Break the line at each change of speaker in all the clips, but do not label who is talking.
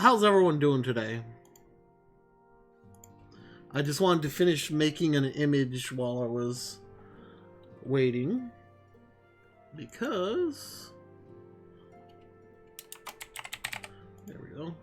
how's everyone doing today? I just wanted to finish making an image while I was waiting, because there we go.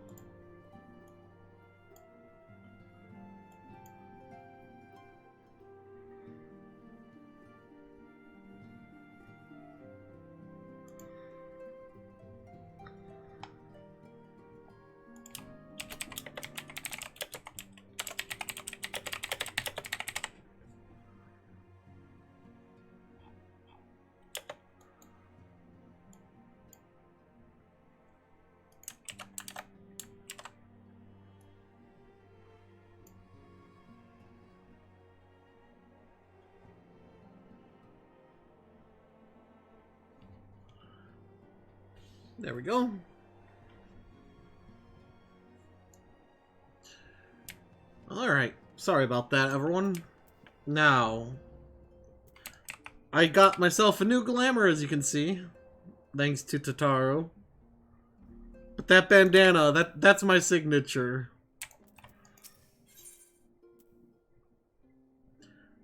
There we go. Alright, sorry about that, everyone. Now, I got myself a new glamour, as you can see, thanks to Totaro. But that bandana, that's my signature.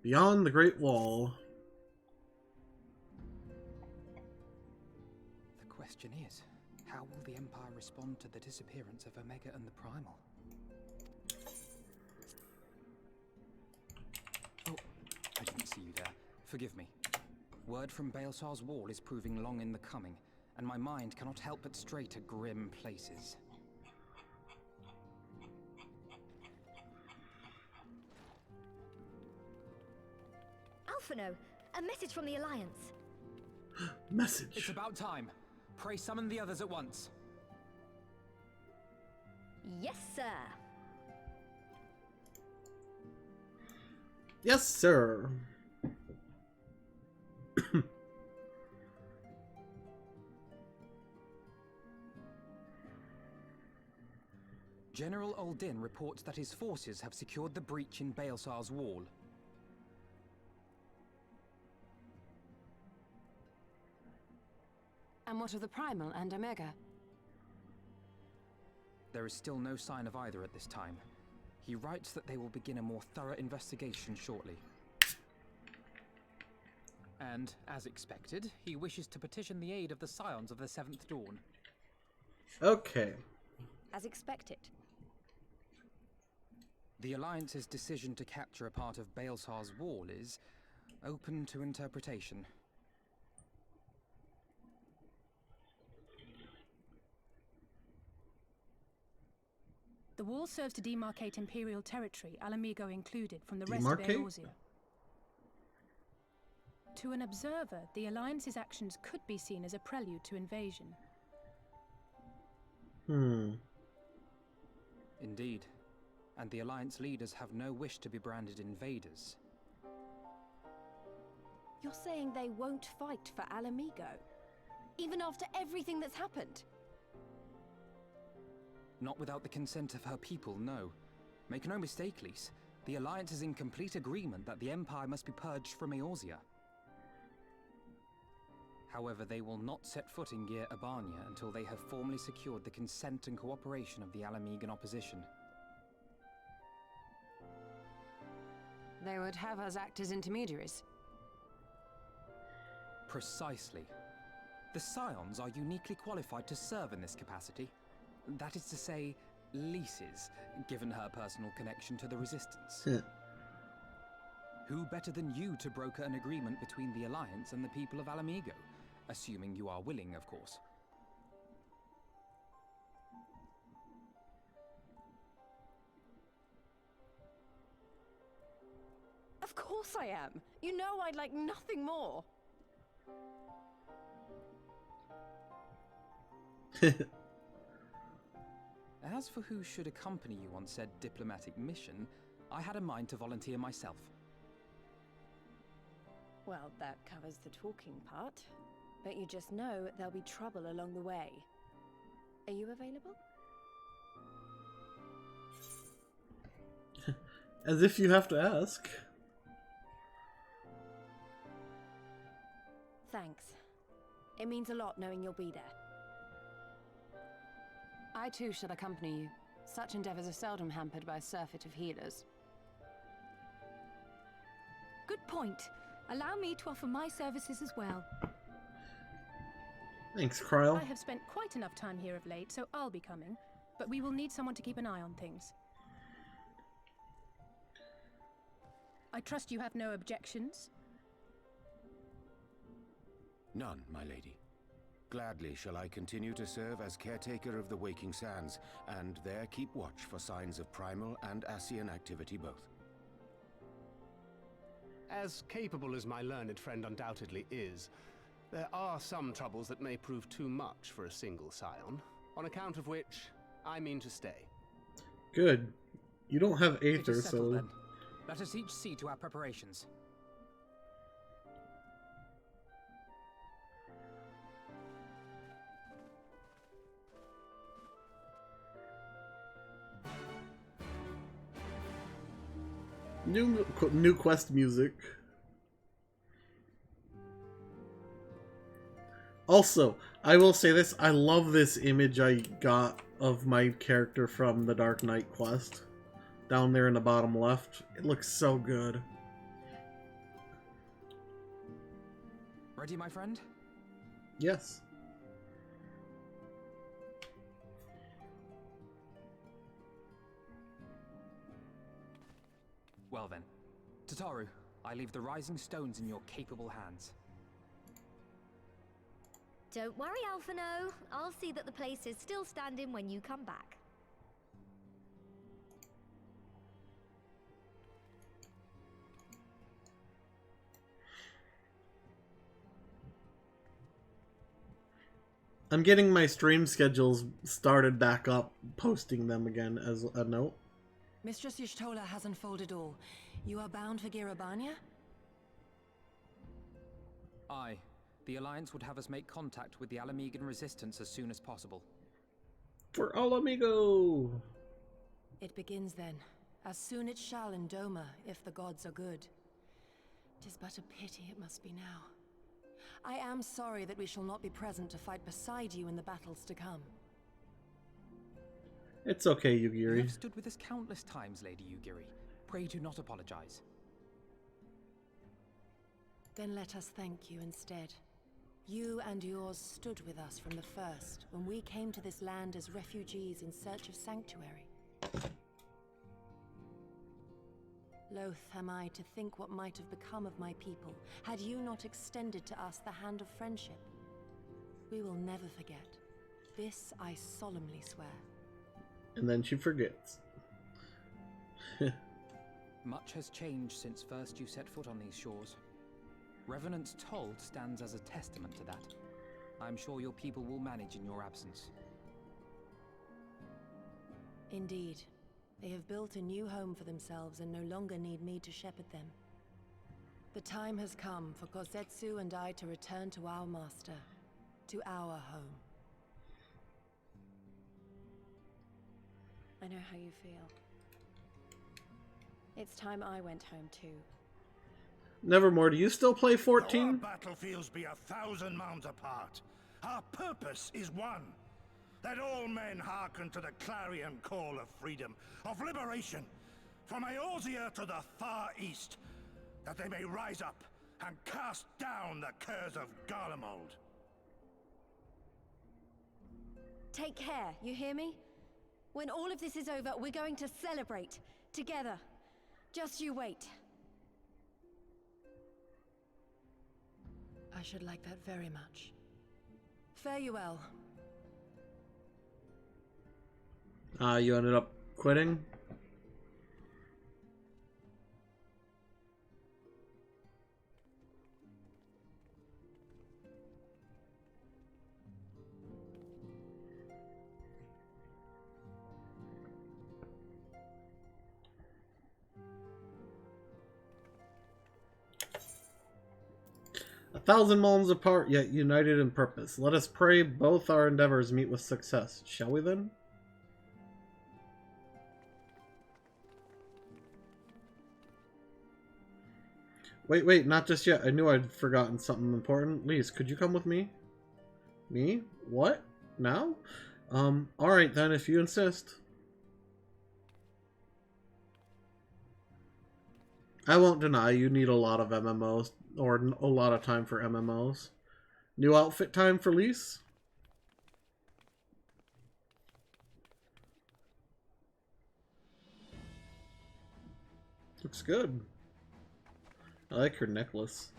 Beyond the Great Wall.
The question is, how will the Empire respond to the disappearance of Omega and the Primal? Oh, I didn't see you there. Forgive me. Word from Baelsar's wall is proving long in the coming, and my mind cannot help but stray to grim places.
Alphino, a message from the Alliance.
Message.
It's about time. Pray summon the others at once.
Yes, sir.
Yes, sir.
General Uldin reports that his forces have secured the breach in Baelsar's wall.
And what of the Primal and Omega?
There is still no sign of either at this time. He writes that they will begin a more thorough investigation shortly. And, as expected, he wishes to petition the aid of the Scions of the Seventh Dawn.
Okay.
As expected.
The Alliance's decision to capture a part of Baelsar's wall is open to interpretation.
The wall serves to demarcate Imperial territory, Alamigo included, from the rest of Eorzea. To an observer, the Alliance's actions could be seen as a prelude to invasion.
Indeed. And the Alliance leaders have no wish to be branded invaders.
You're saying they won't fight for Alamigo? Even after everything that's happened?
Not without the consent of her people, no. Make no mistake, Lise. The Alliance is in complete agreement that the Empire must be purged from Eorzea. However, they will not set foot in Gyr Abania until they have formally secured the consent and cooperation of the Alamigan opposition.
They would have us act as intermediaries.
Precisely. The Scions are uniquely qualified to serve in this capacity. That is to say, Lise's, given her personal connection to the Resistance. Who better than you to broker an agreement between the Alliance and the people of Alamigo? Assuming you are willing, of course.
Of course I am. You know I'd like nothing more.
As for who should accompany you on said diplomatic mission, I had a mind to volunteer myself.
Well, that covers the talking part. But you just know there'll be trouble along the way. Are you available?
As if you have to ask.
Thanks. It means a lot knowing you'll be there. I too shall accompany you. Such endeavors are seldom hampered by a surfeit of healers.
Good point. Allow me to offer my services as well.
Thanks, Kryle.
I have spent quite enough time here of late, so I'll be coming. But we will need someone to keep an eye on things. I trust you have no objections?
None, my lady. Gladly shall I continue to serve as caretaker of the Waking Sands, and there keep watch for signs of primal and Ascian activity both.
As capable as my learned friend undoubtedly is, there are some troubles that may prove too much for a single scion, on account of which I mean to stay.
Good. You don't have
It
Aether,
is settled,
so...
then. Let us each see to our preparations.
New quest music. Also, I will say this, I love this image I got of my character from the Dark Knight quest. Down there in the bottom left. It looks so good.
Ready, my friend?
Yes.
Well then. Tataru, I leave the rising stones in your capable hands.
Don't worry, Alphino. I'll see that the place is still standing when you come back.
I'm getting my stream schedules started back up, posting them again as a note.
Mistress Y'shtola has unfolded all. You are bound for Girabania?
Aye. The Alliance would have us make contact with the Alamegan resistance as soon as possible.
For Alamigo!
It begins then. As soon it shall in Doma, if the gods are good. 'Tis but a pity it must be now. I am sorry that we shall not be present to fight beside you in the battles to come.
It's okay,
You
Yugiri.
have stood with us countless times, Lady Yugiri. Pray do not apologize.
Then let us thank you instead. You and yours stood with us from the first, when we came to this land as refugees in search of sanctuary. Loath am I to think what might have become of my people, had you not extended to us the hand of friendship. We will never forget. This I solemnly swear.
And then she forgets.
Much has changed since first you set foot on these shores. Revenant's Toll stands as a testament to that. I'm sure your people will manage in your absence.
Indeed. They have built a new home for themselves and no longer need me to shepherd them. The time has come for Kozetsu and I to return to our master, to our home. I know how you feel. It's time I went home too.
Nevermore, do you still play
Though
14?
our battlefields be 1,000 mounds apart, our purpose is one. That all men hearken to the clarion call of freedom, of liberation, from Eorzea to the far east, that they may rise up and cast down the curse of Garlemald.
Take care, you hear me? When all of this is over, we're going to celebrate, together. Just you wait. I should like that very much. Fare you well.
You ended up quitting? A 1,000 moons apart, yet united in purpose. Let us pray both our endeavors meet with success. Shall we then? Wait, not just yet. I knew I'd forgotten something important. Lise, could you come with me? Me? What? Now? Alright then, if you insist. I won't deny you need a lot of MMOs, or a lot of time for MMOs. New outfit time for Lise? Looks good. I like her necklace.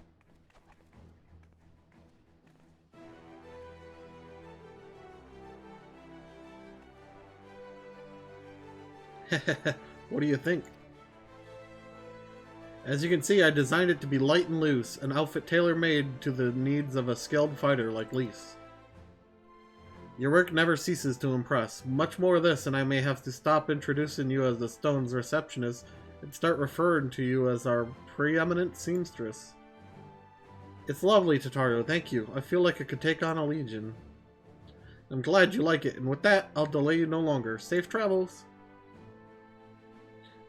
What do you think? As you can see, I designed it to be light and loose, an outfit tailor-made to the needs of a skilled fighter like Lise. Your work never ceases to impress. Much more of this, and I may have to stop introducing you as the Stone's receptionist and start referring to you as our preeminent seamstress. It's lovely, Tataru, thank you. I feel like I could take on a legion. I'm glad you like it, and with that, I'll delay you no longer. Safe travels!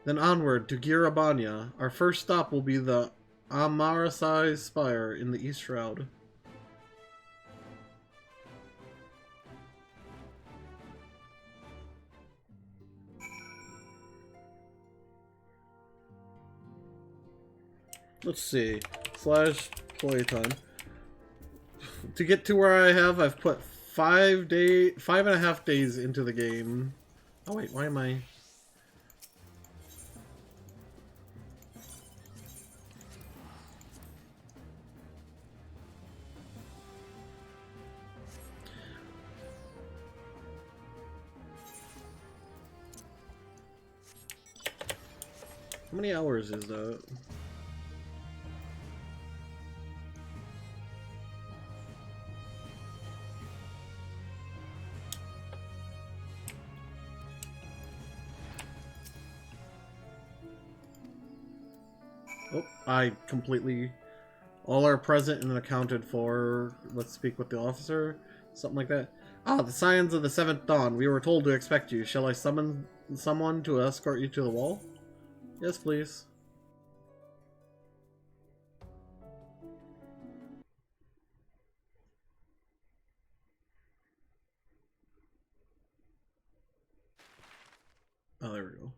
Then onward to Girabanya. Our first stop will be the Amarasai Spire in the East Shroud. Let's see. Slash playtime. To get to where I've put 5.5 days into the game. Oh wait, why am I... How many hours is that? Oh, I completely... All are present and accounted for. Let's speak with the officer. Something like that. Ah, the Scions of the Seventh Dawn. We were told to expect you. Shall I summon someone to escort you to the wall? Yes, please. Oh, there we go.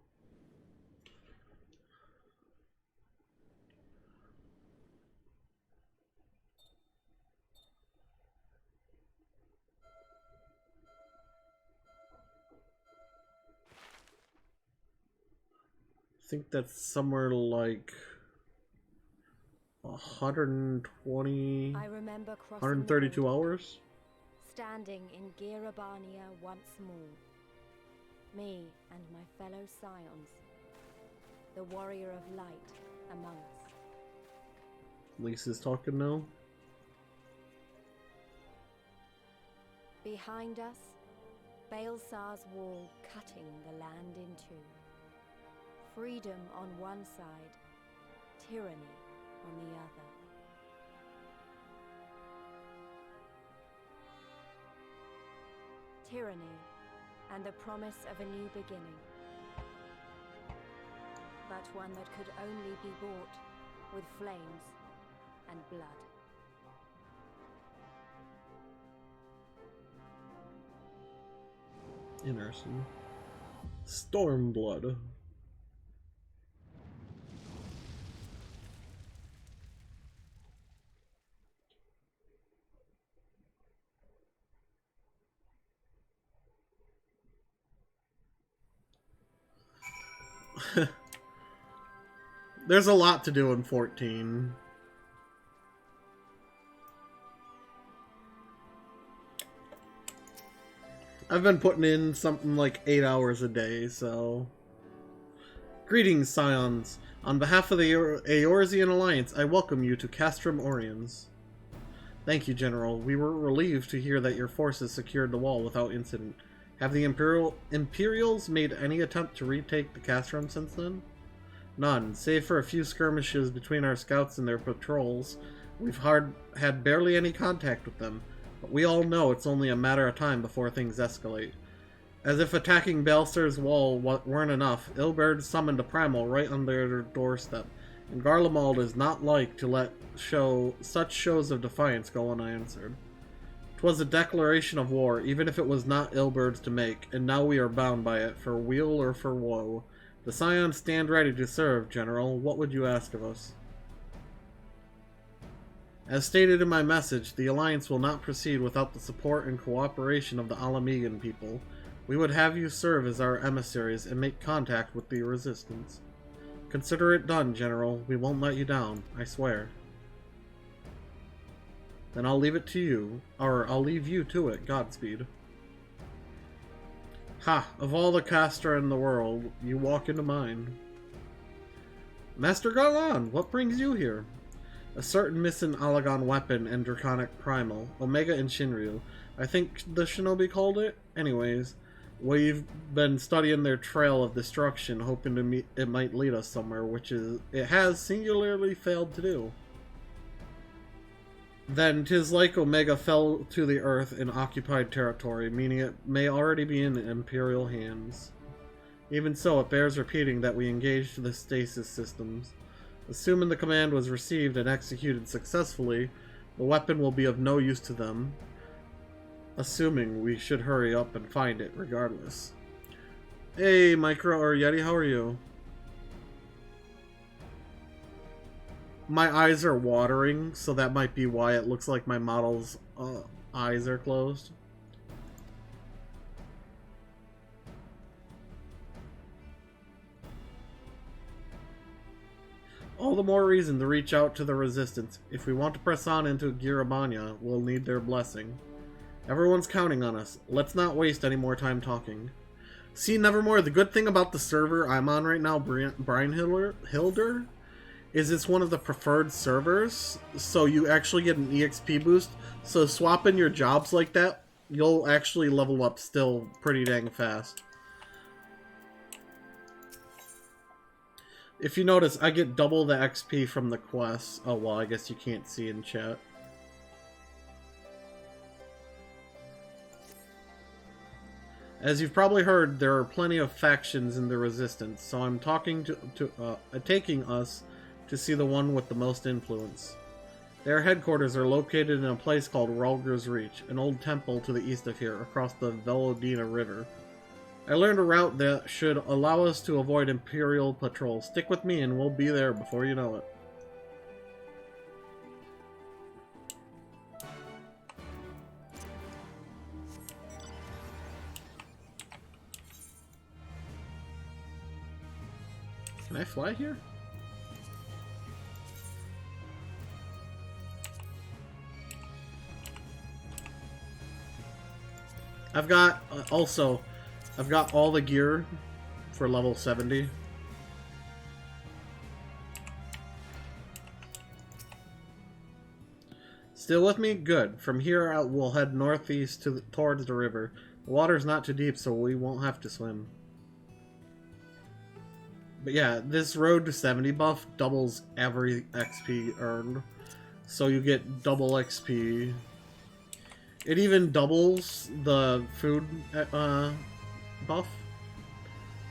I think that's somewhere like 120, 132 hours.
Standing in Girabania once more. Me and my fellow scions. The warrior of light among us.
Lisa's talking now.
Behind us, Baelsar's wall cutting the land in two. Freedom on one side, tyranny on the other. Tyranny and the promise of a new beginning. But one that could only be bought with flames and blood.
Interesting. Stormblood. There's a lot to do in 14. I've been putting in something like 8 hours a day, so... Greetings, Scions. On behalf of the Eorzean Alliance, I welcome you to Castrum Oriens. Thank you, General. We were relieved to hear that your forces secured the wall without incident. Have the Imperials made any attempt to retake the Castrum since then? None. Save for a few skirmishes between our scouts and their patrols, we've had barely any contact with them. But we all know it's only a matter of time before things escalate. As if attacking Baelsar's wall weren't enough, Ilberd summoned a primal right on their doorstep, and Garlemald is not like to let such shows of defiance go unanswered. 'Twas a declaration of war, even if it was not Ilbert's to make, and now we are bound by it, for weal or for woe. The Scions stand ready to serve, General. What would you ask of us? As stated in my message, the Alliance will not proceed without the support and cooperation of the Alamegan people. We would have you serve as our emissaries and make contact with the Resistance. Consider it done, General. We won't let you down, I swear. Then I'll leave it to you, or I'll leave you to it. Godspeed. Ha! Of all the Castra in the world, you walk into mine. Master Galan, what brings you here? A certain missing Alagon weapon and Draconic Primal, Omega and Shinryu. I think the Shinobi called it? Anyways, we've been studying their trail of destruction, hoping it might lead us somewhere, which it has singularly failed to do. Then 'tis like Omega fell to the earth in occupied territory, meaning it may already be in Imperial hands. Even so, it bears repeating that we engaged the stasis systems. Assuming the command was received and executed successfully, the weapon will be of no use to them. Assuming we should hurry up and find it regardless. Hey, Micro or Yeti, how are you? My eyes are watering, so that might be why it looks like my model's eyes are closed. All the more reason to reach out to the Resistance. If we want to press on into Girabanya, we'll need their blessing. Everyone's counting on us. Let's not waste any more time talking. See, Nevermore, the good thing about the server I'm on right now, Brian Hilder, is it's one of the preferred servers, so you actually get an EXP boost. So swapping your jobs like that, you'll actually level up still pretty dang fast. If you notice, I get double the XP from the quests. Oh, well, I guess you can't see in chat. As you've probably heard, there are plenty of factions in the Resistance, so I'm taking us to see the one with the most influence. Their headquarters are located in a place called Rulger's Reach, an old temple to the east of here, across the Velodina River. I learned a route that should allow us to avoid Imperial patrol. Stick with me and we'll be there before you know it. Can I fly here? I've got, I've got all the gear for level 70. Still with me? Good. From here out, we'll head northeast towards the river. The water's not too deep, so we won't have to swim. But yeah, this road to 70 buff doubles every XP earned. So you get double XP. It even doubles the food buff.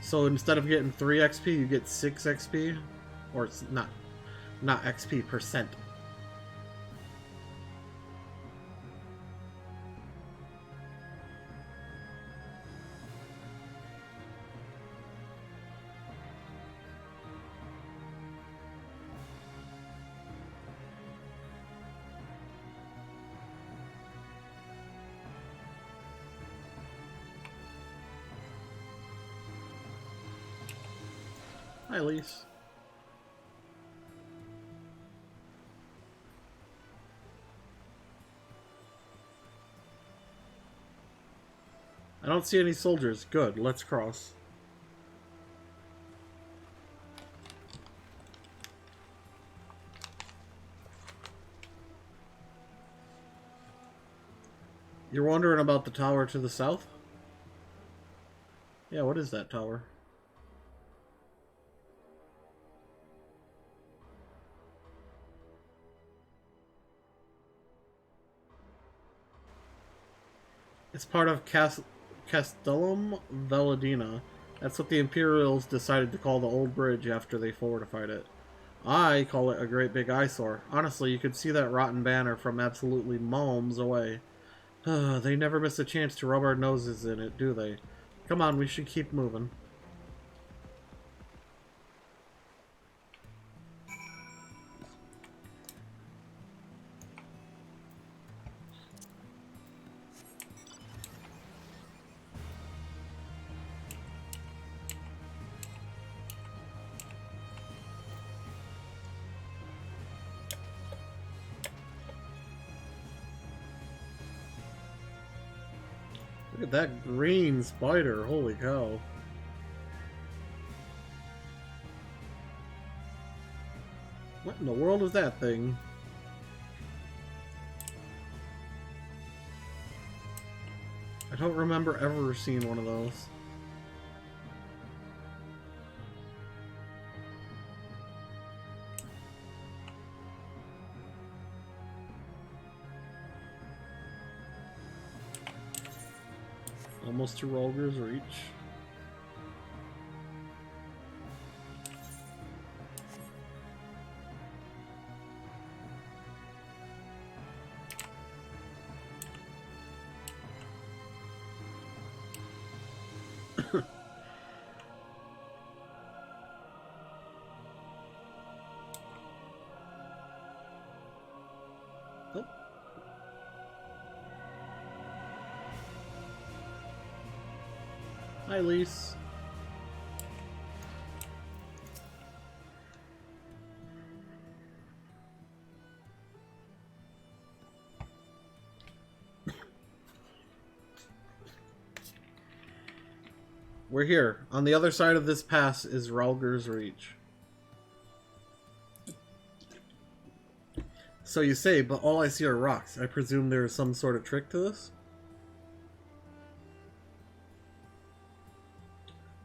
So instead of getting 3 XP, you get 6 XP. Or it's not XP, percent. Hi, Elise. I don't see any soldiers. Good, let's cross. You're wondering about the tower to the south? Yeah, what is that tower? It's part of Castellum Velodina. That's what the Imperials decided to call the old bridge after they fortified it. I call it a great big eyesore. Honestly, you could see that rotten banner from absolutely miles away. They never miss a chance to rub our noses in it, do they? Come on, we should keep moving. Look at that green spider, holy cow. What in the world is that thing? I don't remember ever seeing one of those. Almost to Rolger's reach. Oh. Hi, Lise. We're here. On the other side of this pass is Ralger's Reach. So you say, but all I see are rocks. I presume there is some sort of trick to this?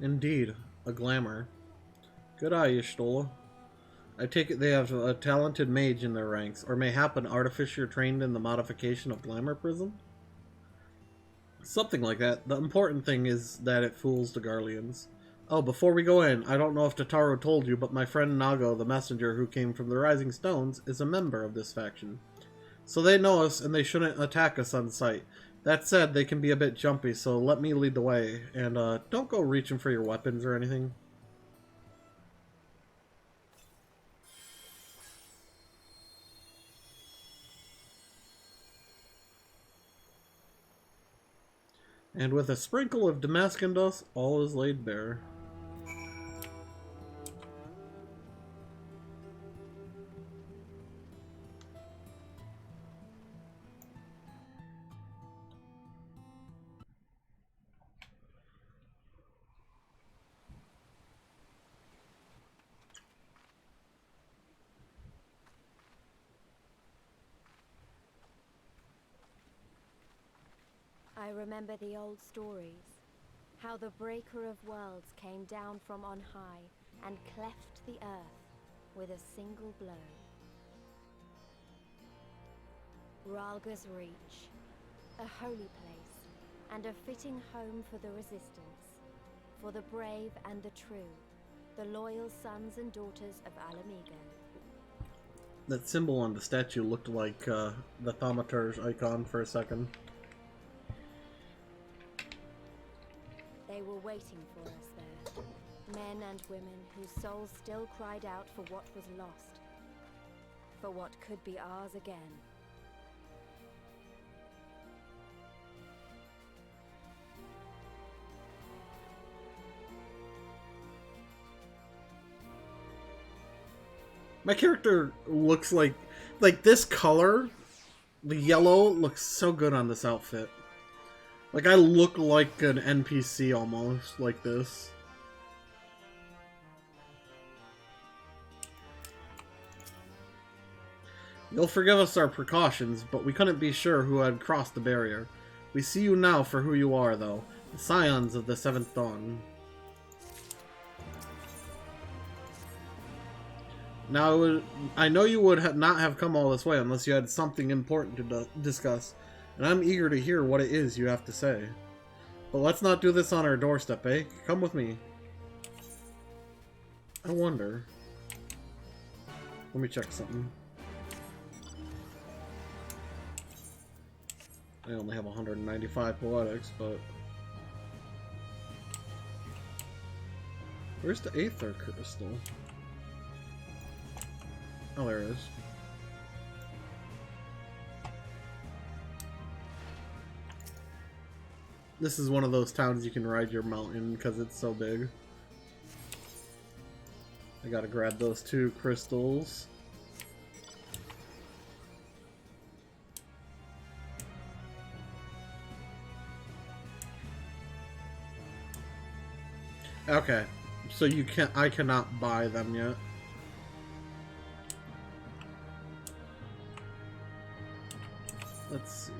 Indeed, a glamour. Good eye, Y'shtola. I take it they have a talented mage in their ranks, or mayhap an artificer trained in the modification of glamour prism? Something like that. The important thing is that it fools the Garleans. Oh, before we go in, I don't know if Totaro told you, but my friend Nago, the messenger who came from the Rising Stones, is a member of this faction. So they know us, and they shouldn't attack us on sight. That said, they can be a bit jumpy, so let me lead the way. And don't go reaching for your weapons or anything. And with a sprinkle of Damascus dust, all is laid bare.
I remember the old stories, how the Breaker of Worlds came down from on high and cleft the earth with a single blow. Ralger's Reach, a holy place, and a fitting home for the Resistance, for the brave and the true, the loyal sons and daughters of Alamigo.
That symbol on the statue looked like the Thaumaturge icon for a second.
They were waiting for us there, men and women whose souls still cried out for what was lost, for what could be ours again.
My character looks like this color, the yellow, looks so good on this outfit. Like, I look like an NPC almost, like this. You'll forgive us our precautions, but we couldn't be sure who had crossed the barrier. We see you now for who you are, though. The Scions of the Seventh Dawn. Now, I know you would not have come all this way unless you had something important to discuss. And I'm eager to hear what it is you have to say. But let's not do this on our doorstep, eh? Come with me. I wonder. Let me check something. I only have 195 poetics, but... Where's the Aether Crystal? Oh, there it is. This is one of those towns you can ride your mountain because it's so big. I gotta grab those 2 crystals. Okay, so you can't. I cannot buy them yet. Let's see.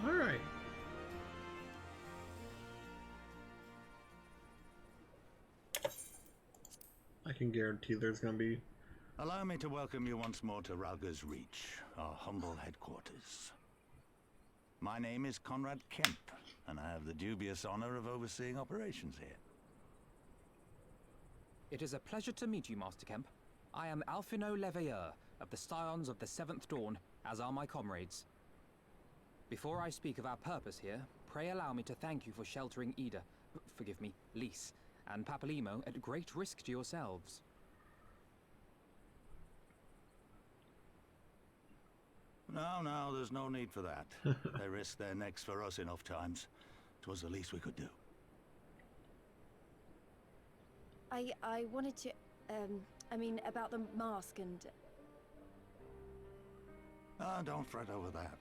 Alright. I can guarantee there's gonna be...
Allow me to welcome you once more to Ralga's Reach, our humble headquarters. My name is Conrad Kemp, and I have the dubious honor of overseeing operations here.
It is a pleasure to meet you, Master Kemp. I am Alphino Leveilleur, of the Scions of the Seventh Dawn, as are my comrades. Before I speak of our purpose here, pray allow me to thank you for sheltering Ida, forgive me, Lys, and Papalymo at great risk to yourselves.
No, there's no need for that. They risked their necks for us enough times. 'Twas the least we could do.
I wanted to, I mean, about the mask and...
Ah, don't fret over that.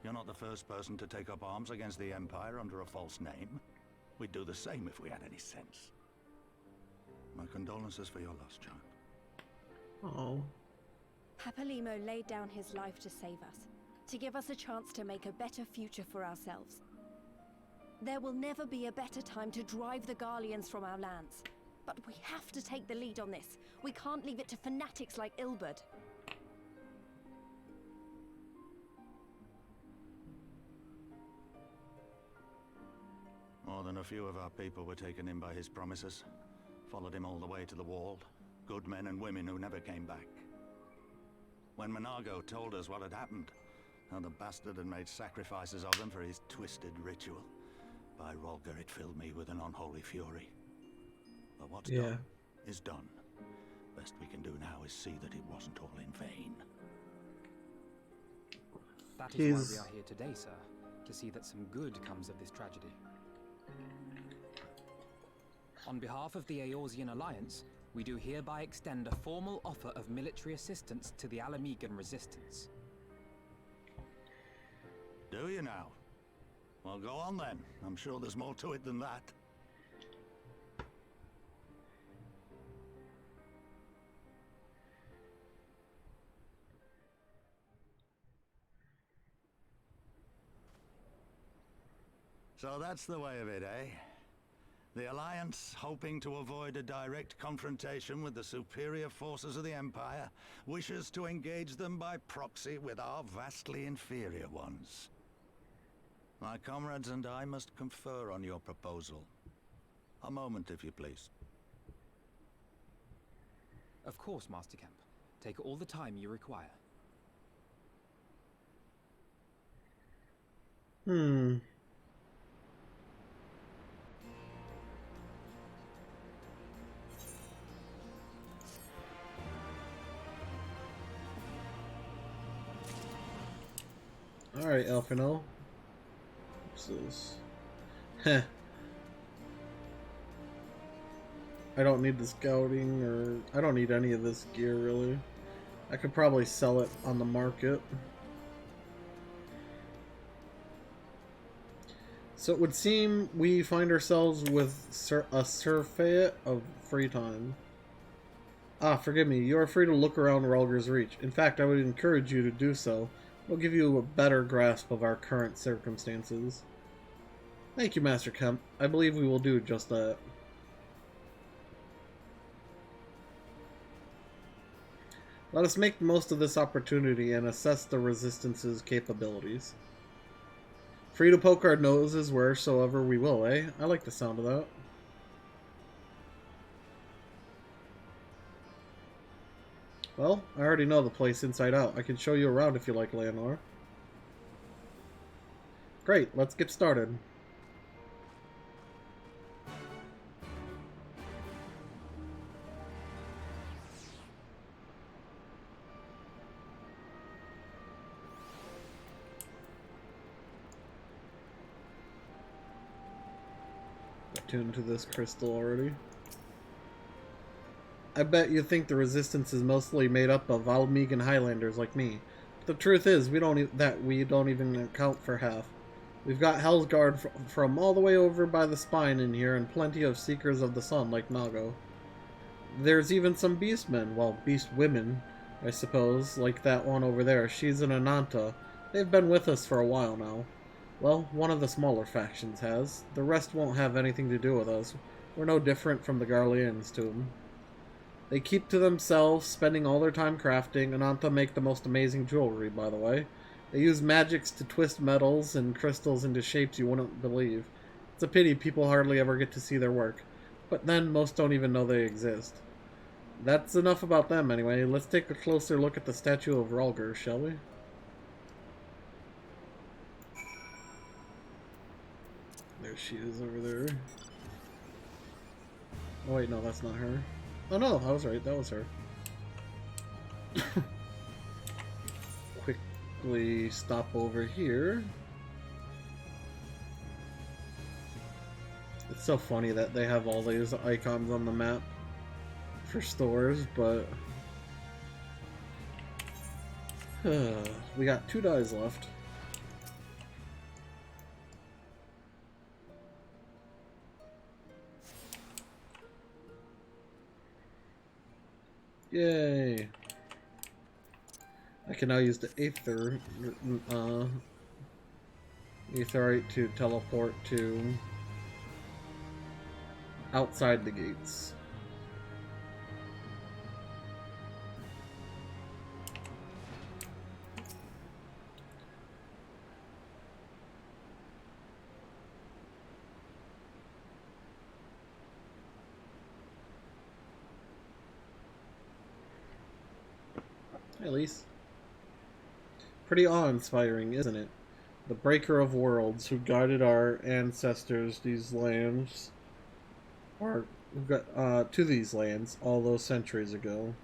You're not the first person to take up arms against the Empire under a false name. We'd do the same if we had any sense. My condolences for your loss, child.
Oh.
Papalymo laid down his life to save us, to give us a chance to make a better future for ourselves. There will never be a better time to drive the Garleans from our lands. But we have to take the lead on this. We can't leave it to fanatics like Ilberd.
More than a few of our people were taken in by his promises. Followed him all the way to the wall. Good men and women who never came back. When Monargo told us what had happened, how the bastard had made sacrifices of them for his twisted ritual, by Rolgar it filled me with an unholy fury. But what's done is done. Best we can do now is see that it wasn't all in vain.
That is why we are here today, sir, to see that some good comes of this tragedy. On behalf of the Eorzean Alliance, we do hereby extend a formal offer of military assistance to the Alamegan resistance.
Do you now? Well, go on then. I'm sure there's more to it than that. So that's the way of it, eh? The Alliance, hoping to avoid a direct confrontation with the superior forces of the Empire, wishes to engage them by proxy with our vastly inferior ones. My comrades and I must confer on your proposal. A moment, if you please.
Of course, Master Kemp. Take all the time you require.
Alright, Alphino. What's this? Heh. I don't need the scouting, or... I don't need any of this gear, really. I could probably sell it on the market. So it would seem we find ourselves with a surfeit of free time. Ah, forgive me. You are free to look around Ralger's Reach. In fact, I would encourage you to do so. It will give you a better grasp of our current circumstances. Thank you, Master Kemp. I believe we will do just that. Let us make the most of this opportunity and assess the Resistance's capabilities. Free to poke our noses wheresoever we will, eh? I like the sound of that. Well, I already know the place inside out. I can show you around if you like, Leonor. Great, let's get started. Attuned to this crystal already. I bet you think the Resistance is mostly made up of Almegan Highlanders like me. But the truth is, we don't even account for half. We've got Hellsguard from all the way over by the spine in here, and plenty of Seekers of the Sun like Nago. There's even some Beastmen, well, Beast women, I suppose, like that one over there. She's an Ananta. They've been with us for a while now. Well, one of the smaller factions has. The rest won't have anything to do with us. We're no different from the Garleans to them. They keep to themselves, spending all their time crafting. Ananta make the most amazing jewelry, by the way. They use magics to twist metals and crystals into shapes you wouldn't believe. It's a pity people hardly ever get to see their work. But then, most don't even know they exist. That's enough about them, anyway. Let's take a closer look at the statue of Ralger, shall we? There she is over there. Oh wait, no, that's not her. Oh no, I was right, that was her. Quickly stop over here. It's so funny that they have all these icons on the map for stores, but we got 2 dies left. Yay! I can now use the Aetherite to teleport to outside the gates. At least. Pretty awe-inspiring, isn't it? The Breaker of Worlds, who guided our ancestors these lands, or to these lands all those centuries ago.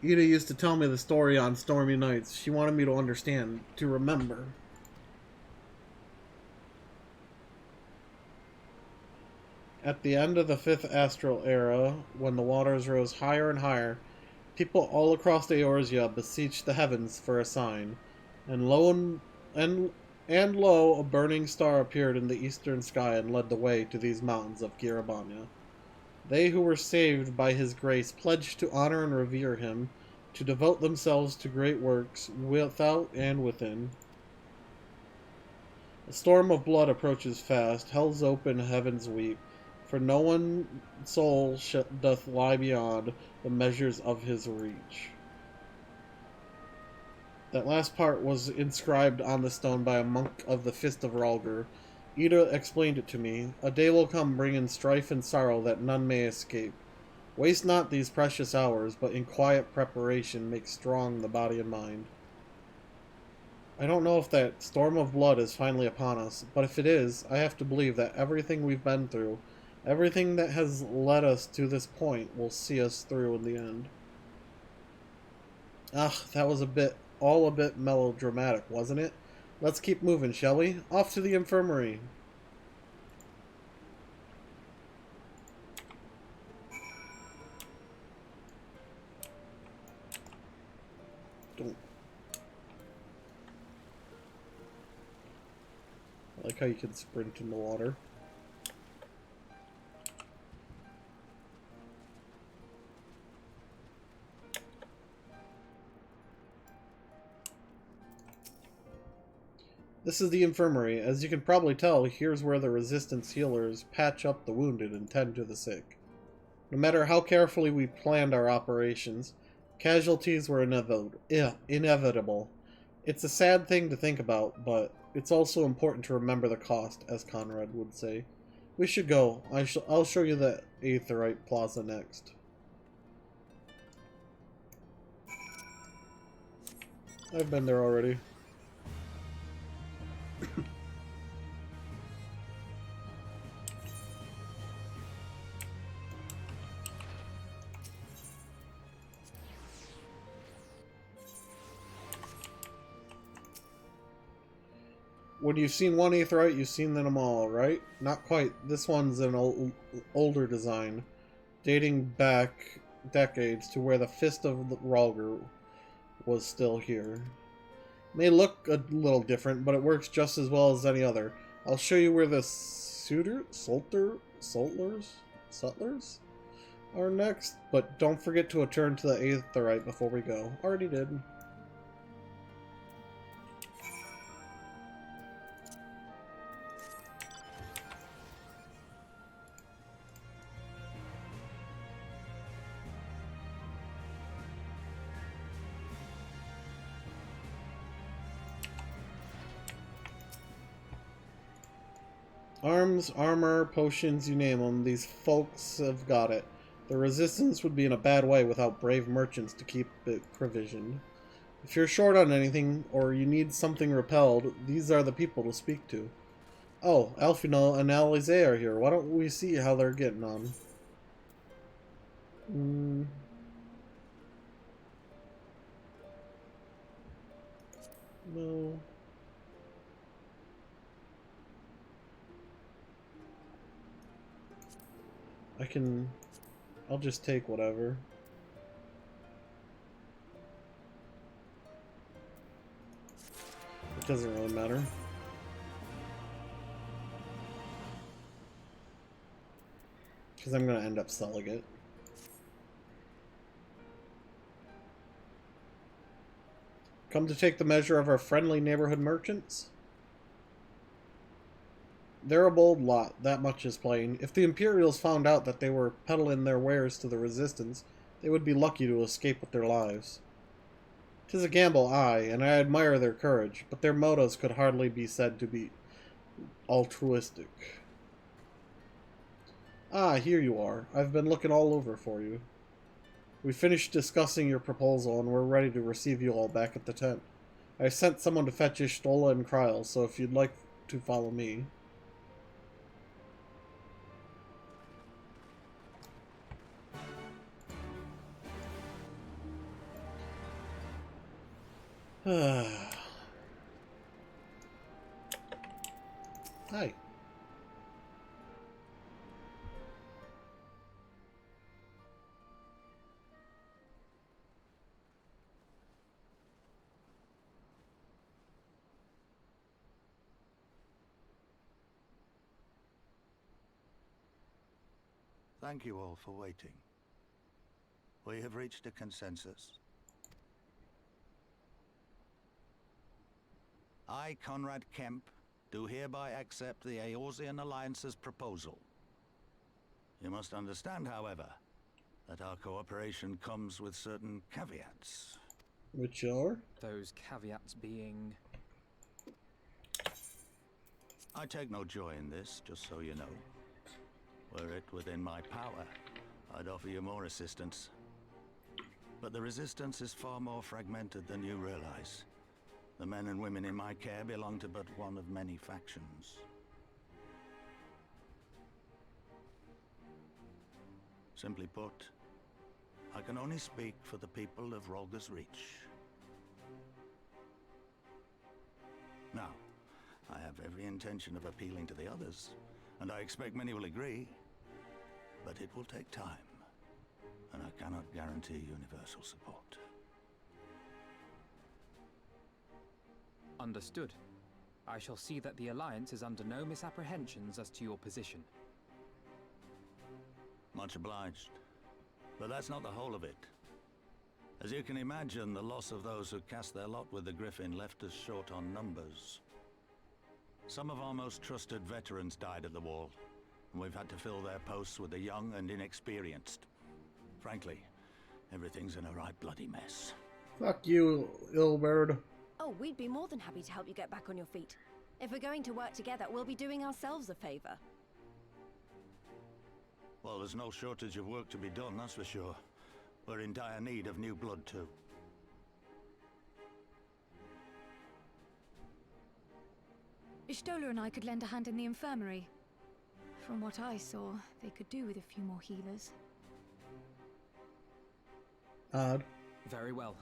Ida used to tell me the story on stormy nights. She wanted me to understand, to remember. At the end of the 5th Astral Era, when the waters rose higher and higher, people all across Eorzea beseeched the heavens for a sign, and lo, a burning star appeared in the eastern sky and led the way to these mountains of Girabania. They who were saved by his grace pledged to honor and revere him, to devote themselves to great works without and within. A storm of blood approaches fast, hell's open, heavens weep, for no one soul doth lie beyond the measures of his reach. That last part was inscribed on the stone by a monk of the Fist of Ralger. Ida explained it to me. A day will come bringing strife and sorrow that none may escape. Waste not these precious hours, but in quiet preparation make strong the body and mind. I don't know if that storm of blood is finally upon us, but if it is, I have to believe that everything we've been through, everything that has led us to this point, will see us through in the end. That was all a bit melodramatic, wasn't it? Let's keep moving, shall we? Off to the infirmary. Don't. I like how you can sprint in the water. This is the infirmary. As you can probably tell, here's where the Resistance healers patch up the wounded and tend to the sick. No matter how carefully we planned our operations, casualties were inevitable. It's a sad thing to think about, but it's also important to remember the cost, as Conrad would say. We should go. I'll show you the Aetheryte Plaza next. I've been there already. When you've seen one Aetheryte, you've seen them all, right? Not quite. This one's an older design, dating back decades to where the Fist of Rhalgr was still here. It may look a little different, but it works just as well as any other. I'll show you where the Sutlers are next, but don't forget to return to the Aetheryte before we go. Already did. Arms, armor, potions, you name them, these folks have got it. The Resistance would be in a bad way without brave merchants to keep it provisioned. If you're short on anything, or you need something repelled, these are the people to speak to. Oh, Alfino and Alize are here. Why don't we see how they're getting on? No. I'll just take whatever. It doesn't really matter. Because I'm going to end up selling it. Come to take the measure of our friendly neighborhood merchants? They're a bold lot, that much is plain. If the Imperials found out that they were peddling their wares to the Resistance, they would be lucky to escape with their lives. 'Tis a gamble, aye, and I admire their courage, but their motives could hardly be said to be altruistic. Ah, here you are. I've been looking all over for you. We finished discussing your proposal, and we're ready to receive you all back at the tent. I sent someone to fetch Y'shtola and Kryl, so if you'd like to follow me... Hi.
Thank you all for waiting. We have reached a consensus. I, Conrad Kemp, do hereby accept the Eorzean Alliance's proposal. You must understand, however, that our cooperation comes with certain caveats.
Which are?
Those caveats being...
I take no joy in this, just so you know. Were it within my power, I'd offer you more assistance. But the Resistance is far more fragmented than you realize. The men and women in my care belong to but one of many factions. Simply put, I can only speak for the people of Rhalgr's Reach. Now, I have every intention of appealing to the others, and I expect many will agree, but it will take time, and I cannot guarantee universal support.
Understood. I shall see that the Alliance is under no misapprehensions as to your position.
Much obliged. But that's not the whole of it. As you can imagine, the loss of those who cast their lot with the Griffin left us short on numbers. Some of our most trusted veterans died at the wall, and we've had to fill their posts with the young and inexperienced. Frankly, everything's in a right bloody mess.
Fuck you, Ilbird.
Oh, we'd be more than happy to help you get back on your feet. If we're going to work together, we'll be doing ourselves a favor.
Well, there's no shortage of work to be done, that's for sure. We're in dire need of new blood, too.
Ishtola and I could lend a hand in the infirmary. From what I saw, they could do with a few more healers.
Odd.
Very well.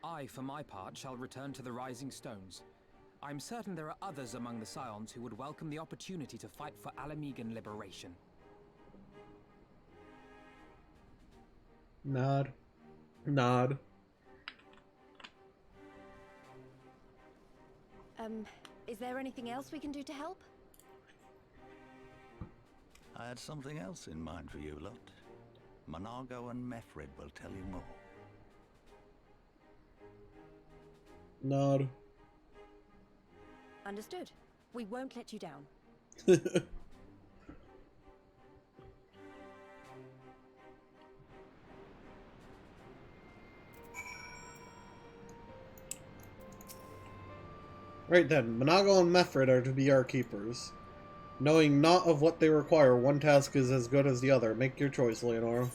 I, for my part, shall return to the Rising Stones. I'm certain there are others among the Scions who would welcome the opportunity to fight for Alamegan liberation.
Nod. Nod.
Is there anything else we can do to help?
I had something else in mind for you lot. Monargo and Mefred will tell you more.
Nod.
Understood. We won't let you down.
Right then, Monargo and Mefred are to be our keepers. Knowing not of what they require, one task is as good as the other. Make your choice, Leonora.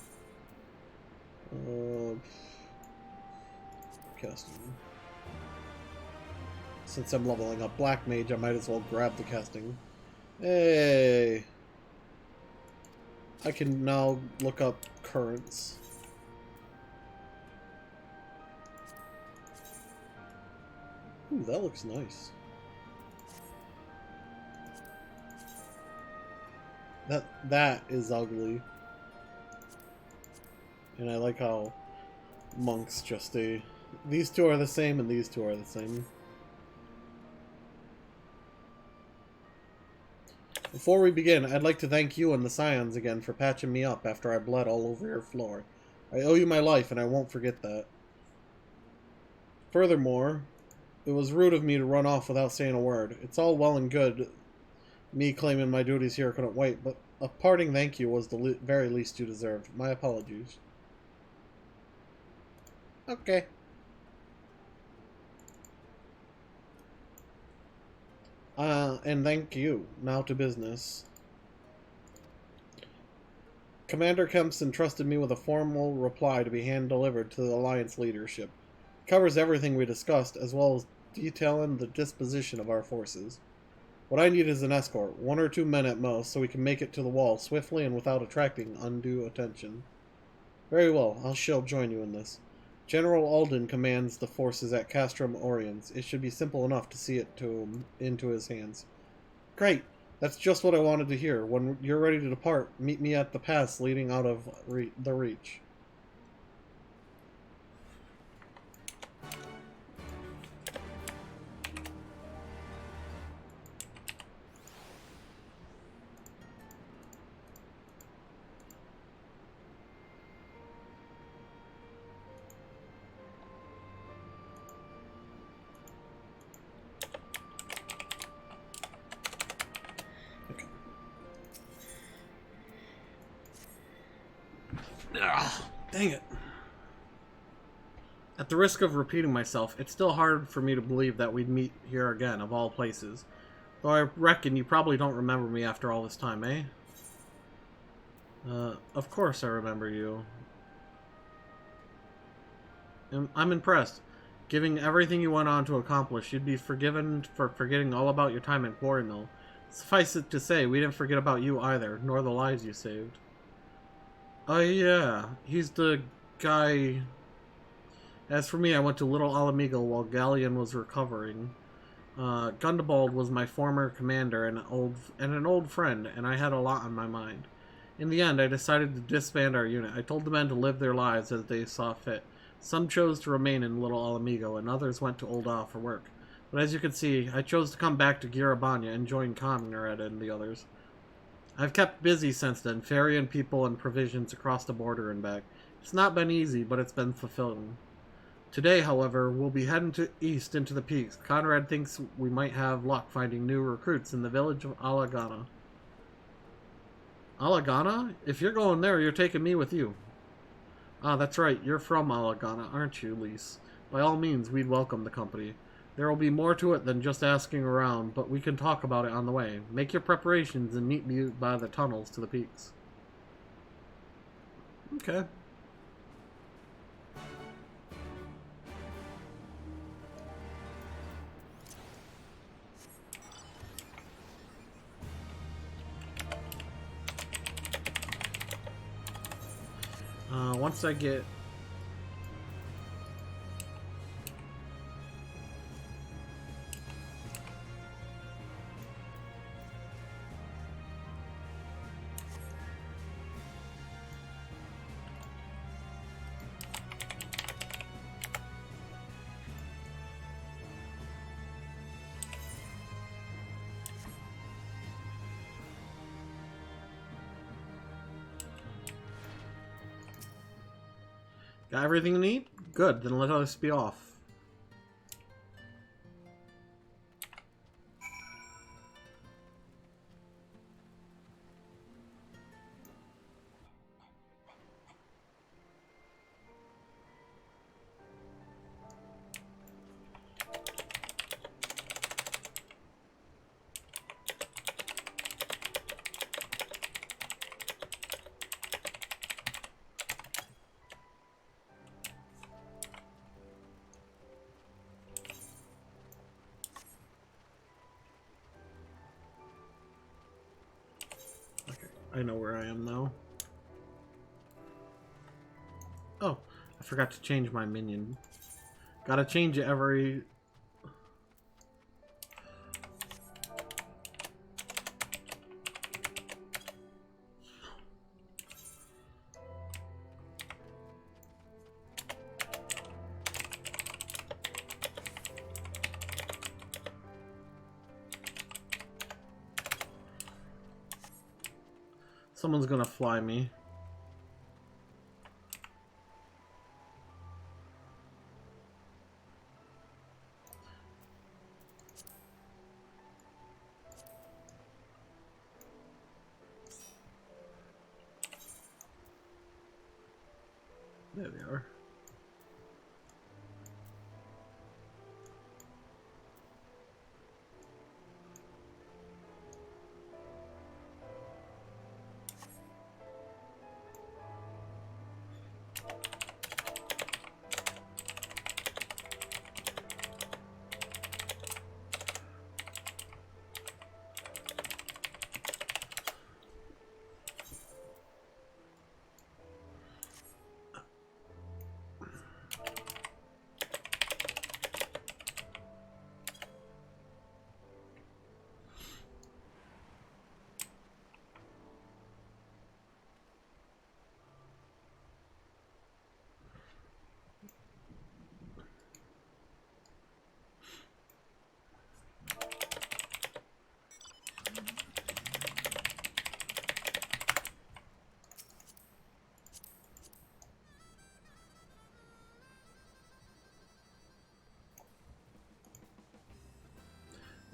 Casting. Since I'm leveling up Black Mage, I might as well grab the casting. Hey! I can now look up currents. Ooh, that looks nice. That is ugly. And I like how monks just these two are the same and these two are the same. Before we begin, I'd like to thank you and the Scions again for patching me up after I bled all over your floor. I owe you my life and I won't forget that. Furthermore, it was rude of me to run off without saying a word. It's all well and good, me claiming my duties here couldn't wait, but a parting thank you was the very least you deserved. My apologies. Okay. And thank you. Now to business. Commander Kemp's entrusted me with a formal reply to be hand-delivered to the Alliance leadership. It covers everything we discussed, as well as detailing the disposition of our forces. What I need is an escort, 1 or 2 men at most, so we can make it to the wall swiftly and without attracting undue attention. Very well, I shall join you in this. General Alden commands the forces at Castrum Oriens. It should be simple enough to see it into his hands. Great! That's just what I wanted to hear. When you're ready to depart, meet me at the pass leading out of the Reach. Dang it. At the risk of repeating myself, it's still hard for me to believe that we'd meet here again, of all places. Though I reckon you probably don't remember me after all this time, eh? Of course I remember you. I'm impressed. Given everything you went on to accomplish, you'd be forgiven for forgetting all about your time at Quarry Mill. Suffice it to say, we didn't forget about you either, nor the lives you saved. Oh yeah, he's the guy... As for me, I went to Little Alamegal while Galleon was recovering. Gundabald was my former commander and an old friend, and I had a lot on my mind. In the end, I decided to disband our unit. I told the men to live their lives as they saw fit. Some chose to remain in Little Alamegal, and others went to Ul'dah for work. But as you can see, I chose to come back to Girabanya and join Conrad and the others. I've kept busy since then, ferrying people and provisions across the border and back. It's not been easy, but it's been fulfilling. Today, however, we'll be heading east into the peaks. Conrad thinks we might have luck finding new recruits in the village of Alagana. Alagana? If you're going there, you're taking me with you. Ah, that's right. You're from Alagana, aren't you, Lise? By all means, we'd welcome the company. There will be more to it than just asking around, but we can talk about it on the way. Make your preparations and meet me by the tunnels to the peaks. Okay. Once I get... Got everything you need? Good, then let us be off. I know where I am now. Oh, I forgot to change my minion. Gotta change it every... Someone's gonna fly me. There they are.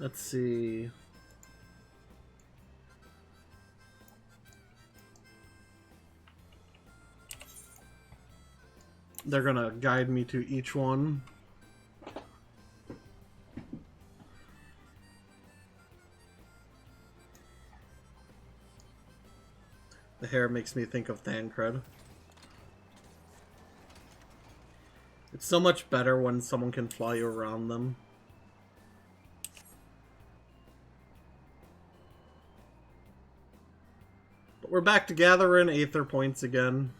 Let's see. They're gonna guide me to each one. The hair makes me think of Thancred. It's so much better when someone can fly you around them. But we're back to gathering Aether points again.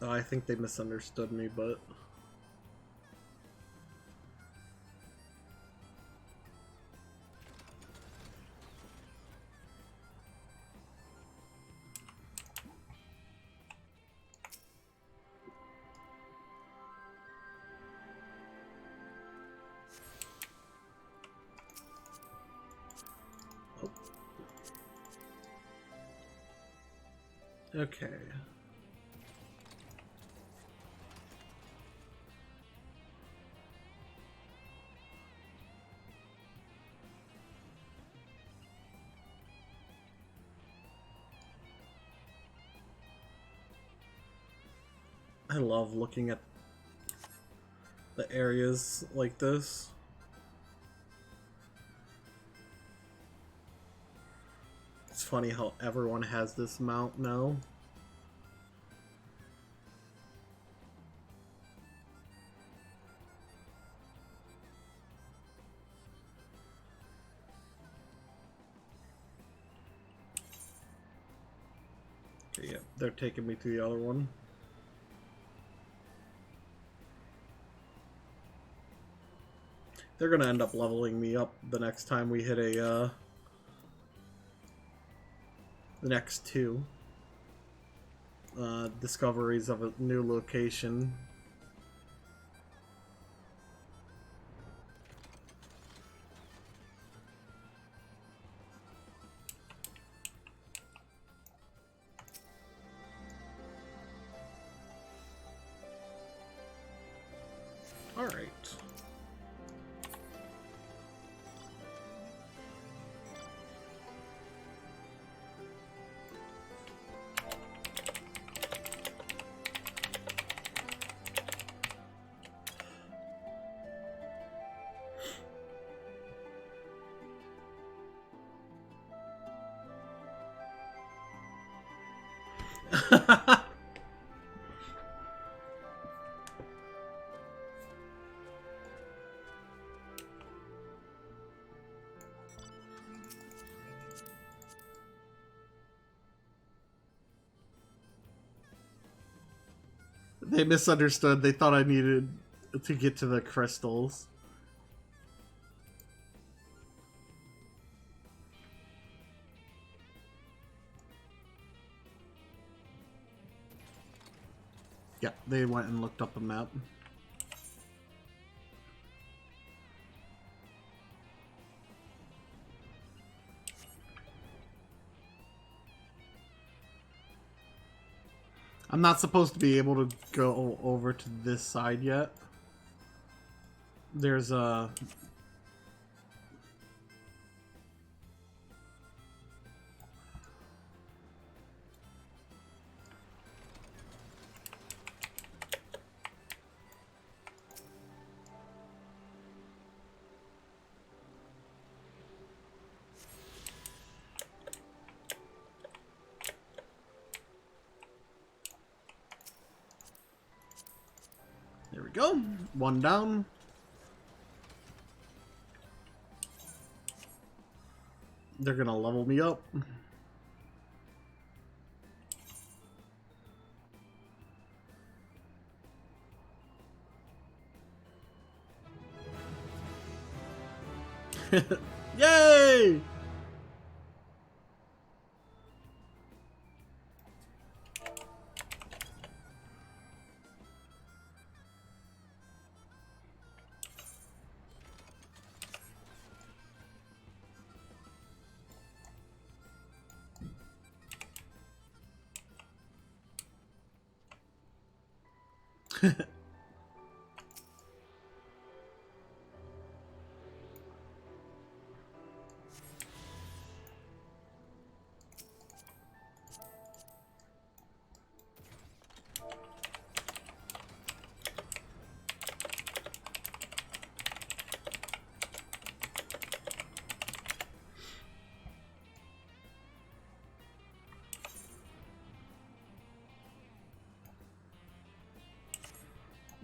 Oh, I think they misunderstood me, but... Okay. I love looking at the areas like this. It's funny how everyone has this mount now. Okay, yeah, they're taking me to the other one. They're gonna end up leveling me up the next time we hit a, the next two discoveries of a new location. All right. They misunderstood. They thought I needed to get to the crystals. Yeah, they went and looked up a map. I'm not supposed to be able to go over to this side yet. There's a... There we go. One down. They're gonna level me up. Yay!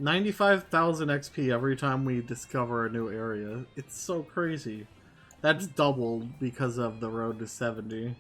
$95,000 XP every time we discover a new area. It's so crazy. That's doubled because of the road to 70.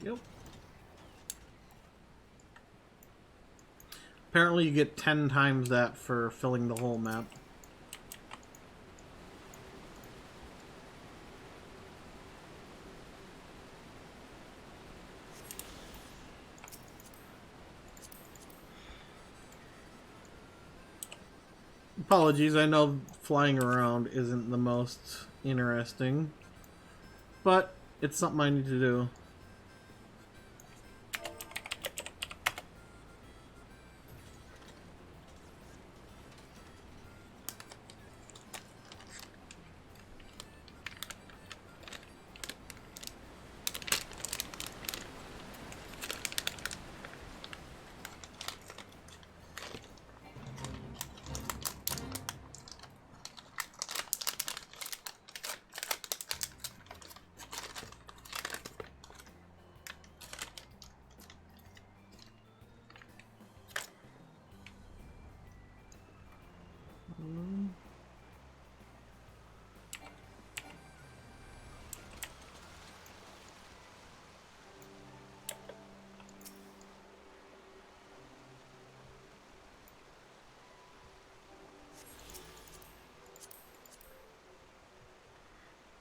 Yep. Apparently you get 10 times that for filling the whole map. Apologies, I know flying around isn't the most interesting, but it's something I need to do.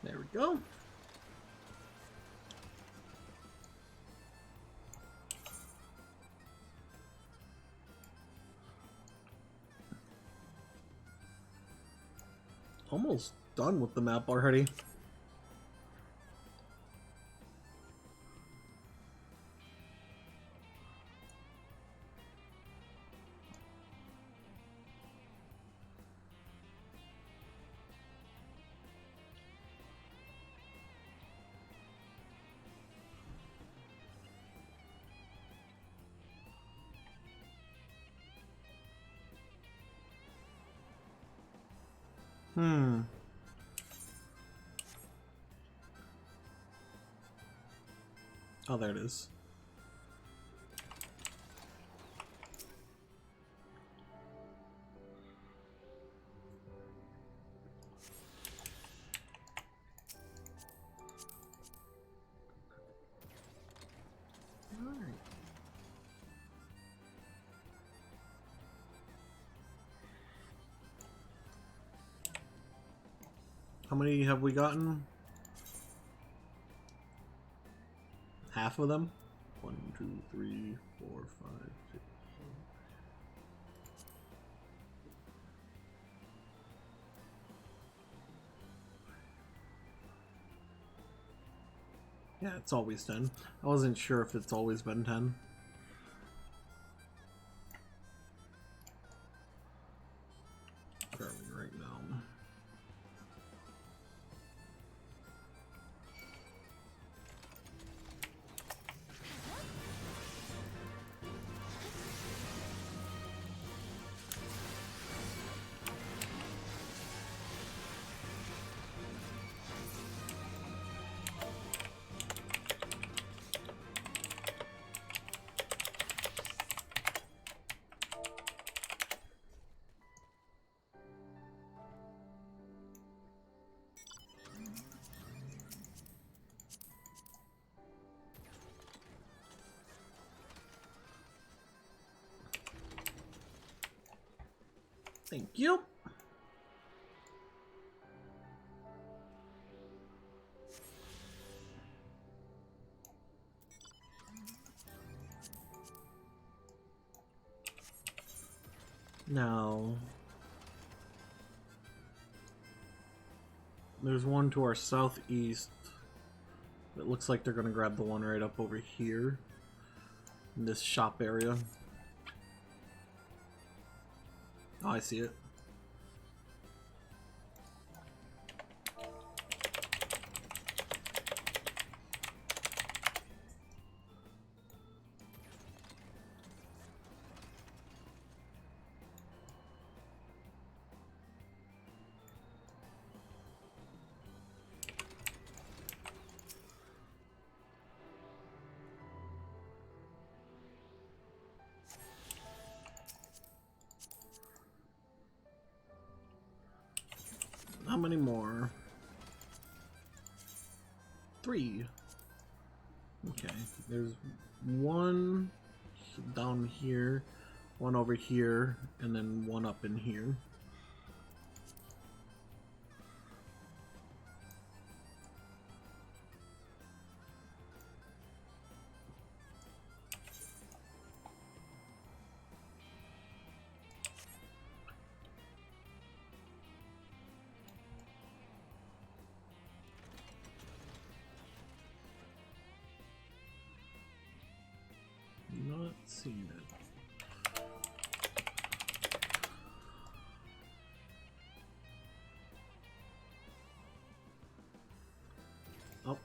There we go. Almost done with the map already. Oh, there it is. How many have we gotten? Half of them? 1, 2, 3, 4, 5, 6. Yeah, it's always 10. I wasn't sure if it's always been 10. Where are we right now? Thank you. Now, there's one to our southeast. It looks like they're going to grab the one right up over here in this shop area. Oh, I see it. How many more? 3. Okay, there's one down here, one over here, and then one up in here. Not seeing it. Oh.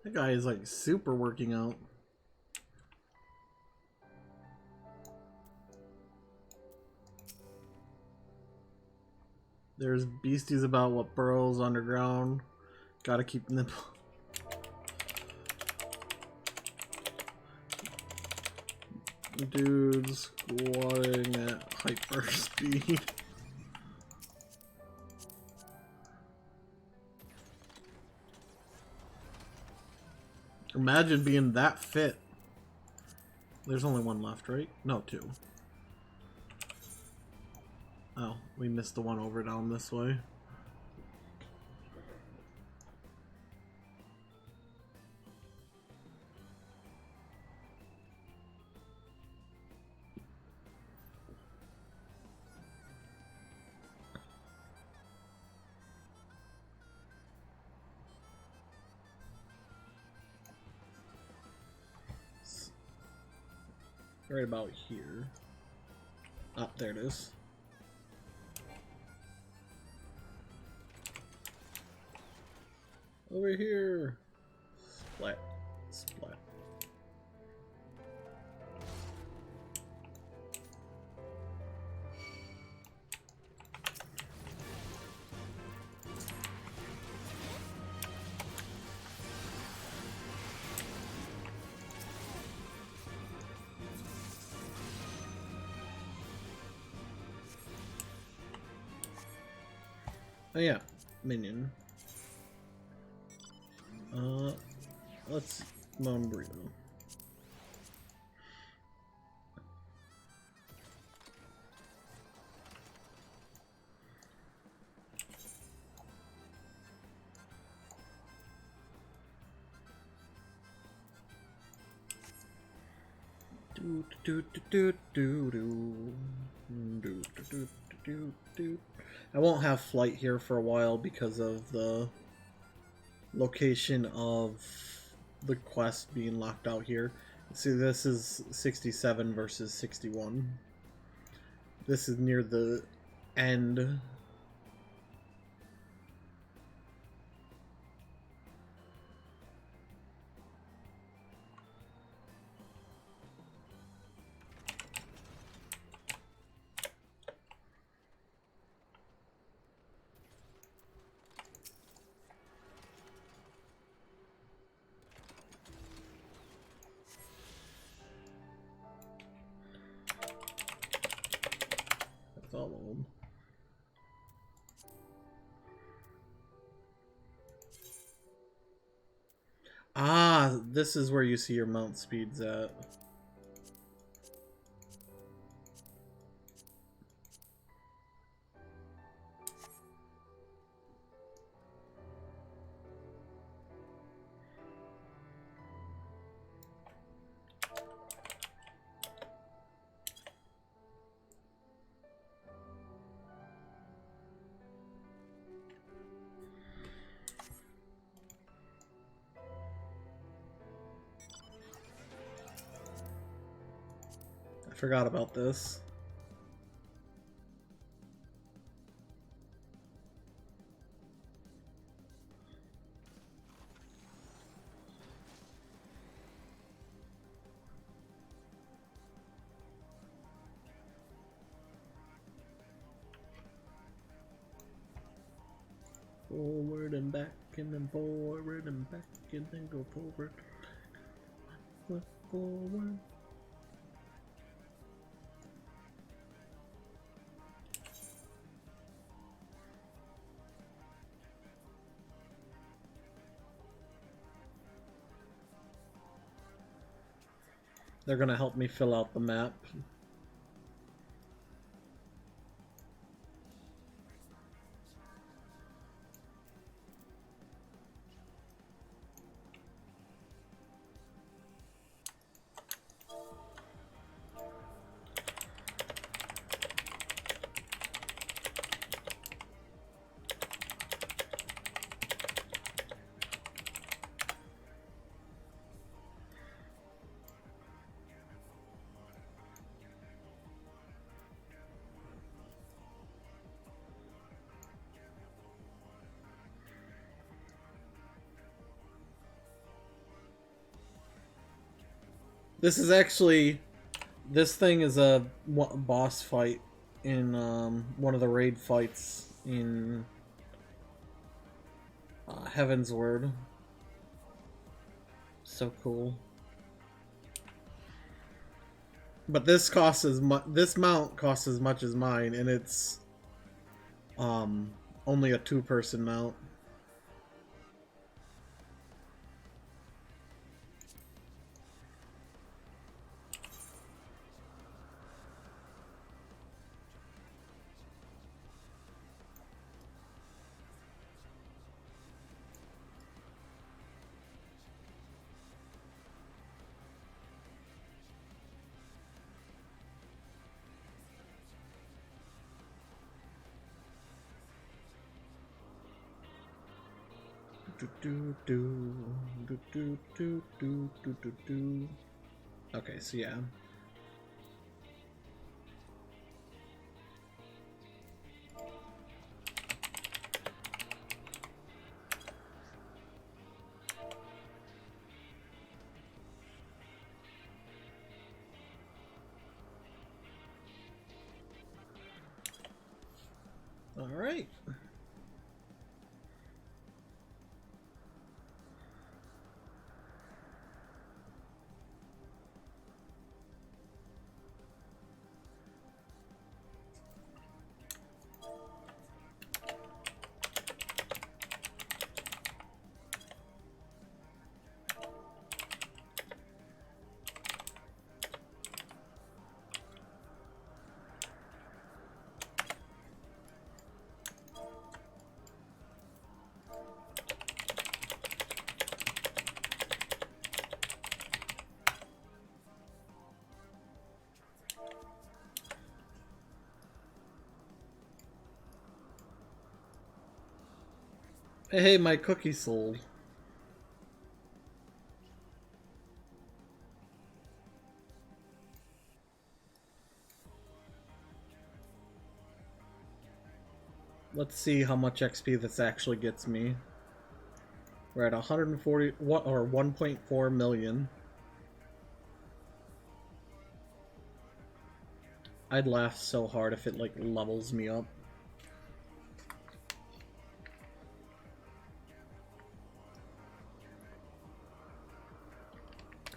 That guy is like super working out. There's beasties about what burrows underground. Gotta keep them. Dudes squatting at hyper speed. Imagine being that fit. There's only one left, right? No, two. Oh, we missed the one over down this way. Right about here. Ah, there it is. Over here. Splat. Splat. Oh yeah, minion. Let's moan burrito. I won't have flight here for a while because of the location of the quest being locked out here. See, this is 67 versus 61. This is near the end. All of them. Ah, this is where you see your mount speeds at. I forgot about this. Forward and back and then forward and back and then go forward. Look forward. They're gonna help me fill out the map. This thing is a boss fight in one of the raid fights in Heaven's Word. So cool. But this mount costs as much as mine, and it's only a 2-person mount. Okay, so yeah. All right. Hey, my cookie sold. Let's see how much XP this actually gets me. We're at 140 or 1.4 million. I'd laugh so hard if it like levels me up.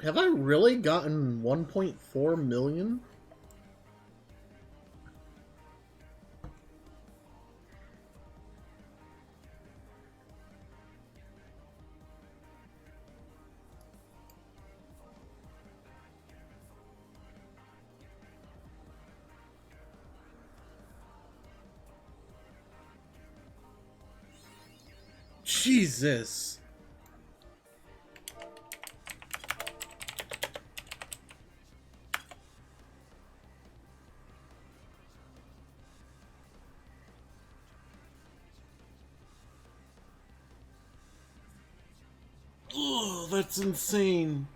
Have I really gotten 1.4 million? Jesus. Ugh, that's insane.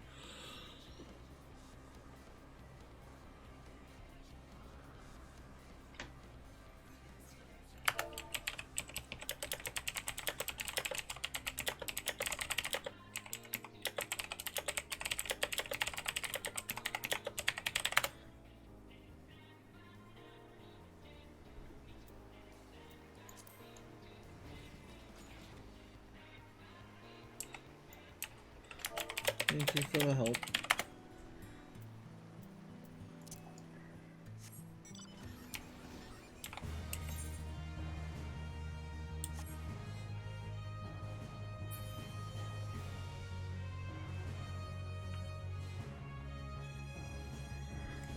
Thank you for the help.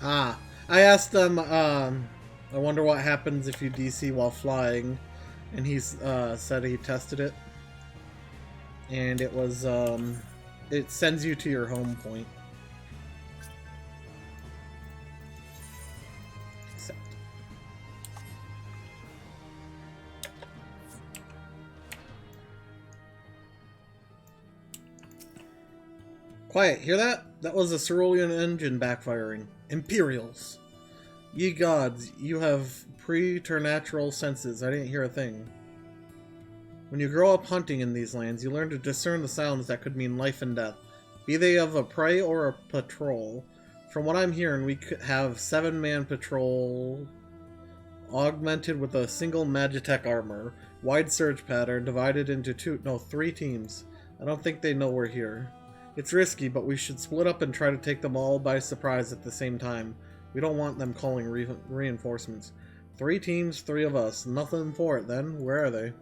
Ah, I asked them, I wonder what happens if you DC while flying, and he said he tested it, and it was, it sends you to your home point. Accept. Quiet, hear that? That was a cerulean engine backfiring. Imperials. Ye gods, you have preternatural senses. I didn't hear a thing. When you grow up hunting in these lands, you learn to discern the sounds that could mean life and death, be they of a prey or a patrol. From what I'm hearing, we could have 7-man patrol augmented with a single Magitech armor, wide surge pattern, divided into 3 teams. I don't think they know we're here. It's risky, but we should split up and try to take them all by surprise at the same time. We don't want them calling reinforcements. 3 teams, 3 of us. Nothing for it then. Where are they?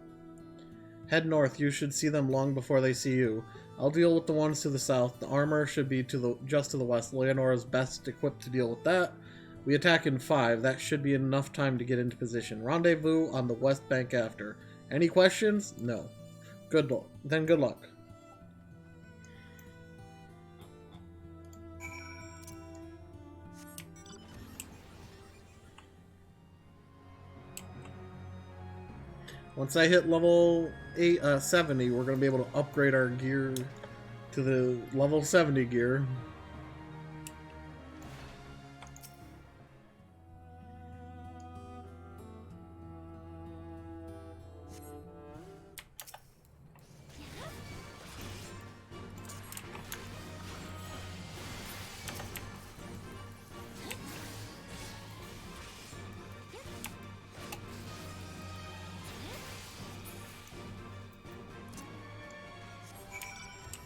Head north. You should see them long before they see you. I'll deal with the ones to the south. The armor should be just to the west. Leonora's best equipped to deal with that. We attack in 5. That should be enough time to get into position. Rendezvous on the west bank after. Any questions? No. Good luck. Then good luck. Once I hit level 70, we're going to be able to upgrade our gear to the level 70 gear.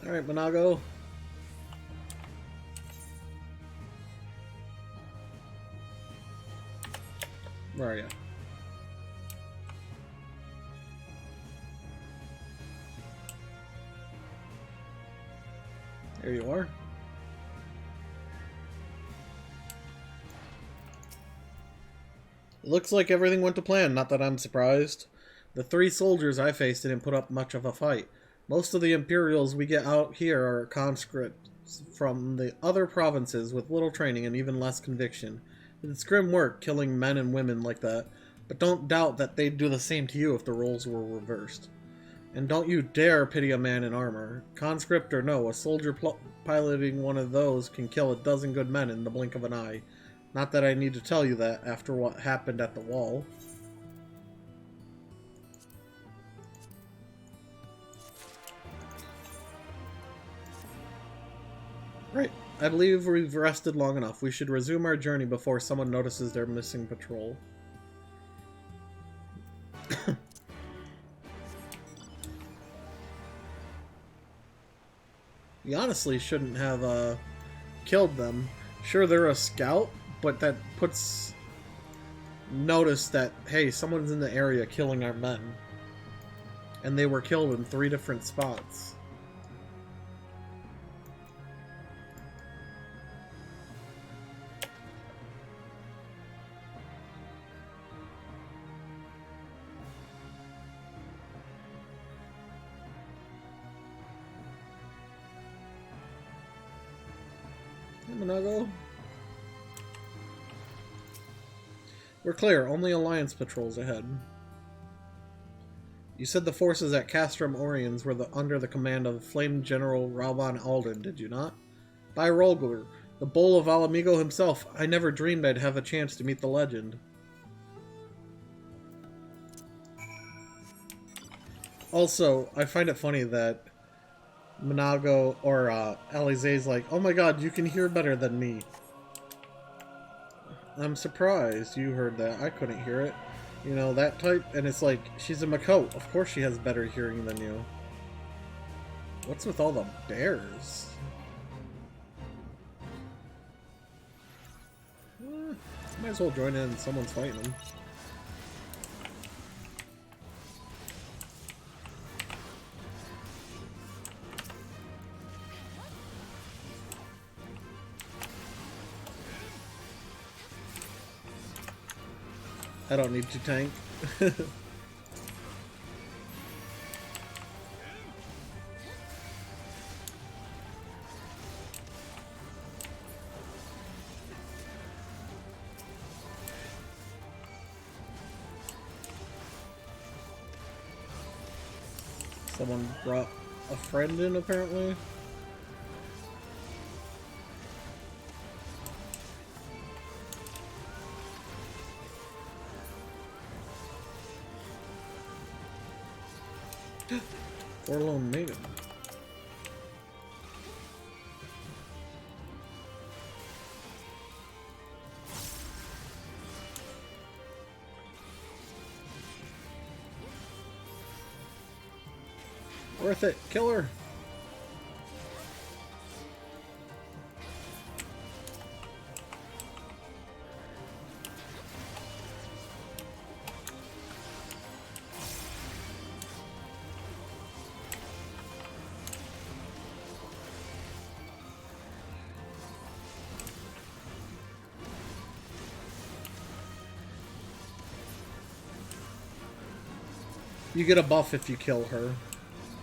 Alright, Monago. Where are you? There you are. It looks like everything went to plan, not that I'm surprised. The 3 soldiers I faced didn't put up much of a fight. Most of the Imperials we get out here are conscripts from the other provinces with little training and even less conviction. It's grim work killing men and women like that, but don't doubt that they'd do the same to you if the roles were reversed. And don't you dare pity a man in armor. Conscript or no, a soldier piloting one of those can kill a dozen good men in the blink of an eye. Not that I need to tell you that after what happened at the wall. Right. I believe we've rested long enough. We should resume our journey before someone notices their missing patrol. We honestly shouldn't have killed them. Sure, they're a scout, but that puts notice that, hey, someone's in the area killing our men. And they were killed in 3 different spots. Monago. We're clear. Only Alliance patrols ahead. You said the forces at Castrum Oriens were under the command of Flame General Rauban Alden, did you not? By Rolgur, the Bull of Alamigo himself. I never dreamed I'd have a chance to meet the legend. Also, I find it funny that Monago or Alizé's like, oh my god, you can hear better than me. I'm surprised you heard that. I couldn't hear it. You know, that type. And it's like, she's a Makote. Of course she has better hearing than you. What's with all the bears? Might as well join in. Someone's fighting them. I don't need to tank. Someone brought a friend in, apparently. Forlorn Maiden. Worth it. Kill her. You get a buff if you kill her.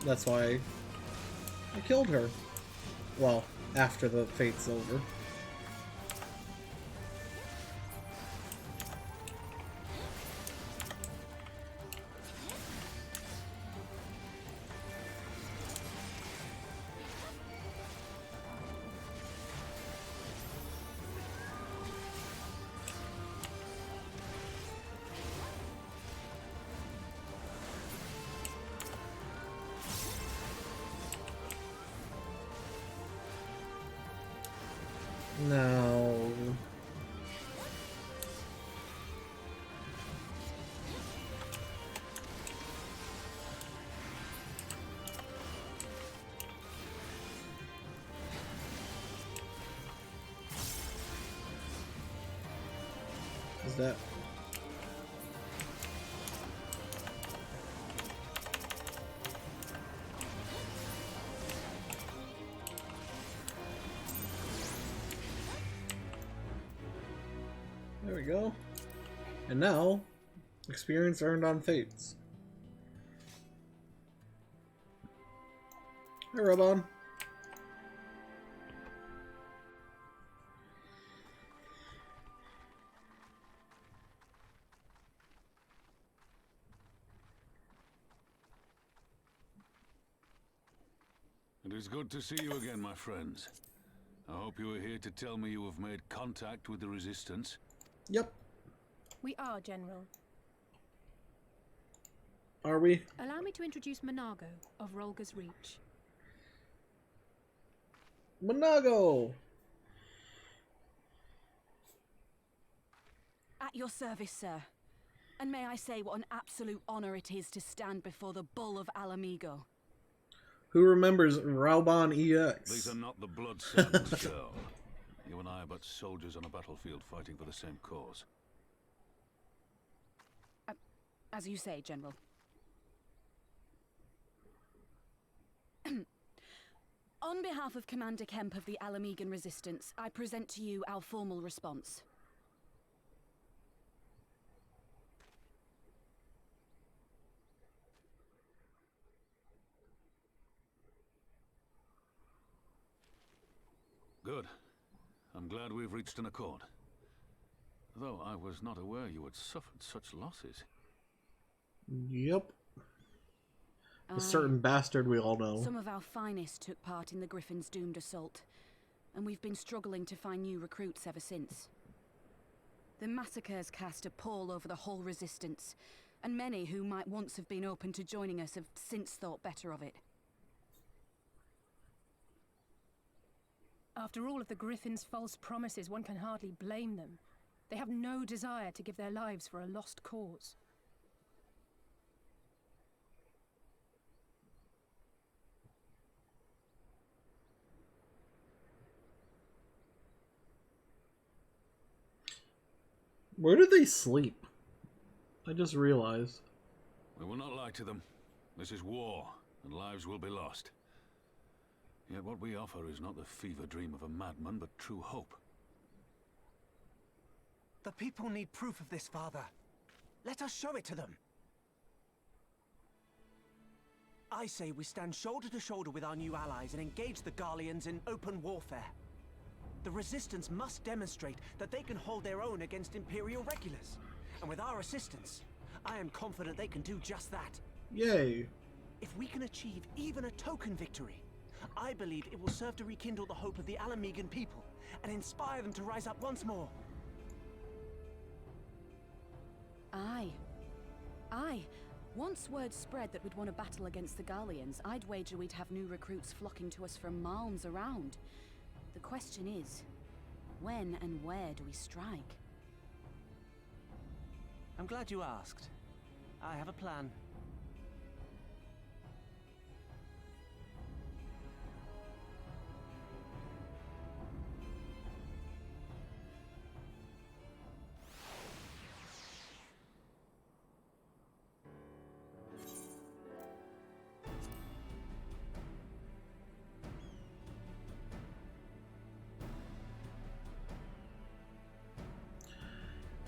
That's why I killed her. Well, after the fate's over. No. Is that? There we go. And now, experience earned on Fates. Hi, Robon.
It is good to see you again, my friends. I hope you are here to tell me you have made contact with the Resistance.
Yep.
We are, General.
Are we?
Allow me to introduce Monago of Rolga's Reach.
Monago!
At your service, sir. And may I say what an absolute honor it is to stand before the Bull of Alamigo.
Who remembers Raubon EX?
These are not the blood servants, girl. You and I are but soldiers on a battlefield fighting for the same cause.
As you say, General. On behalf of Commander Kemp of the Alamigan Resistance, I present to you our formal response.
Good. I'm glad we've reached an accord. Though I was not aware you had suffered such losses.
Yep. A certain bastard we all know.
Some of our finest took part in the Griffin's doomed assault, and we've been struggling to find new recruits ever since. The massacres cast a pall over the whole Resistance, and many who might once have been open to joining us have since thought better of it.
After all of the Griffin's false promises, one can hardly blame them. They have no desire to give their lives for a lost cause.
Where do they sleep? I just realized.
We will not lie to them. This is war, and lives will be lost. Yet what we offer is not the fever dream of a madman, but true hope.
The people need proof of this, Father. Let us show it to them. I say we stand shoulder to shoulder with our new allies and engage the Garleans in open warfare. The Resistance must demonstrate that they can hold their own against Imperial regulars. And with our assistance, I am confident they can do just that.
Yay.
If we can achieve even a token victory, I believe it will serve to rekindle the hope of the Alamegan people and inspire them to rise up once more.
Aye. Aye. Once word spread that we'd won a battle against the Garleans, I'd wager we'd have new recruits flocking to us from miles around. The question is, when and where do we strike?
I'm glad you asked. I have a plan.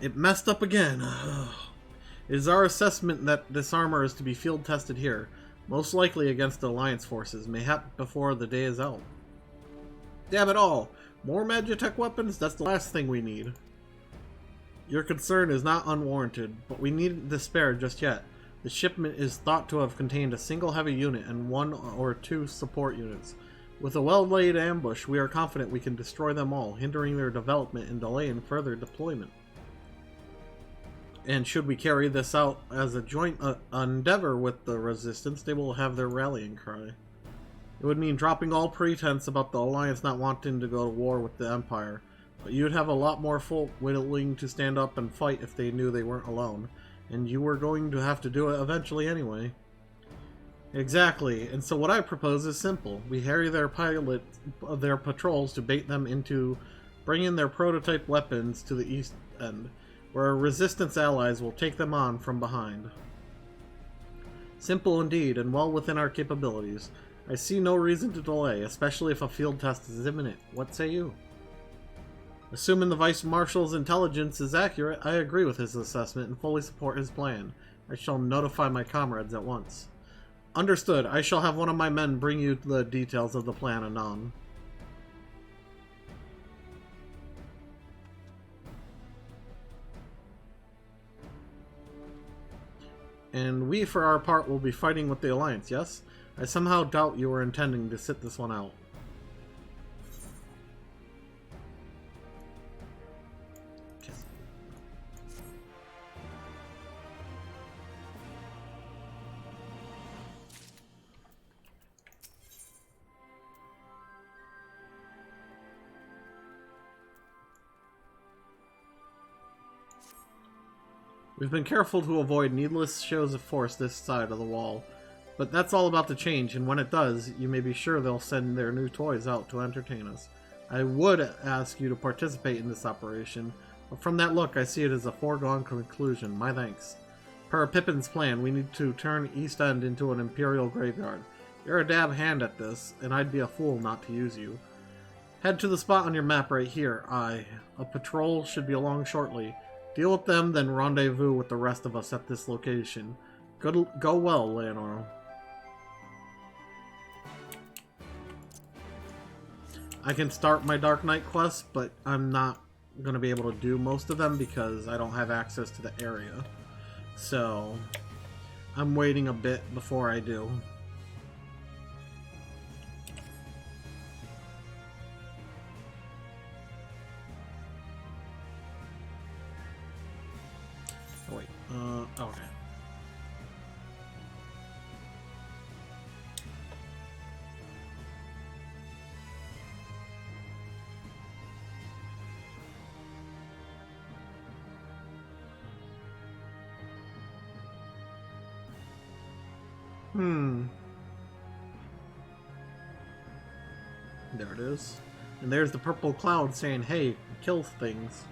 It messed up again. It is our assessment that this armor is to be field tested here, most likely against the Alliance forces, mayhap before the day is out. Damn it all! More Magitech weapons? That's the last thing we need. Your concern is not unwarranted, but we needn't despair just yet. The shipment is thought to have contained a single heavy unit and 1 or 2 support units. With a well-laid ambush, we are confident we can destroy them all, hindering their development and delaying further deployment. And should we carry this out as a joint endeavor with the Resistance, they will have their rallying cry. It would mean dropping all pretense about the Alliance not wanting to go to war with the Empire, but you'd have a lot more folk willing to stand up and fight if they knew they weren't alone, and you were going to have to do it eventually anyway. Exactly, and so what I propose is simple. We harry their patrols to bait them into bringing their prototype weapons to the East End, where our Resistance allies will take them on from behind. Simple indeed, and well within our capabilities. I see no reason to delay, especially if a field test is imminent. What say you? Assuming the Vice Marshal's intelligence is accurate, I agree with his assessment and fully support his plan. I shall notify my comrades at once. Understood. I shall have one of my men bring you the details of the plan anon. And we, for our part, will be fighting with the Alliance, yes? I somehow doubt you were intending to sit this one out. We've been careful to avoid needless shows of force this side of the wall, but that's all about to change, and when it does, you may be sure they'll send their new toys out to entertain us. I would ask you to participate in this operation, but from that look, I see it as a foregone conclusion. My thanks. Per Pippin's plan, we need to turn East End into an Imperial graveyard. You're a dab hand at this, and I'd be a fool not to use you. Head to the spot on your map right here. Aye. A patrol should be along shortly. Deal with them, then rendezvous with the rest of us at this location. Go well, Leonor. I can start my Dark Knight quests, but I'm not going to be able to do most of them because I don't have access to the area. So, I'm waiting a bit before I do. Oh, wait. Okay. There it is. And there's the purple cloud saying, hey, kill things.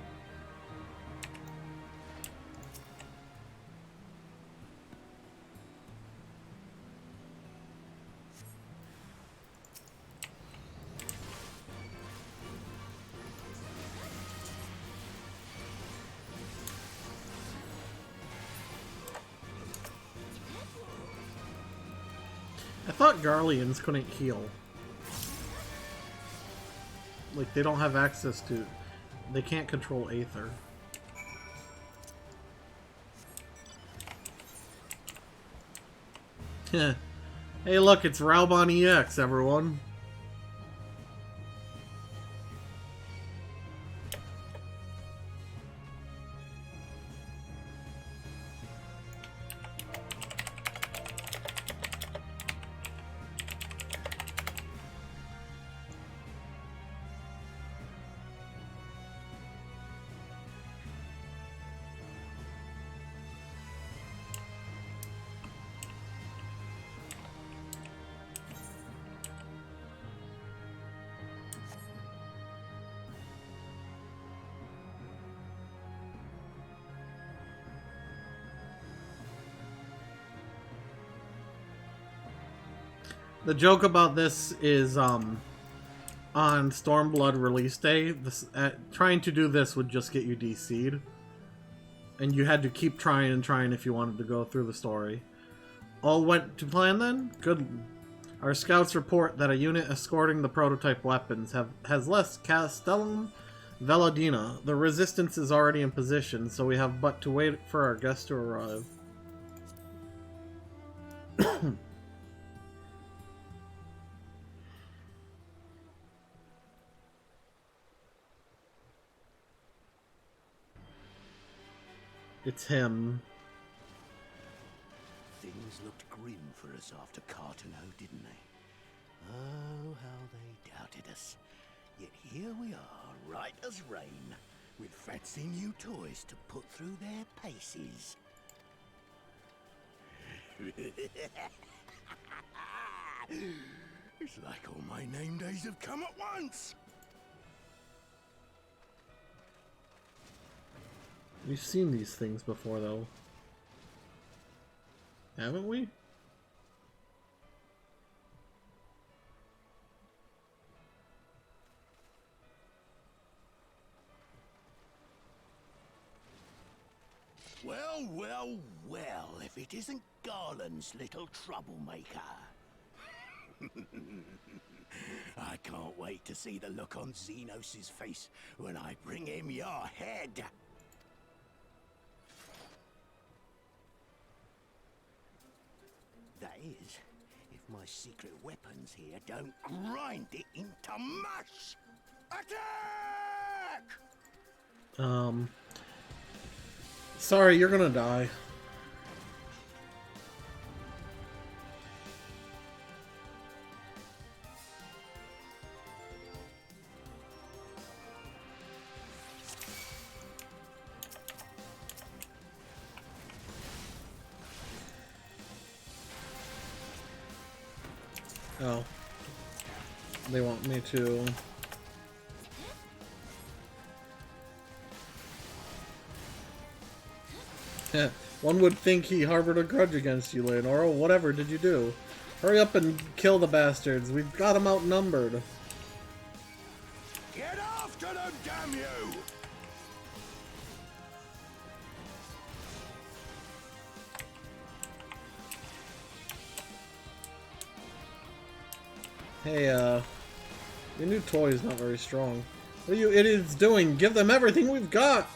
I thought Garleans couldn't heal. Like, they don't have access to... They can't control Aether. Hey look, it's Raubon EX, everyone. The joke about this is, on Stormblood release day, this, trying to do this would just get you DC'd. And you had to keep trying and trying if you wanted to go through the story. All went to plan then? Good. Our scouts report that a unit escorting the prototype weapons has left Castellum Veladina. The resistance is already in position, so we have but to wait for our guests to arrive. It's him.
Things looked grim for us after Cartano, didn't they? Oh, how they doubted us. Yet here we are, right as rain, with fancy new toys to put through their paces. It's like all my name days have come at once.
We've seen these things before, though. Haven't we?
Well, well, well, if it isn't Garland's little troublemaker. I can't wait to see the look on Xenos' face when I bring him your head. That is, if my secret weapons here don't grind it into mush! Attack!
Sorry, you're gonna die. Oh. They want me to... One would think he harbored a grudge against you, Leonora. Whatever did you do? Hurry up and kill the bastards. We've got them outnumbered.
Get after them, damn you!
Hey, your new toy is not very strong. What are you idiots doing? Give them everything we've got!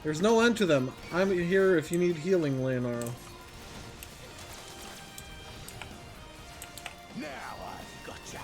There's no end to them. I'm here if you need healing, Leonora.
Now I've gotcha.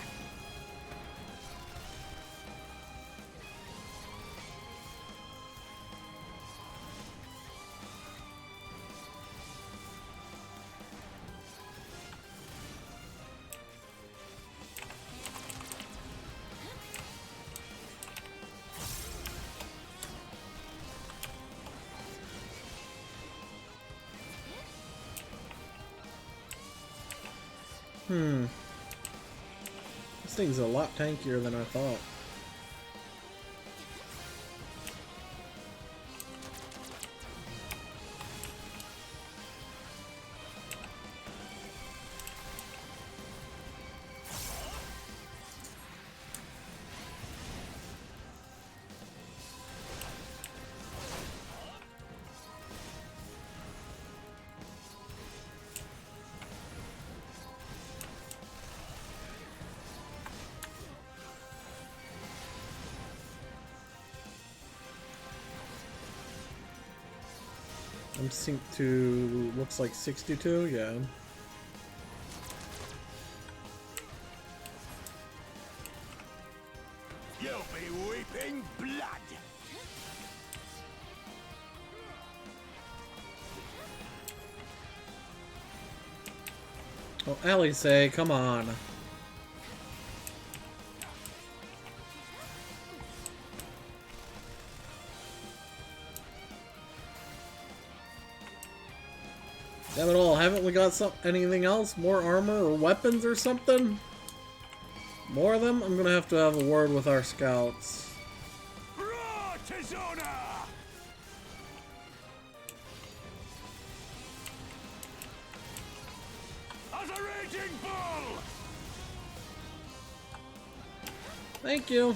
This thing's a lot tankier than I thought. I'm synced to, looks like 62, yeah.
You'll be weeping blood.
Oh, Alice, come on. Damn it all, haven't we got anything else? More armor or weapons or something? More of them? I'm gonna have a word with our scouts.
Roar, Tizona! As a raging bull!
Thank you.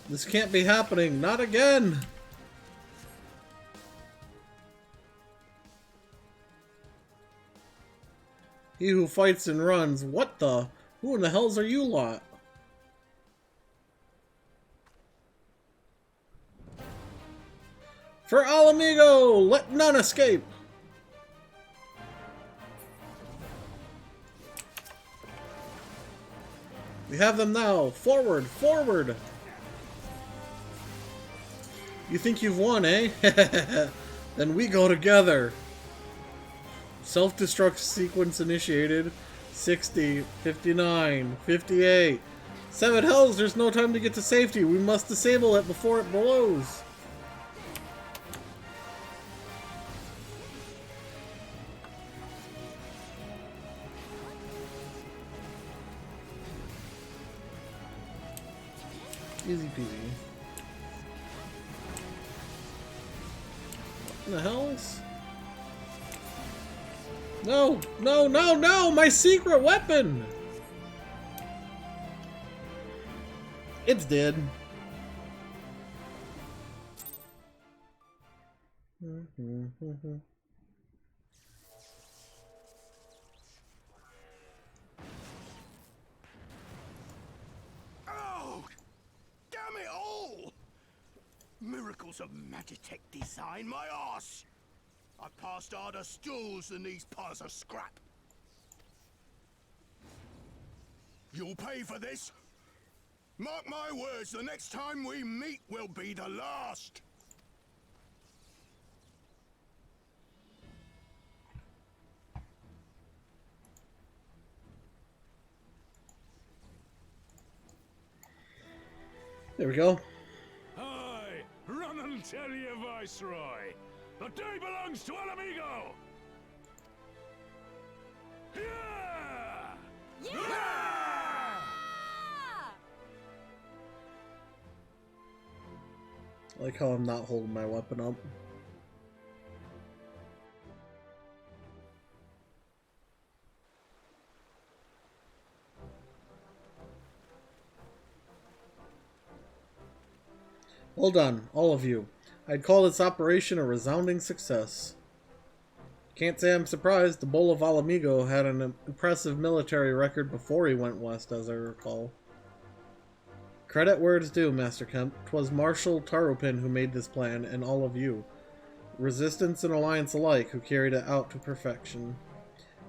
This can't be happening. Not again. He who fights and runs. What the? Who in the hells are you lot? For Alamigo! Let none escape! We have them now. Forward! Forward! You think you've won, eh? Then we go together. Self-destruct sequence initiated. 60, 59, 58. 7 hells, there's no time to get to safety. We must disable it before it blows. Easy peasy. What in the hells? No! No, no, no! My secret weapon! It's dead.
Oh! Damn it all! Miracles of Magitech design, my arse! I've passed harder stools than these piles of scrap. You'll pay for this. Mark my words, the next time we meet will be the last.
There we go.
Aye, run and tell your viceroy. The day belongs to Alamigo! Yeah!
I like how I'm not holding my weapon up. Well done, all of you. I'd call this operation a resounding success. Can't say I'm surprised. The Bull of Alamigo had an impressive military record before he went west, as I recall. Credit where it's due, Master Kemp. 'Twas Marshal Taropin who made this plan, and all of you. Resistance and Alliance alike, who carried it out to perfection.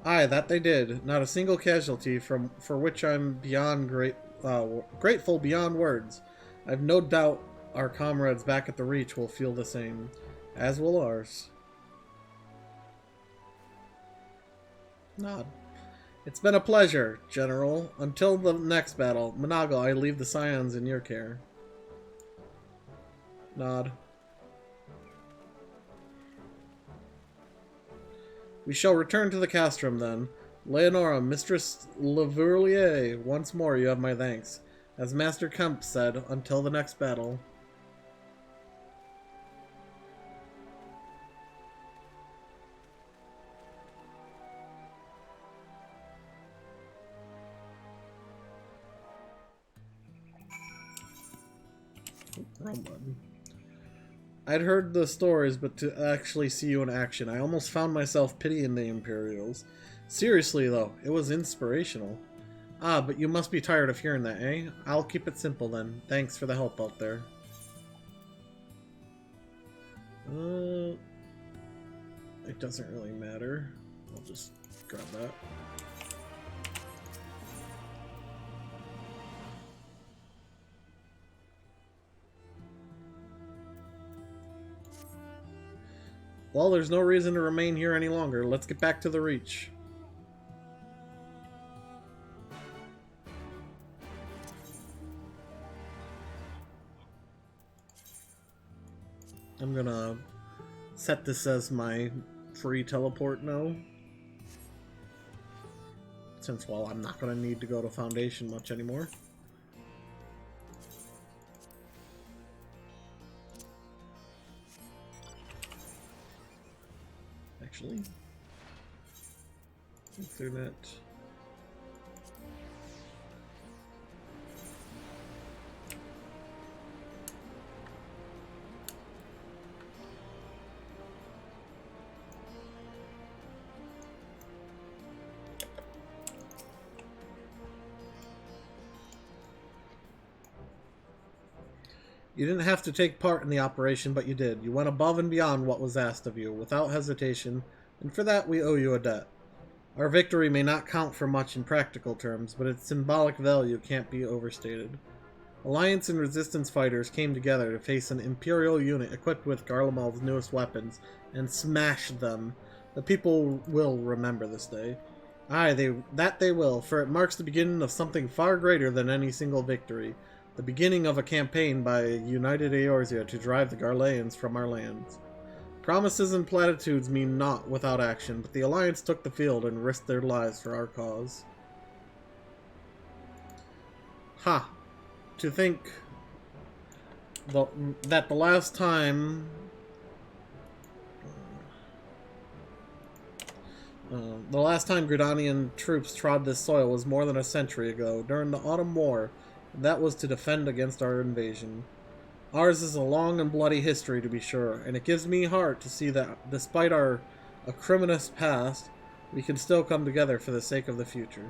Aye, that they did. Not a single casualty, for which I'm grateful beyond words. I've no doubt our comrades back at the Reach will feel the same, as will ours. Nod. It's been a pleasure, General. Until the next battle, Monago, I leave the Scions in your care. Nod. We shall return to the castrum then. Leonora, Mistress Leverlier, once more you have my thanks. As Master Kemp said, until the next battle. wrong button. I'd heard the stories, but to actually see you in action, I almost found myself pitying the Imperials. Seriously, though, it was inspirational. Ah, but you must be tired of hearing that, eh? I'll keep it simple then. Thanks for the help out there. It doesn't really matter. I'll just grab that. Well, there's no reason to remain here any longer. Let's get back to the Reach. I'm gonna set this as my free teleport now. Since, well, I'm not gonna need to go to Foundation much anymore. Actually, Ethernet. You didn't have to take part in the operation, but you did. You went above and beyond what was asked of you, without hesitation, and for that we owe you a debt. Our victory may not count for much in practical terms, but its symbolic value can't be overstated. Alliance and Resistance fighters came together to face an Imperial unit equipped with Garlemald's newest weapons, and smashed them. The people will remember this day. Aye, they will, for it marks the beginning of something far greater than any single victory. The beginning of a campaign by united Eorzea to drive the Garleans from our lands. Promises and platitudes mean naught without action, but the Alliance took the field and risked their lives for our cause. Ha! To think that the last time Gridanian troops trod this soil was more than a century ago, during the Autumn War, and that was to defend against our invasion. Ours is a long and bloody history, to be sure, and it gives me heart to see that, despite our acrimonious past, we can still come together for the sake of the future.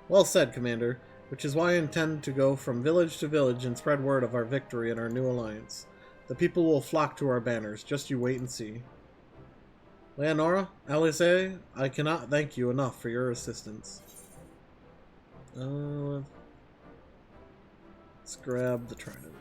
Well said, Commander, which is why I intend to go from village to village and spread word of our victory and our new alliance. The people will flock to our banners, just you wait and see. Leonora, Alice, I cannot thank you enough for your assistance. Let's grab the trident.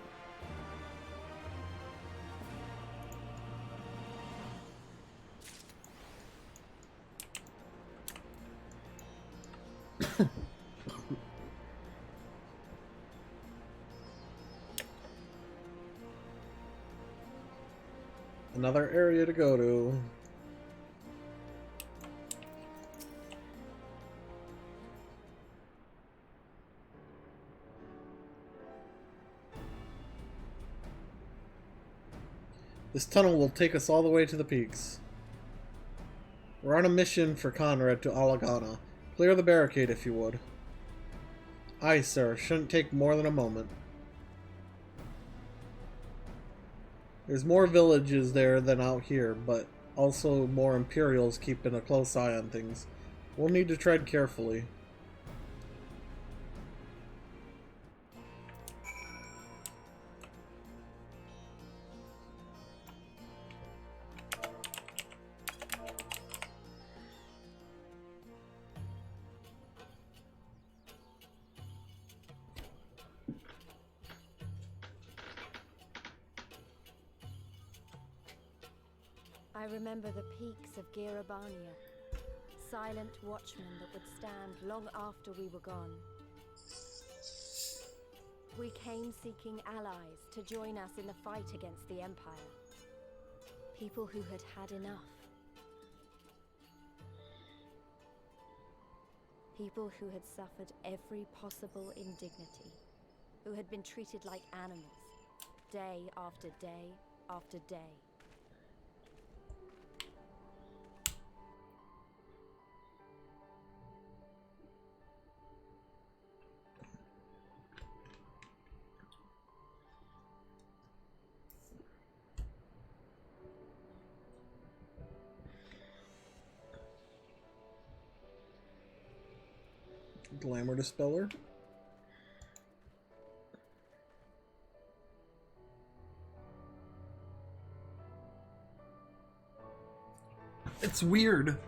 Another area to go to. This tunnel will take us all the way to the peaks. We're on a mission for Conrad to Alagana. Clear the barricade if you would. Aye, sir. Shouldn't take more than a moment. There's more villages there than out here, but also more Imperials keeping a close eye on things. We'll need to tread carefully.
I remember the peaks of Girabania, silent watchmen that would stand long after we were gone. We came seeking allies to join us in the fight against the Empire. People who had had enough. People who had suffered every possible indignity. Who had been treated like animals, day after day after day.
Glamour Dispeller. It's weird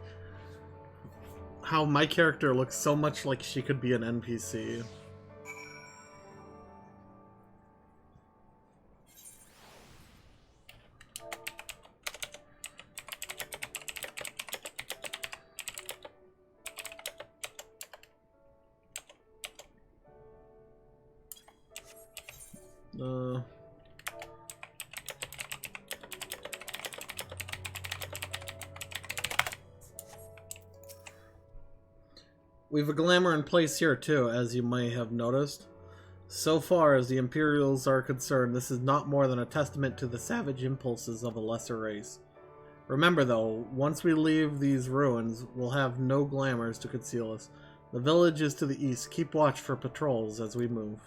how my character looks so much like she could be an NPC. We've a glamour in place here too, as you may have noticed. So far as the Imperials are concerned, this is not more than a testament to the savage impulses of a lesser race. Remember though, once we leave these ruins, we'll have no glamours to conceal us. The village is to the east. Keep watch for patrols as we move.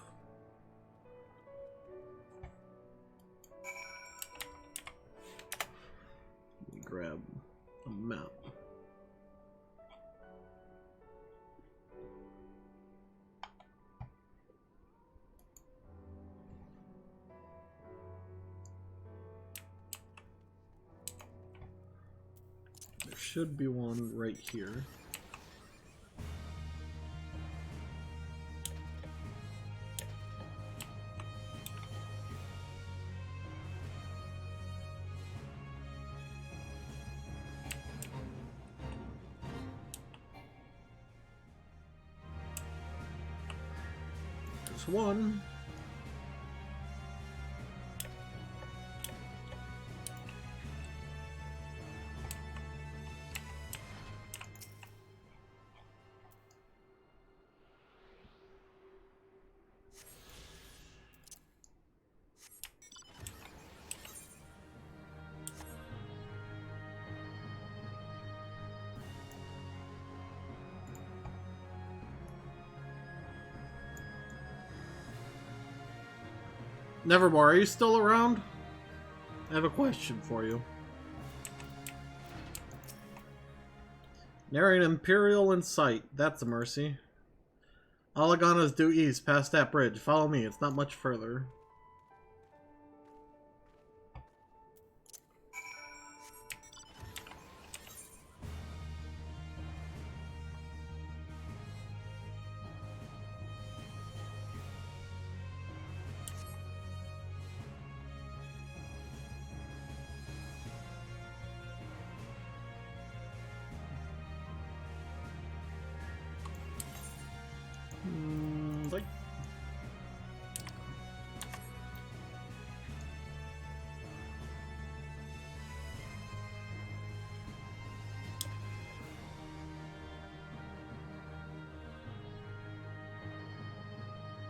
Let me grab a map. Should be one right here. There's one. Nevermore, are you still around? I have a question for you. Nary an Imperial in sight. That's a mercy. Alagana's due east, past that bridge. Follow me, it's not much further.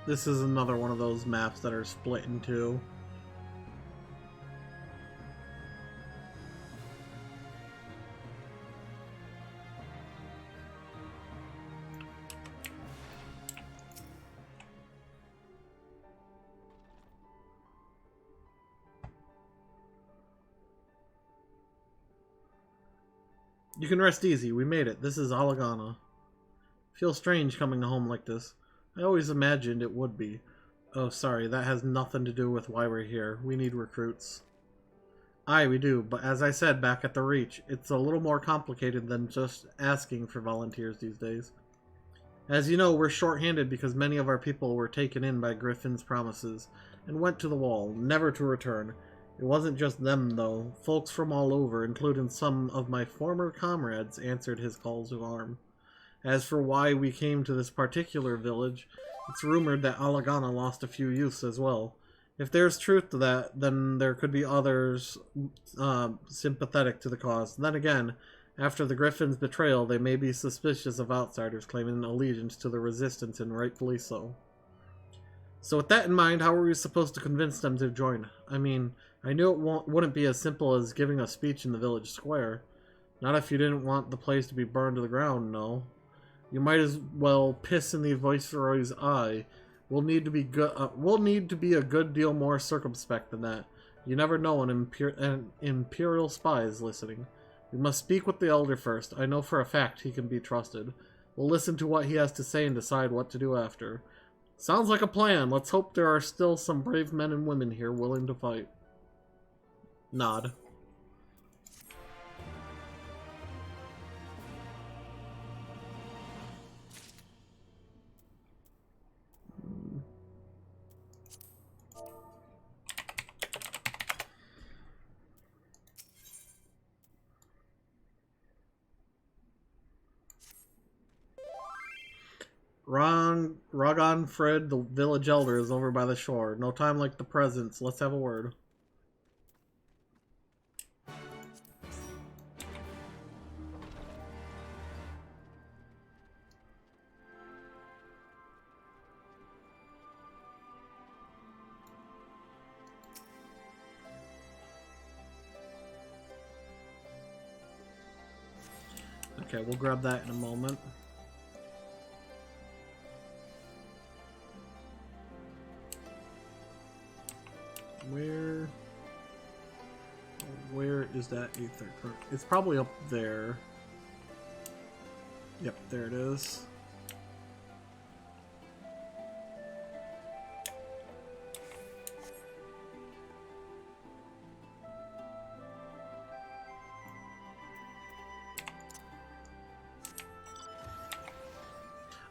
This is another one of those maps that are split in two. You can rest easy. We made it. This is Alagana. Feels strange coming home like this. I always imagined it would be. Oh, sorry, that has nothing to do with why we're here. We need recruits. Aye, we do, but as I said back at the Reach, it's a little more complicated than just asking for volunteers these days. As you know, we're short-handed because many of our people were taken in by Griffin's promises and went to the wall, never to return. It wasn't just them, though. Folks from all over, including some of my former comrades, answered his calls to arm. As for why we came to this particular village, it's rumored that Alagana lost a few youths as well. If there's truth to that, then there could be others sympathetic to the cause. Then again, after the Griffin's betrayal, they may be suspicious of outsiders claiming allegiance to the Resistance, and rightfully so. So with that in mind, how were we supposed to convince them to join? I mean, I knew it wouldn't be as simple as giving a speech in the village square. Not if you didn't want the place to be burned to the ground, no. You might as well piss in the Viceroy's eye. We'll need to be a good deal more circumspect than that. You never know an Imperial spy is listening. We must speak with the Elder first. I know for a fact he can be trusted. We'll listen to what he has to say and decide what to do after. Sounds like a plan. Let's hope there are still some brave men and women here willing to fight. Nod. Ragan Fred, the village elder, is over by the shore. No time like the present, so let's have a word. Okay, we'll grab that in a moment. Where is that ether current? It's probably up there. Yep, there it is.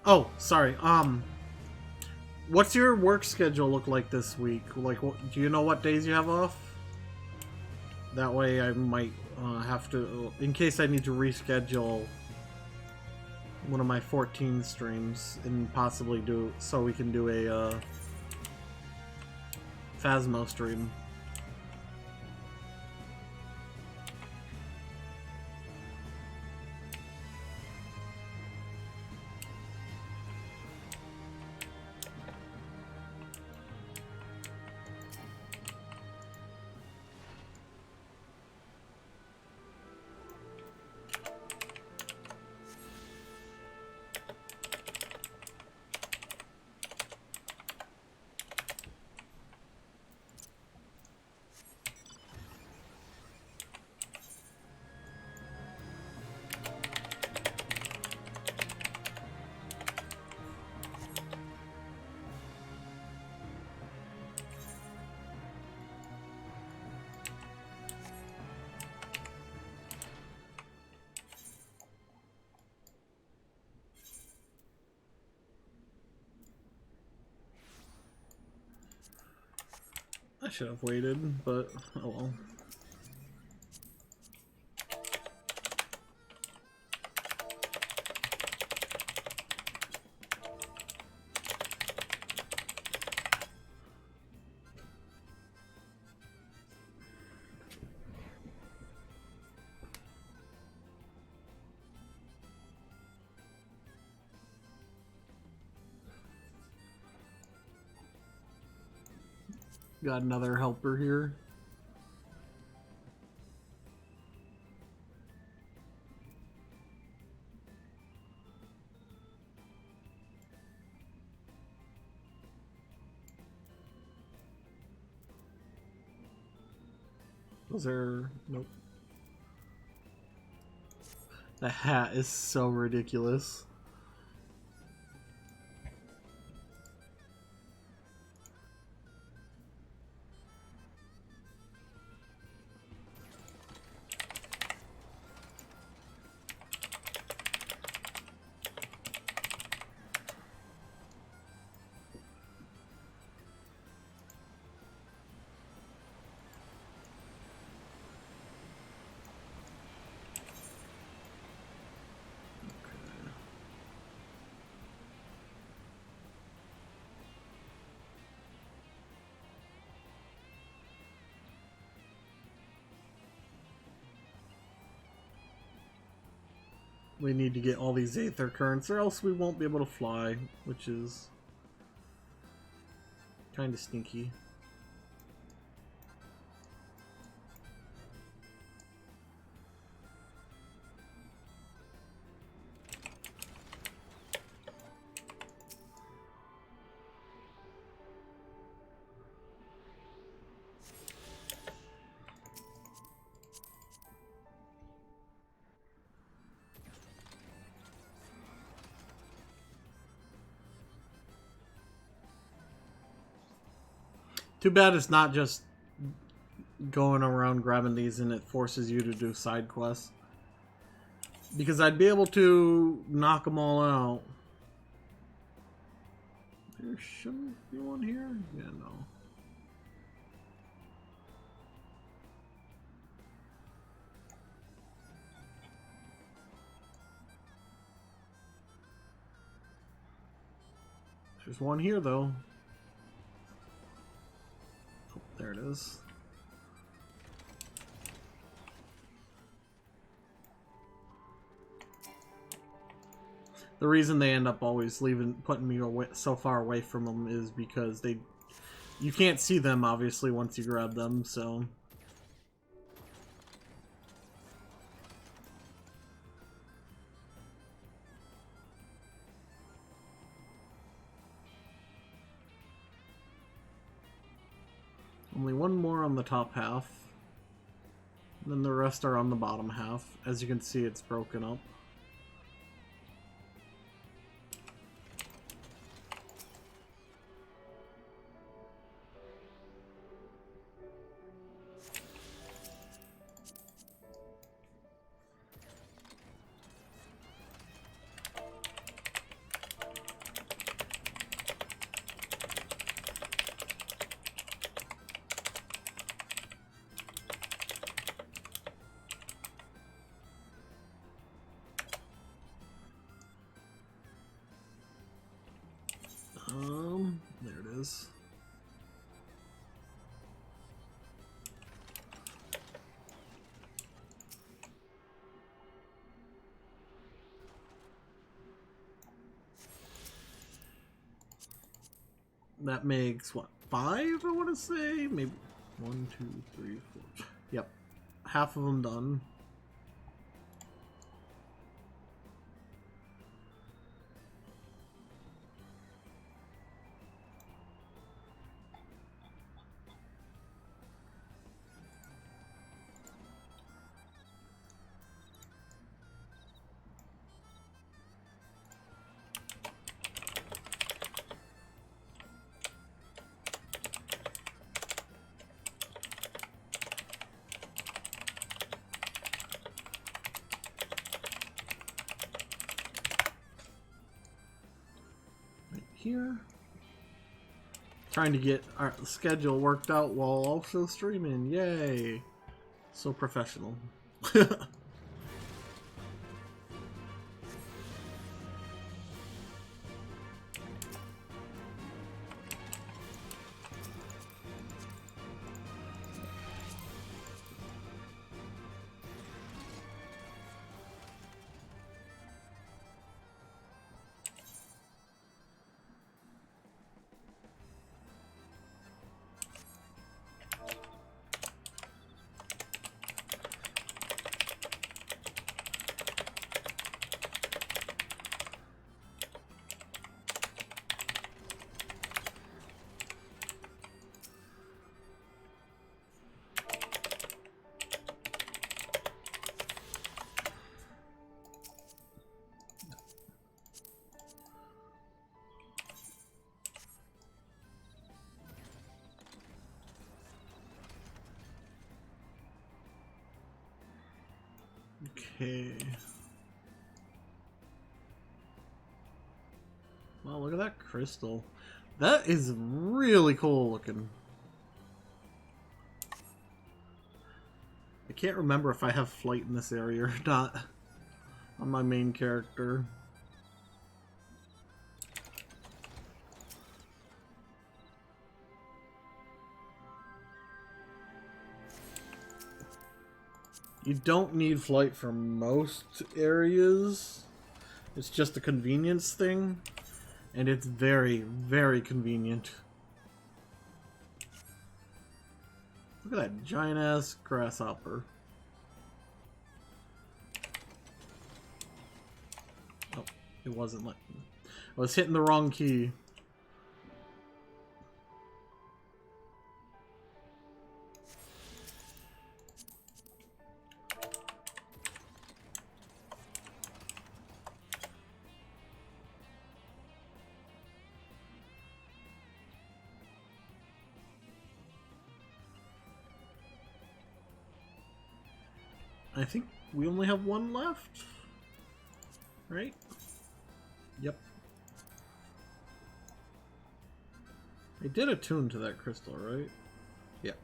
Oh, sorry. What's your work schedule look like this week? Like, do you know what days you have off? That way I might have to, in case I need to reschedule one of my 14 streams and possibly do, so we can do a Phasmo stream. I should have waited, but oh well. Got another helper here. Was there... Nope. The hat is so ridiculous. We need to get all these Aether Currents or else we won't be able to fly, which is kind of stinky. Too bad it's not just going around grabbing these and it forces you to do side quests. Because I'd be able to knock them all out. There shouldn't be one here? Yeah, no. There's one here, though. Oh, there it is. The reason they end up always putting me away, so far away from them is because you can't see them, obviously, once you grab them, so... Only one more on the top half. And then the rest are on the bottom half. As you can see, it's broken up. There it is. That makes, what, 5, I want to say? Maybe 1, 2, 3, 4. Yep. Half of them done. Here, trying to get our schedule worked out while also streaming. Yay, so professional. Okay. Wow, look at that crystal. That is really cool looking. I can't remember if I have flight in this area or not on my main character. You don't need flight for most areas. It's just a convenience thing. And it's very, very convenient. Look at that giant-ass grasshopper. Oh, it wasn't letting me. I was hitting the wrong key. I think we only have one left. Right? Yep. I did attune to that crystal, right? Yep.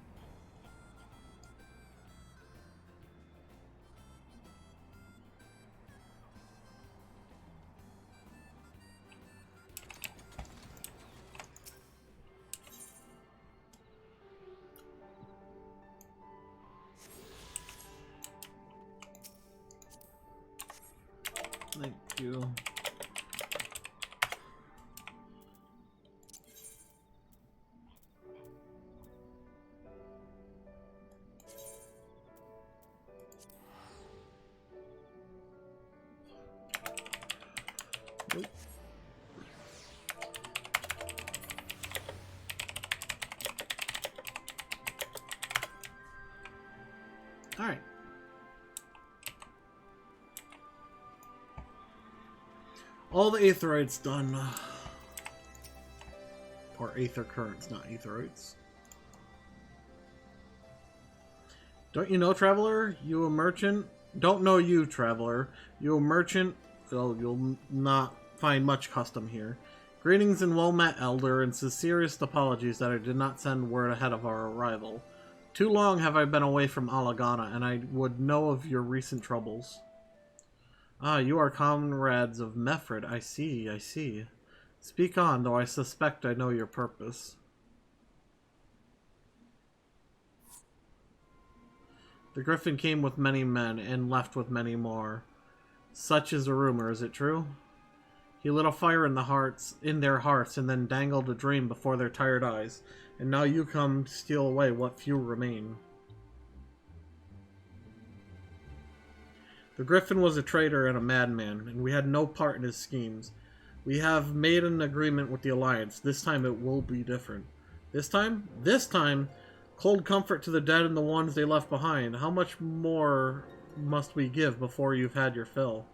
Thank you. Nope. All right. All the aetherites done. Or aether currents, not aetherites. Don't you know, traveler? You a merchant? Don't know you, traveler. You a merchant? Well, you'll not find much custom here. Greetings and well met, elder, and sincerest apologies that I did not send word ahead of our arrival. Too long have I been away from Alagana, and I would know of your recent troubles. Ah, you are comrades of Mefred. I see, I see. Speak on, though I suspect I know your purpose. The Griffin came with many men, and left with many more. Such is a rumor, is it true? He lit a fire in their hearts, and then dangled a dream before their tired eyes, and now you come to steal away what few remain. The Griffin was a traitor and a madman, and we had no part in his schemes. We have made an agreement with the Alliance. This time it will be different. This time? This time! Cold comfort to the dead and the ones they left behind. How much more must we give before you've had your fill?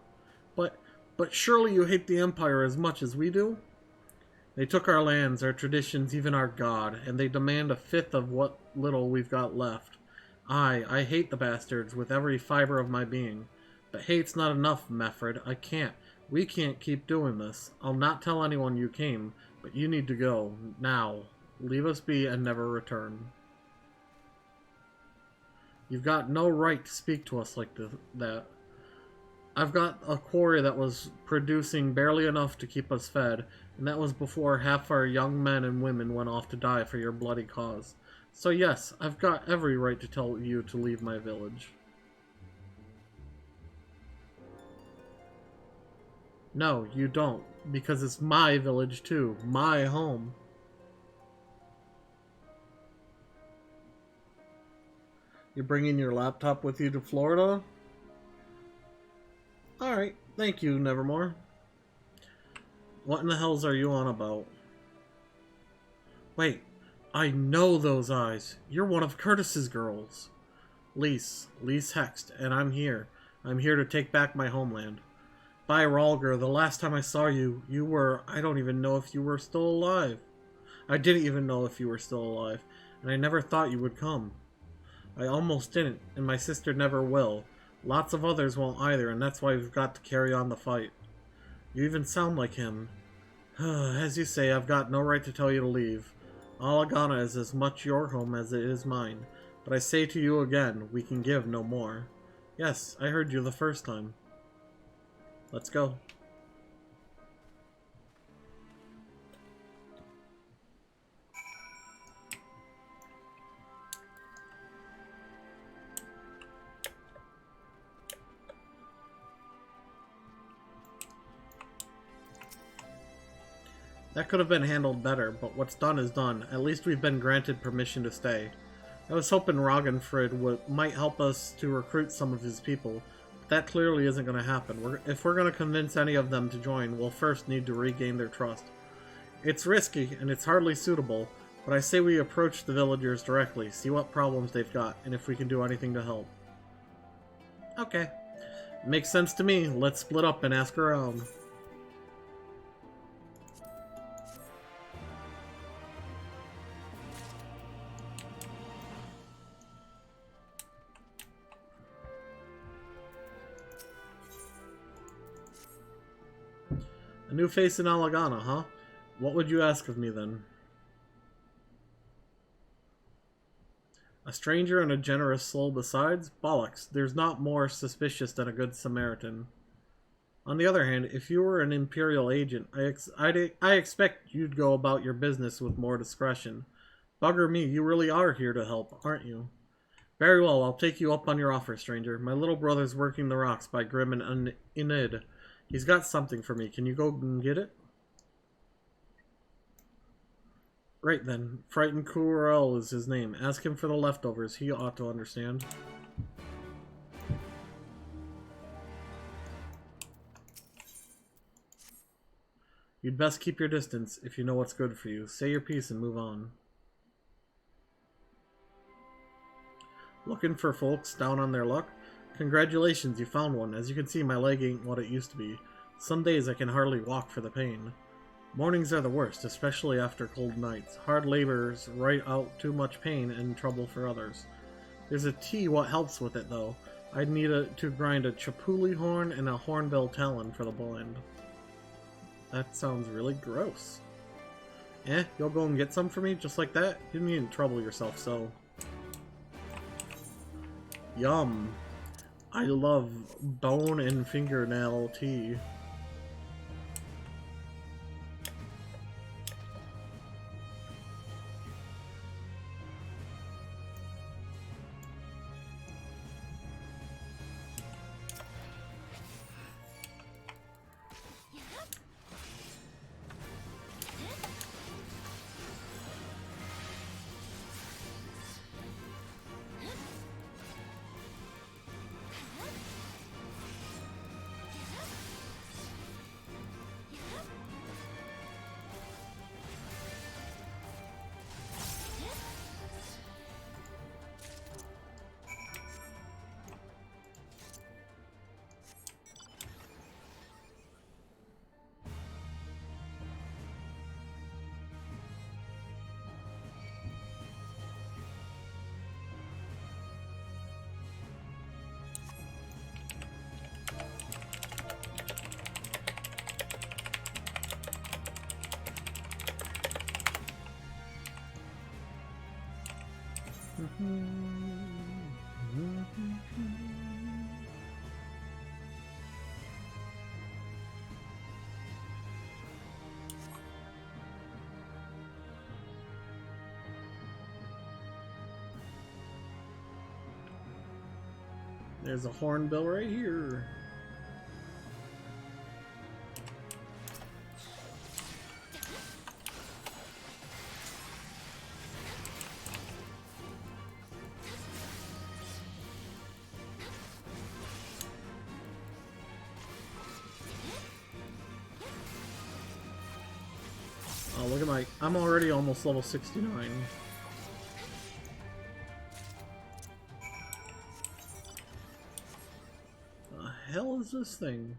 But surely you hate the Empire as much as we do? They took our lands, our traditions, even our god, and they demand a fifth of what little we've got left. I hate the bastards with every fiber of my being. But hate's not enough, Mefred. I can't. We can't keep doing this. I'll not tell anyone you came, but you need to go. Now. Leave us be and never return. You've got no right to speak to us like that. I've got a quarry that was producing barely enough to keep us fed, and that was before half our young men and women went off to die for your bloody cause. So yes, I've got every right to tell you to leave my village. No, you don't, because it's my village too, my home. You're bringing your laptop with you to Florida? Alright, thank you, Nevermore. What in the hells are you on about? Wait, I know those eyes. You're one of Curtis's girls. Lise Hext, and I'm here. I'm here to take back my homeland. By Ralger, the last time I saw you, you were... I don't even know if you were still alive. I didn't even know if you were still alive, and I never thought you would come. I almost didn't, and my sister never will. Lots of others won't either, and that's why we've got to carry on the fight. You even sound like him. As you say, I've got no right to tell you to leave. Alagana is as much your home as it is mine. But I say to you again, we can give no more. Yes, I heard you the first time. Let's go. That could have been handled better, but what's done is done. At least we've been granted permission to stay. I was hoping Ragnfrid might help us to recruit some of his people, but that clearly isn't going to happen. If we're going to convince any of them to join, we'll first need to regain their trust. It's risky, and it's hardly suitable, but I say we approach the villagers directly, see what problems they've got, and if we can do anything to help. Okay. Makes sense to me. Let's split up and ask around. A new face in Alagana, huh? What would you ask of me then? A stranger and a generous soul besides? Bollocks, there's not more suspicious than a good Samaritan. On the other hand, if you were an Imperial agent, I expect you'd go about your business with more discretion. Bugger me, you really are here to help, aren't you? Very well, I'll take you up on your offer, stranger. My little brother's working the rocks by Grim and Enid. He's got something for me. Can you go and get it? Right then. Frightened Kurel is his name. Ask him for the leftovers. He ought to understand. You'd best keep your distance if you know what's good for you. Say your piece and move on. Looking for folks down on their luck? Congratulations, you found one. As you can see, my leg ain't what it used to be. Some days I can hardly walk for the pain. Mornings are the worst, especially after cold nights. Hard labors write out too much pain and trouble for others. There's a tea what helps with it, though. I'd need to grind a chapuli horn and a hornbill talon for the blind. That sounds really gross. You'll go and get some for me, just like that? You needn't trouble yourself so. Yum. I love bone and fingernail tea. There's a hornbill right here. Oh, look at my... I'm already almost level 69. The hell is this thing?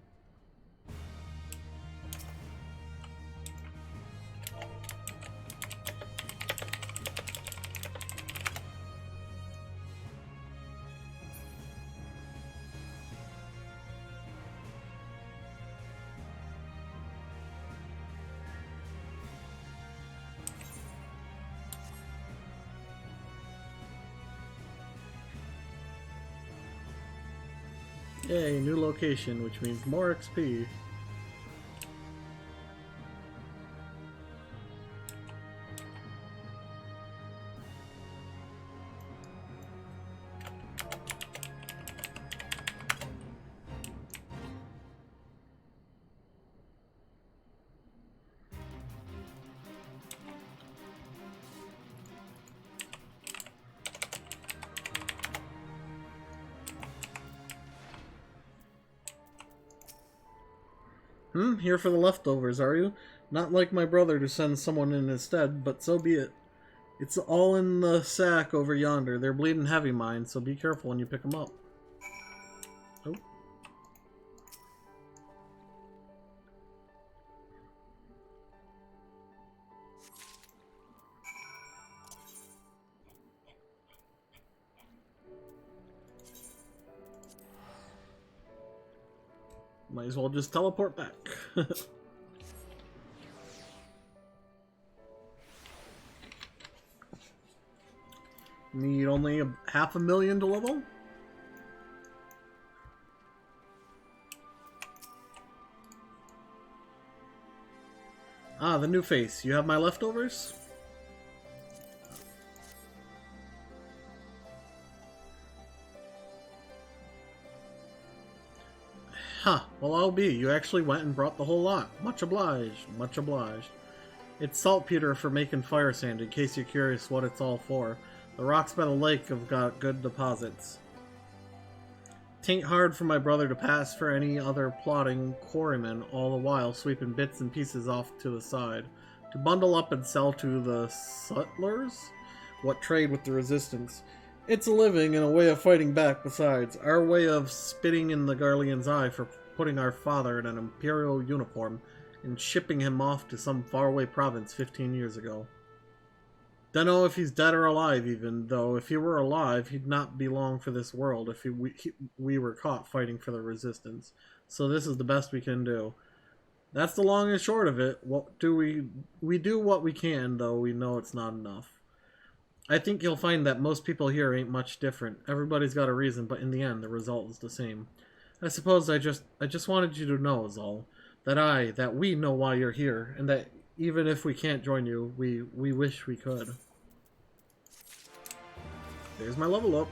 Yay, new location, which means more XP. Here for the leftovers, are you? Not like my brother to send someone in instead, but so be it. It's all in the sack over yonder. They're bleeding heavy, mine, so be careful when you pick them up. Oh. Might as well just teleport back. Need only 500,000 to level? Ah, the new face. You have my leftovers? Huh, well I'll be. You actually went and brought the whole lot. Much obliged, much obliged. It's saltpeter for making fire sand, in case you're curious what it's all for. The rocks by the lake have got good deposits. Tain't hard for my brother to pass for any other plodding quarryman, all the while sweeping bits and pieces off to the side. To bundle up and sell to the sutlers? What trade with the resistance? It's a living and a way of fighting back besides. Our way of spitting in the Garlean's eye for putting our father in an imperial uniform and shipping him off to some faraway province 15 years ago. Dunno if he's dead or alive even, though if he were alive, he'd not be long for this world if we were caught fighting for the resistance. So this is the best we can do. That's the long and short of it. What do we do what we can, though we know it's not enough. I think you'll find that most people here ain't much different. Everybody's got a reason, but in the end, the result is the same. I suppose I just wanted you to know is all. That we know why you're here, and that even if we can't join you, we wish we could. There's my level up.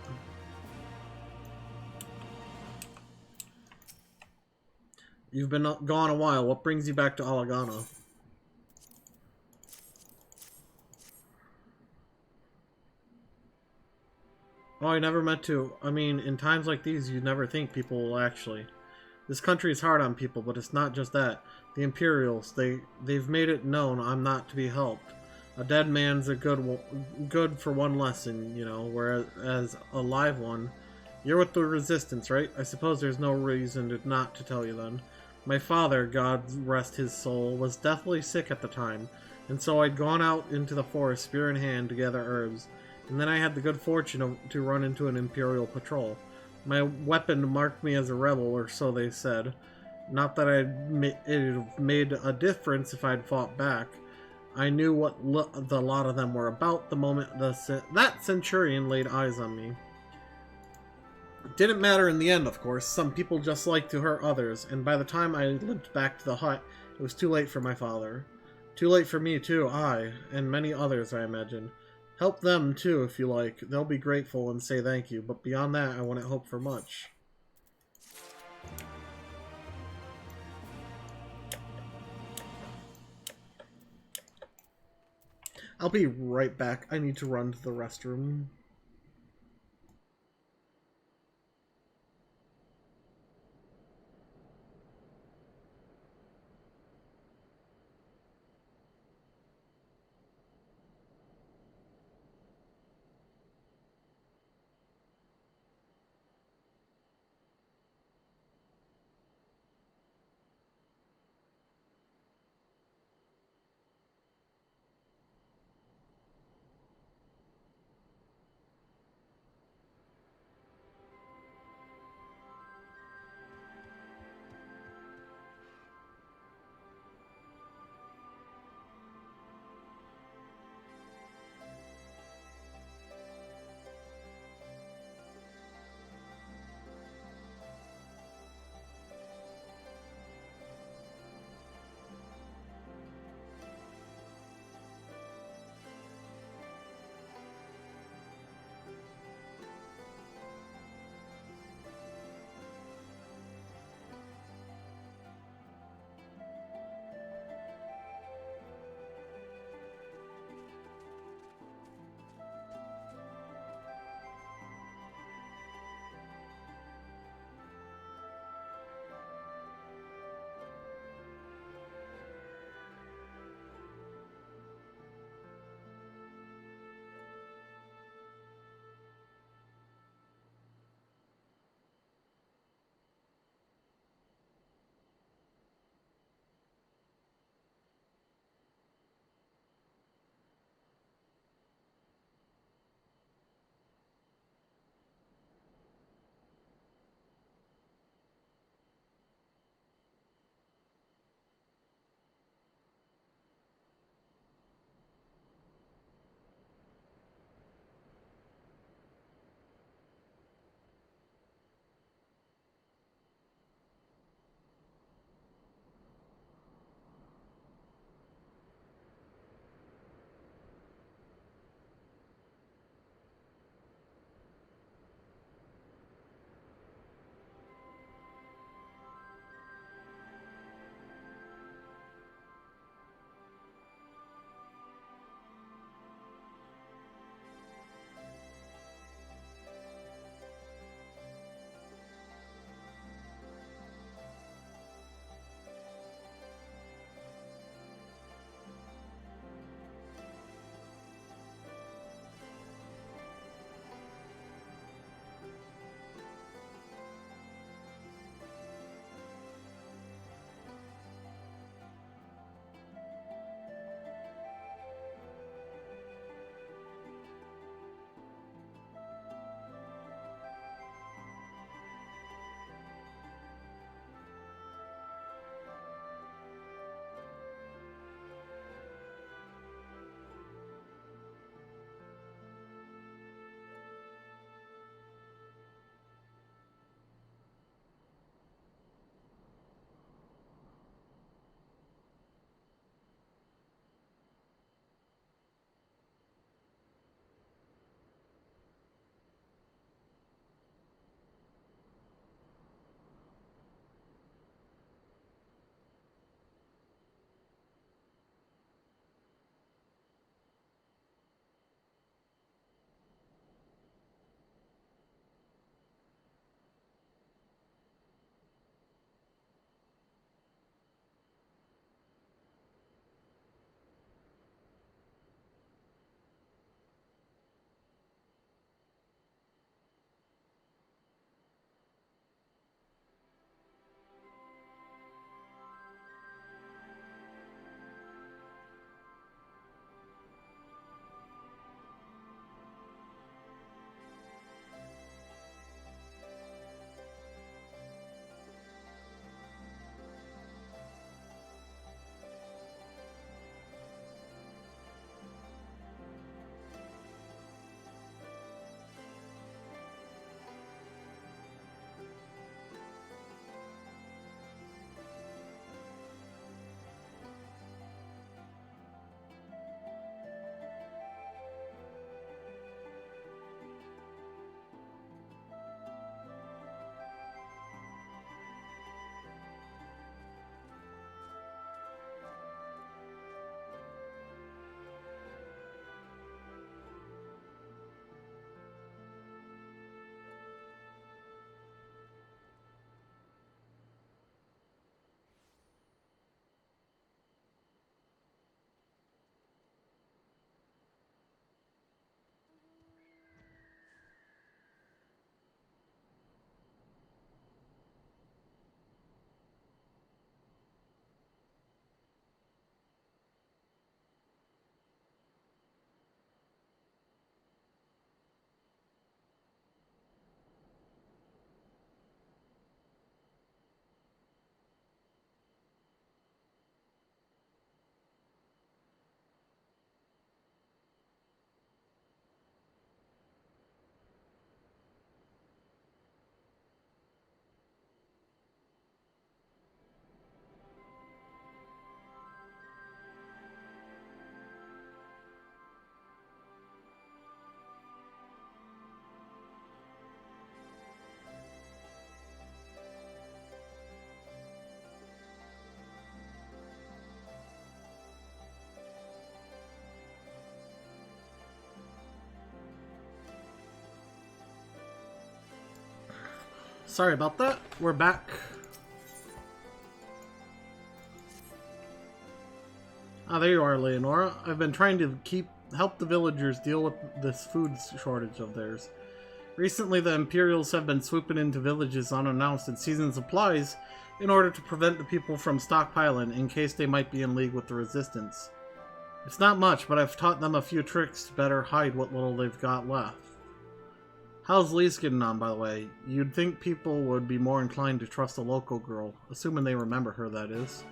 You've been gone a while. What brings you back to Alagana? Oh, I never meant to. I mean, in times like these, you never think people will actually. This country is hard on people, but it's not just that. The Imperials, they've made it known I'm not to be helped. A dead man's a good for one lesson, you know, whereas a live one. You're with the Resistance, right? I suppose there's no reason not to tell you then. My father, God rest his soul, was deathly sick at the time, and so I'd gone out into the forest, spear in hand, to gather herbs. And then I had the good fortune to run into an Imperial patrol. My weapon marked me as a rebel, or so they said. Not that it made a difference if I'd fought back. I knew what the lot of them were about the moment that centurion laid eyes on me. Didn't matter in the end, of course. Some people just like to hurt others, and by the time I limped back to the hut, it was too late for my father. Too late for me, too, and many others, I imagine. Help them, too, if you like. They'll be grateful and say thank you, but beyond that, I wouldn't hope for much. I'll be right back. I need to run to the restroom. Sorry about that. We're back. Ah, there you are, Leonora. I've been trying to help the villagers deal with this food shortage of theirs. Recently, the Imperials have been swooping into villages unannounced and seizing supplies in order to prevent the people from stockpiling in case they might be in league with the Resistance. It's not much, but I've taught them a few tricks to better hide what little they've got left. How's Lise getting on, by the way? You'd think people would be more inclined to trust a local girl, assuming they remember her, that is.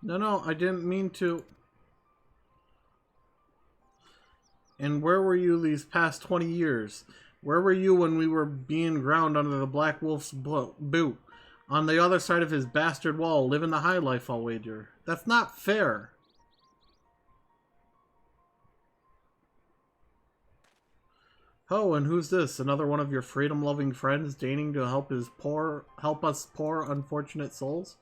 No, I didn't mean to. And where were you these past 20 years? Where were you when we were being ground under the Black Wolf's boot? On the other side of his bastard wall, living the high life, I'll wager. That's not fair. Oh, and who's this? Another one of your freedom-loving friends deigning to help us poor, unfortunate souls?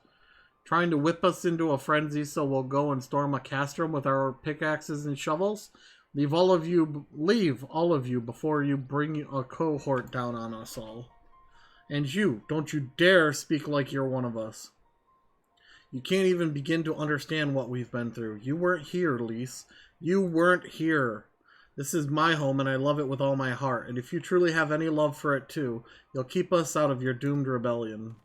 Trying to whip us into a frenzy so we'll go and storm a castrum with our pickaxes and shovels? Leave all of you before you bring a cohort down on us all. And you, don't you dare speak like you're one of us. You can't even begin to understand what we've been through. You weren't here, Lise. You weren't here. This is my home and I love it with all my heart. And if you truly have any love for it too, you'll keep us out of your doomed rebellion.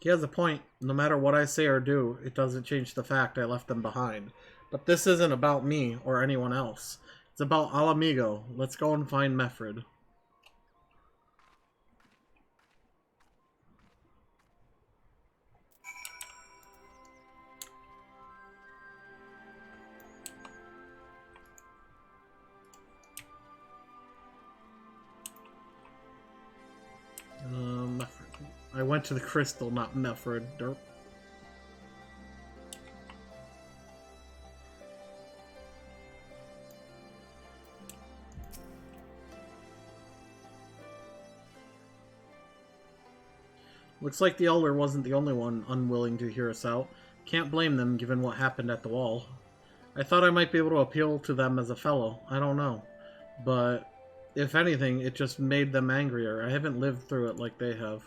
He has a point. No matter what I say or do, it doesn't change the fact I left them behind. But this isn't about me or anyone else. It's about Al Amigo. Let's go and find Meffred. Meffred. I went to the crystal, not Meffred. Derp. Looks like the Elder wasn't the only one unwilling to hear us out. Can't blame them given what happened at the wall. I thought I might be able to appeal to them as a fellow. I don't know. But if anything, it just made them angrier. I haven't lived through it like they have.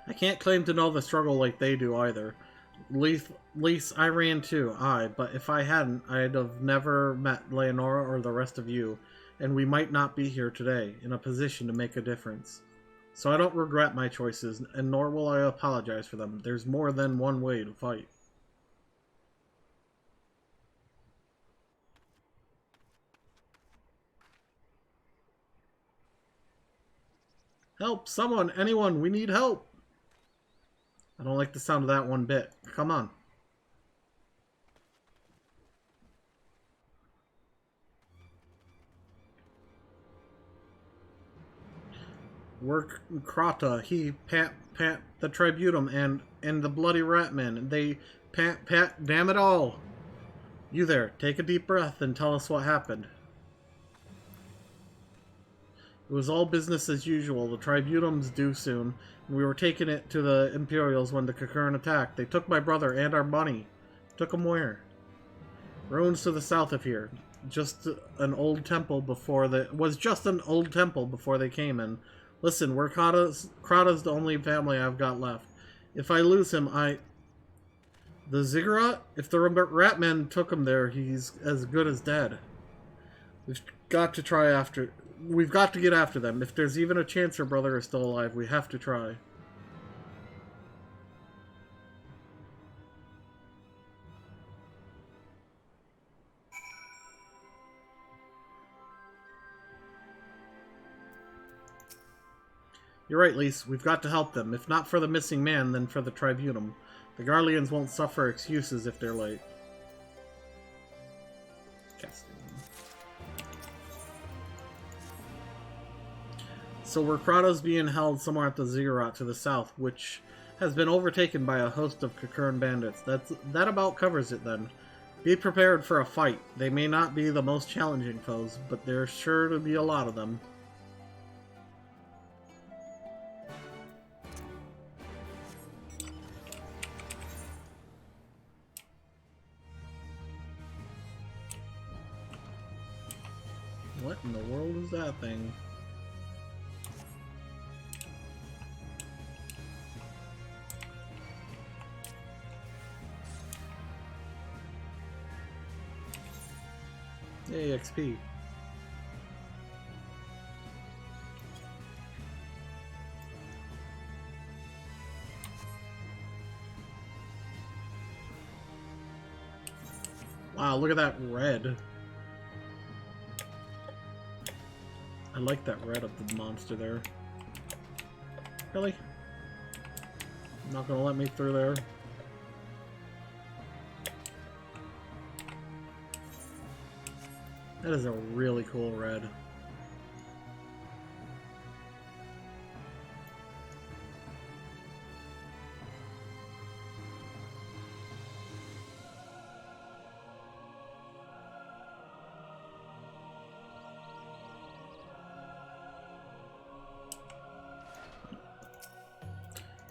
I can't claim to know the struggle like they do either. Lise, I ran too, but if I hadn't, I'd have never met Leonora or the rest of you, and we might not be here today, in a position to make a difference. So I don't regret my choices, and nor will I apologize for them. There's more than one way to fight. Help! Someone! Anyone! We need help! I don't like the sound of that one bit. Come on. Work Krata, he, Pat, the Tribunum, and the Bloody Ratman. They, Pat, damn it all! You there, take a deep breath and tell us what happened. It was all business as usual. The Tribunum's due soon, and we were taking it to the Imperials when the Kakern attacked. They took my brother and our money. Took them where? Ruins to the south of here. Just an old temple before they came in. Listen, Krata's the only family I've got left. If I lose him, The Ziggurat? If the Ratmen took him there, he's as good as dead. We've got to get after them. If there's even a chance her brother is still alive, we have to try. You're right, Lise. We've got to help them. If not for the missing man, then for the Tribunum. The Garleans won't suffer excuses if they're late. So Krata's being held somewhere at the Ziggurat to the south, which has been overtaken by a host of Kakern bandits. That about covers it then. Be prepared for a fight. They may not be the most challenging foes, but there's sure to be a lot of them. What in the world is that thing? Yay, XP. Wow, look at that red. I like that red of the monster there. Really? Not gonna let me through there. That is a really cool red.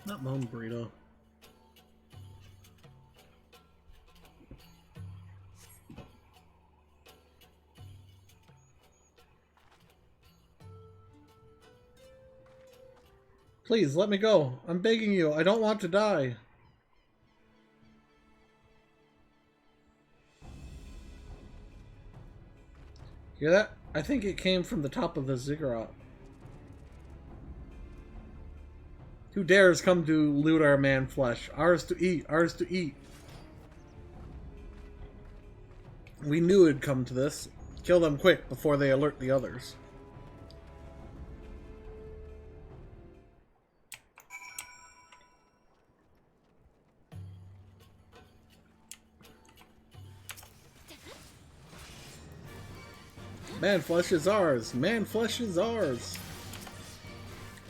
Not my own burrito. Please, let me go. I'm begging you. I don't want to die. Hear that? I think it came from the top of the ziggurat. Who dares come to loot our man flesh? Ours to eat, ours to eat. We knew it'd come to this. Kill them quick before they alert the others. Man flesh is ours! Man flesh is ours!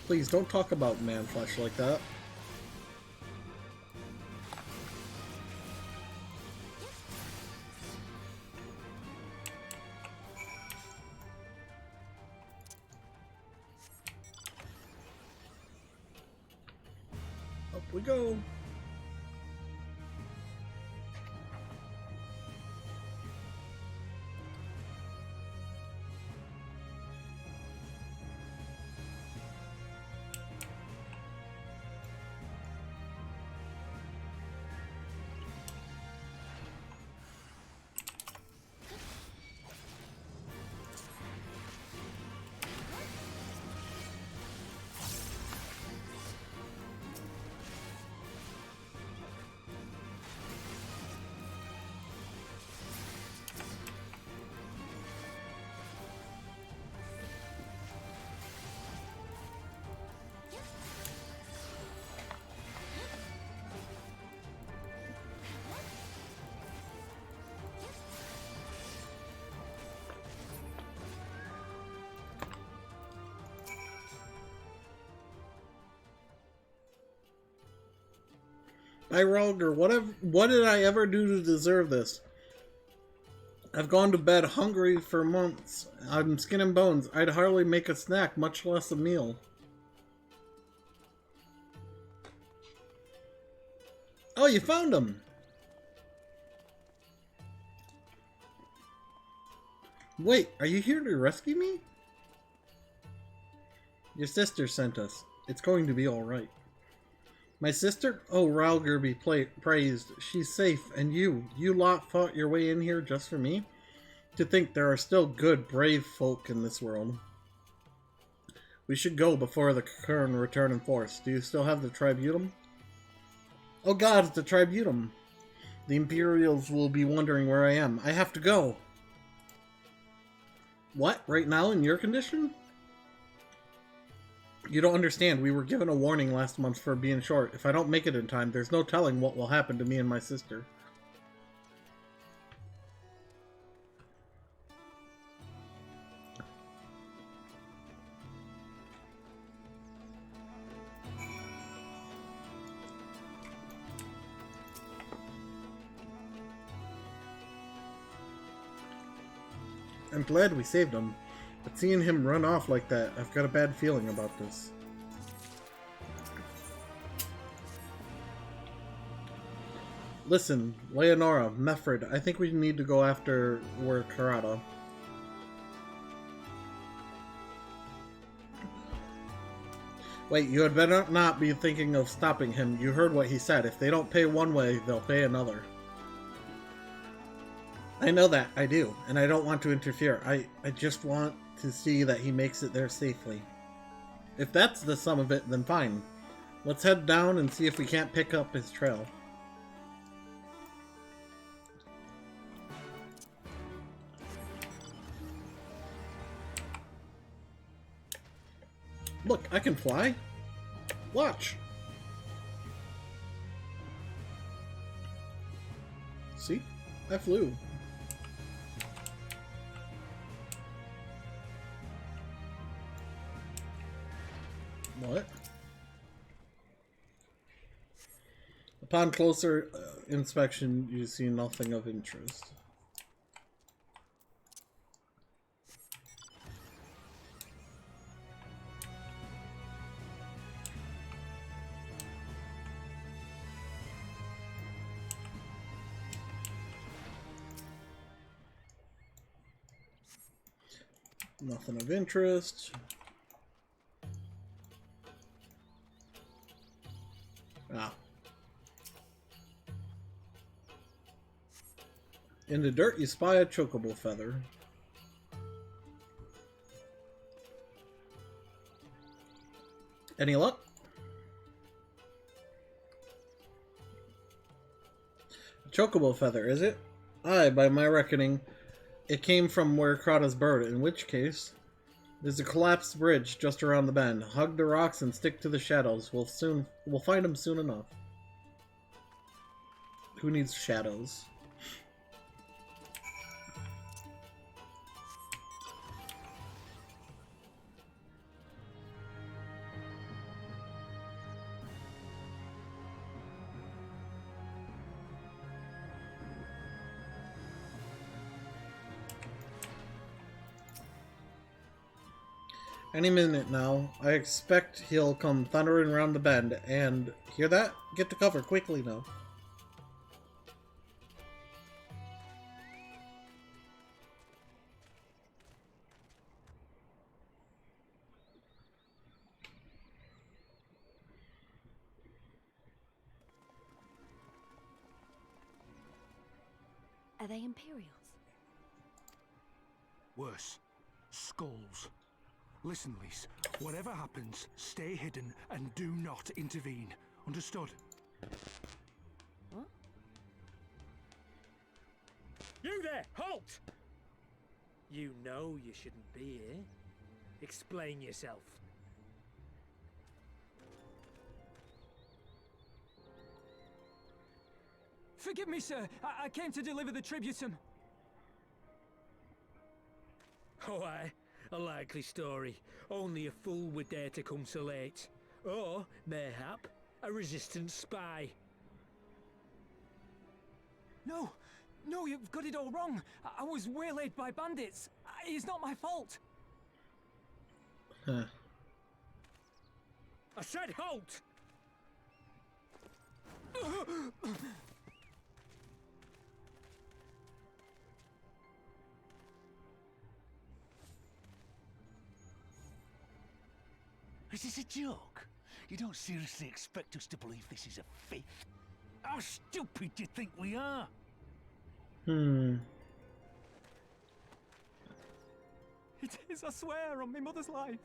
Please don't talk about man flesh like that. Up we go! By Rolger, what did I ever do to deserve this? I've gone to bed hungry for months. I'm skin and bones. I'd hardly make a snack, much less a meal. Oh, you found him! Wait, are you here to rescue me? Your sister sent us. It's going to be alright. My sister? Oh, Ralger be praised. She's safe, and you lot fought your way in here just for me? To think there are still good, brave folk in this world. We should go before the Kern return in force. Do you still have the Tributum? Oh god, it's the Tributum! The Imperials will be wondering where I am. I have to go! What? Right now, in your condition? You don't understand. We were given a warning last month for being short. If I don't make it in time, there's no telling what will happen to me and my sister. I'm glad we saved him. But seeing him run off like that, I've got a bad feeling about this. Listen, Leonora, Meffred, I think we need to go after Karada. Wait, you had better not be thinking of stopping him. You heard what he said. If they don't pay one way, they'll pay another. I know that, I do, and I don't want to interfere. I just want to see that he makes it there safely. If that's the sum of it, then fine. Let's head down and see if we can't pick up his trail. Look, I can fly. Watch. See? I flew. What? Upon closer inspection, you see nothing of interest. Nothing of interest. Ah. In the dirt, you spy a chocobo feather. Any luck? A chocobo feather, is it? Aye, by my reckoning, it came from where Krata's bird, in which case, there's a collapsed bridge just around the bend. Hug the rocks and stick to the shadows. We'll find him soon enough. Who needs shadows? Any minute now. I expect he'll come thundering around the bend, and... Hear that? Get to cover quickly now.
Are they Imperials?
Worse. Skulls. Listen, Lise. Whatever happens, stay hidden and do not intervene. Understood?
What?
You there! Halt! You know you shouldn't be here. Explain yourself.
Forgive me, sir. I came to deliver the tributum.
Oh, aye. A likely story. Only a fool would dare to come so late. Or, mayhap, a resistance spy.
No! No, you've got it all wrong. I was waylaid by bandits. It's not my fault.
Huh.
I said halt!
Is this a joke? You don't seriously expect us to believe this is a fifth? How stupid do you think we are?
Hmm.
It is, I swear, on my mother's life.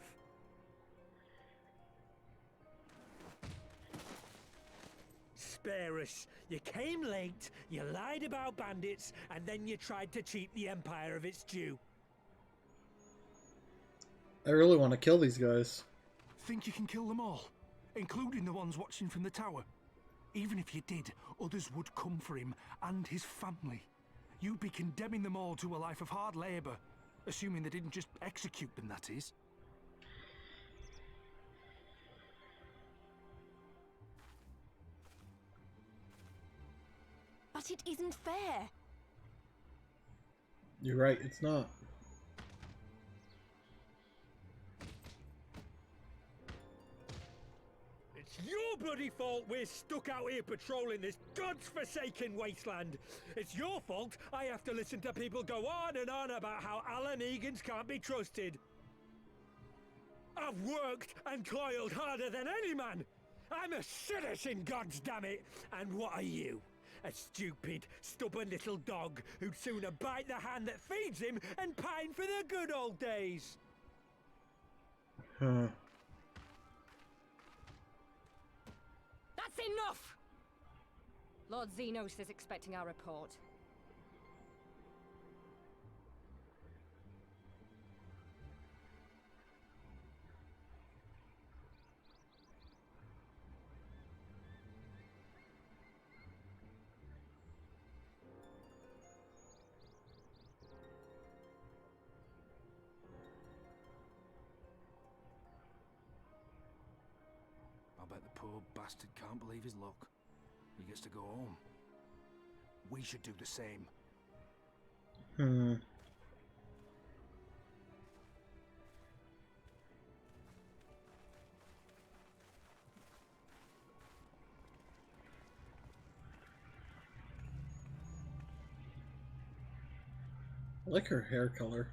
Spare us. You came late, you lied about bandits, and then you tried to cheat the Empire of its due.
I really want to kill these guys.
Think you can kill them all? Including the ones watching from the tower? Even if you did, others would come for him and his family. You'd be condemning them all to a life of hard labour. Assuming they didn't just execute them, that is.
But it isn't fair.
You're right, it's not.
It's your bloody fault we're stuck out here patrolling this god's-forsaken wasteland. It's your fault I have to listen to people go on and on about how Alan Egan's can't be trusted. I've worked and toiled harder than any man. I'm a citizen, goddammit! And what are you? A stupid, stubborn little dog who'd sooner bite the hand that feeds him and pine for the good old days.
Huh.
That's enough! Lord Xenos is expecting our report.
I bet the poor bastard can't believe his luck. He gets to go home. We should do the same.
Hmm. I like her hair color.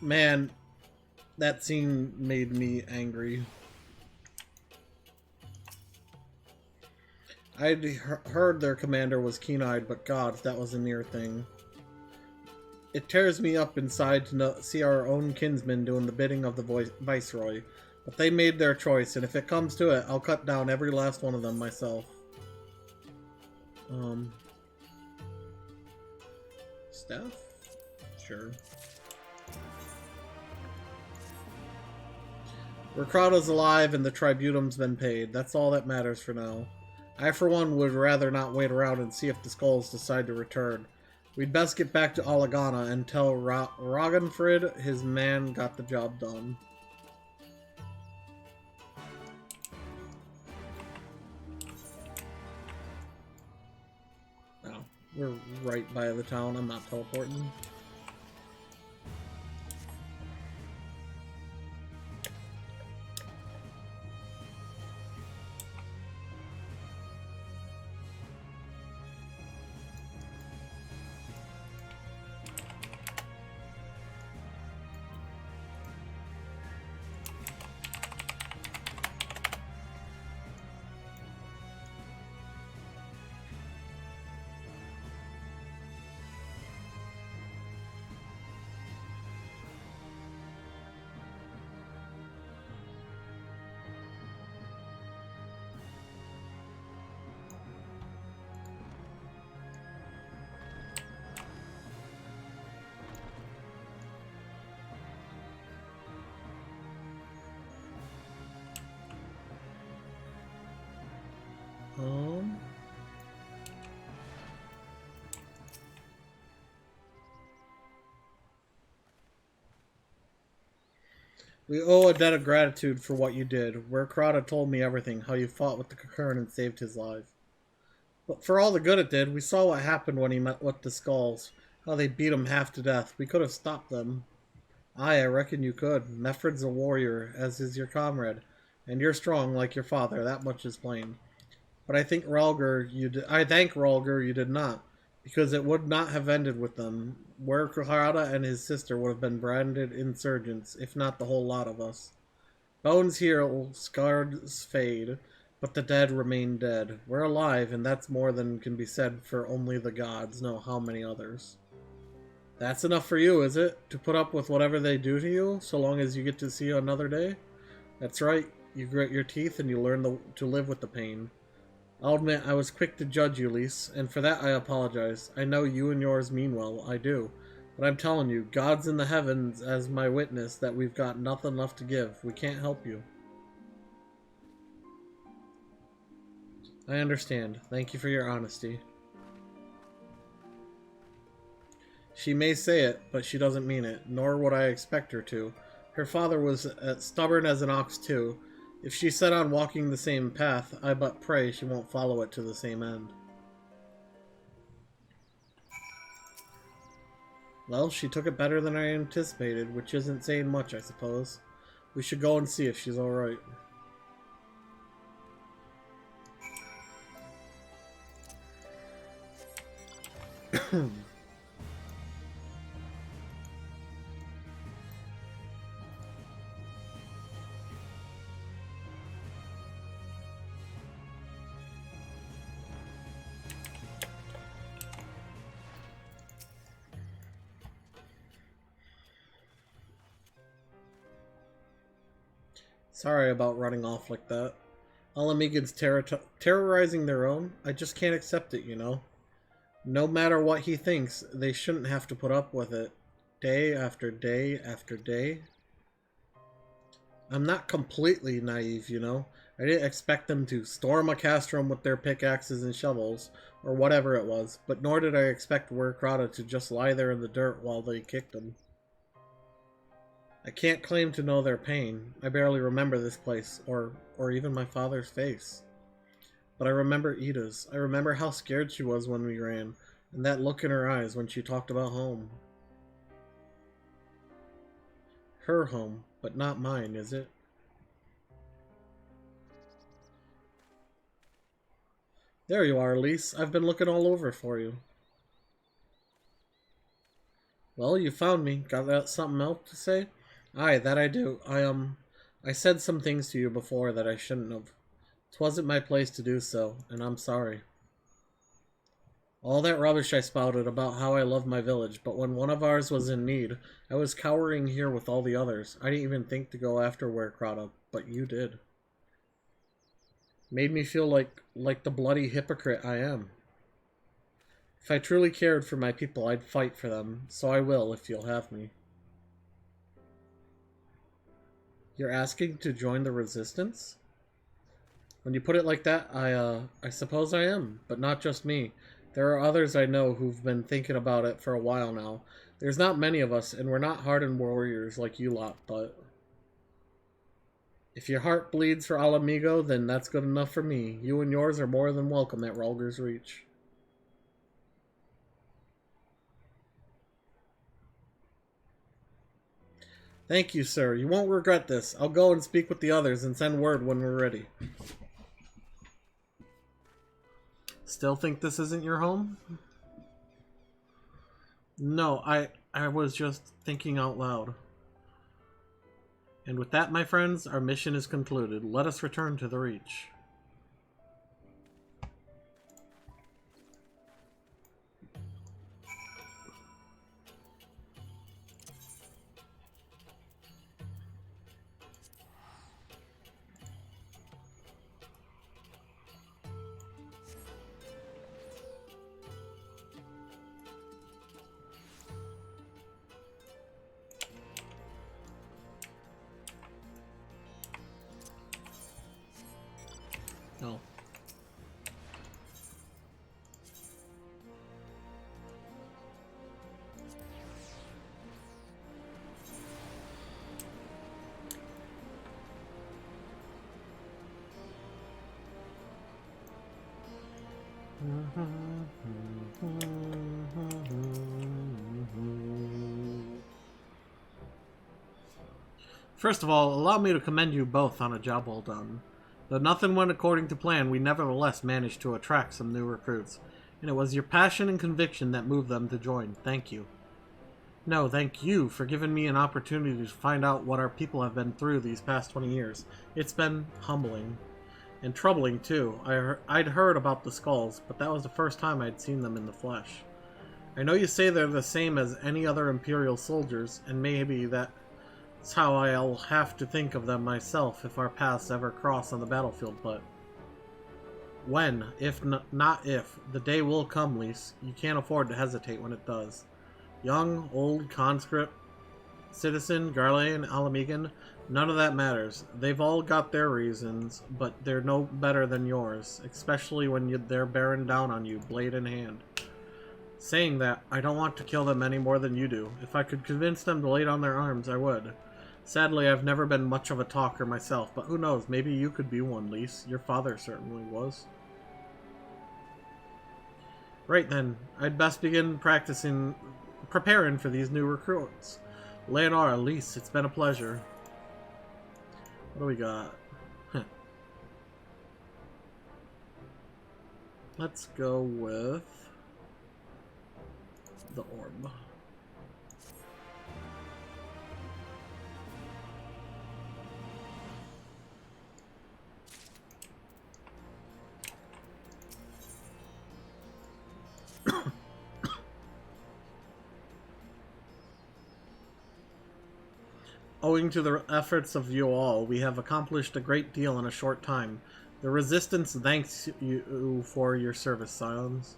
Man, that scene made me angry. I'd heard their commander was keen-eyed, but God, that was a near thing. It tears me up inside to see our own kinsmen doing the bidding of the Viceroy. But they made their choice, and if it comes to it, I'll cut down every last one of them myself. Staff? Sure. Recrata's alive and the tribunum's been paid. That's all that matters for now. I, for one, would rather not wait around and see if the Skulls decide to return. We'd best get back to Alagana and tell Ragnfrid his man got the job done. Oh, we're right by the town. I'm not teleporting. We owe a debt of gratitude for what you did. Where Crota told me everything, how you fought with the Cocoon and saved his life. But for all the good it did, we saw what happened when he met with the Skulls. How they beat him half to death. We could have stopped them. Aye, I reckon you could. Mefred's a warrior, as is your comrade. And you're strong like your father, that much is plain. But I thank Rhalgr you did not, because it would not have ended with them. Where Crota and his sister would have been branded insurgents, if not the whole lot of us. Bones heal, scars fade, but the dead remain dead. We're alive, and that's more than can be said for only the gods know how many others. That's enough for you, is it? To put up with whatever they do to you, so long as you get to see another day? That's right. You grit your teeth and you learn to live with the pain. I'll admit I was quick to judge you, Lise, and for that I apologize. I know you and yours mean well, I do. But I'm telling you, God's in the heavens as my witness that we've got nothing left to give. We can't help you. I understand. Thank you for your honesty. She may say it, but she doesn't mean it, nor would I expect her to. Her father was stubborn as an ox too. If she set on walking the same path, I but pray she won't follow it to the same end. Well, she took it better than I anticipated, which isn't saying much, I suppose. We should go and see if she's alright. Sorry about running off like that. All Amigans terrorizing their own? I just can't accept it, you know? No matter what he thinks, they shouldn't have to put up with it. Day after day after day. I'm not completely naive, you know? I didn't expect them to storm a castrum with their pickaxes and shovels, or whatever it was, but nor did I expect Werkrata to just lie there in the dirt while they kicked them. I can't claim to know their pain. I barely remember this place, or even my father's face. But I remember Ida's. I remember how scared she was when we ran, and that look in her eyes when she talked about home. Her home, but not mine, is it? There you are, Lise. I've been looking all over for you. Well, you found me. Got that something else to say? Aye, that I do. I said some things to you before that I shouldn't have. 'Twasn't my place to do so, and I'm sorry. All that rubbish I spouted about how I love my village, but when one of ours was in need, I was cowering here with all the others. I didn't even think to go after Werkrata, but you did. Made me feel like the bloody hypocrite I am. If I truly cared for my people, I'd fight for them, so I will if you'll have me. You're asking to join the resistance? When you put it like that, I suppose I am, but not just me. There are others I know who've been thinking about it for a while now. There's not many of us, and we're not hardened warriors like you lot, but... If your heart bleeds for Al Amigo, then that's good enough for me. You and yours are more than welcome at Rhalgr's Reach. Thank you, sir. You won't regret this. I'll go and speak with the others and send word when we're ready. Still think this isn't your home? No, I was just thinking out loud. And with that, my friends, our mission is concluded. Let us return to the Reach. No. First of all, allow me to commend you both on a job well done. Though nothing went according to plan, we nevertheless managed to attract some new recruits, and it was your passion and conviction that moved them to join. Thank you. No, thank you for giving me an opportunity to find out what our people have been through these past 20 years. It's been humbling. And troubling, too. I'd heard about the skulls, but that was the first time I'd seen them in the flesh. I know you say they're the same as any other Imperial soldiers, and maybe that's how I'll have to think of them myself if our paths ever cross on the battlefield, but... When, not if, the day will come, Lise. You can't afford to hesitate when it does. Young, old, conscript, citizen, Garlean, Alamigan, none of that matters. They've all got their reasons, but they're no better than yours, especially when they're bearing down on you, blade in hand. Saying that, I don't want to kill them any more than you do. If I could convince them to lay down their arms, I would. Sadly, I've never been much of a talker myself, but who knows, maybe you could be one, Lise. Your father certainly was. Right then, I'd best begin preparing for these new recruits. Leonora, Lise, it's been a pleasure. What do we got? Let's go with... the orb. Owing to the efforts of you all, we have accomplished a great deal in a short time. The Resistance thanks you for your service, Scions.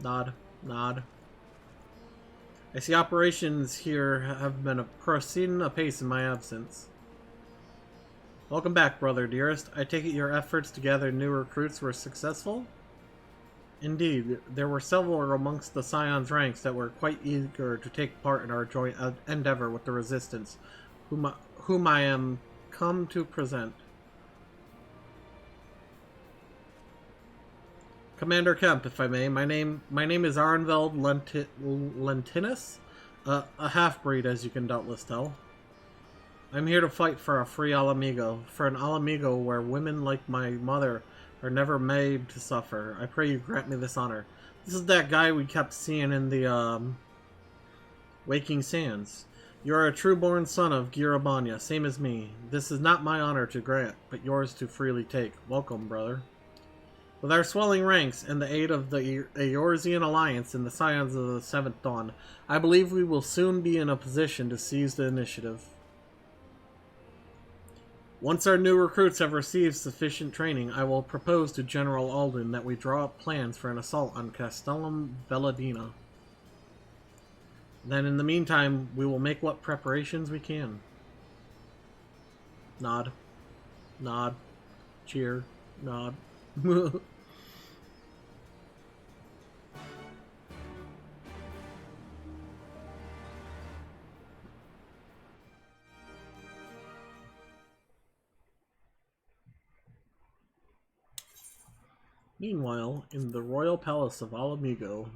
Nod. Nod. I see operations here have been proceeding apace in my absence. Welcome back, brother dearest. I take it your efforts to gather new recruits were successful? Indeed, there were several amongst the Scions' ranks that were quite eager to take part in our joint endeavor with the Resistance, whom I am come to present. Commander Kemp, if I may, my name is Arnveld Lentinus, a half-breed, as you can doubtless tell. I'm here to fight for a free Alamigo, for an Alamigo where women like my mother are never made to suffer. I pray you grant me this honor. This is that guy we kept seeing in the, Waking Sands. You are a true-born son of Girabanya, same as me. This is not my honor to grant, but yours to freely take. Welcome, brother. With our swelling ranks and the aid of the Eorzean Alliance and the Scions of the Seventh Dawn, I believe we will soon be in a position to seize the initiative. Once our new recruits have received sufficient training, I will propose to General Alden that we draw up plans for an assault on Castellum Belladina. Then in the meantime, we will make what preparations we can. Nod. Nod. Cheer. Nod. Meanwhile, in the royal palace of Alamigo,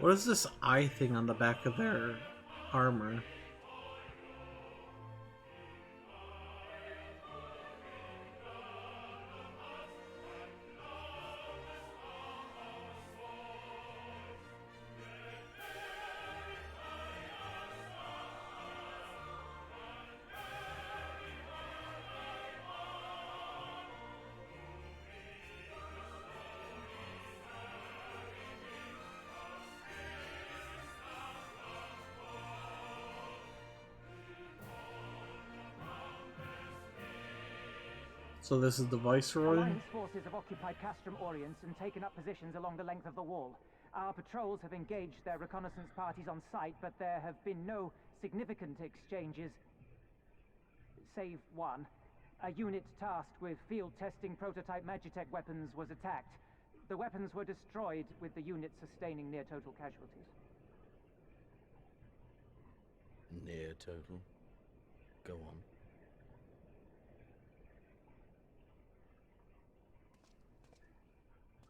what is this eye thing on the back of their armor? So this is the Viceroy?
Alliance forces have occupied Castrum Orients and taken up positions along the length of the wall. Our patrols have engaged their reconnaissance parties on site, but there have been no significant exchanges, save one. A unit tasked with field testing prototype Magitech weapons was attacked. The weapons were destroyed, with the unit sustaining near total casualties.
Near total? Go on.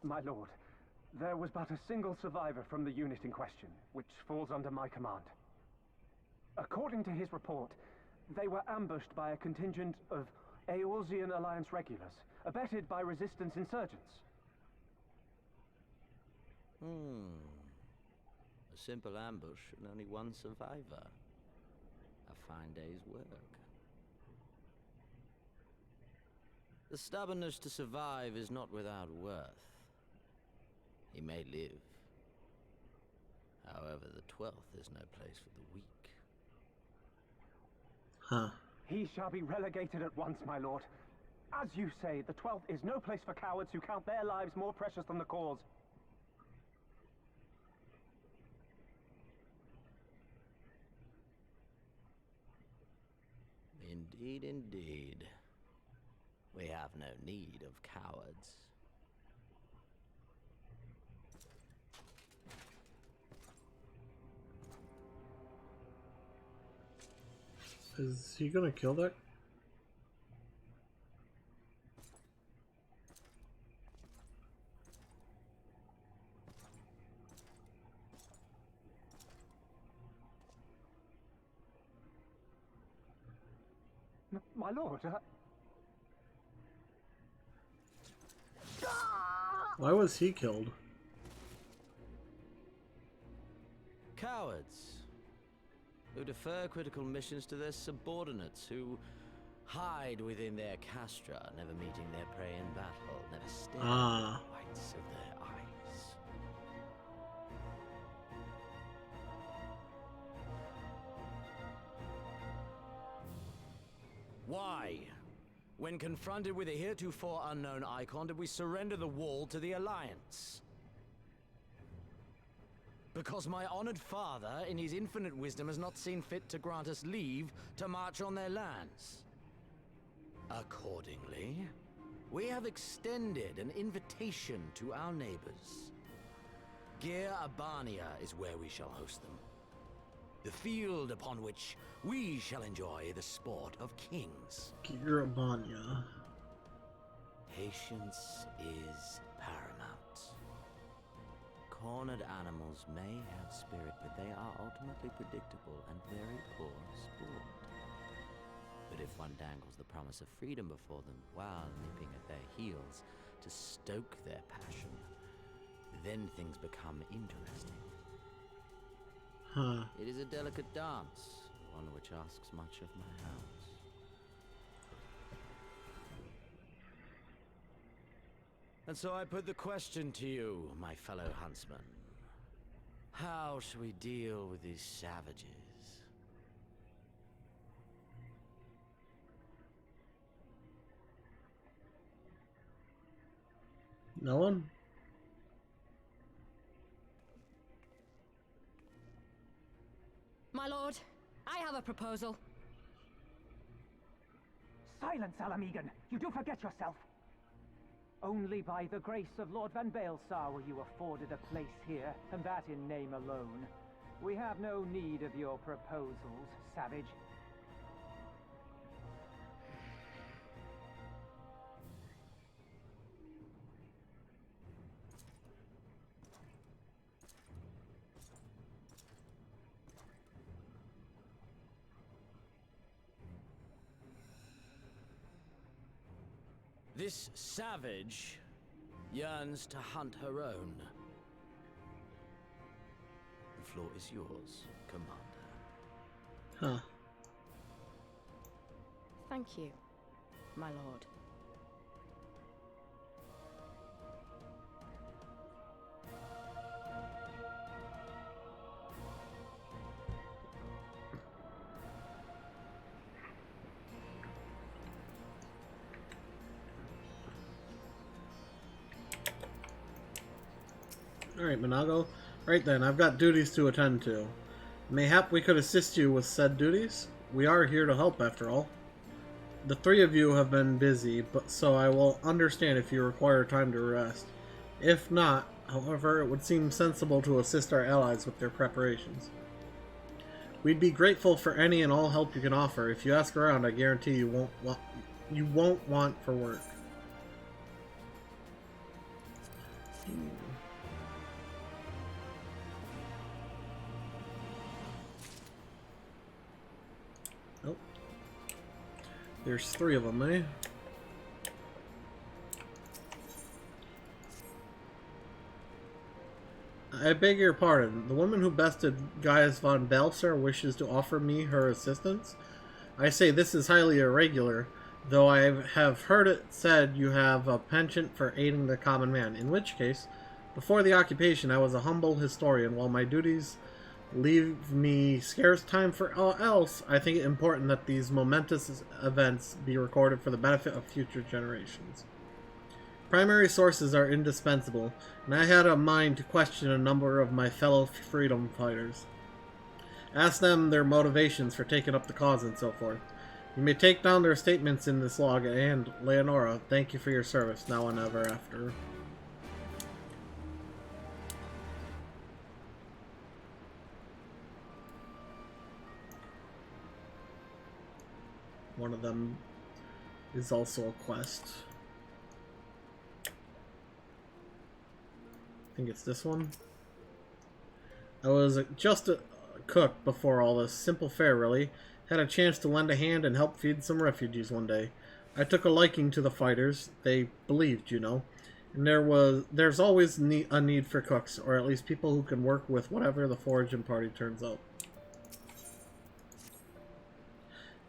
My lord, there was but a single survivor from the unit in question, which falls under my command. According to his report, they were ambushed by a contingent of Eorzean Alliance regulars, abetted by resistance insurgents.
A simple ambush and only one survivor. A fine day's work. The stubbornness to survive is not without worth. He may live. However, the 12th is no place for the weak.
Huh.
He shall be relegated at once, my lord. As you say, the 12th is no place for cowards who count their lives more precious than the cause.
Indeed, indeed. We have no need of cowards.
Is he gonna kill that?
My lord,
Why was he killed?
Cowards who defer critical missions to their subordinates, who hide within their castra, never meeting their prey in battle, never staring at the whites of their eyes. Why, when confronted with a heretofore unknown icon, did we surrender the wall to the Alliance? Because my honored father, in his infinite wisdom, has not seen fit to grant us leave to march on their lands. Accordingly, we have extended an invitation to our neighbors. Gir Abania is where we shall host them. The field upon which we shall enjoy the sport of kings.
Gir Abania.
Patience is paramount. Cornered animals may have spirit, but they are ultimately predictable and very poor sport. But if one dangles the promise of freedom before them while nipping at their heels to stoke their passion, then things become interesting. It is a delicate dance, one which asks much of my hounds. And so I put the question to you, my fellow huntsman. How shall we deal with these savages?
No one?
My lord, I have a proposal.
Silence, Alamegan! You do forget yourself! Only by the grace of Lord Van Baelsar were you afforded a place here, and that in name alone. We have no need of your proposals, savage.
This savage yearns to hunt her own. The floor is yours, Commander.
Huh.
Thank you, my lord.
Alright, Monago. Right then, I've got duties to attend to. Mayhap we could assist you with said duties? We are here to help, after all. The three of you have been busy, but so I will understand if you require time to rest. If not, however, it would seem sensible to assist our allies with their preparations. We'd be grateful for any and all help you can offer. If you ask around, I guarantee you won't want for work. Nope. There's three of them, eh? I beg your pardon. The woman who bested Gaius von Balser wishes to offer me her assistance. I say this is highly irregular, though I have heard it said you have a penchant for aiding the common man, in which case, before the occupation I was a humble historian, while my duties leave me scarce time for all else, I think it important that these momentous events be recorded for the benefit of future generations. Primary sources are indispensable, and I had a mind to question a number of my fellow freedom fighters. Ask them their motivations for taking up the cause and so forth. You may take down their statements in this log, and, Leonora, thank you for your service, now and ever after. One of them is also a quest. I think it's this one. I was just a cook before all this. Simple fare, really. Had a chance to lend a hand and help feed some refugees one day. I took a liking to the fighters. They believed, you know. And there's always a need for cooks, or at least people who can work with whatever the foraging party turns out.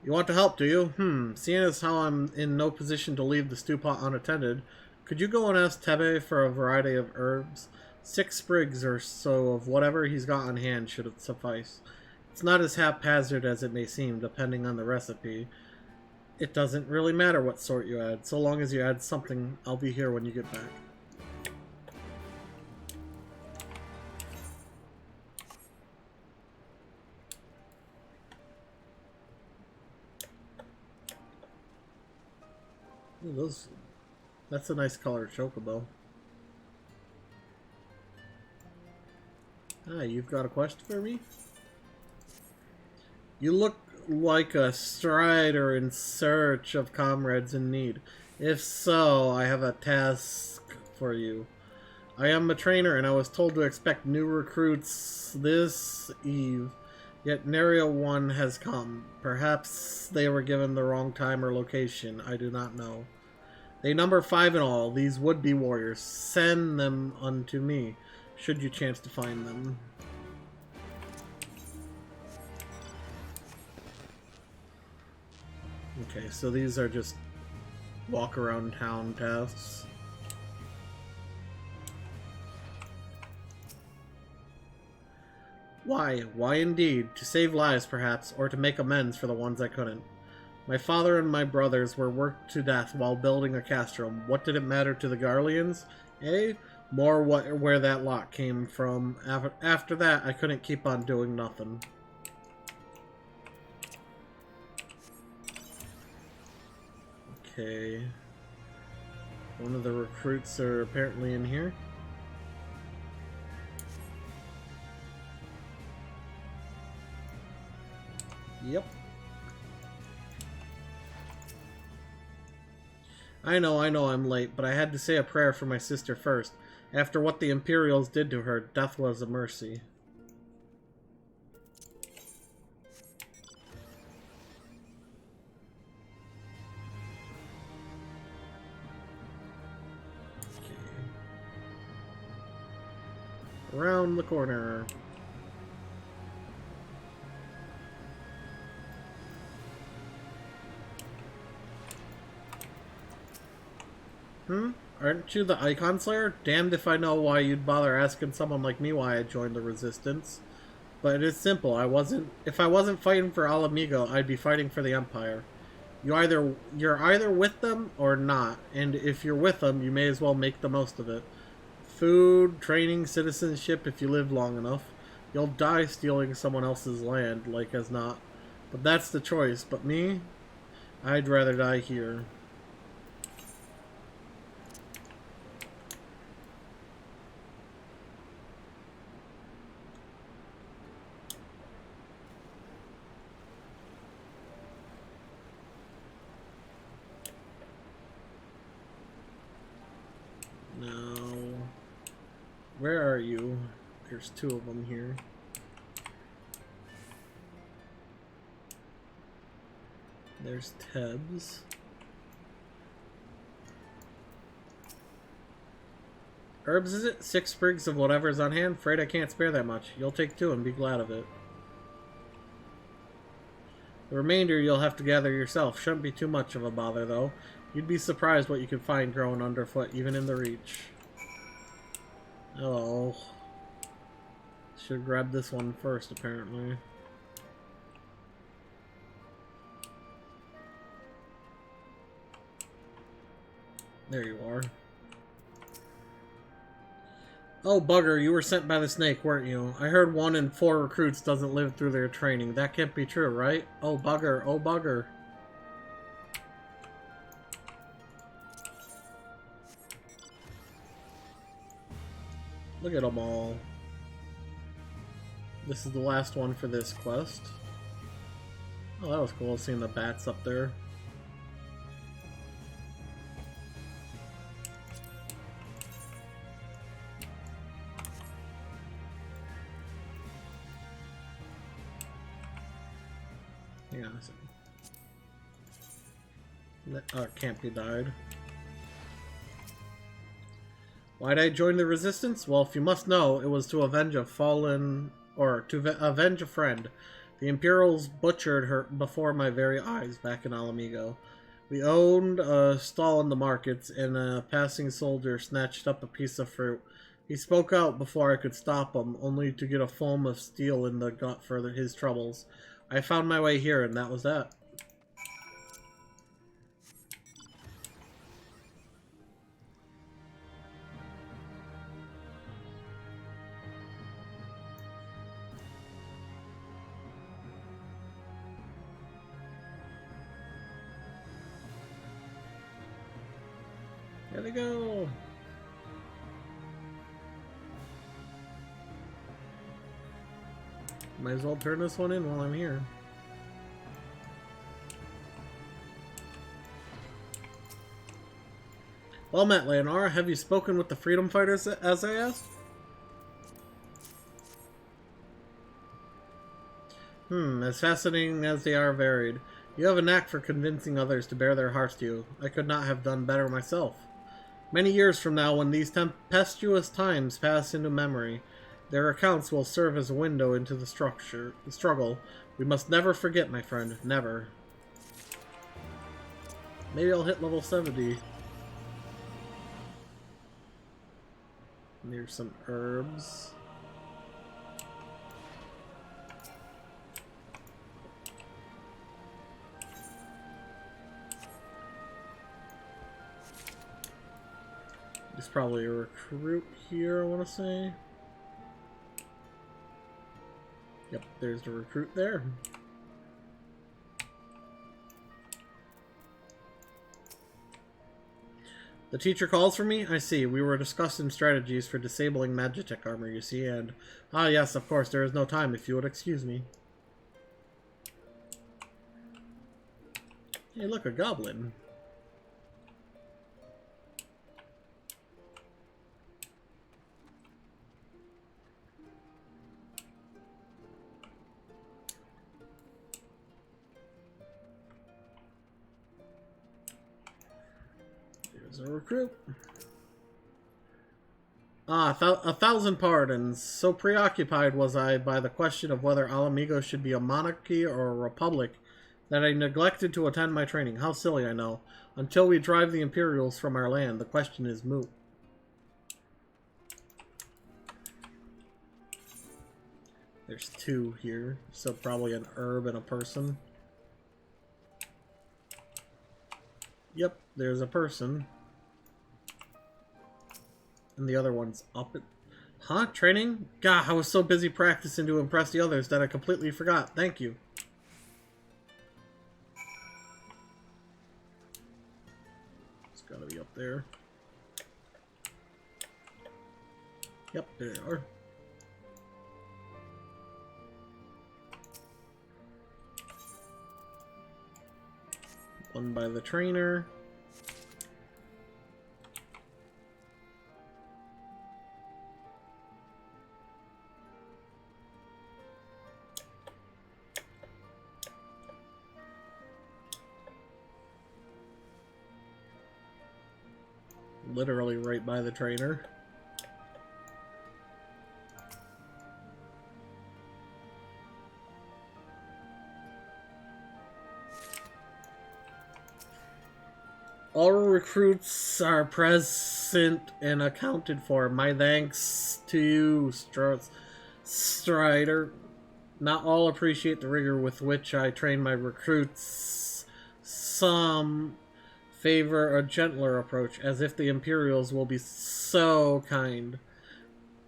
You want to help, do you? Seeing as how I'm in no position to leave the stew pot unattended, could you go and ask Tebe for a variety of herbs? 6 sprigs or so of whatever he's got on hand should suffice. It's not as haphazard as it may seem, depending on the recipe. It doesn't really matter what sort you add, so long as you add something. I'll be here when you get back. Ooh, that's a nice colored chocobo. Ah, you've got a quest for me? You look like a strider in search of comrades in need. If so, I have a task for you. I am a trainer, and I was told to expect new recruits this eve. Yet nary a one has come. Perhaps they were given the wrong time or location. I do not know. They number 5 in all, these would-be warriors. Send them unto me, should you chance to find them. Okay, so these are just walk around town tasks. Why? Why indeed? To save lives, perhaps, or to make amends for the ones I couldn't. My father and my brothers were worked to death while building a castrum. What did it matter to the Garleans? Eh? More where that lot came from. After that, I couldn't keep on doing nothing. Okay. One of the recruits are apparently in here. Yep. I know I'm late, but I had to say a prayer for my sister first. After what the Imperials did to her, death was a mercy. Okay. Around the corner. Aren't you the Icon Slayer? Damned if I know why you'd bother asking someone like me why I joined the Resistance. But it is simple. If I wasn't fighting for Alamigo, I'd be fighting for the Empire. You're either with them or not, and if you're with them, you may as well make the most of it. Food, training, citizenship if you live long enough. You'll die stealing someone else's land, like as not. But that's the choice. But me? I'd rather die here. Where are you? There's 2 of them here. There's Tebs. Herbs, is it? 6 sprigs of whatever's on hand? Afraid I can't spare that much. You'll take 2 and be glad of it. The remainder you'll have to gather yourself. Shouldn't be too much of a bother, though. You'd be surprised what you could find growing underfoot, even in the Reach. Hello. Should grab this one first, apparently. There you are. Oh, bugger, you were sent by the snake, weren't you? I heard 1 in 4 recruits doesn't live through their training. That can't be true, right? Oh, bugger, oh, bugger. Look at them all. This is the last one for this quest. Oh, that was cool, seeing the bats up there. Hang on a second. Oh, it can't be died. Why'd I join the Resistance? Well, if you must know, it was to avenge a fallen... or to avenge a friend. The Imperials butchered her before my very eyes back in Alamigo. We owned a stall in the markets, and a passing soldier snatched up a piece of fruit. He spoke out before I could stop him, only to get a foam of steel in the gut for his troubles. I found my way here, and that was that. There they go! Might as well turn this one in while I'm here. Well met, Leonora. Have you spoken with the freedom fighters, as I asked? As fascinating as they are varied. You have a knack for convincing others to bare their hearts to you. I could not have done better myself. Many years from now, when these tempestuous times pass into memory, their accounts will serve as a window into the struggle. We must never forget, my friend. Never. Maybe I'll hit level 70. And here's some herbs. There's probably a recruit here, I want to say. Yep, there's the recruit there. The teacher calls for me? I see. We were discussing strategies for disabling Magitech armor, you see, and... Ah, yes, of course, there is no time, if you would excuse me. Hey, look, a goblin. A recruit. Ah, a thousand pardons. So preoccupied was I by the question of whether Alamigo should be a monarchy or a republic that I neglected to attend my training. How silly, I know. Until we drive the Imperials from our land, the question is moot. There's 2 here, so probably an herb and a person. Yep, there's a person. And the other one's up at... Huh? Training? God, I was so busy practicing to impress the others that I completely forgot. Thank you. It's gotta be up there. Yep, there they are. One by the trainer. Literally right by the trainer. All recruits are present and accounted for. My thanks to you, Strider. Not all appreciate the rigor with which I train my recruits. Some favor a gentler approach, as if the Imperials will be so kind.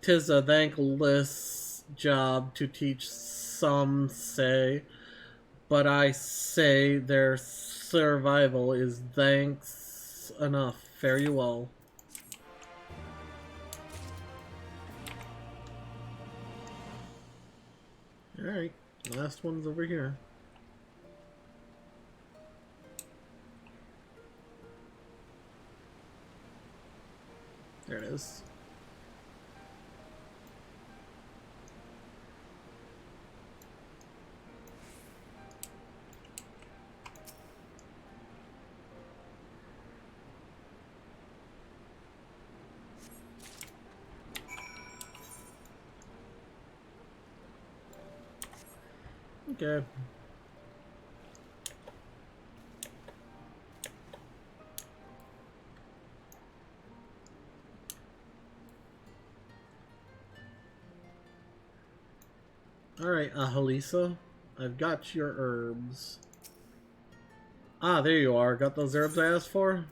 'Tis a thankless job to teach, some say, but I say their survival is thanks enough. Fare you well. Alright, last one's over here. There it is. Okay. Alright, Halisa, I've got your herbs. Ah, there you are. Got those herbs I asked for?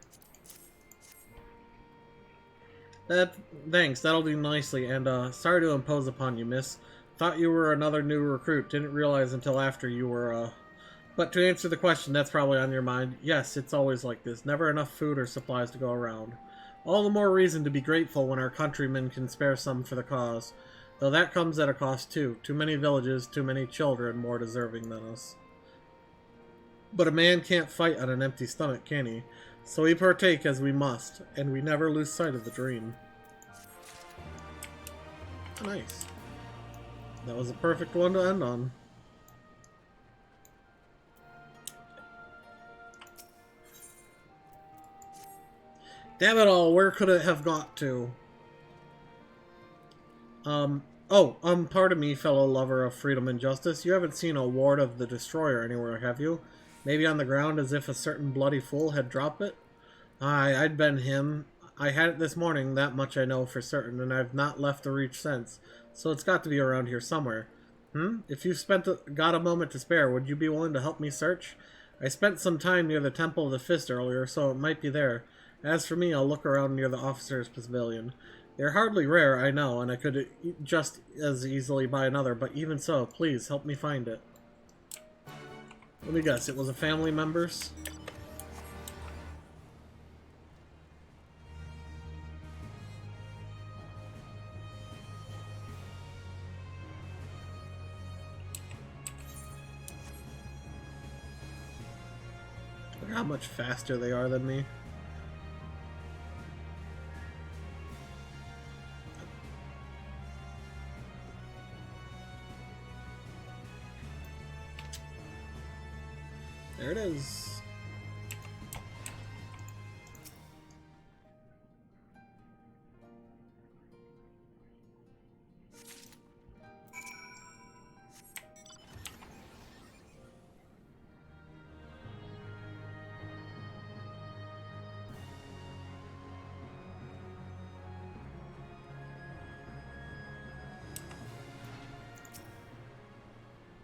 Thanks, that'll do nicely, and sorry to impose upon you, miss. Thought you were another new recruit, didn't realize until after you were, But to answer the question that's probably on your mind, yes, it's always like this. Never enough food or supplies to go around. All the more reason to be grateful when our countrymen can spare some for the cause. Though that comes at a cost too. Too many villages, too many children more deserving than us. But a man can't fight on an empty stomach, can he? So we partake as we must, and we never lose sight of the dream. Nice. That was a perfect one to end on. Damn it all, where could it have got to? Pardon me, fellow lover of freedom and justice. You haven't seen a ward of the Destroyer anywhere, have you? Maybe on the ground as if a certain bloody fool had dropped it? Aye, I'd been him. I had it this morning, that much I know for certain, and I've not left the reach since. So it's got to be around here somewhere. If you got a moment to spare, would you be willing to help me search? I spent some time near the Temple of the Fist earlier, so it might be there. As for me, I'll look around near the officer's pavilion. They're hardly rare, I know, and I could just as easily buy another, but even so, please help me find it. Let me guess, it was a family member's? Look how much faster they are than me. There it is.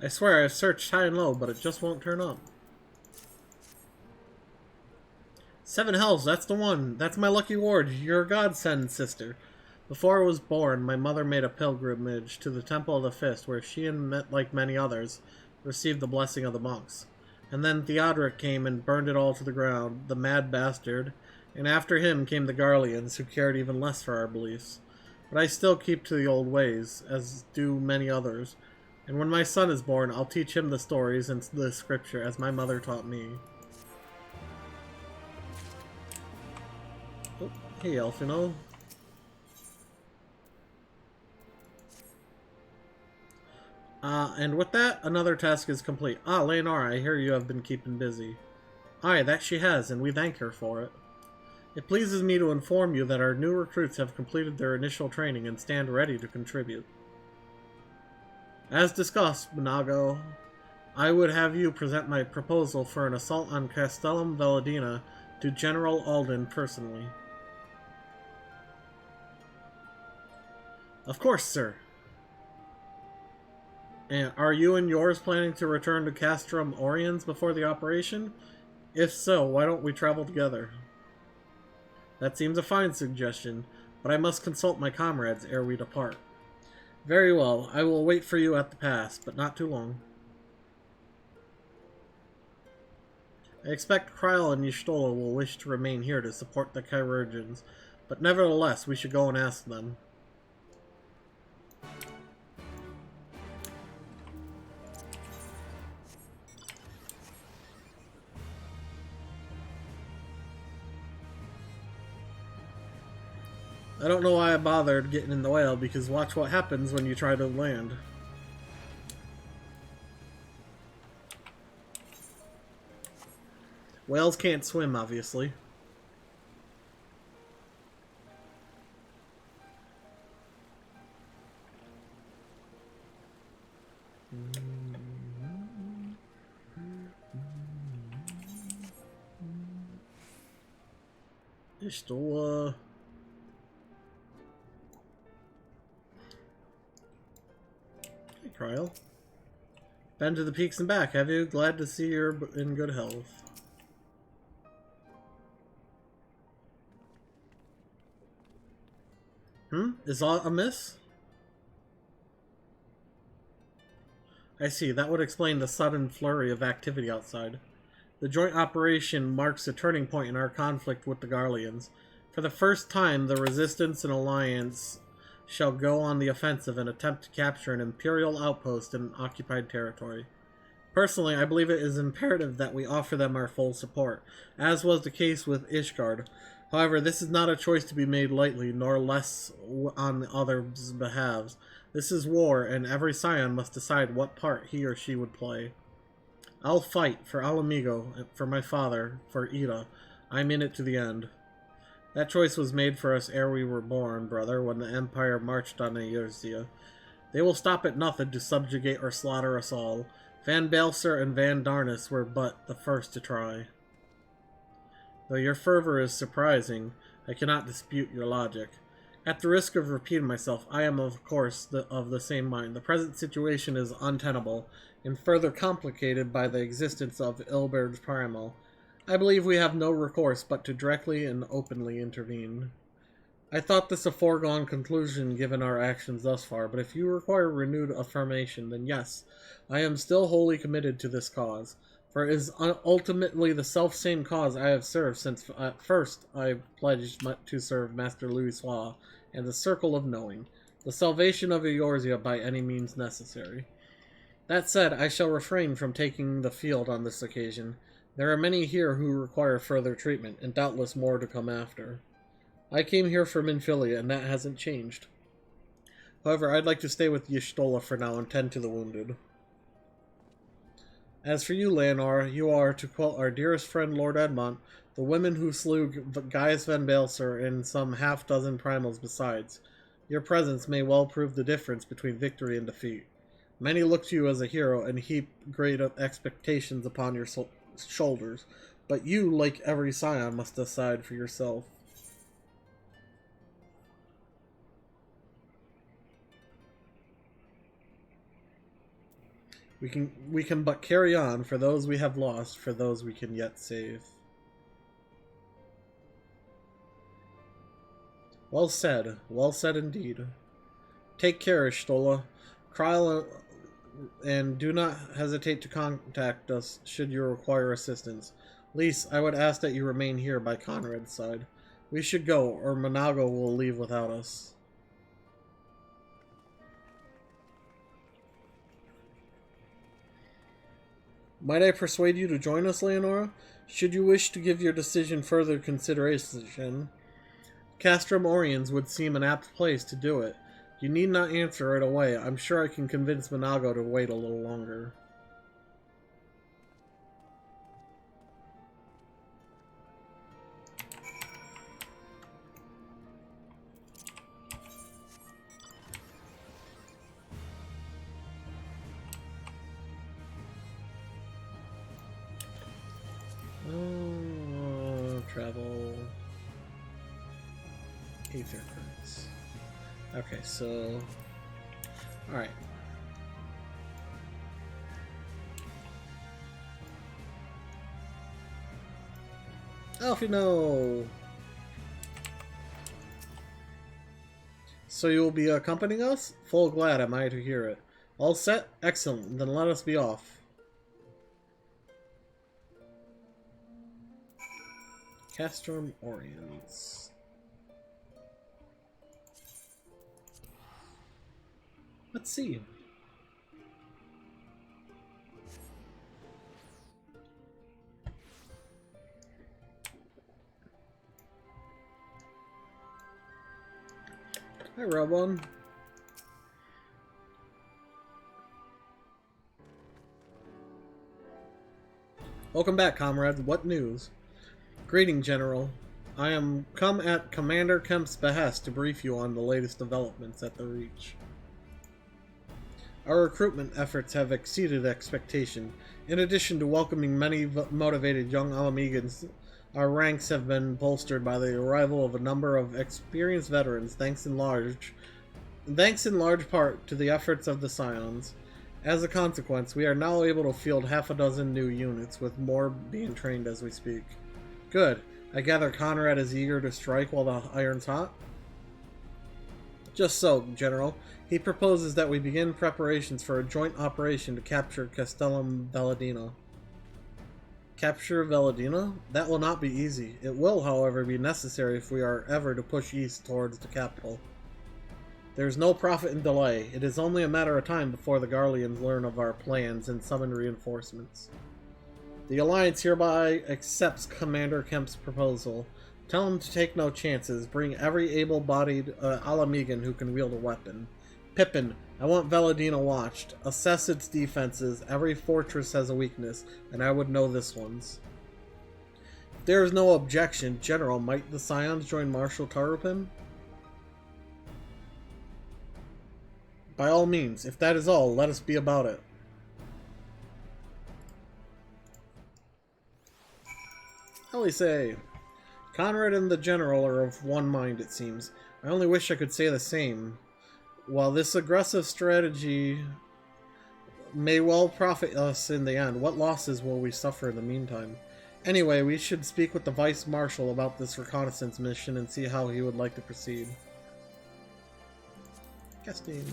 I swear I've searched high and low, but it just won't turn up. 7 hells, that's the one. That's my lucky ward. Your godsend, sister. Before I was born, my mother made a pilgrimage to the Temple of the Fist, where she and like many others, received the blessing of the monks. And then Theodoric came and burned it all to the ground, the mad bastard. And after him came the Garleans, who cared even less for our beliefs. But I still keep to the old ways, as do many others. And when my son is born, I'll teach him the stories and the scripture, as my mother taught me. Oh, hey, Elfino. And with that, another task is complete. Ah, Leonora, I hear you have been keeping busy. Aye, that she has, and we thank her for it. It pleases me to inform you that our new recruits have completed their initial training and stand ready to contribute. As discussed, Bonago, I would have you present my proposal for an assault on Castellum Veladina to General Alden personally. Of course, sir. And are you and yours planning to return to Castrum Oriens before the operation? If so, why don't we travel together? That seems a fine suggestion, but I must consult my comrades ere we depart. Very well, I will wait for you at the pass, but not too long. I expect Kryl and Y'shtola will wish to remain here to support the chirurgeons, but nevertheless, we should go and ask them. I don't know why I bothered getting in the whale, because watch what happens when you try to land. Whales can't swim, obviously. Y'shtola. Hey, Kryl. Been to the peaks and back, have you? Glad to see you're in good health. Is all amiss? I see, that would explain the sudden flurry of activity outside. The joint operation marks a turning point in our conflict with the Garleans. For the first time, the Resistance and Alliance shall go on the offensive and attempt to capture an Imperial outpost in occupied territory. Personally, I believe it is imperative that we offer them our full support, as was the case with Ishgard. However, this is not a choice to be made lightly, nor less on the other's behalves. This is war, and every scion must decide what part he or she would play. I'll fight for Alamigo, for my father, for Ida. I'm in it to the end. That choice was made for us ere we were born, brother, when the Empire marched on Eorzea. They will stop at nothing to subjugate or slaughter us all. Van Baelsar and Van Darnus were but the first to try. Though your fervor is surprising, I cannot dispute your logic. At the risk of repeating myself, I am of course of the same mind. The present situation is untenable, and further complicated by the existence of Ilberg's Primal. I believe we have no recourse but to directly and openly intervene. I thought this a foregone conclusion given our actions thus far, but if you require renewed affirmation, then yes, I am still wholly committed to this cause. For it is ultimately the self-same cause I have served since at first I pledged to serve Master Louis Soir and the Circle of Knowing, the salvation of Eorzea by any means necessary. That said, I shall refrain from taking the field on this occasion. There are many here who require further treatment, and doubtless more to come after. I came here from Minfilia, and that hasn't changed. However, I'd like to stay with Y'shtola for now and tend to the wounded. As for you, Leonora, you are, to quote our dearest friend Lord Edmont, the women who slew Gaius Van Baelsar and some half-dozen primals besides. Your presence may well prove the difference between victory and defeat. Many look to you as a hero and heap great expectations upon your shoulders, but you, like every scion, must decide for yourself. We can but carry on for those we have lost, for those we can yet save. Well said indeed. Take care, Y'shtola. Kryl, and do not hesitate to contact us should you require assistance. Lise, I would ask that you remain here by Conrad's side. We should go, or Monago will leave without us. Might I persuade you to join us, Leonora? Should you wish to give your decision further consideration, Castrum Oriens would seem an apt place to do it. You need not answer right away. I'm sure I can convince Monago to wait a little longer. Travel. Aether currents. Okay, so... Alright. Alfie, no! So you will be accompanying us? Full glad am I to hear it. All set? Excellent. Then let us be off. Castrum Oriens. Let's see. Hi, Robon. Welcome back, comrades. What news? Greeting, General. I am come at Commander Kemp's behest to brief you on the latest developments at the Reach. Our recruitment efforts have exceeded expectation. In addition to welcoming many motivated young Alamegans, our ranks have been bolstered by the arrival of a number of experienced veterans, thanks in large part to the efforts of the Scions. As a consequence, we are now able to field half a dozen new units, with more being trained as we speak. Good. I gather Conrad is eager to strike while the iron's hot? Just so, General. He proposes that we begin preparations for a joint operation to capture Castellum Valladina. Capture Valladina? That will not be easy. It will, however, be necessary if we are ever to push east towards the capital. There is no profit in delay. It is only a matter of time before the Garleans learn of our plans and summon reinforcements. The Alliance hereby accepts Commander Kemp's proposal. Tell him to take no chances. Bring every able-bodied Alamegan who can wield a weapon. Pippin, I want Valladina watched. Assess its defenses. Every fortress has a weakness, and I would know this one's. If there is no objection, General, might the Scions join Marshal Tarupin? By all means, if that is all, let us be about it. Elise, Conrad and the General are of one mind, it seems. I only wish I could say the same. While this aggressive strategy may well profit us in the end, what losses will we suffer in the meantime? Anyway, we should speak with the Vice Marshal about this reconnaissance mission and see how he would like to proceed. Casting.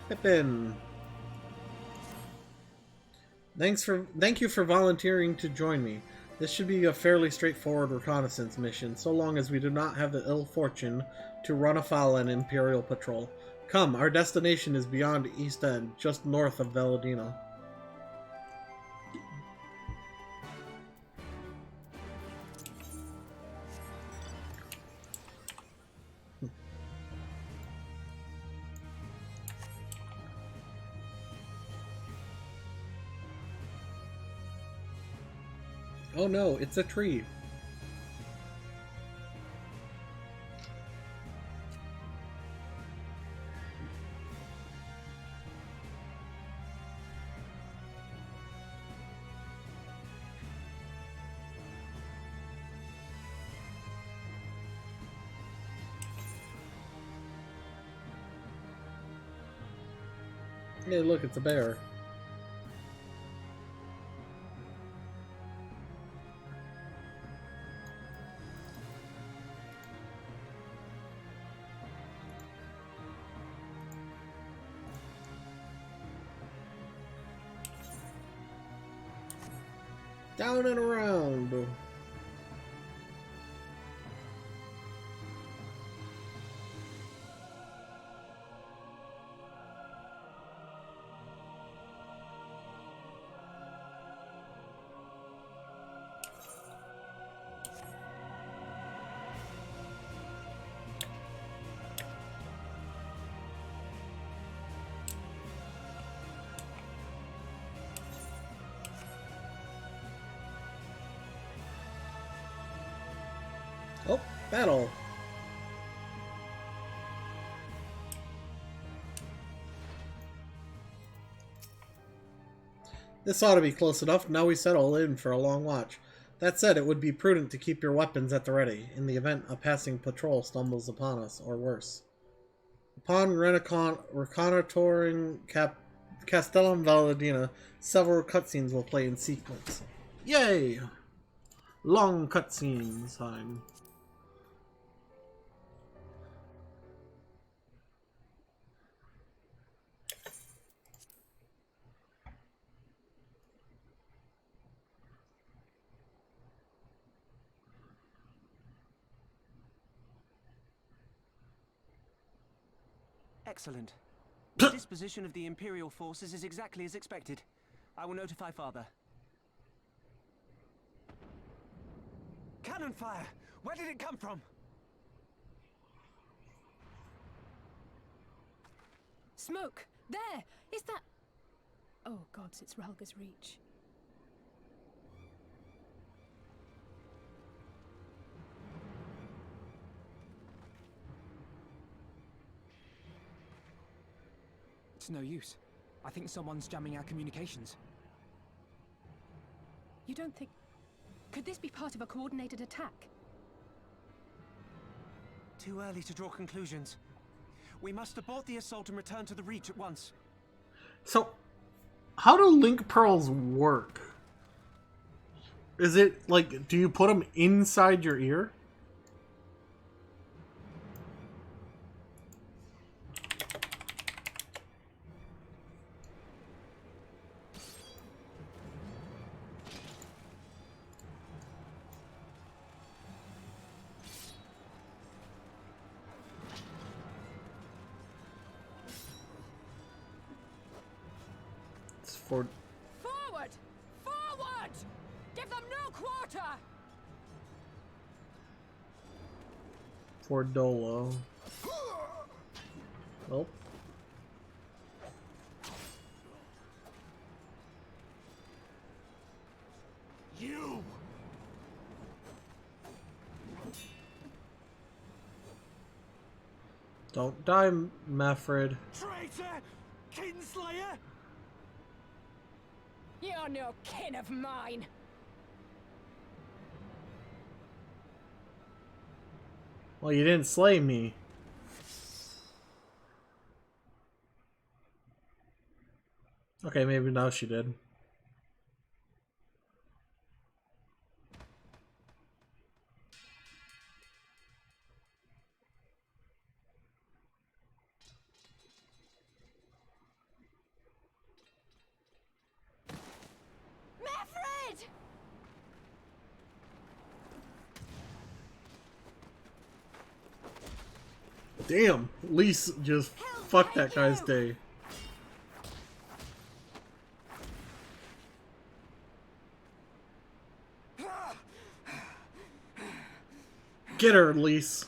Pippin. Thank you for volunteering to join me. This should be a fairly straightforward reconnaissance mission, so long as we do not have the ill fortune to run afoul an Imperial patrol. Come, our destination is beyond East End, just north of Valladina. Oh no, it's a tree. Hey, look, it's a bear. Down and around. Oh, battle. This ought to be close enough. Now we settle in for a long watch. That said, it would be prudent to keep your weapons at the ready, in the event a passing patrol stumbles upon us, or worse. Upon reconnoitering Castellum Valladina, several cutscenes will play in sequence. Yay! Long cutscenes time.
Excellent. The disposition of the Imperial forces is exactly as expected. I will notify Father. Cannon fire! Where did it come from?
Smoke! There! Is that... Oh gods, it's Ralga's Reach.
It's no use. I think someone's jamming our communications.
You don't think... Could this be part of a coordinated attack?
Too early to draw conclusions. We must abort the assault and return to the Reach at once.
So, how do link pearls work? Is it like, do you put them inside your ear? For
Forward! Forward! Give them no quarter!
for Dolo. Oh.
You!
Don't die, Mafred.
Traitor! Kinslayer!
You're no kin of mine!
Well, you didn't slay me. Okay, maybe now she did.
Mafred!
Damn, Lise just fucked that guy's day. Get her, Lise.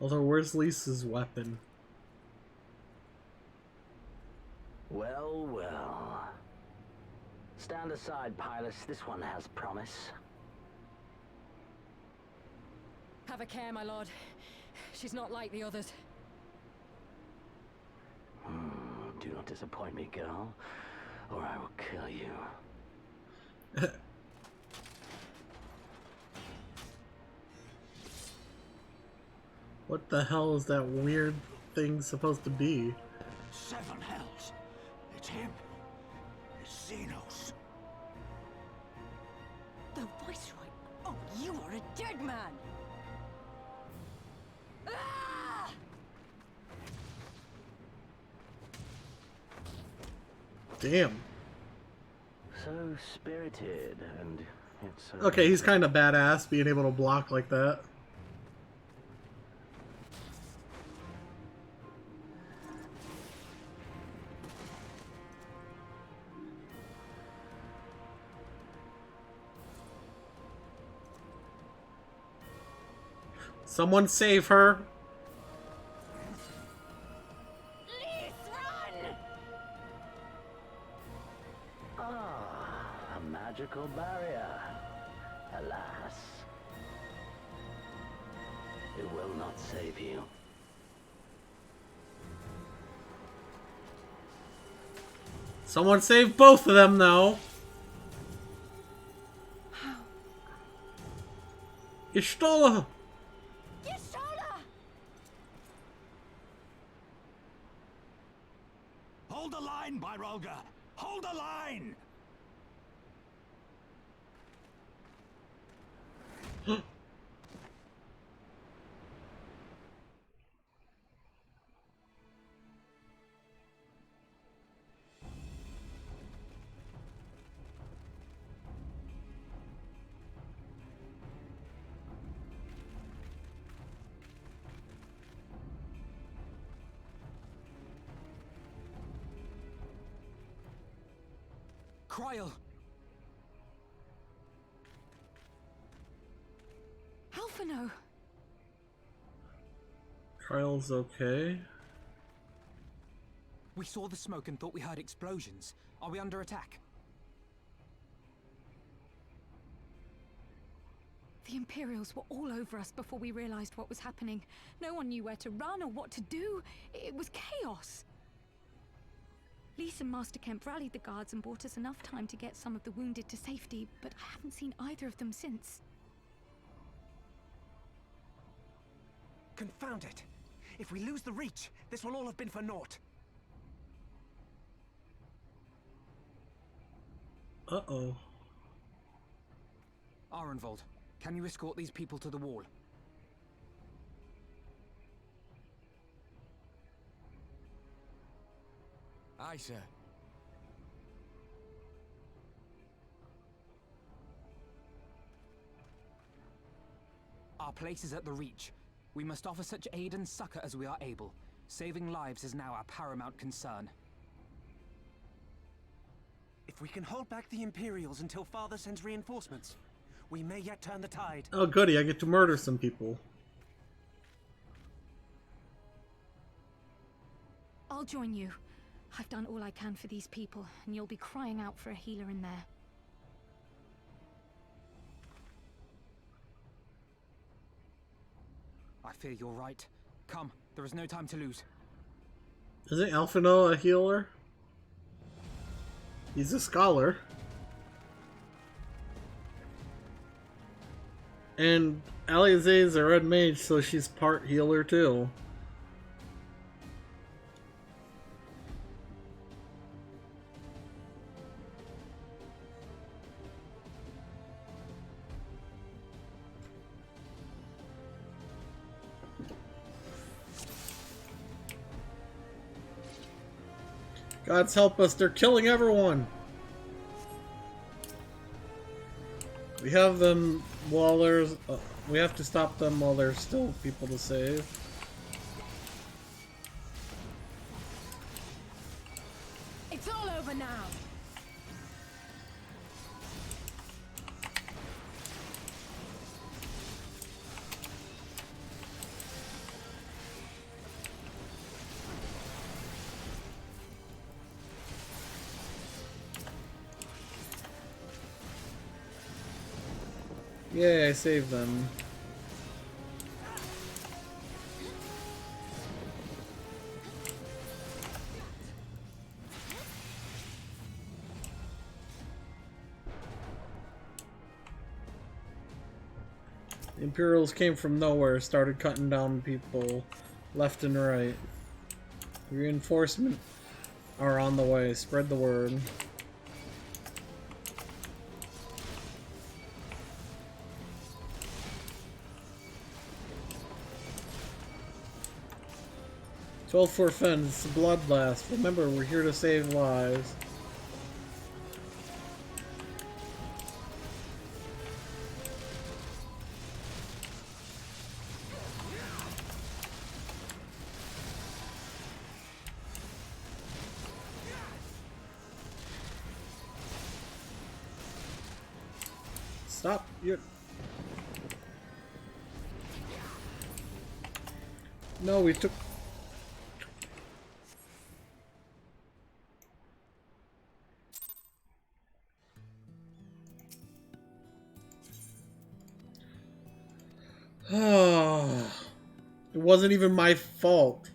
Although, where's Lisa's weapon?
Well, well. Stand aside, Pilus. This one has promise.
Have a care, my lord. She's not like the others.
Do not disappoint me, girl, or I will kill you.
What the hell is that weird thing supposed to be?
Seven hells. It's him. It's Xenos.
The Viceroy! Oh, you are a dead man! Ah!
Damn.
So spirited, and it's...
Okay, he's kind of badass being able to block like that. Someone save her.
A magical barrier. Alas. It will not save you.
Someone save both of them, though. You stole her.
Olga! Hold the line!
Cryle!
Alphino!
Kryle's okay.
We saw the smoke and thought we heard explosions. Are we under attack?
The Imperials were all over us before we realized what was happening. No one knew where to run or what to do. It was chaos. Lise and Master Kemp rallied the guards and bought us enough time to get some of the wounded to safety, but I haven't seen either of them since.
Confound it! If we lose the Reach, this will all have been for naught.
Uh-oh.
Arenvold, can you escort these people to the wall?
Aye, sir.
Our place is at the Reach. We must offer such aid and succor as we are able. Saving lives is now our paramount concern.
If we can hold back the Imperials until Father sends reinforcements, we may yet turn the tide.
Oh goody, I get to murder some people.
I'll join you. I've done all I can for these people, and you'll be crying out for a healer in there.
I fear you're right. Come, there is no time to lose.
Isn't Alphino a healer? He's a scholar. And Alize is a red mage, so she's part healer too. God's help us, they're killing everyone! We have them while there's... we have to stop them while there's still people to save.
It's all over now!
Yay, I saved them. The Imperials came from nowhere, started cutting down people left and right. Reinforcements are on the way, spread the word. Twelve for Fen, it's a bloodlust. Remember, we're here to save lives. Stop! You. No, we took. It wasn't even my fault.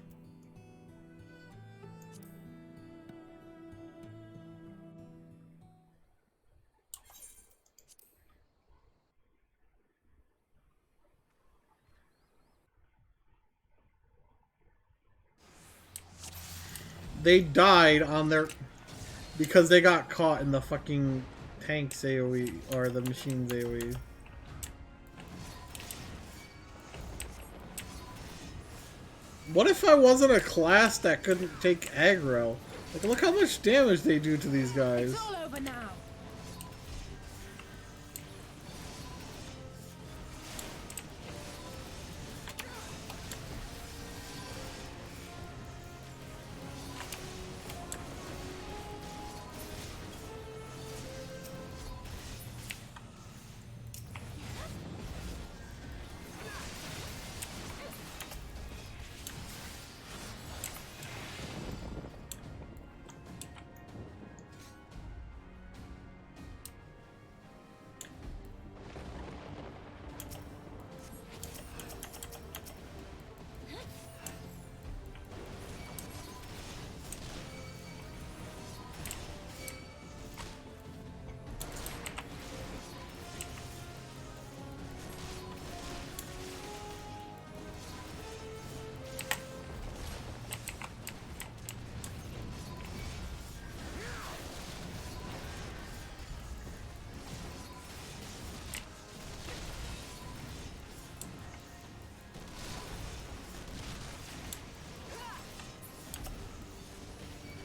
They died on their... Because they got caught in the fucking tanks AoE, or the machines AoE. What if I wasn't a class that couldn't take aggro? Like, look how much damage they do to these guys.
It's all over now.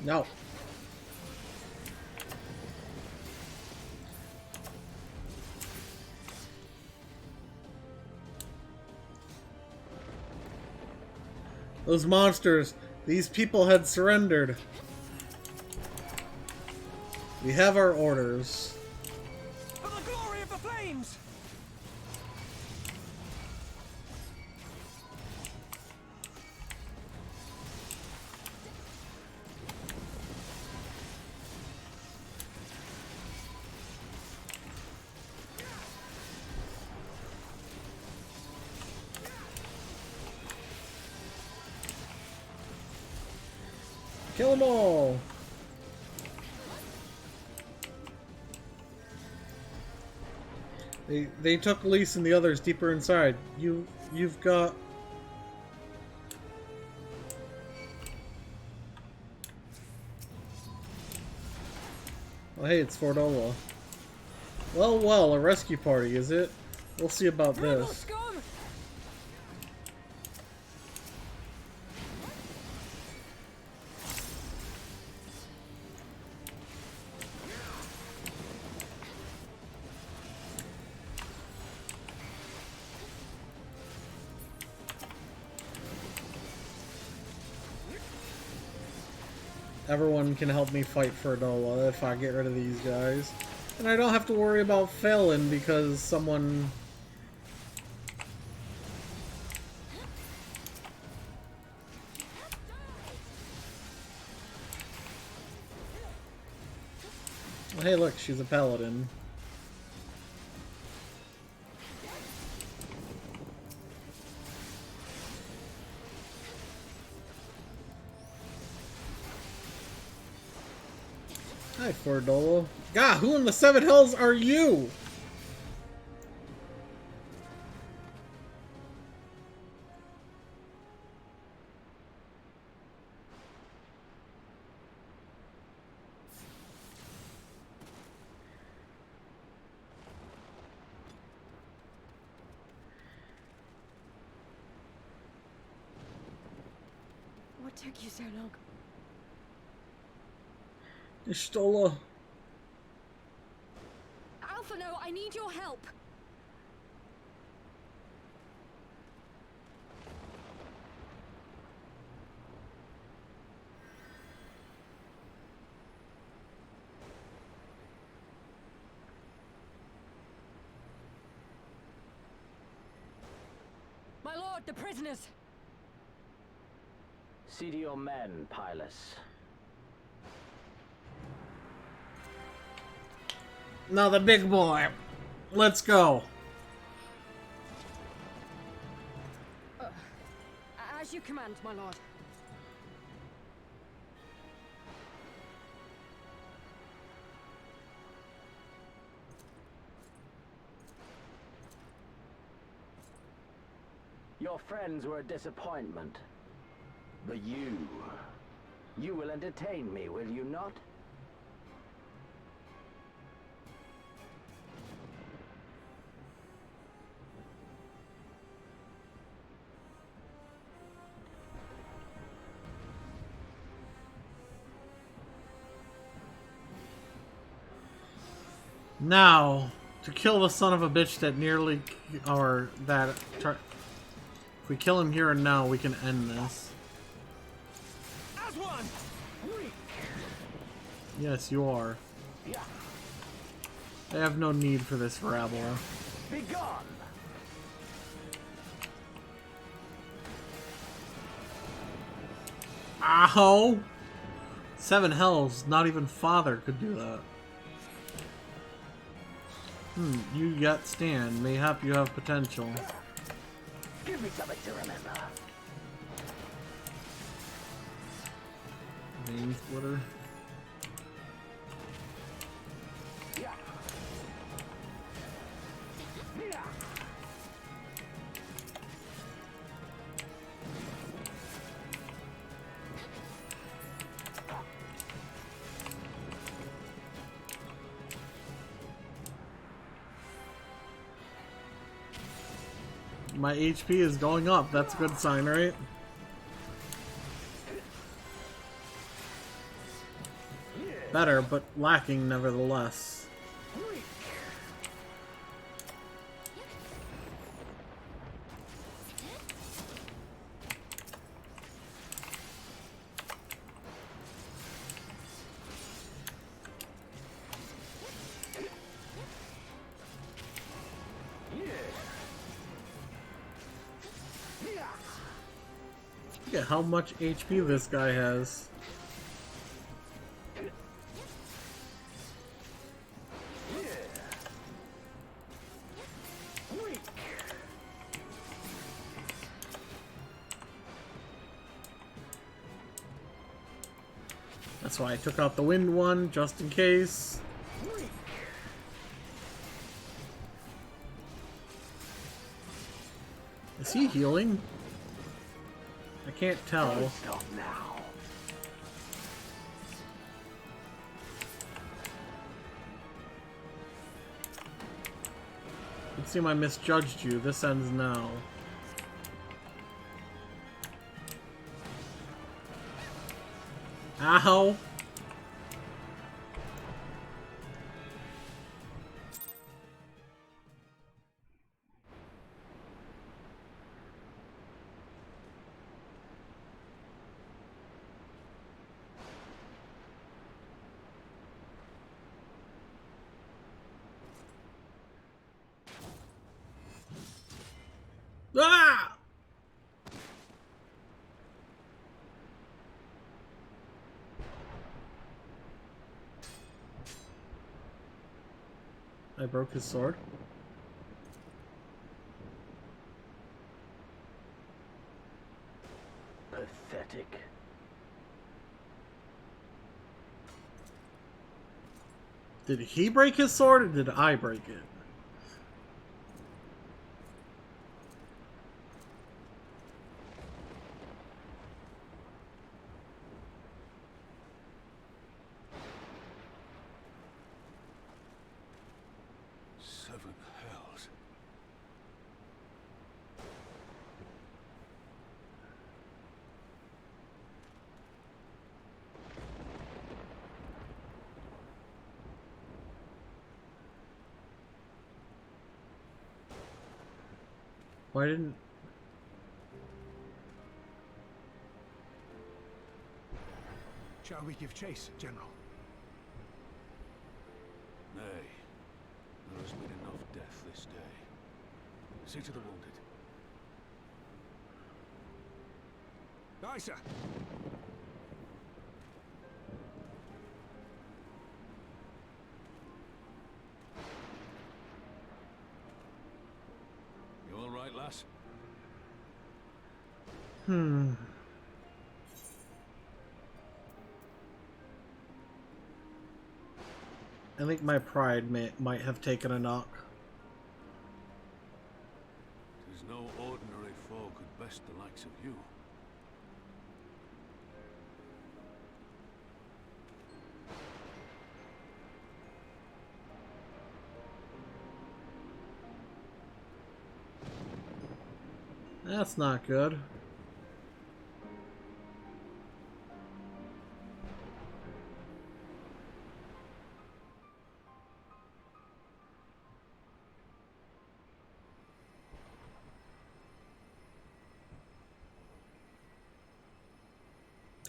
No. Those monsters, these people had surrendered. We have our orders.
For the glory of the flames!
Kill them all! They took Lise and the others deeper inside. You've got... Oh hey, it's Fordola. Well, a rescue party, is it? We'll see about this. Everyone can help me fight Fordola if I get rid of these guys. And I don't have to worry about failing because someone... Oh, hey look, she's a paladin. Hi, Fordola. God, who in the seven hells are you?
What took you so long?
Ishtola.
Alphino, I need your help.
My lord, the prisoners!
See to your men, Pylus.
Now the big boy. Let's go.
As you command, my lord.
Your friends were a disappointment. But you will entertain me, will you not?
Now, to kill the son of a bitch that nearly, or that, if we kill him here and now, we can end this.
As one.
Yes, you are. I have no need for this rabble.
Be gone.
Ow! 7 hells, not even father could do that. You yet stand. Mayhap you have potential.
Give me something to remember.
Vein splitter. My HP is going up. That's a good sign, right? Better, but lacking nevertheless. Look at how much HP this guy has. That's why I took out the wind one, just in case. Is he healing? I can't tell.
Stop now.
It seems I misjudged you. This ends now. Ow! Ah! I broke his sword.
Pathetic.
Did he break his sword or did I break it? Why didn't...
Shall we give chase, General?
Nay. There has been enough death this day. See to the wounded.
Aye, sir.
You all right, lass?
I think my pride might have taken a knock.
'Tis no ordinary foe could best the likes of you.
That's not good.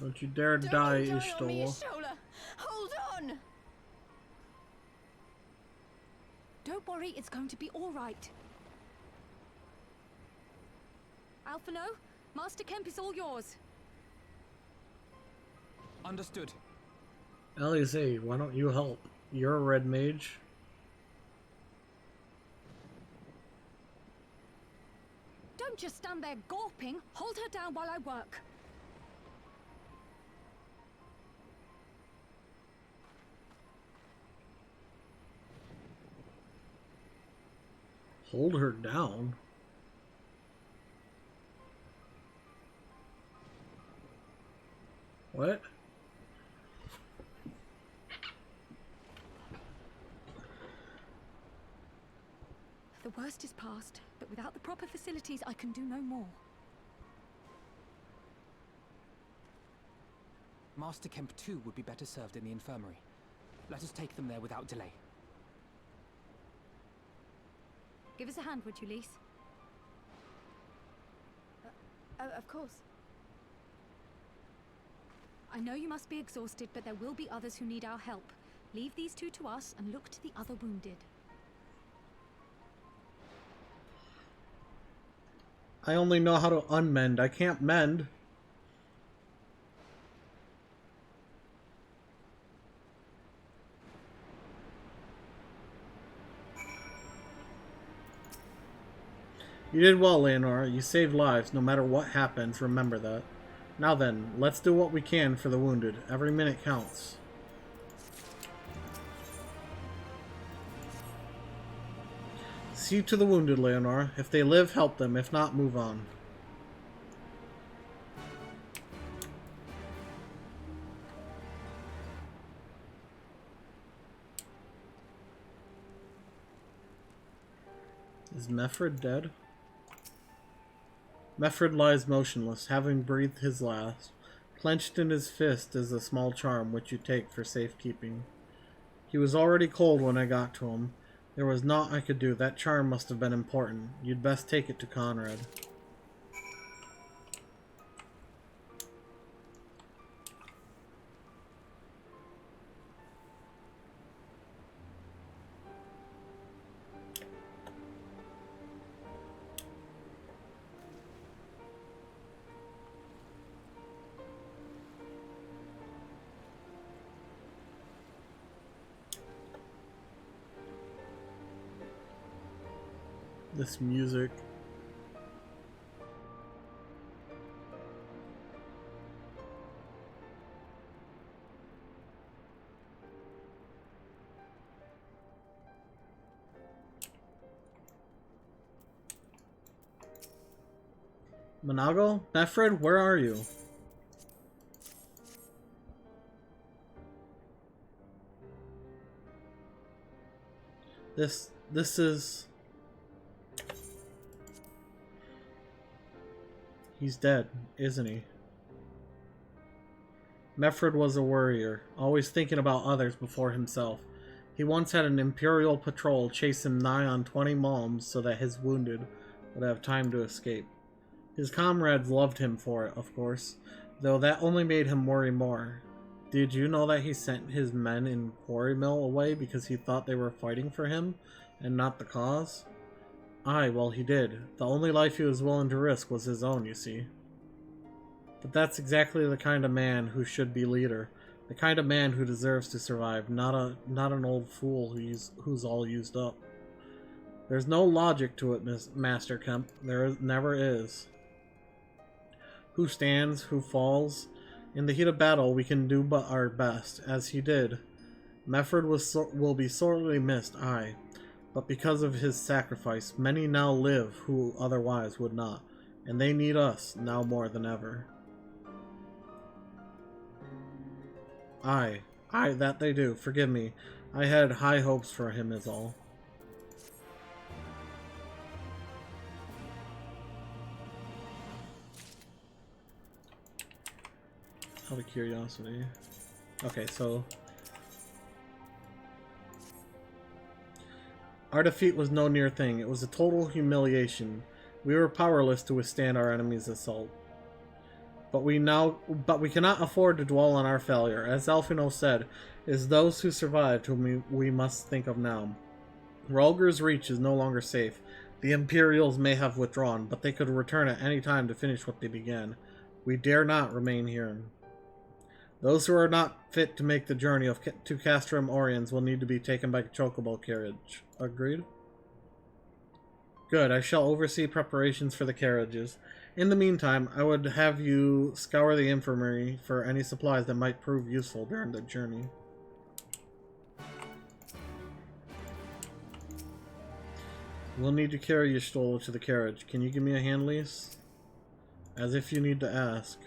Don't you dare die, Ishtal.
Hold on!
Don't worry, it's going to be all right. Alphino, Master Kemp is all yours.
Understood.
Alice, why don't you help? You're a red mage.
Don't just stand there gawping. Hold her down while I work.
Hold her down? What?
The worst is past, but without the proper facilities, I can do no more.
Master Kemp too would be better served in the infirmary. Let us take them there without delay.
Give us a hand, would you, Lise?
Of course.
I know you must be exhausted, but there will be others who need our help. Leave these two to us and look to the other wounded.
I only know how to unmend. I can't mend. You did well, Leonora. You saved lives. No matter what happens, remember that. Now then, let's do what we can for the wounded. Every minute counts. See to the wounded, Leonora. If they live, help them. If not, move on. Is Meffred dead? Meffred lies motionless, having breathed his last. Clenched in his fist is a small charm which you take for safekeeping. He was already cold when I got to him. There was naught I could do. That charm must have been important. You'd best take it to Conrad. This music. Monago? Meffred, where are you? This is... He's dead, isn't he? Meffred was a warrior, always thinking about others before himself. He once had an Imperial patrol chase him nigh on 20 malms so that his wounded would have time to escape. His comrades loved him for it, of course, though that only made him worry more. Did you know that he sent his men in Quarry Mill away because he thought they were fighting for him and not the cause? Aye, well, he did. The only life he was willing to risk was his own, you see. But that's exactly the kind of man who should be leader. The kind of man who deserves to survive, not an old fool who's all used up. There's no logic to it, Master Kemp. There never is. Who stands, who falls? In the heat of battle, we can do but our best, as he did. Meffred will be sorely missed, aye. But because of his sacrifice, many now live who otherwise would not, and they need us now more than ever. Aye, that they do. Forgive me. I had high hopes for him is all. Out of curiosity. Okay, so... Our defeat was no near thing. It was a total humiliation. We were powerless to withstand our enemy's assault. But we cannot afford to dwell on our failure. As Alphino said, it is those who survived whom we must think of now. Rhalgr's Reach is no longer safe. The Imperials may have withdrawn, but they could return at any time to finish what they began. We dare not remain here. Those who are not fit to make the journey to Castrum Oriens will need to be taken by chocobo carriage. Agreed? Good, I shall oversee preparations for the carriages. In the meantime, I would have you scour the infirmary for any supplies that might prove useful during the journey. We'll need to carry Ystolo to the carriage. Can you give me a hand, Lise? As if you need to ask.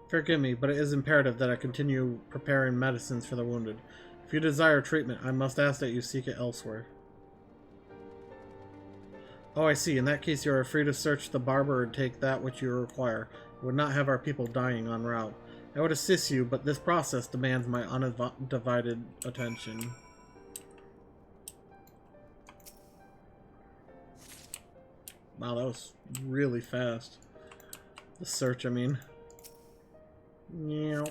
Forgive me, but it is imperative that I continue preparing medicines for the wounded. If you desire treatment, I must ask that you seek it elsewhere. Oh, I see. In that case, you are free to search the barber and take that which you require. I would not have our people dying en route. I would assist you, but this process demands my undivided attention. Wow, that was really fast. The search, I mean. Yeah.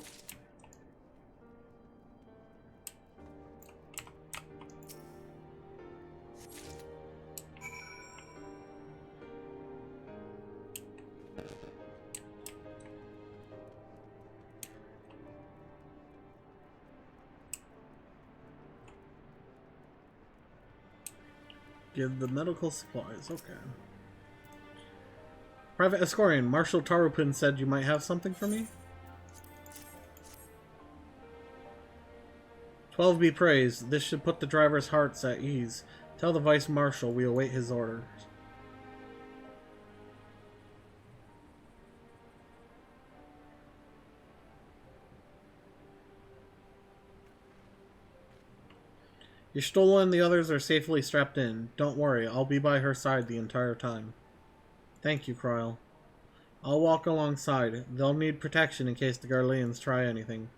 Give the medical supplies, okay. Private Escorian, Marshal Tarupin said you might have something for me? 12 be praised. This should put the driver's hearts at ease. Tell the Vice Marshal we await his orders. Ystolo and the others are safely strapped in. Don't worry, I'll be by her side the entire time. Thank you, Kryl. I'll walk alongside. They'll need protection in case the Garleans try anything.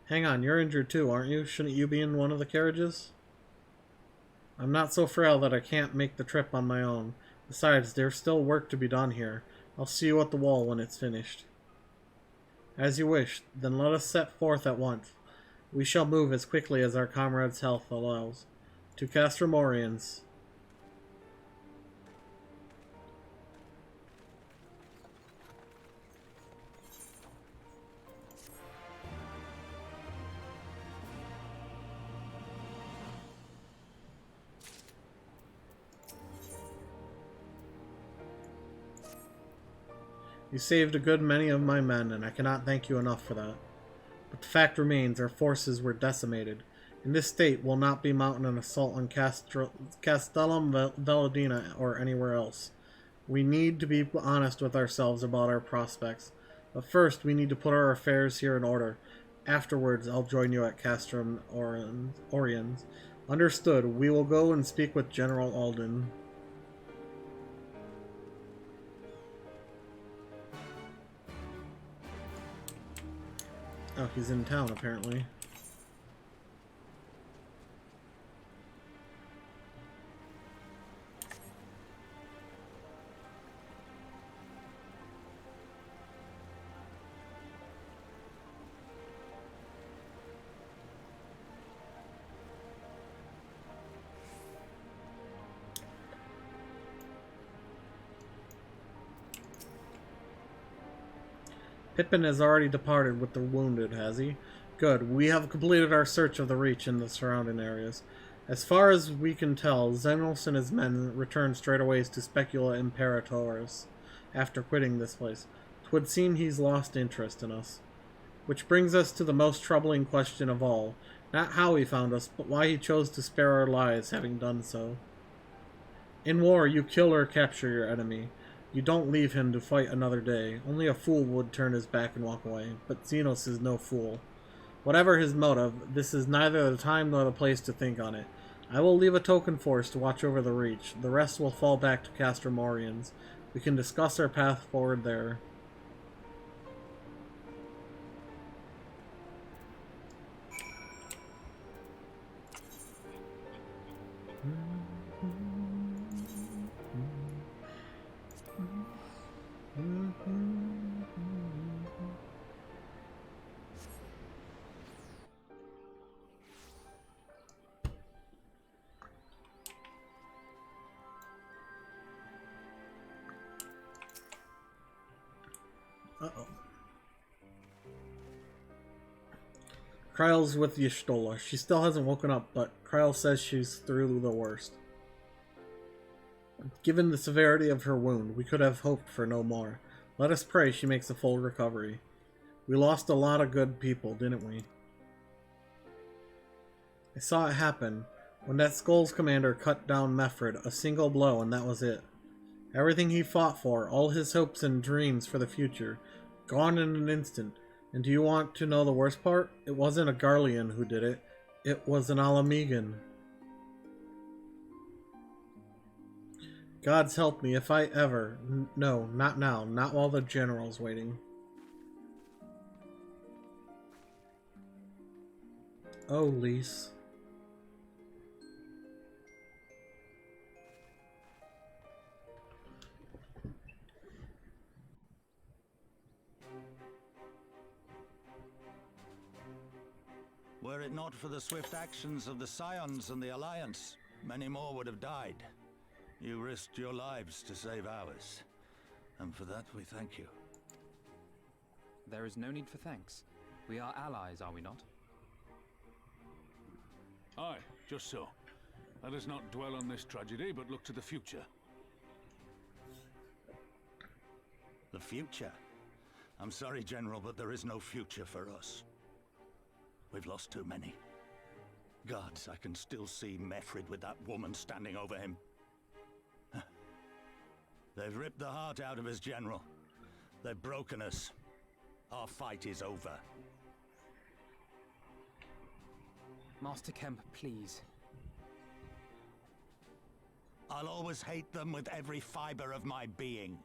Hang on, you're injured too, aren't you? Shouldn't you be in one of the carriages? I'm not so frail that I can't make the trip on my own. Besides, there's still work to be done here. I'll see you at the wall when it's finished. As you wish. Then let us set forth at once. We shall move as quickly as our comrades' health allows. To Castrum Oriens. You saved a good many of my men, and I cannot thank you enough for that. But the fact remains, our forces were decimated. In this state, we'll not be mounting an assault on Castellum Veladina or anywhere else. We need to be honest with ourselves about our prospects. But first, we need to put our affairs here in order. Afterwards, I'll join you at Castrum Oriens. Understood. We will go and speak with General Alden. Oh, he's in town, apparently. Pippin has already departed with the wounded, has he? Good. We have completed our search of the Reach in the surrounding areas. As far as we can tell, Xenos and his men returned straightaways to Specula Imperators after quitting this place. 'Twould seem he's lost interest in us. Which brings us to the most troubling question of all. Not how he found us, but why he chose to spare our lives, having done so. In war, you kill or capture your enemy. You don't leave him to fight another day. Only a fool would turn his back and walk away. But Xenos is no fool. Whatever his motive, this is neither the time nor the place to think on it. I will leave a token force to watch over the Reach. The rest will fall back to Castrum Oriens. We can discuss our path forward there. Kryle's with Y'shtola. She still hasn't woken up, but Kryle says she's through the worst. Given the severity of her wound, we could have hoped for no more. Let us pray she makes a full recovery. We lost a lot of good people, didn't we? I saw it happen. When that Skull's commander cut down Mefred, a single blow and that was it. Everything he fought for, all his hopes and dreams for the future, gone in an instant. And do you want to know the worst part? It wasn't a Garlean who did it. It was an Alamegan. God's help me if I ever... No, not now. Not while the general's waiting. Oh, Lise.
Were it not for the swift actions of the Scions and the Alliance, many more would have died. You risked your lives to save ours, and for that we thank you.
There is no need for thanks. We are allies, are we not?
Aye, just so. Let us not dwell on this tragedy, but look to the future.
The future? I'm sorry, General, but there is no future for us. We've lost too many. Gods, I can still see Mefred with that woman standing over him. They've ripped the heart out of us, General. They've broken us. Our fight is over.
Master Kemp, please.
I'll always hate them with every fiber of my being.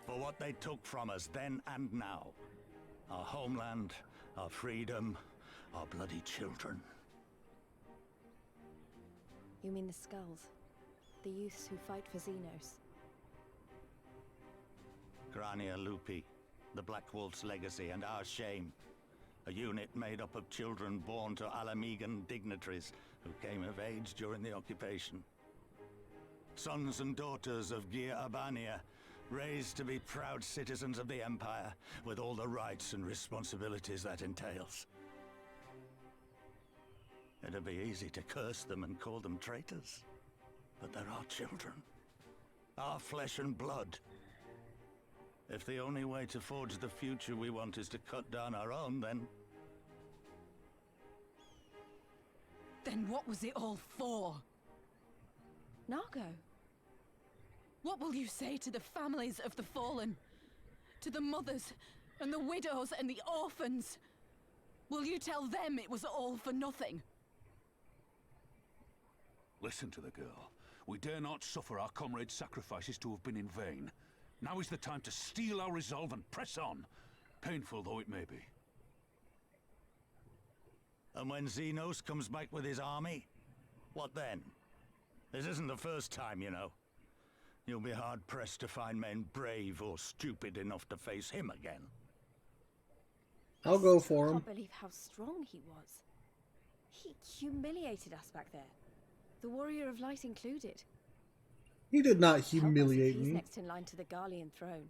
For what they took from us then and now. Our homeland, our freedom, our bloody children.
You mean the Skulls? The youths who fight for Xenos?
Grania Lupi, the Black Wolf's legacy and our shame. A unit made up of children born to Alamegan dignitaries who came of age during the occupation. Sons and daughters of Gir Abania, raised to be proud citizens of the Empire, with all the rights and responsibilities that entails. It'd be easy to curse them and call them traitors, but they're our children, our flesh and blood. If the only way to forge the future we want is to cut down our own, then...
Then what was it all for?
Nargo?
What will you say to the families of the fallen? To the mothers, and the widows, and the orphans? Will you tell them it was all for nothing?
Listen to the girl. We dare not suffer our comrades' sacrifices to have been in vain. Now is the time to steel our resolve and press on, painful though it may be.
And when Xenos comes back with his army, what then? This isn't the first time, you know. You'll be hard-pressed to find men brave or stupid enough to face him again.
I'll go for
I
him.
can't believe how strong he was. He humiliated us back there. The Warrior of Light included.
He did not humiliate
He's
me.
next in line to the Garlean throne.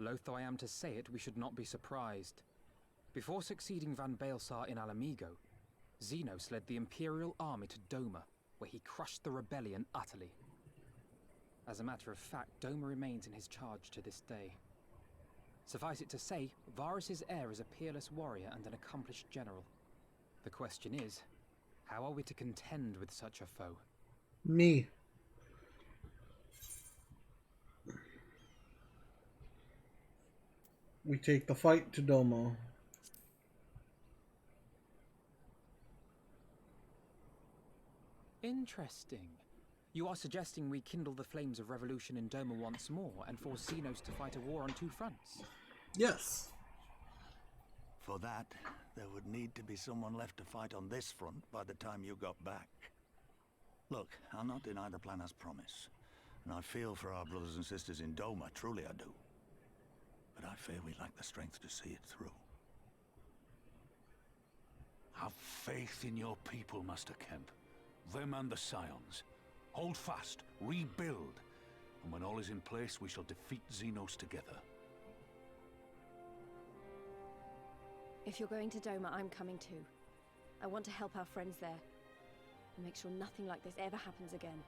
Loath though I am to say it, we should not be surprised. Before succeeding Van Baelsar in Alamigo, Xenos led the Imperial army to Doma, where he crushed the rebellion utterly. As a matter of fact, Doma remains in his charge to this day. Suffice it to say, Varus's heir is a peerless warrior and an accomplished general. The question is, how are we to contend with such a foe?
Me. We take the fight to Domo.
Interesting. You are suggesting we kindle the flames of revolution in Doma once more and force Xenos to fight a war on two fronts?
Yes.
For that, there would need to be someone left to fight on this front by the time you got back. Look, I'll not deny the plan as promised, and I feel for our brothers and sisters in Doma, truly I do. But I fear we lack the strength to see it through.
Have faith in your people, Master Kemp. Them and the Scions. Hold fast, rebuild, and when all is in place, we shall defeat Xenos together.
If you're going to Doma, I'm coming too. I want to help our friends there. And make sure nothing like this ever happens again.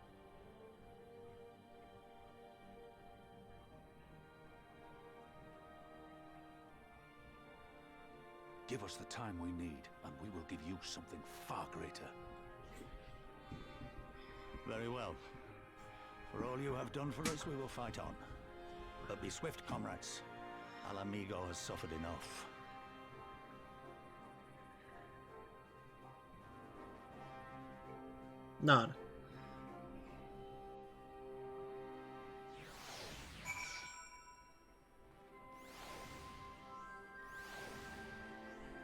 Give us the time we need, and we will give you something far greater.
Very well. For all you have done for us, we will fight on. But be swift, comrades. Al Amigo has suffered enough.
Nod.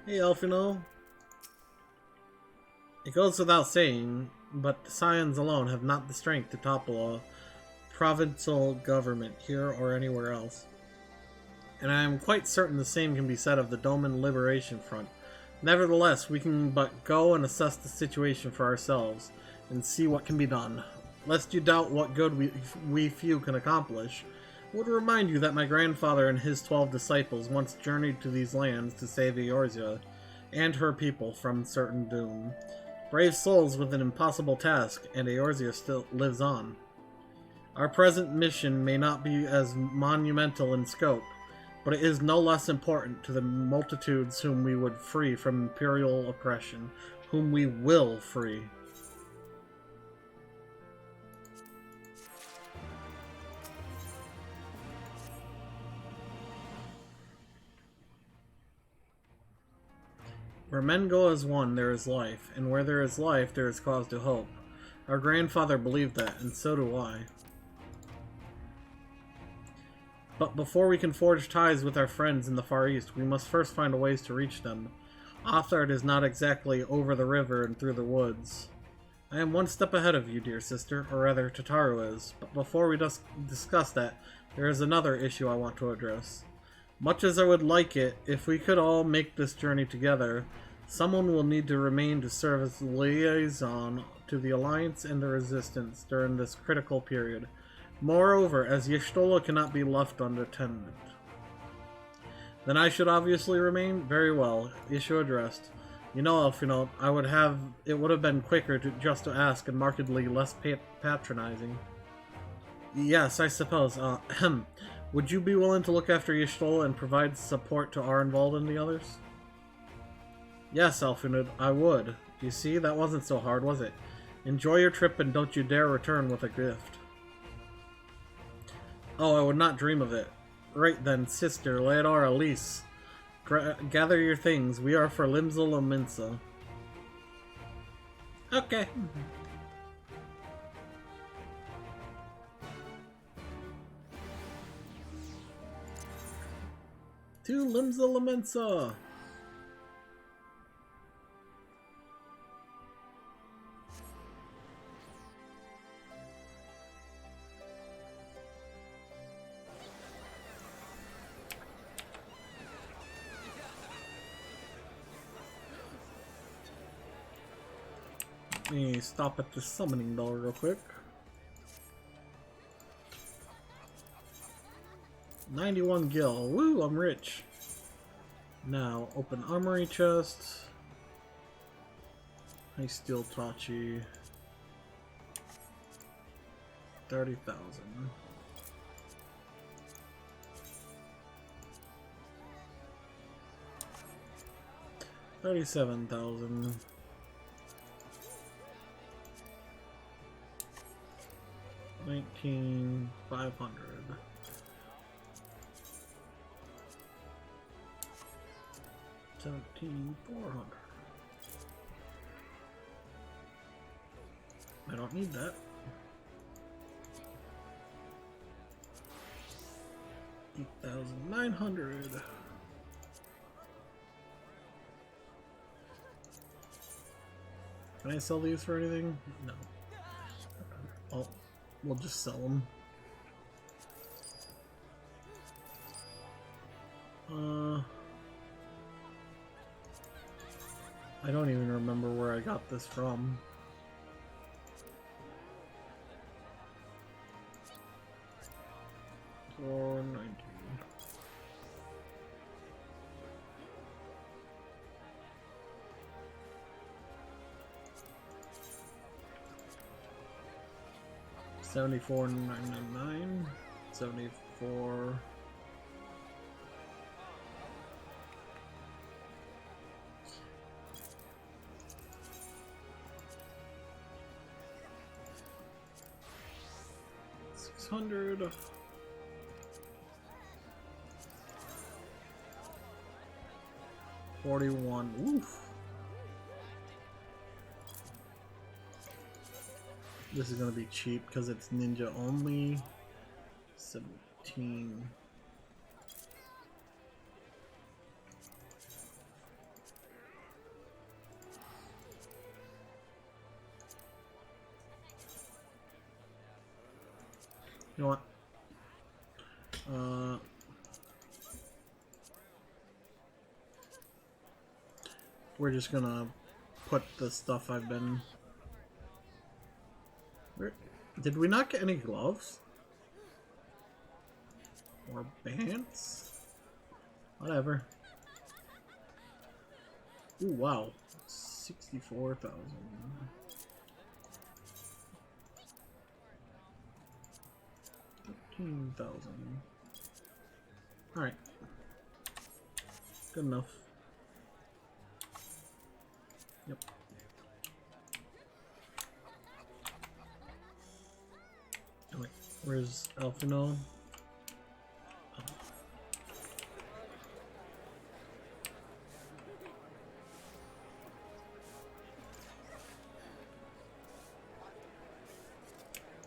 Hey, Elfino. It goes without saying, but the Scions alone have not the strength to topple a provincial government here or anywhere else. And I am quite certain the same can be said of the Doman Liberation Front. Nevertheless, we can but go and assess the situation for ourselves, and see what can be done. Lest you doubt what good we few can accomplish, I would remind you that my grandfather and his 12 disciples once journeyed to these lands to save Eorzea and her people from certain doom. Brave souls with an impossible task, and Eorzea still lives on. Our present mission may not be as monumental in scope, but it is no less important to the multitudes whom we would free from imperial oppression, whom we will free. Where men go as one, there is life, and where there is life, there is cause to hope. Our grandfather believed that, and so do I. But before we can forge ties with our friends in the Far East, we must first find ways to reach them. Othard is not exactly over the river and through the woods. I am one step ahead of you, dear sister, or rather Tataru is, but before we discuss that, there is another issue I want to address. Much as I would like it, if we could all make this journey together, someone will need to remain to serve as liaison to the Alliance and the Resistance during this critical period. Moreover, as Y'shtola cannot be left unattended. Then I should obviously remain? Very well. Issue addressed. You know, Elfino, it would have been quicker just to ask and markedly less patronizing. Yes, I suppose. Would you be willing to look after Y'shtola and provide support to Arenvald and the others? Yes, Elfino, I would. You see, that wasn't so hard, was it? Enjoy your trip and don't you dare return with a gift. Oh, I would not dream of it. Right then, sister, Leodora, Elise. Gather your things. We are for Limsa Lominsa. Okay. To Limsa Lominsa. Let me stop at the summoning door real quick. 91 gil. Woo, I'm rich. Now, open armory chest. Nice steel Tachi. 30,000. $37,000. 19,500. 17,400. I don't need that. 8,900. Can I sell these for anything? No. Oh. We'll just sell them. I don't even remember where I got this from. $4.90. 74,999. 74. $600. $41. Oof. This is gonna be cheap because it's ninja only. 17. You know what? We're just gonna put the stuff I've been... Did we not get any gloves? Or pants? Whatever. Ooh, wow. 64,000. 13,000. Alright. Good enough. Yep. Oh, wait, where's Alphino? Oh.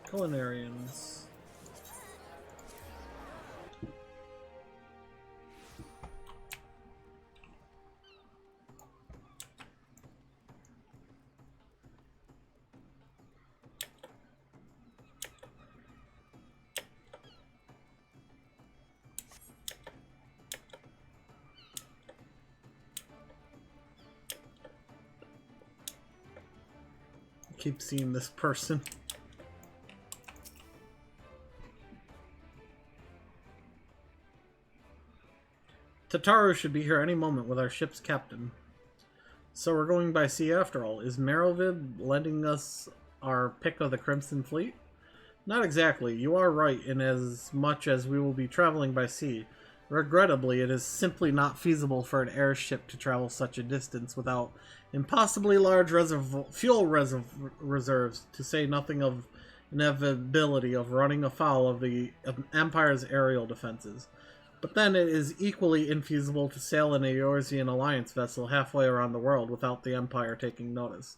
Culinarians. Keep seeing this person. Tataru should be here any moment with our ship's captain. So we're going by sea after all. Is Merovid lending us our pick of the Crimson Fleet? Not exactly. You are right in as much as we will be traveling by sea. Regrettably, it is simply not feasible for an airship to travel such a distance without impossibly large fuel reserves, to say nothing of inevitability of running afoul of the Empire's aerial defenses. But then it is equally infeasible to sail in a Eorzean Alliance vessel halfway around the world without the Empire taking notice.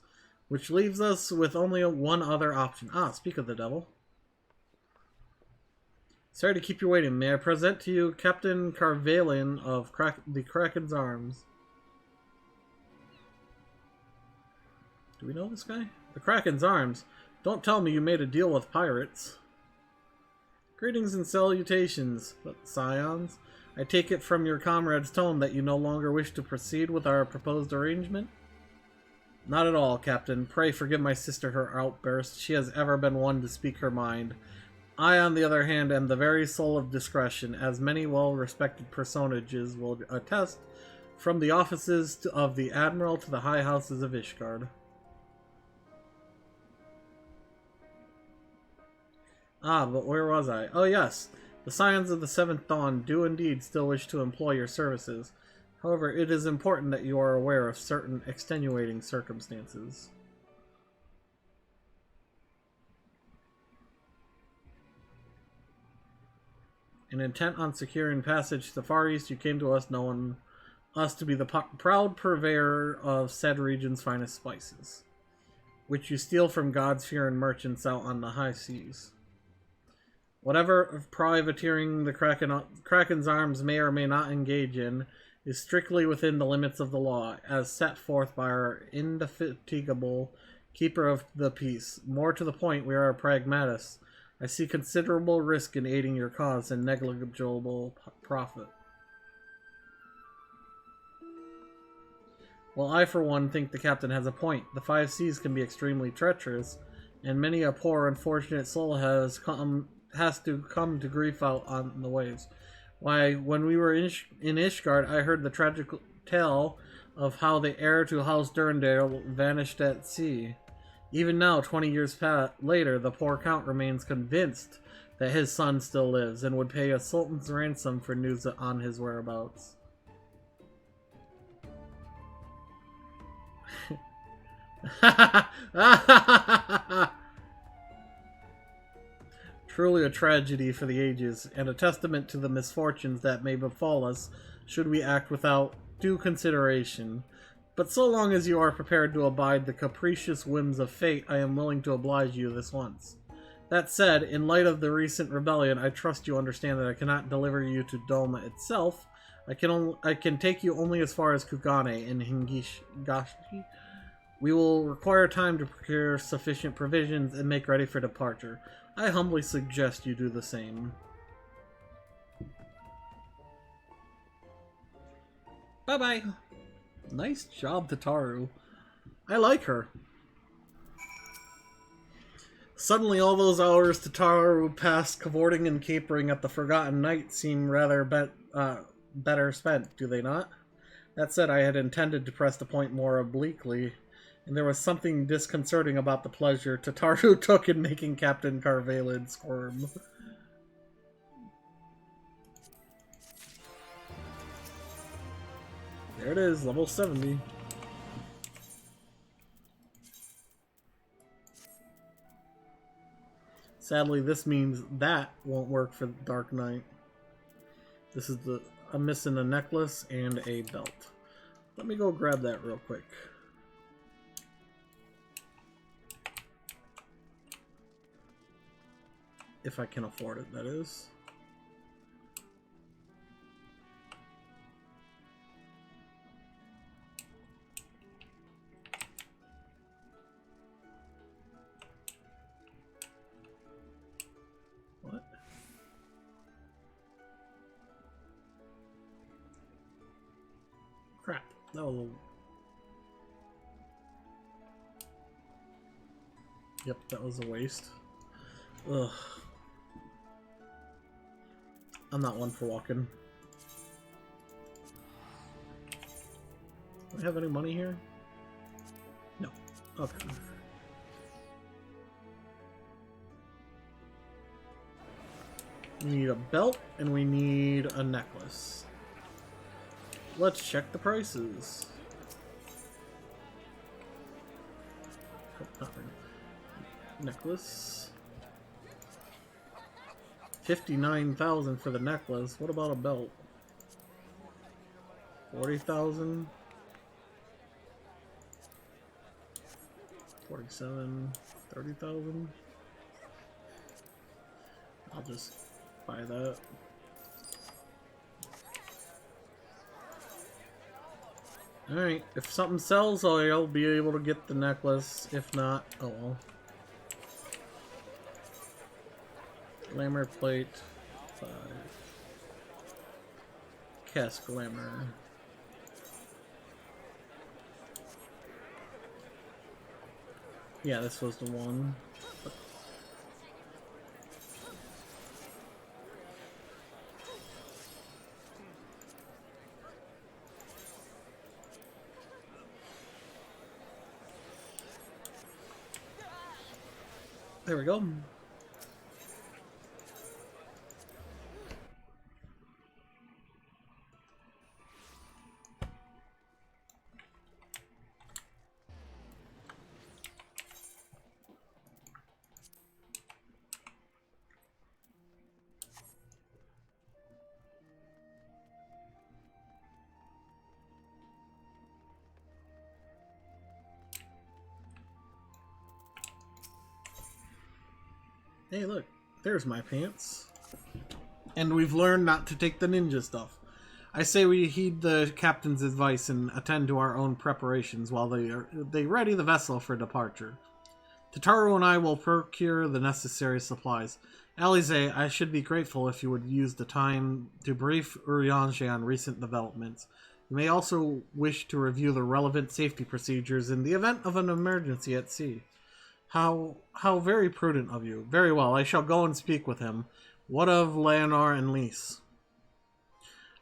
Which leaves us with only one other option. Ah, speak of the devil. Sorry to keep you waiting. May I present to you Captain Carvalin of the Kraken's Arms. Do we know this guy? The Kraken's Arms? Don't tell me you made a deal with pirates. Greetings and salutations, scions. I take it from your comrade's tone that you no longer wish to proceed with our proposed arrangement? Not at all, Captain. Pray forgive my sister her outburst. She has ever been one to speak her mind. I, on the other hand, am the very soul of discretion, as many well-respected personages will attest, from the offices of the Admiral to the high houses of Ishgard. Ah, but where was I? Oh yes, the Scions of the Seventh Dawn do indeed still wish to employ your services. However, it is important that you are aware of certain extenuating circumstances. And intent on securing passage to the Far East, you came to us knowing us to be the proud purveyor of said region's finest spices, which you steal from God-fearing merchants out on the high seas. Whatever privateering the Kraken's Arms may or may not engage in is strictly within the limits of the law, as set forth by our indefatigable keeper of the peace. More to the point, we are pragmatists. I see considerable risk in aiding your cause and negligible profit. Well, I for one think the captain has a point. The five seas can be extremely treacherous, and many a poor unfortunate soul has to come to grief out on the waves. Why, when we were in Ishgard, I heard the tragic tale of how the heir to House Durndale vanished at sea. Even now, 20 years later, the poor Count remains convinced that his son still lives and would pay a sultan's ransom for news on his whereabouts. Truly a tragedy for the ages, and a testament to the misfortunes that may befall us should we act without due consideration. But so long as you are prepared to abide the capricious whims of fate, I am willing to oblige you this once. That said, in light of the recent rebellion, I trust you understand that I cannot deliver you to Doma itself. I can take you only as far as Kugane in Hingigashi. We will require time to procure sufficient provisions and make ready for departure. I humbly suggest you do the same. Bye-bye. Nice job, Tataru. I like her. Suddenly all those hours Tataru passed cavorting and capering at the Forgotten Night seem rather better spent, do they not? That said, I had intended to press the point more obliquely, and there was something disconcerting about the pleasure Tataru took in making Captain Carvalid squirm. There it is, level 70. Sadly, this means that won't work for the Dark Knight. This is I'm missing a necklace and a belt. Let me go grab that real quick. If I can afford it, that is. What? Crap. That was a... Yep, that was a waste. Ugh. I'm not one for walking. Do I have any money here? No. Okay. We need a belt and we need a necklace. Let's check the prices. Oh, not really. Necklace. 59,000 for the necklace. What about a belt? 40,000. 47. 30,000. I'll just buy that. Alright, if something sells, I'll be able to get the necklace. If not, oh well. Glamour plate 5. Cast glamour. Yeah, this was the one. There we go. Hey, look, there's my pants. And we've learned not to take the ninja stuff. I say we heed the captain's advice and attend to our own preparations while they ready the vessel for departure. Tataru and I will procure the necessary supplies. Alize, I should be grateful if you would use the time to brief Urianger on recent developments. You may also wish to review the relevant safety procedures in the event of an emergency at sea. How very prudent of you. Very well, I shall go and speak with him. What of Leonor and Lise?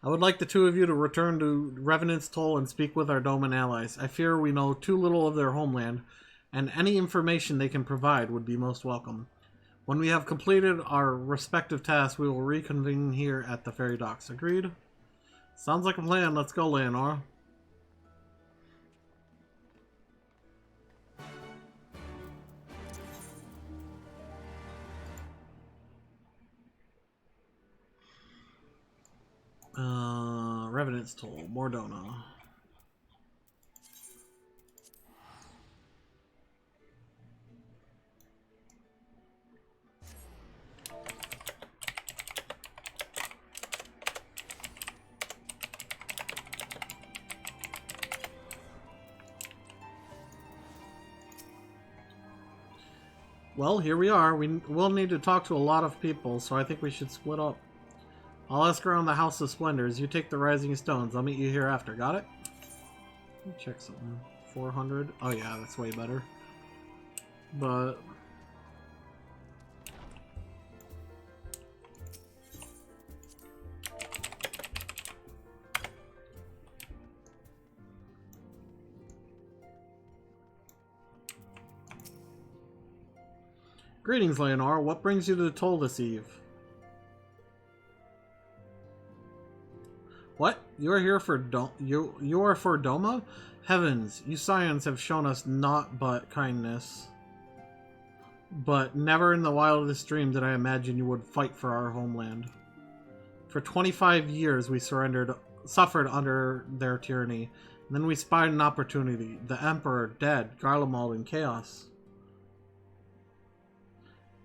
I would like the two of you to return to Revenant's Toll and speak with our Doman allies. I fear we know too little of their homeland, and any information they can provide would be most welcome. When we have completed our respective tasks, we will reconvene here at the ferry docks. Agreed? Sounds like a plan. Let's go, Leonora. Revenant's Toll, Mordona. Well, here we are. We'll need to talk to a lot of people, so I think we should split up. I'll ask around the House of Splendors. You take the Rising Stones. I'll meet you here after. Got it? Let me check something. 400. Oh yeah, that's way better. But... Greetings, Leonora. What brings you to the toll this eve? What? You are here for you are for Doma? Heavens, you scions have shown us naught but kindness. But never in the wildest dream did I imagine you would fight for our homeland. For 25 years we suffered under their tyranny. And then we spied an opportunity. The Emperor dead, Garlemald in chaos.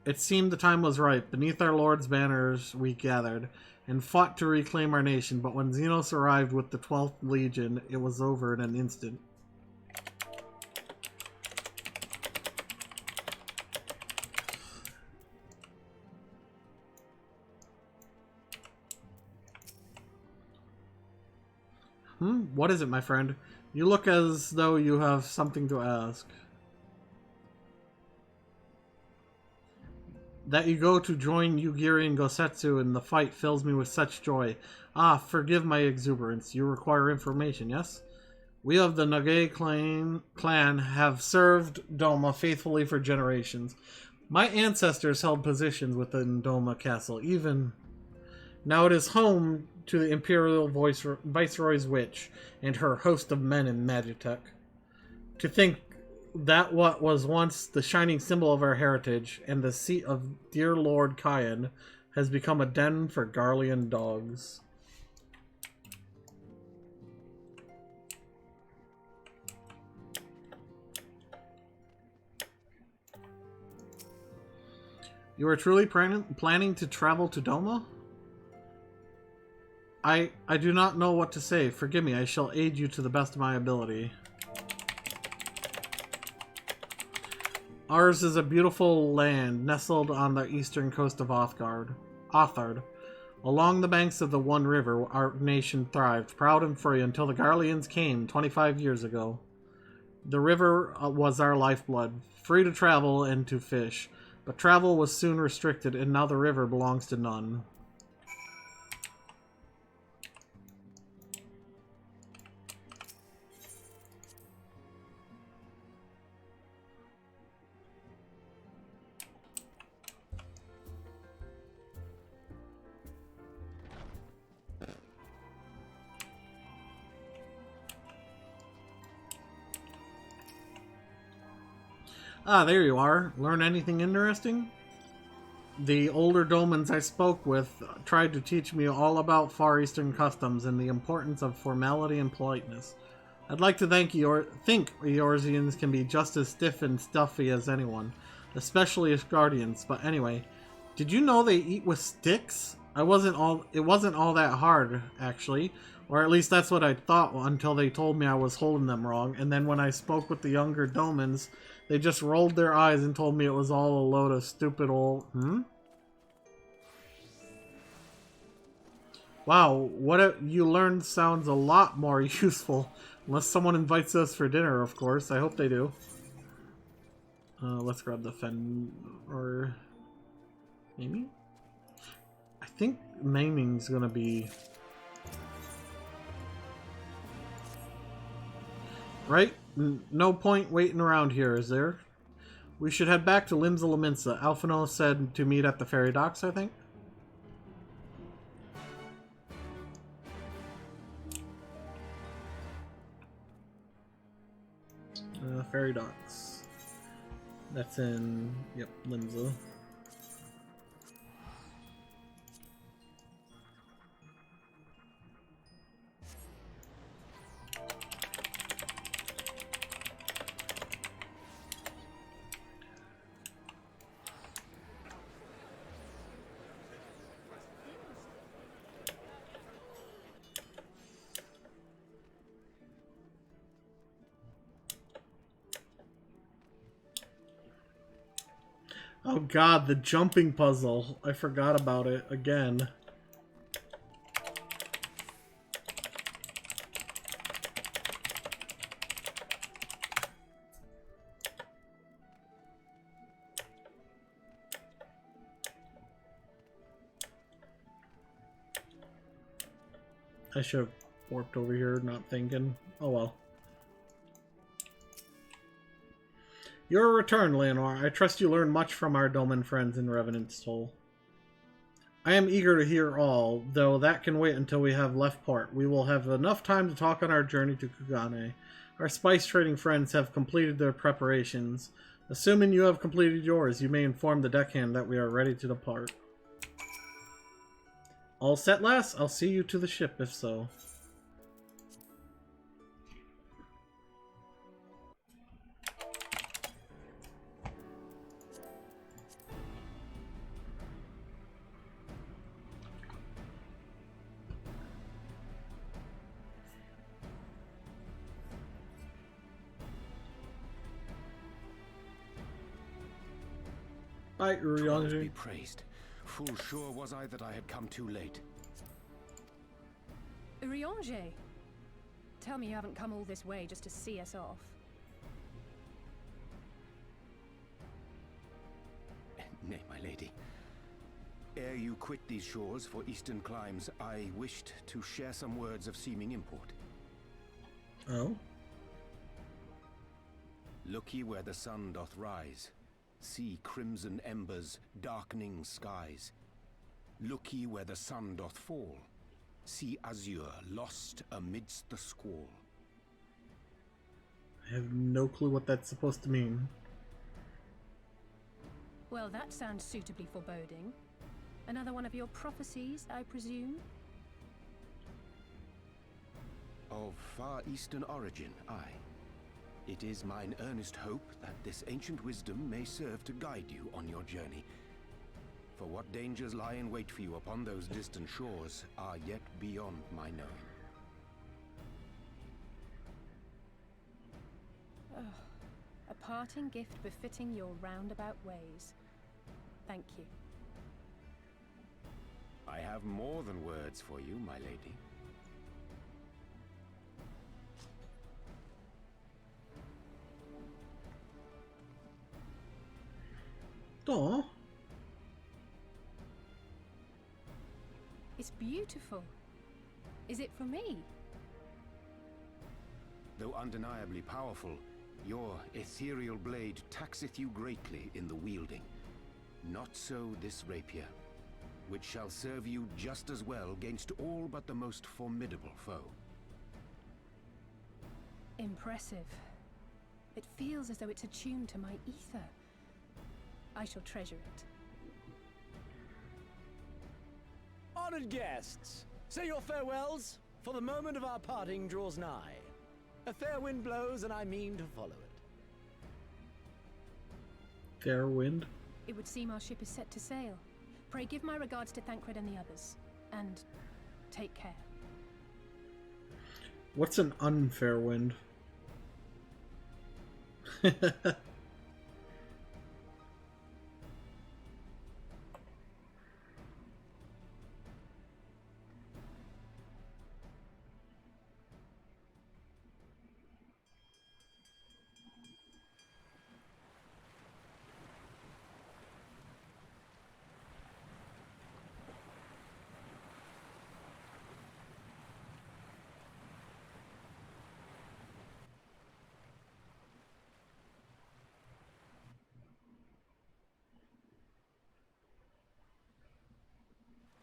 It seemed the time was right. Beneath our Lord's banners we gathered, and fought to reclaim our nation, but when Xenos arrived with the 12th Legion, it was over in an instant. What is it, my friend? You look as though you have something to ask. That you go to join Yugiri and Gosetsu in the fight fills me with such joy. Ah, forgive my exuberance. You require information, yes? We of the Nage clan have served Doma faithfully for generations. My ancestors held positions within Doma Castle, even... Now it is home to the Imperial Viceroy's Witch and her host of men in Magitech. To think that what was once the shining symbol of our heritage and the seat of dear Lord Kyan has become a den for Garlean dogs. You are truly planning to travel to Doma? I do not know what to say. Forgive me, I shall aid you to the best of my ability. Ours is a beautiful land, nestled on the eastern coast of Othard. Along the banks of the One River, our nation thrived, proud and free, until the Garleans came 25 years ago. The river was our lifeblood, free to travel and to fish, but travel was soon restricted, and now the river belongs to none. Ah, there you are. Learn anything interesting? The older Domans I spoke with tried to teach me all about Far Eastern customs and the importance of formality and politeness. I'd like to think Eorzeans can be just as stiff and stuffy as anyone, especially as guardians, but anyway, did you know they eat with sticks? It wasn't all that hard, actually. Or at least that's what I thought until they told me I was holding them wrong, and then when I spoke with the younger Domans, they just rolled their eyes and told me it was all a load of stupid old... Wow, what you learned sounds a lot more useful. Unless someone invites us for dinner, of course. I hope they do. Let's grab the fen... or... maybe? I think naming's gonna be... right? No point waiting around here, is there? We should head back to Limsa Laminsa. Alphino said to meet at the ferry docks, I think. Ferry docks. That's in, yep, Limsa. Oh god, the jumping puzzle. I forgot about it again. I should have warped over here, not thinking. Oh well. Your return, Leonor. I trust you learned much from our Doman friends in Revenant's Toll. I am eager to hear all, though that can wait until we have left port. We will have enough time to talk on our journey to Kugane. Our spice trading friends have completed their preparations. Assuming you have completed yours, you may inform the deckhand that we are ready to depart. All set, lass? I'll see you to the ship, if so. Bye, Urianji.
Be praised. Full sure was I that I had come too late.
Uriange! Tell me you haven't come all this way just to see us off.
Nay, my lady. Ere you quit these shores for eastern climes, I wished to share some words of seeming import.
Oh?
Look ye where the sun doth rise. See crimson embers, darkening skies. Look ye where the sun doth fall. See azure lost amidst the squall.
I have no clue what that's supposed to mean.
Well, that sounds suitably foreboding. Another one of your prophecies, I presume?
Of far eastern origin, aye. It is mine earnest hope that this ancient wisdom may serve to guide you on your journey. For what dangers lie in wait for you upon those distant shores are yet beyond my knowing.
Oh, a parting gift befitting your roundabout ways. Thank you.
I have more than words for you, my lady.
Aww.
It's beautiful. Is it for me?
Though undeniably powerful, your ethereal blade taxeth you greatly in the wielding. Not so this rapier, which shall serve you just as well against all but the most formidable foe.
Impressive. It feels as though it's attuned to my ether. I shall treasure it.
Honored guests, say your farewells, for the moment of our parting draws nigh. A fair wind blows, and I mean to follow it.
Fair wind?
It would seem our ship is set to sail. Pray give my regards to Thancred and the others. And take care.
What's an unfair wind?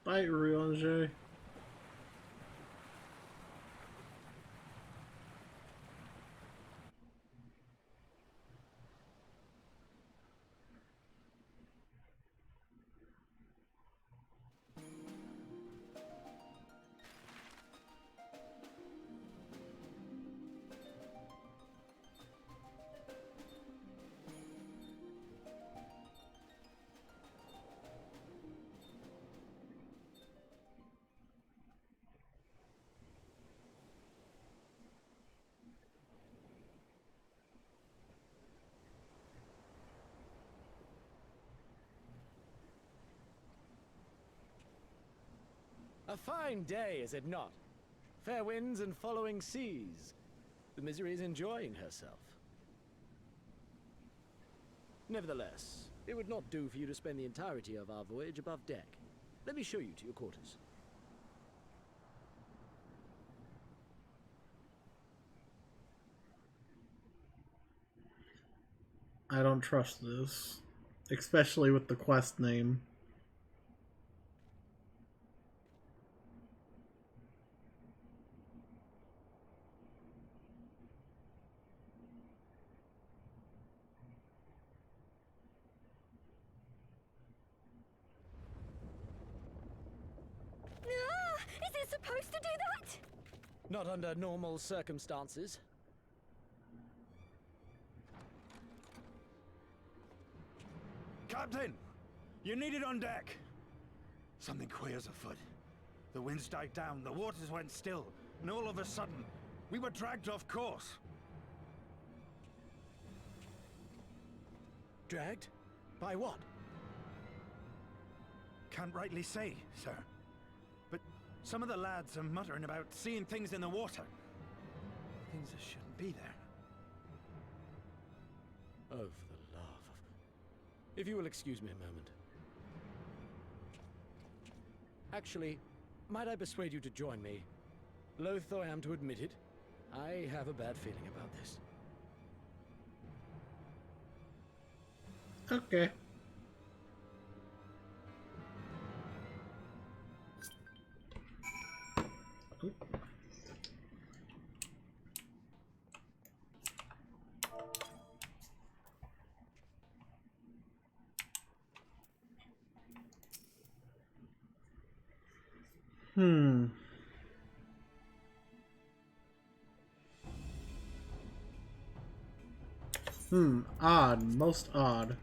Bye, Urianger.
A fine day, is it not? Fair winds and following seas. The Misery is enjoying herself. Nevertheless, it would not do for you to spend the entirety of our voyage above deck. Let me show you to your quarters.
I don't trust this. Especially with the quest name.
Is it supposed to do that?
Not under normal circumstances.
Captain! You're needed on deck! Something queer's afoot. The winds died down, the waters went still, and all of a sudden, we were dragged off course.
Dragged? By what?
Can't rightly say, sir. But some of the lads are muttering about seeing things in the water. Things that shouldn't be there.
Oh, for the love of... If you will excuse me a moment. Actually, might I persuade you to join me? Loath though I am to admit it, I have a bad feeling about this.
Okay. Odd. Most odd.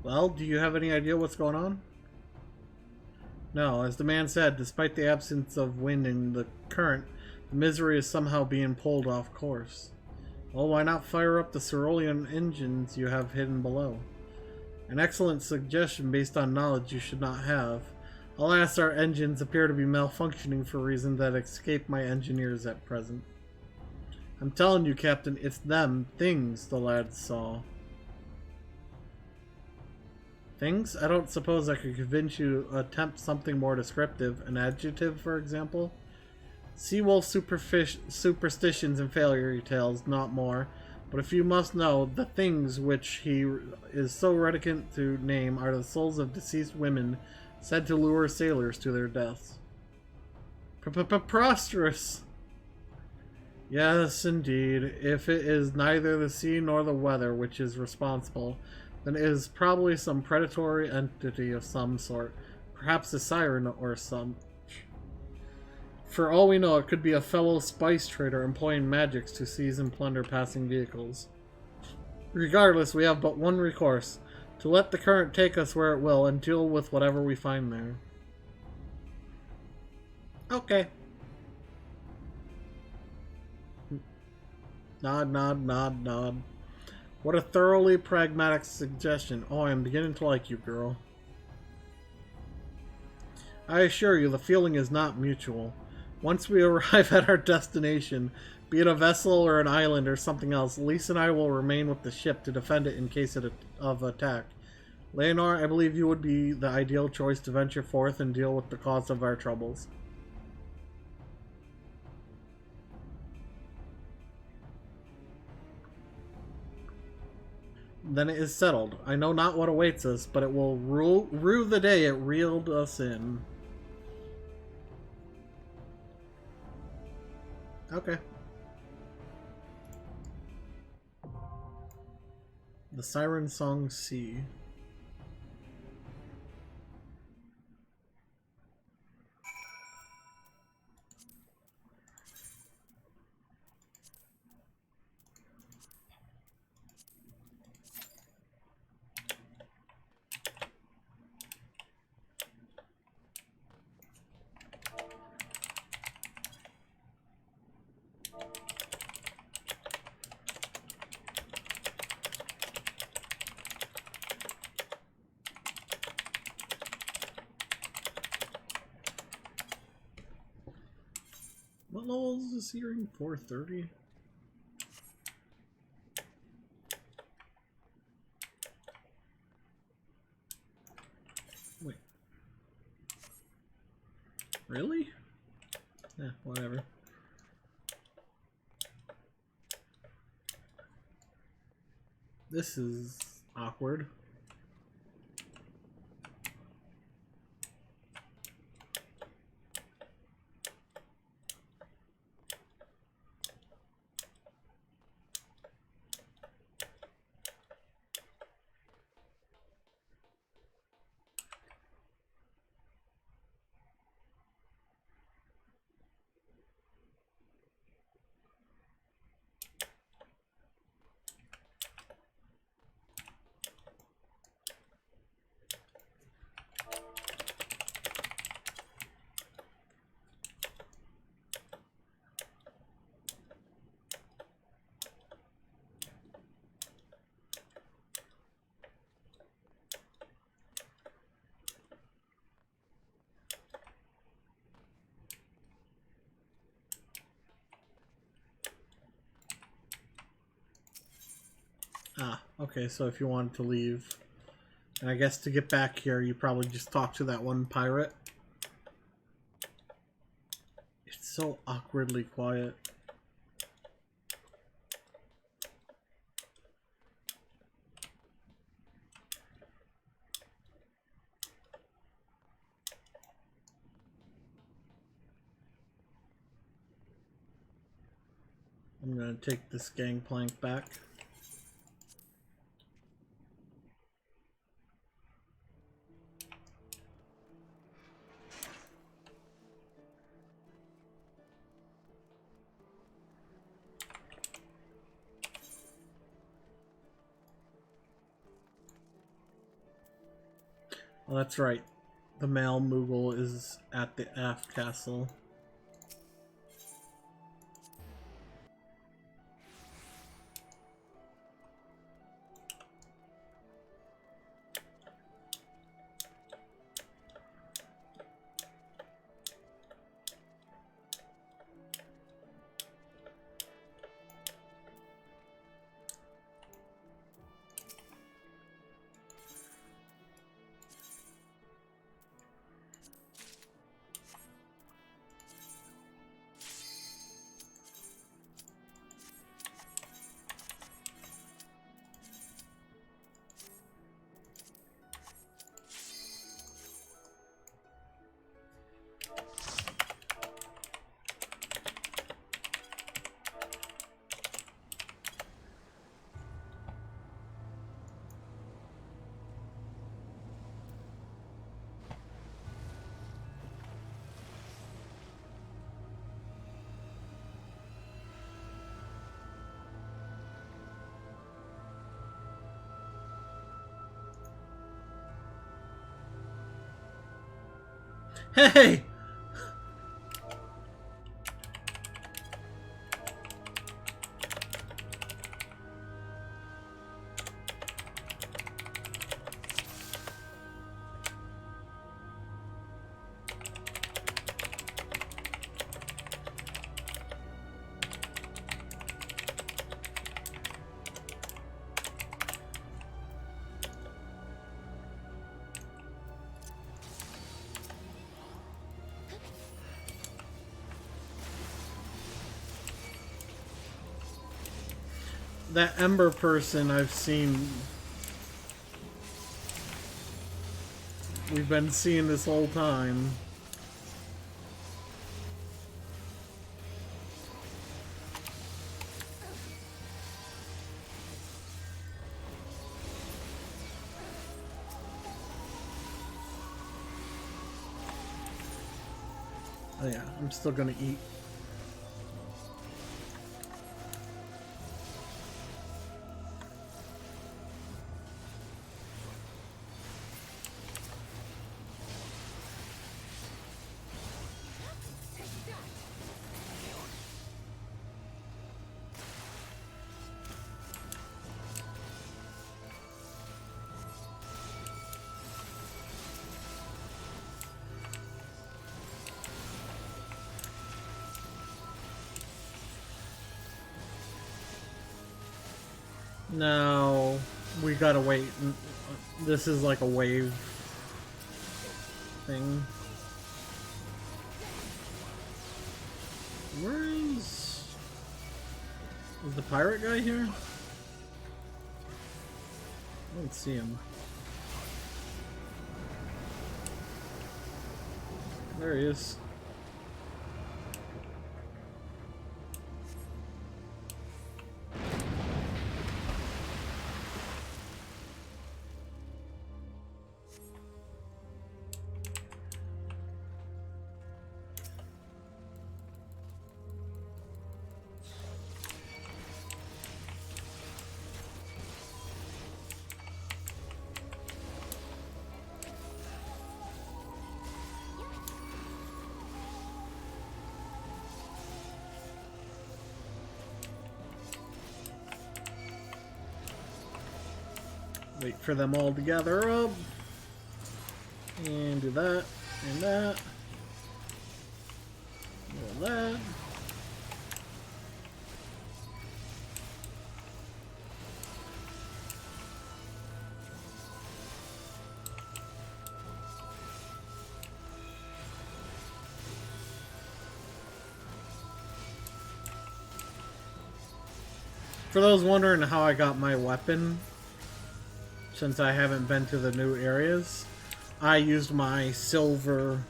Well, do you have any idea what's going on? No, as the man said, despite the absence of wind in the current, the Misery is somehow being pulled off course. Well, why not fire up the cerulean engines you have hidden below? An excellent suggestion based on knowledge you should not have. Alas, our engines appear to be malfunctioning for reasons that escape my engineers at present. I'm telling you, Captain, it's them things the lads saw. Things? I don't suppose I could convince you to attempt something more descriptive. An adjective, for example? Seawolf superstitions and fairy tales, not more. But if you must know, the things which he is so reticent to name are the souls of deceased women said to lure sailors to their deaths. Preposterous! Yes, indeed. If it is neither the sea nor the weather which is responsible, then it is probably some predatory entity of some sort. Perhaps a siren or some. For all we know, it could be a fellow spice trader employing magics to seize and plunder passing vehicles. Regardless, we have but one recourse. To let the current take us where it will and deal with whatever we find there. Okay. Nod, nod, nod, nod. What a thoroughly pragmatic suggestion. Oh, I am beginning to like you, girl. I assure you, the feeling is not mutual. Once we arrive at our destination, be it a vessel or an island or something else, Lise and I will remain with the ship to defend it in case of attack. Leonor, I believe you would be the ideal choice to venture forth and deal with the cause of our troubles. then it is settled. I know not what awaits us, but it will rue the day it reeled us in. Okay. The Siren Song C. What level is this hearing? 430? Wait. Really? Yeah, whatever. This is awkward. Ah, okay, so if you wanted to leave, and I guess to get back here, you probably just talk to that one pirate. It's so awkwardly quiet. I'm gonna take this gangplank back. Well, that's right. The male Moogle is at the aft castle. Hey! That Ember person I've seen we've been seeing this whole time. Oh yeah, I'm still gonna eat. No, we gotta wait. This is like a wave thing. Where is the pirate guy here? I don't see him. There he is. Wait for them all to gather up. And do that, and that. And that. For those wondering how I got my weapon, since I haven't been to the new areas, I used my silver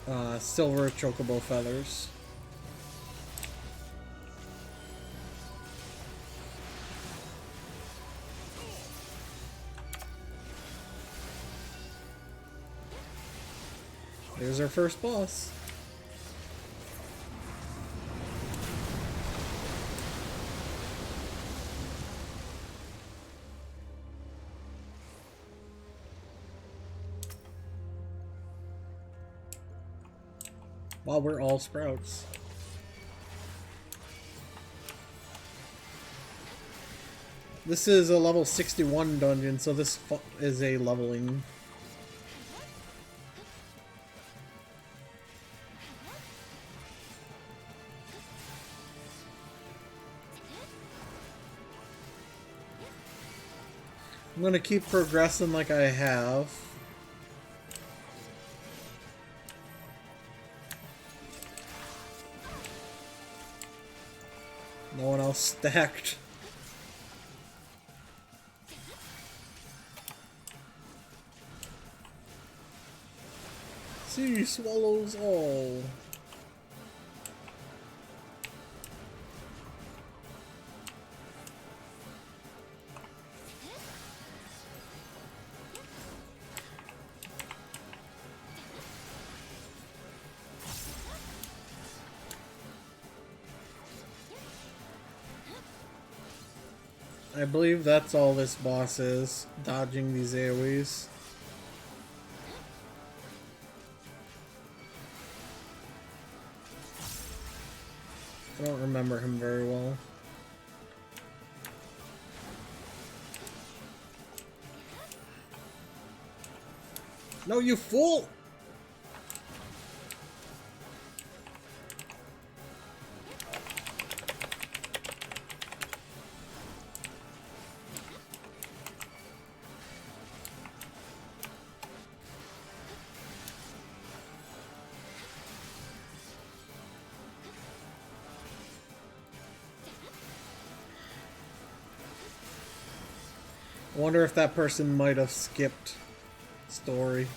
chocobo feathers. There's our first boss. Wow, we're all sprouts. This is a level 61 dungeon, so this is a leveling. I'm gonna keep progressing like I have. No one else stacked. Sea swallows all. I believe that's all this boss is, dodging these AoEs. I don't remember him very well. No, you fool! I wonder if that person might have skipped story.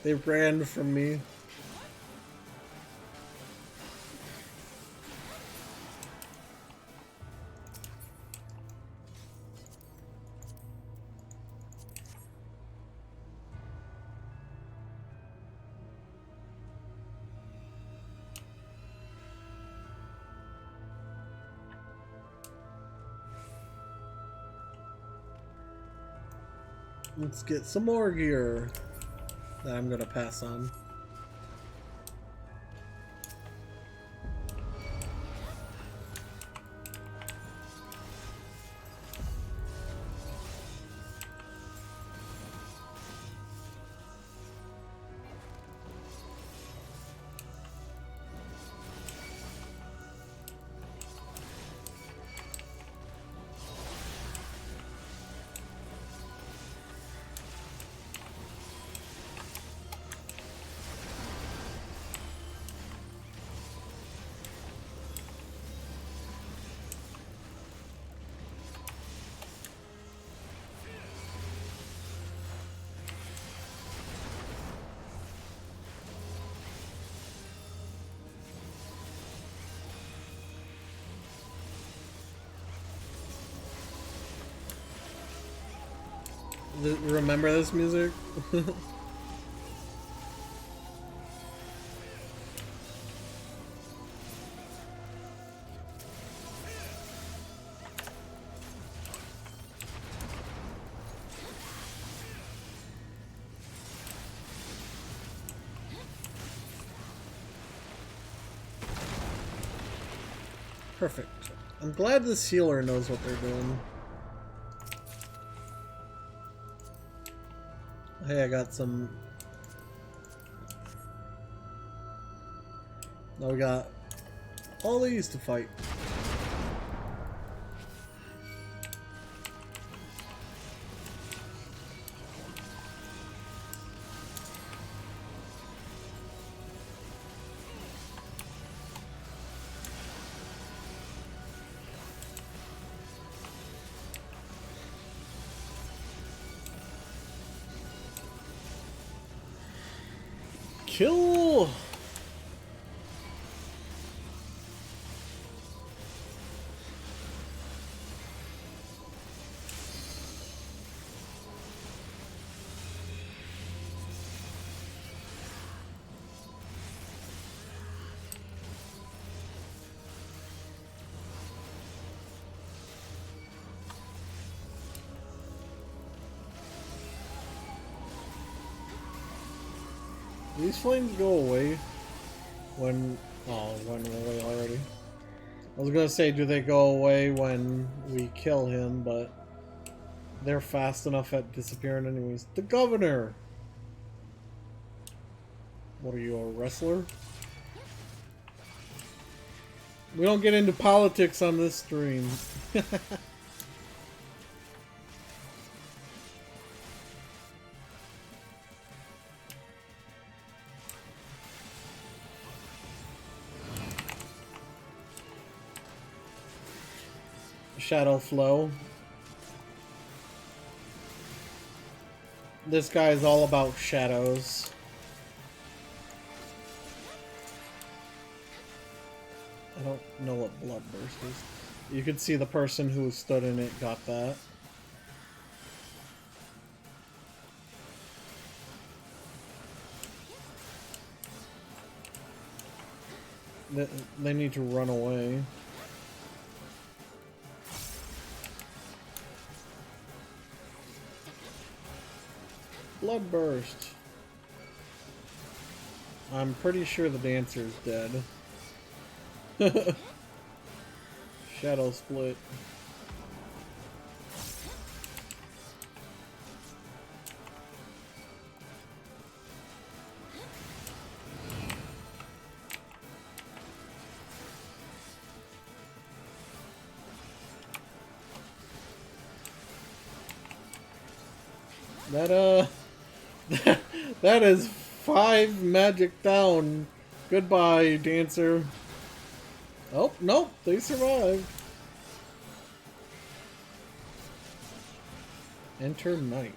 They ran from me. Let's get some more gear that I'm gonna pass on. Remember this music? Perfect. I'm glad this healer knows what they're doing. Hey, I got some... Now we got all these to fight. Kill! These flames go away when... Oh, went away already. I was gonna say, do they go away when we kill him, but they're fast enough at disappearing anyways. The governor! What are you, a wrestler? We don't get into politics on this stream. Shadow flow. This guy is all about shadows. I don't know what bloodburst is. You can see the person who stood in it got that. They need to run away. Bloodburst. I'm pretty sure the dancer's dead. Shadow split. That, that is 5 magic down. Goodbye, Dancer. Oh, nope, they survived. Enter Knight.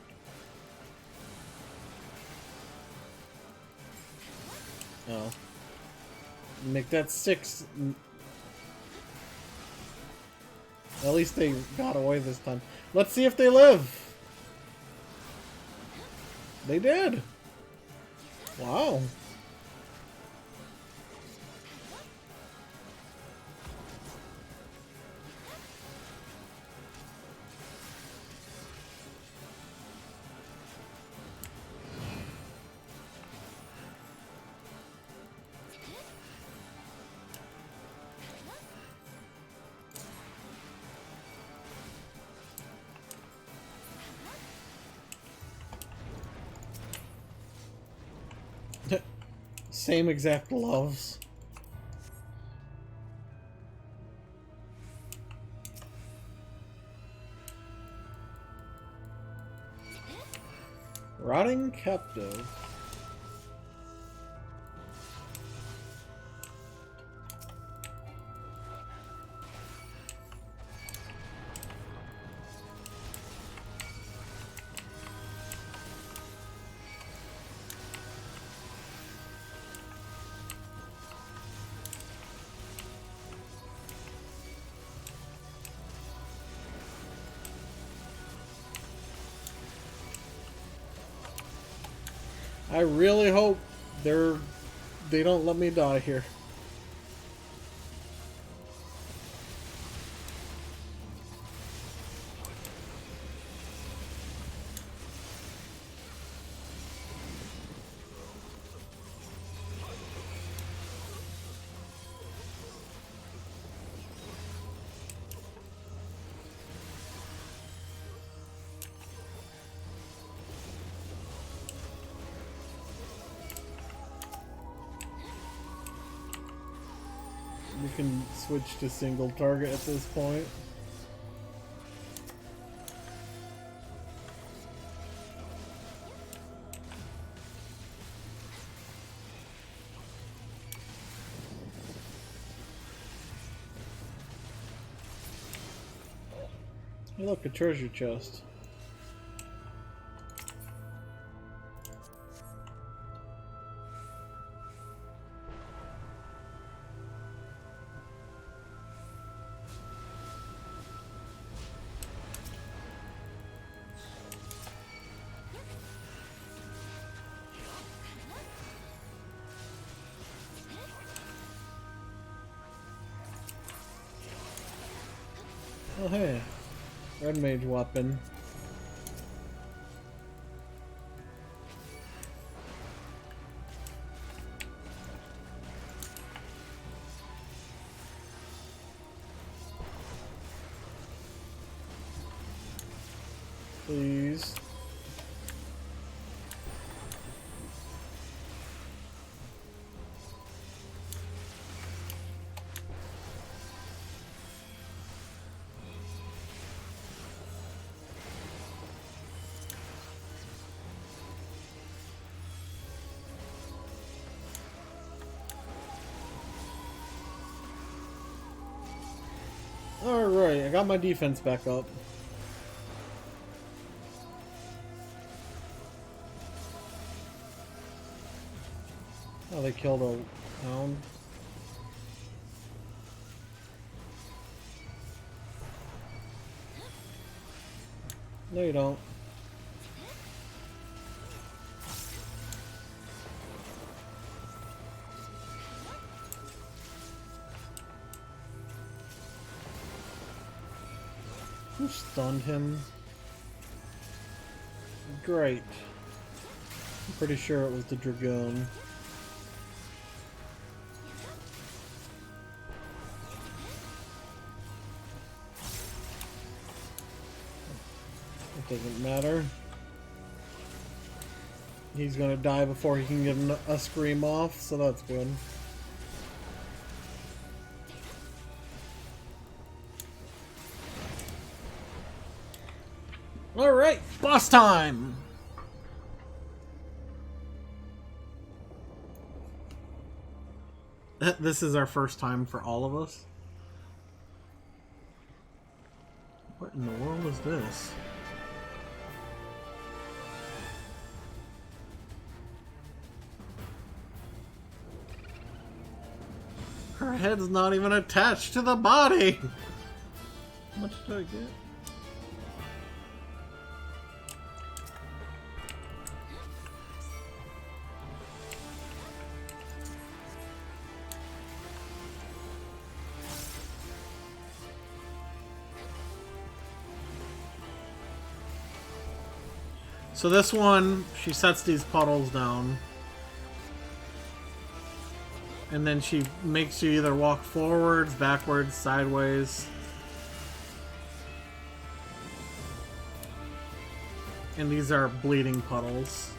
Oh. Make that 6. At least they got away this time. Let's see if they live. They did. Wow. Same exact gloves. Rotting captive. I really hope they don't let me die here. You can switch to single target at this point. Hey, look, a treasure chest. Oh hey, red mage weapon. Please. Alright, I got my defense back up. Oh, they killed a hound. No, you don't. Who stunned him? Great. I'm pretty sure it was the Dragoon. It doesn't matter. He's gonna die before he can get a scream off, so that's good. Alright, boss time! This is our first time for all of us. What in the world is this? Her head's not even attached to the body! How much did I get? So this one, she sets these puddles down. And then she makes you either walk forwards, backwards, sideways. And these are bleeding puddles.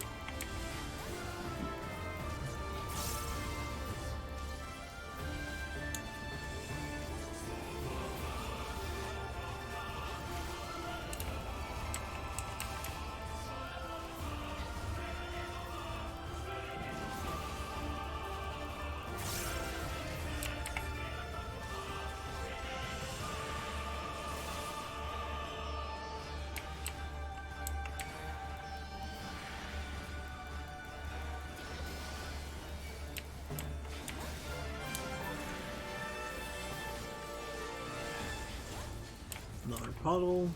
Another puddle.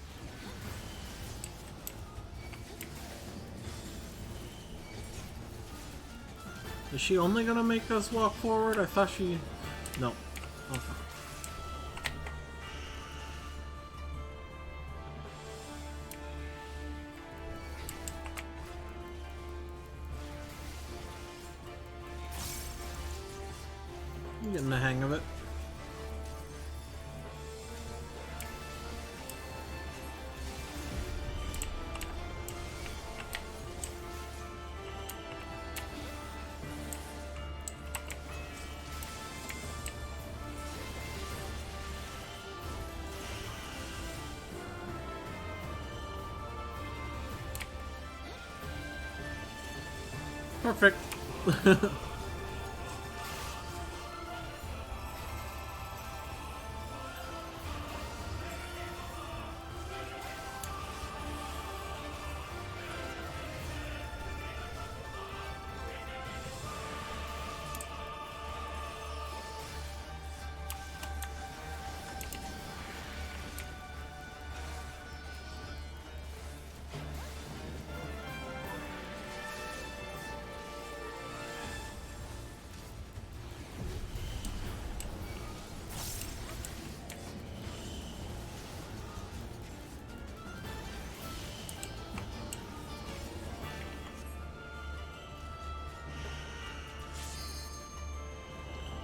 Is she only gonna make us walk forward? I thought she... No. Okay. I'm getting the hang of it. Perfect.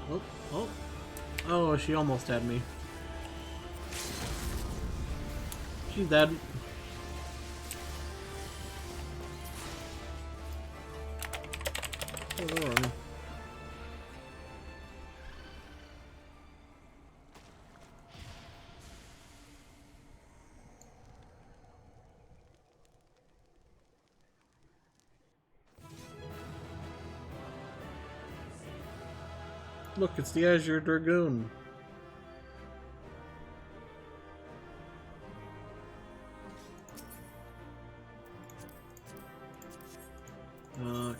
Oh, oh. Oh, she almost had me. She's dead. Oh, look, it's the Azure Dragoon.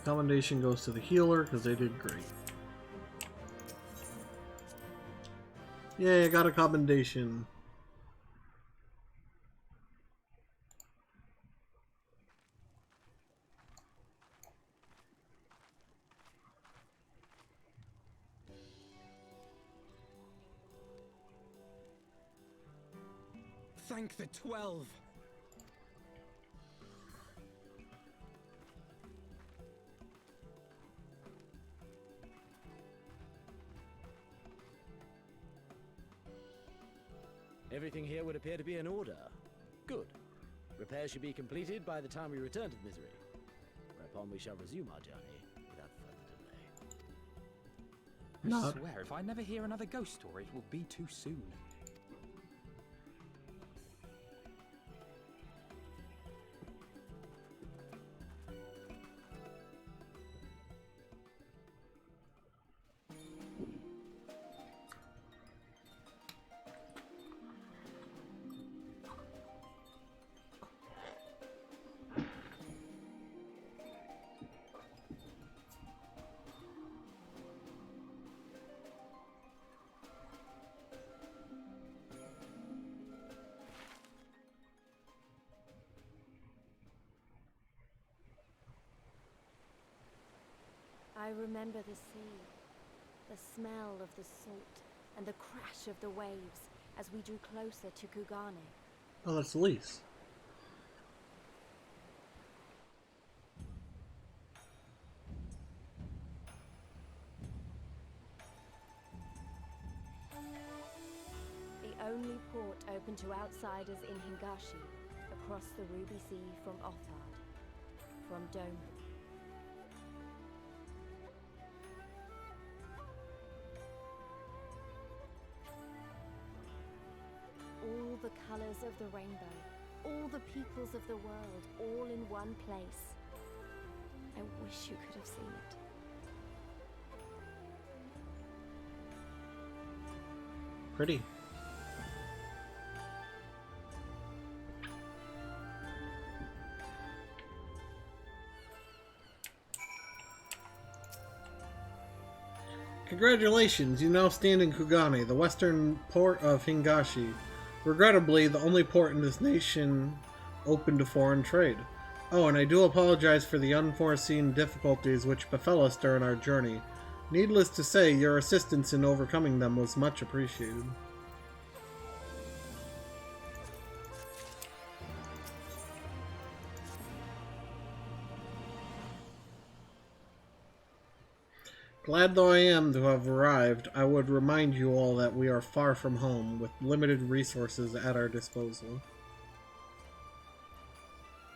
Commendation goes to the healer because they did great. Yay, I got a commendation.
Thank the 12.
Everything here would appear to be in order. Good. Repairs should be completed by the time we return to the misery, whereupon we shall resume our journey without further delay.
I swear, if I never hear another ghost story, it will be too soon.
I remember the sea, the smell of the salt, and the crash of the waves as we drew closer to Kugane.
Oh, that's Lise.
The only port open to outsiders in Hingashi, across the Ruby Sea from Othard, from Doma. All the colors of the rainbow, all the peoples of the world, all in one place. I wish you could have seen it.
Pretty. Congratulations, you now stand in Kugane, the western port of Hingashi. Regrettably, the only port in this nation open to foreign trade. Oh, and I do apologize for the unforeseen difficulties which befell us during our journey. Needless to say, your assistance in overcoming them was much appreciated. Glad though I am to have arrived, I would remind you all that we are far from home, with limited resources at our disposal.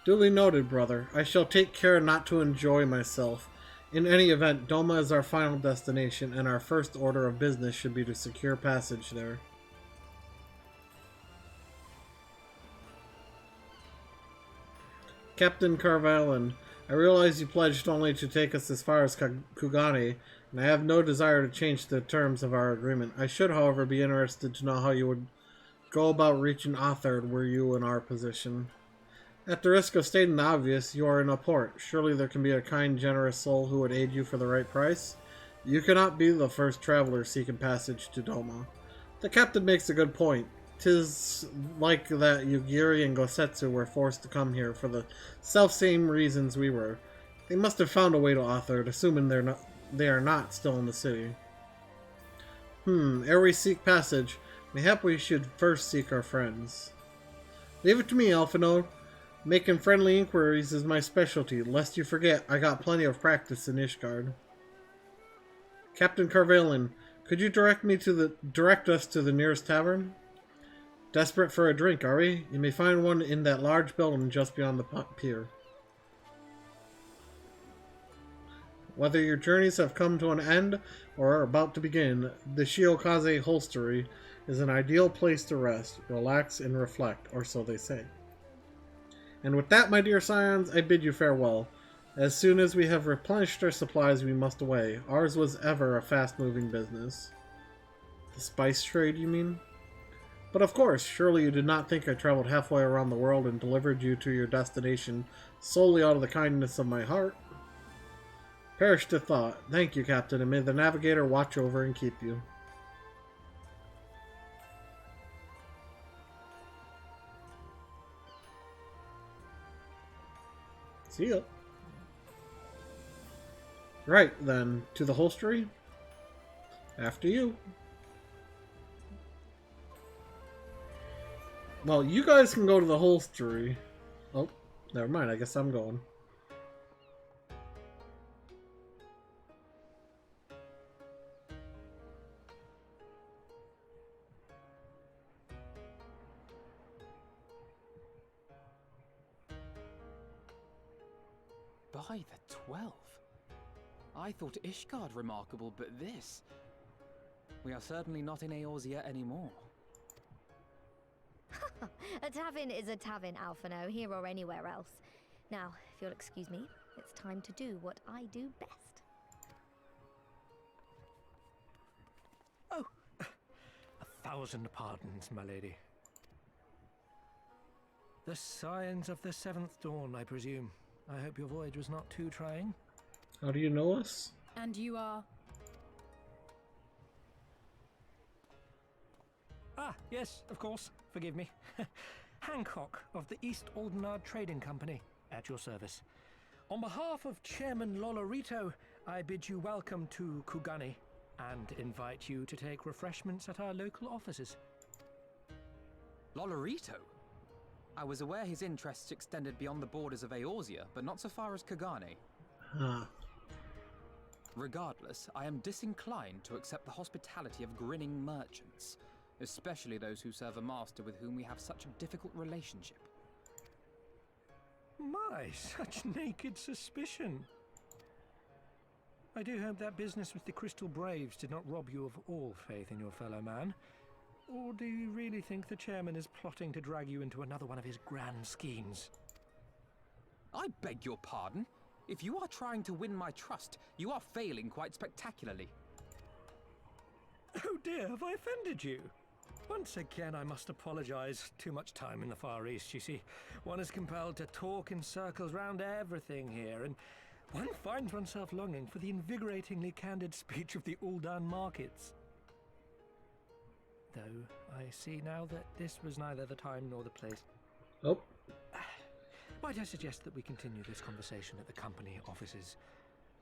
Duly noted, brother. I shall take care not to enjoy myself. In any event, Doma is our final destination, and our first order of business should be to secure passage there. Captain Carvalin, I realize you pledged only to take us as far as Kugane, and I have no desire to change the terms of our agreement. I should, however, be interested to know how you would go about reaching Othard were you in our position. At the risk of stating the obvious, you are in a port. Surely there can be a kind, generous soul who would aid you for the right price? You cannot be the first traveler seeking passage to Doma. The captain makes a good point. 'Tis like that Yugiri and Gosetsu were forced to come here for the self-same reasons we were. They must have found a way to Othard, assuming they are not still in the city. Ere we seek passage, mayhap we should first seek our friends. Leave it to me, Alphinaud. Making friendly inquiries is my specialty. Lest you forget, I got plenty of practice in Ishgard. Captain Carvalin, could you direct us to the nearest tavern? Desperate for a drink, are we? You may find one in that large building just beyond the pier. Whether your journeys have come to an end or are about to begin, the Shiokaze Holstery is an ideal place to rest, relax, and reflect, or so they say. And with that, my dear scions, I bid you farewell. As soon as we have replenished our supplies, we must away. Ours was ever a fast-moving business. The spice trade, you mean? But of course, surely you did not think I traveled halfway around the world and delivered you to your destination solely out of the kindness of my heart? Perish the thought. Thank you, Captain, and may the Navigator watch over and keep you. See ya. Right, then, to the holstery? After you. Well, you guys can go to the holstery. Oh, never mind, I guess I'm going.
By the 12. I thought Ishgard remarkable, but this... We are certainly not in Eorzea anymore.
A tavern is a tavern, Alphinaud, here or anywhere else. Now, if you'll excuse me, it's time to do what I do best.
Oh, 1,000 pardons, my lady. The Scions of the 7th Dawn, I presume. I hope your voyage was not too trying.
How do you know us?
And you are?
Ah, yes, of course. Forgive me. Hancock of the East Aldenard Trading Company, at your service. On behalf of Chairman Lolorito, I bid you welcome to Kugani and invite you to take refreshments at our local offices.
Lolorito? I was aware his interests extended beyond the borders of Eorzea, but not so far as Kugani.
Huh.
Regardless, I am disinclined to accept the hospitality of grinning merchants, especially those who serve a master with whom we have such a difficult relationship.
My, such naked suspicion. I do hope that business with the Crystal Braves did not rob you of all faith in your fellow man. Or do you really think the chairman is plotting to drag you into another one of his grand schemes?
I beg your pardon? If you are trying to win my trust, you are failing quite spectacularly.
Oh dear, have I offended you? Once again, I must apologize. Too much time in the Far East, you see. One is compelled to talk in circles round everything here, and one finds oneself longing for the invigoratingly candid speech of the Uldan markets. Though, I see now that this was neither the time nor the place.
Oh.
Might I suggest that we continue this conversation at the company offices?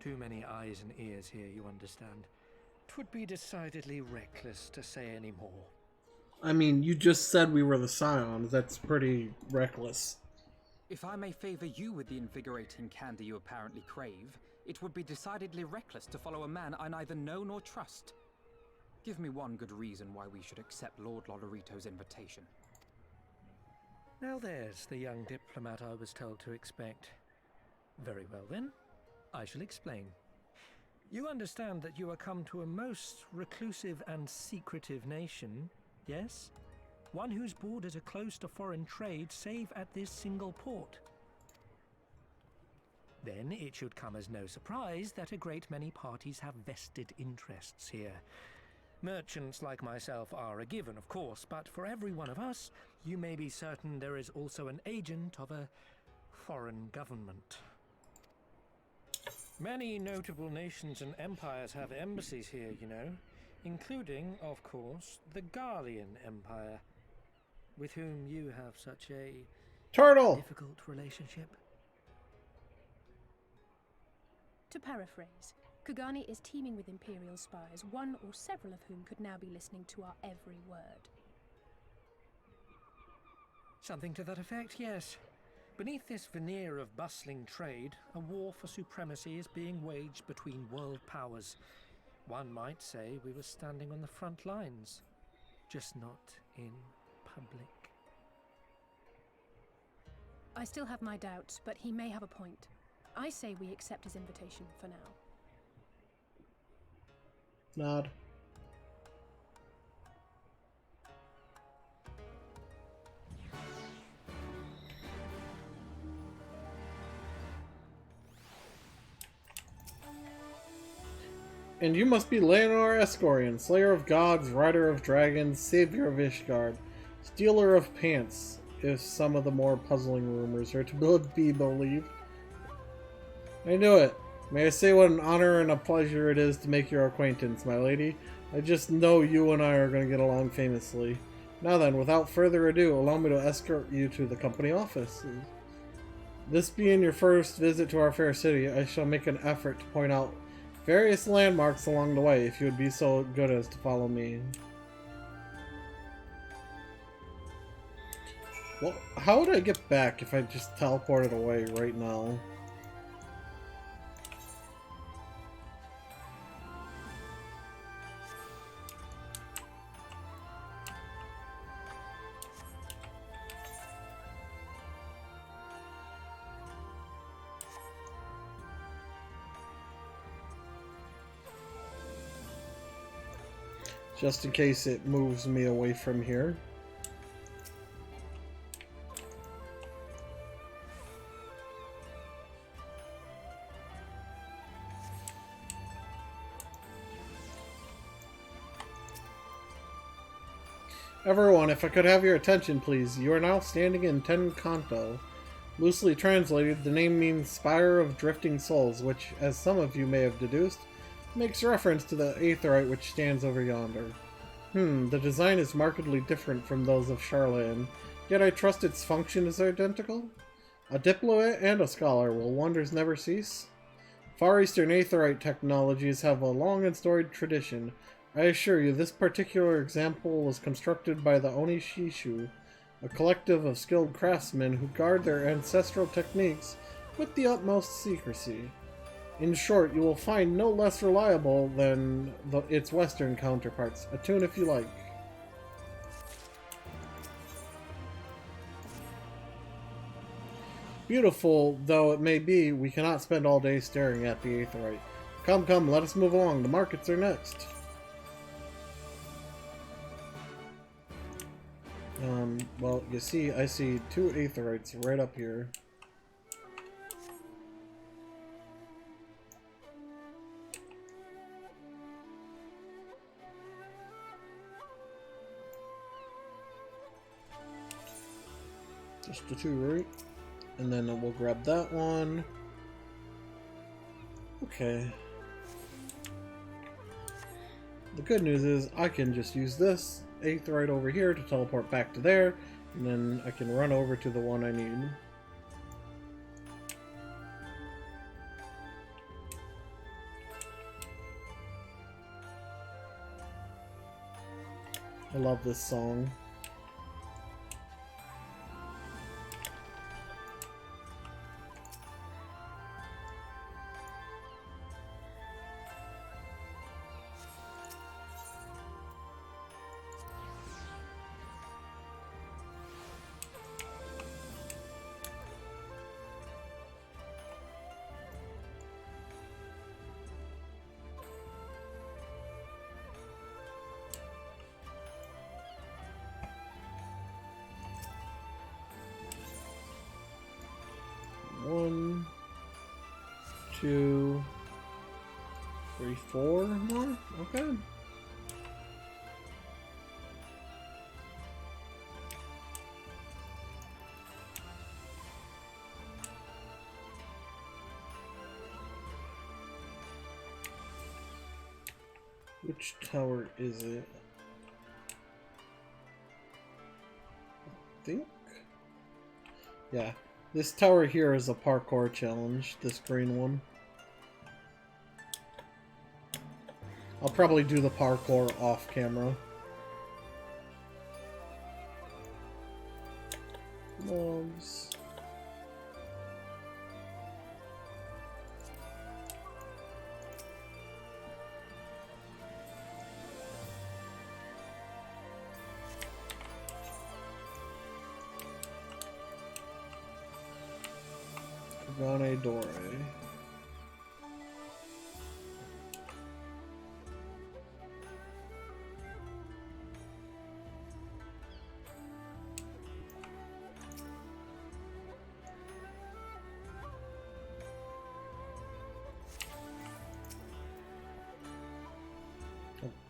Too many eyes and ears here, you understand. 'Twould be decidedly reckless to say any more.
I mean, you just said we were the Scions. That's pretty reckless.
If I may favor you with the invigorating candy you apparently crave, it would be decidedly reckless to follow a man I neither know nor trust. Give me one good reason why we should accept Lord Lolorito's invitation.
Now there's the young diplomat I was told to expect. Very well then, I shall explain. You understand that you are come to a most reclusive and secretive nation, yes? One whose borders are closed to foreign trade save at this single port. Then it should come as no surprise that a great many parties have vested interests here. Merchants like myself are a given, of course, but for every one of us, you may be certain there is also an agent of a foreign government. Many notable nations and empires have embassies here, you know, including, of course, the Garlean Empire, with whom you have such a difficult relationship.
To paraphrase, Kugani is teeming with Imperial spies, one or several of whom could now be listening to our every word.
Something to that effect, yes. Beneath this veneer of bustling trade, a war for supremacy is being waged between world powers. One might say we were standing on the front lines, just not in public.
I still have my doubts, but he may have a point. I say we accept his invitation for now.
Nod. And you must be Leonor Escorian, Slayer of Gods, Rider of Dragons, Savior of Ishgard, Stealer of Pants, if some of the more puzzling rumors are to be believed. I knew it. May I say what an honor and a pleasure it is to make your acquaintance, my lady. I just know you and I are going to get along famously. Now then, without further ado, allow me to escort you to the company office. This being your first visit to our fair city, I shall make an effort to point out various landmarks along the way, if you would be so good as to follow me. Well, how would I get back if I just teleported away right now? Just in case it moves me away from here. Everyone, if I could have your attention, please. You are now standing in Ten Kanto. Loosely translated, the name means Spire of Drifting Souls, which, as some of you may have deduced, makes reference to the aetheryte which stands over yonder. The design is markedly different from those of Charlatan, yet I trust its function is identical? A diplomat and a scholar, will wonders never cease? Far Eastern Aetheryte technologies have a long and storied tradition. I assure you, this particular example was constructed by the Onishishu, a collective of skilled craftsmen who guard their ancestral techniques with the utmost secrecy. In short, you will find no less reliable than its Western counterparts. Attune if you like. Beautiful though it may be, we cannot spend all day staring at the Aetheryte. Come, come, let us move along. The markets are next. Well, you see, I see 2 Aetherites right up here. Just the 2, right? And then we'll grab that one. Okay. The good news is I can just use this Aetherite over here to teleport back to there, and then I can run over to the one I need. I love this song. One, 2, 3, 4 more? Okay. Which tower is it? I think? Yeah. This tower here is a parkour challenge, this green one. I'll probably do the parkour off camera. Logs. Dore.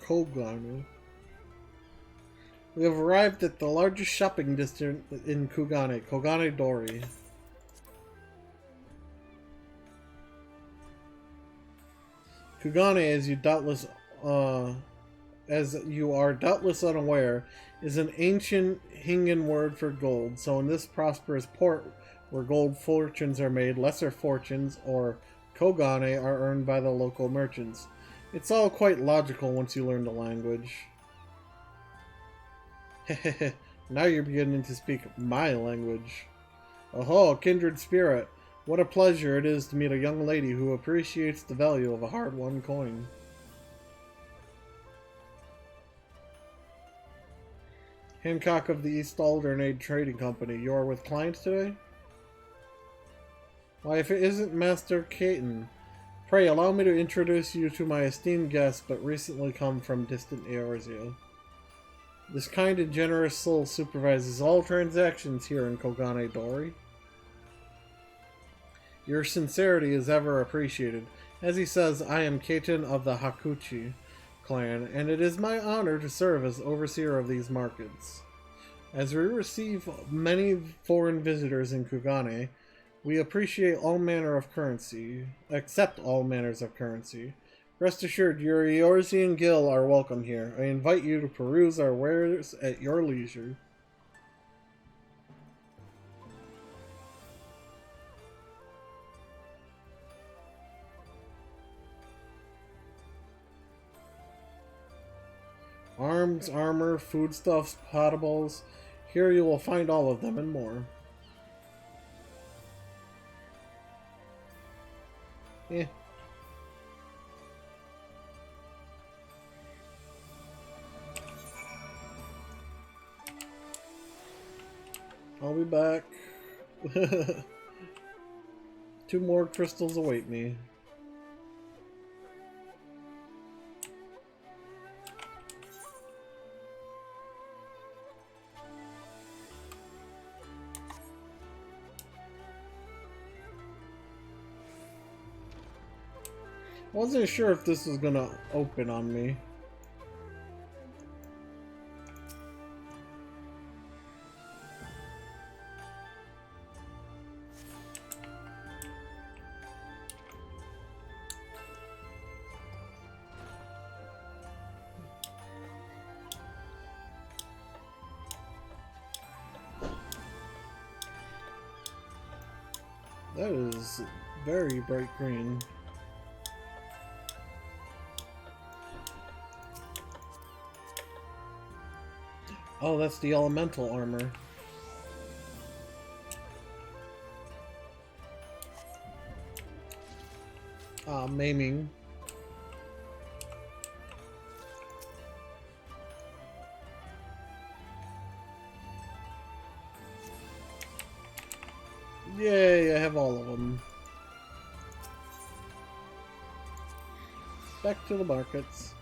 Kogane. We have arrived at the largest shopping district in Kugane, Kogane Dori. Kugane, as you are doubtless unaware, is an ancient Hingan word for gold. So in this prosperous port, where gold fortunes are made, lesser fortunes, or Kogane, are earned by the local merchants. It's all quite logical once you learn the language. Hehehe, now you're beginning to speak my language. Oh, kindred spirit. What a pleasure it is to meet a young lady who appreciates the value of a hard-won coin. Hancock of the East Aldernate Trading Company, you are with clients today? Why, if it isn't Master Caton, pray allow me to introduce you to my esteemed guest, but recently come from distant Eorzea. This kind and generous soul supervises all transactions here in Kogane Dori. Your sincerity is ever appreciated. As he says, I am Caton of the Hakuchi clan, and it is my honor to serve as overseer of these markets. As we receive many foreign visitors in Kugane, we appreciate all manner of currency, accept all manners of currency. Rest assured, your Eorzean Guild are welcome here. I invite you to peruse our wares at your leisure. Arms, armor, foodstuffs, potables. Here you will find all of them and more. Yeah. I'll be back. 2 more crystals await me. I wasn't sure if this was gonna open on me. That is very bright green. Oh, that's the elemental armor. Maiming. Yay, I have all of them. Back to the markets.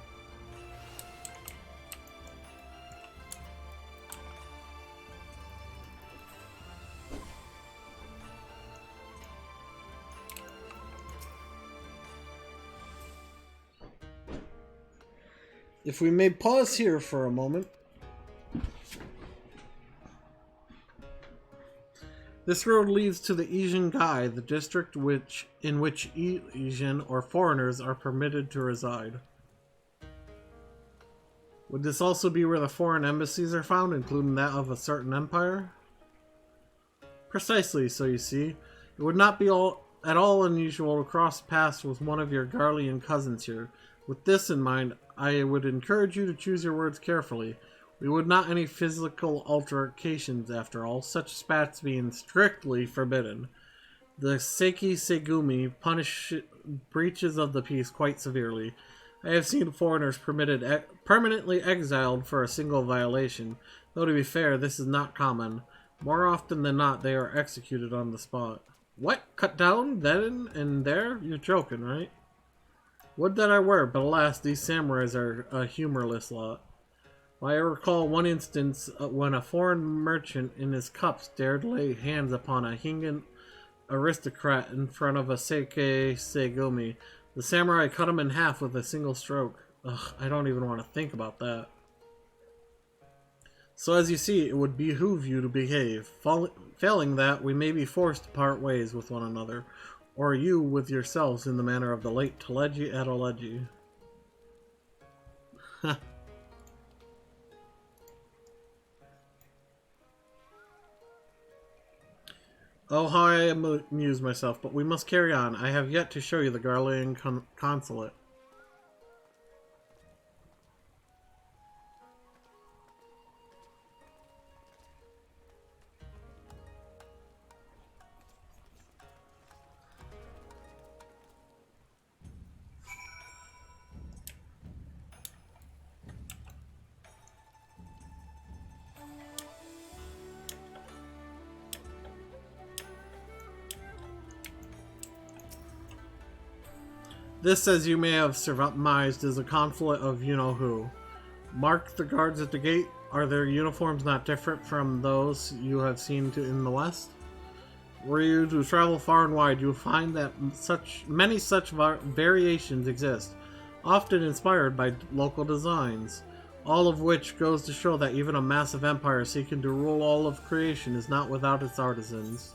If we may pause here for a moment. This road leads to the Asian Gai, the district in which Asian or foreigners are permitted to reside. Would this also be where the foreign embassies are found, including that of a certain empire? Precisely, so you see. It would not be at all unusual to cross paths with one of your Garlean cousins here. With this in mind, I would encourage you to choose your words carefully. We would not any physical altercations, after all, such spats being strictly forbidden. The Seiki Segumi punish breaches of the peace quite severely. I have seen foreigners permanently exiled for a single violation, though to be fair, this is not common. More often than not, they are executed on the spot. What? Cut down? Then and there? You're joking, right? Would that I were, but alas, these samurais are a humorless lot. I recall one instance when a foreign merchant in his cups dared lay hands upon a Hingan aristocrat in front of a Seiki Segumi. The samurai cut him in half with a single stroke. Ugh, I don't even want to think about that. So as you see, it would behoove you to behave. Failing that, we may be forced to part ways with one another, or you with yourselves in the manner of the late Teleji Adeleji. Oh, how I amuse myself, but we must carry on. I have yet to show you the Garlean consulate. This, as you may have surmised, is a conflict of you-know-who. Mark the guards at the gate. Are their uniforms not different from those you have seen in the West? Were you to travel far and wide, you will find that many such variations exist, often inspired by local designs. All of which goes to show that even a massive empire seeking to rule all of creation is not without its artisans.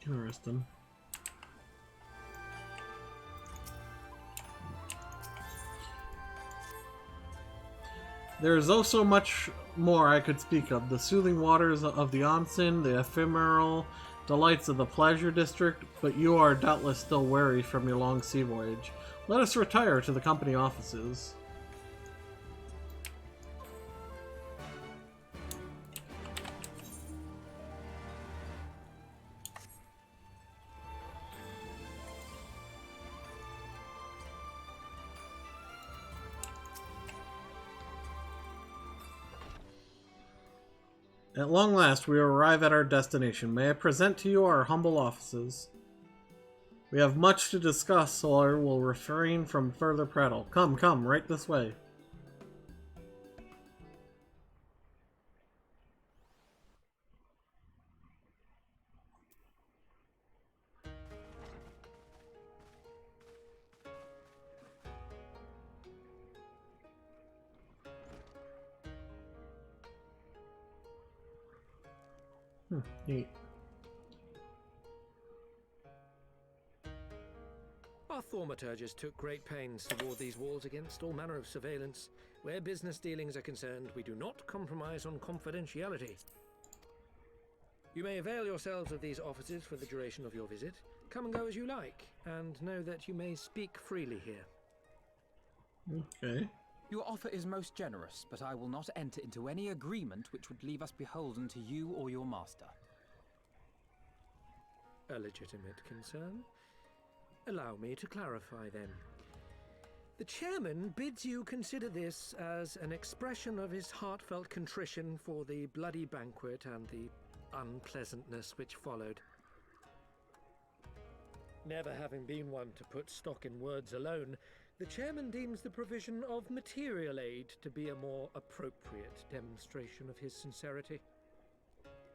Interesting. There is also much more I could speak of. The soothing waters of the onsen, the ephemeral delights of the pleasure district, but you are doubtless still weary from your long sea voyage. Let us retire to the company offices. At long last, we arrive at our destination. May I present to you our humble offices? We have much to discuss, so I will refrain from further prattle. Come, come, right this way. Neat.
Our thaumaturges took great pains to ward these walls against all manner of surveillance. Where business dealings are concerned, we do not compromise on confidentiality. You may avail yourselves of these offices for the duration of your visit. Come and go as you like, and know that you may speak freely here.
Okay.
Your offer is most generous, but I will not enter into any agreement which would leave us beholden to you or your master.
A legitimate concern. Allow me to clarify then. The chairman bids you consider this as an expression of his heartfelt contrition for the bloody banquet and the unpleasantness which followed. Never having been one to put stock in words alone, the chairman deems the provision of material aid to be a more appropriate demonstration of his sincerity.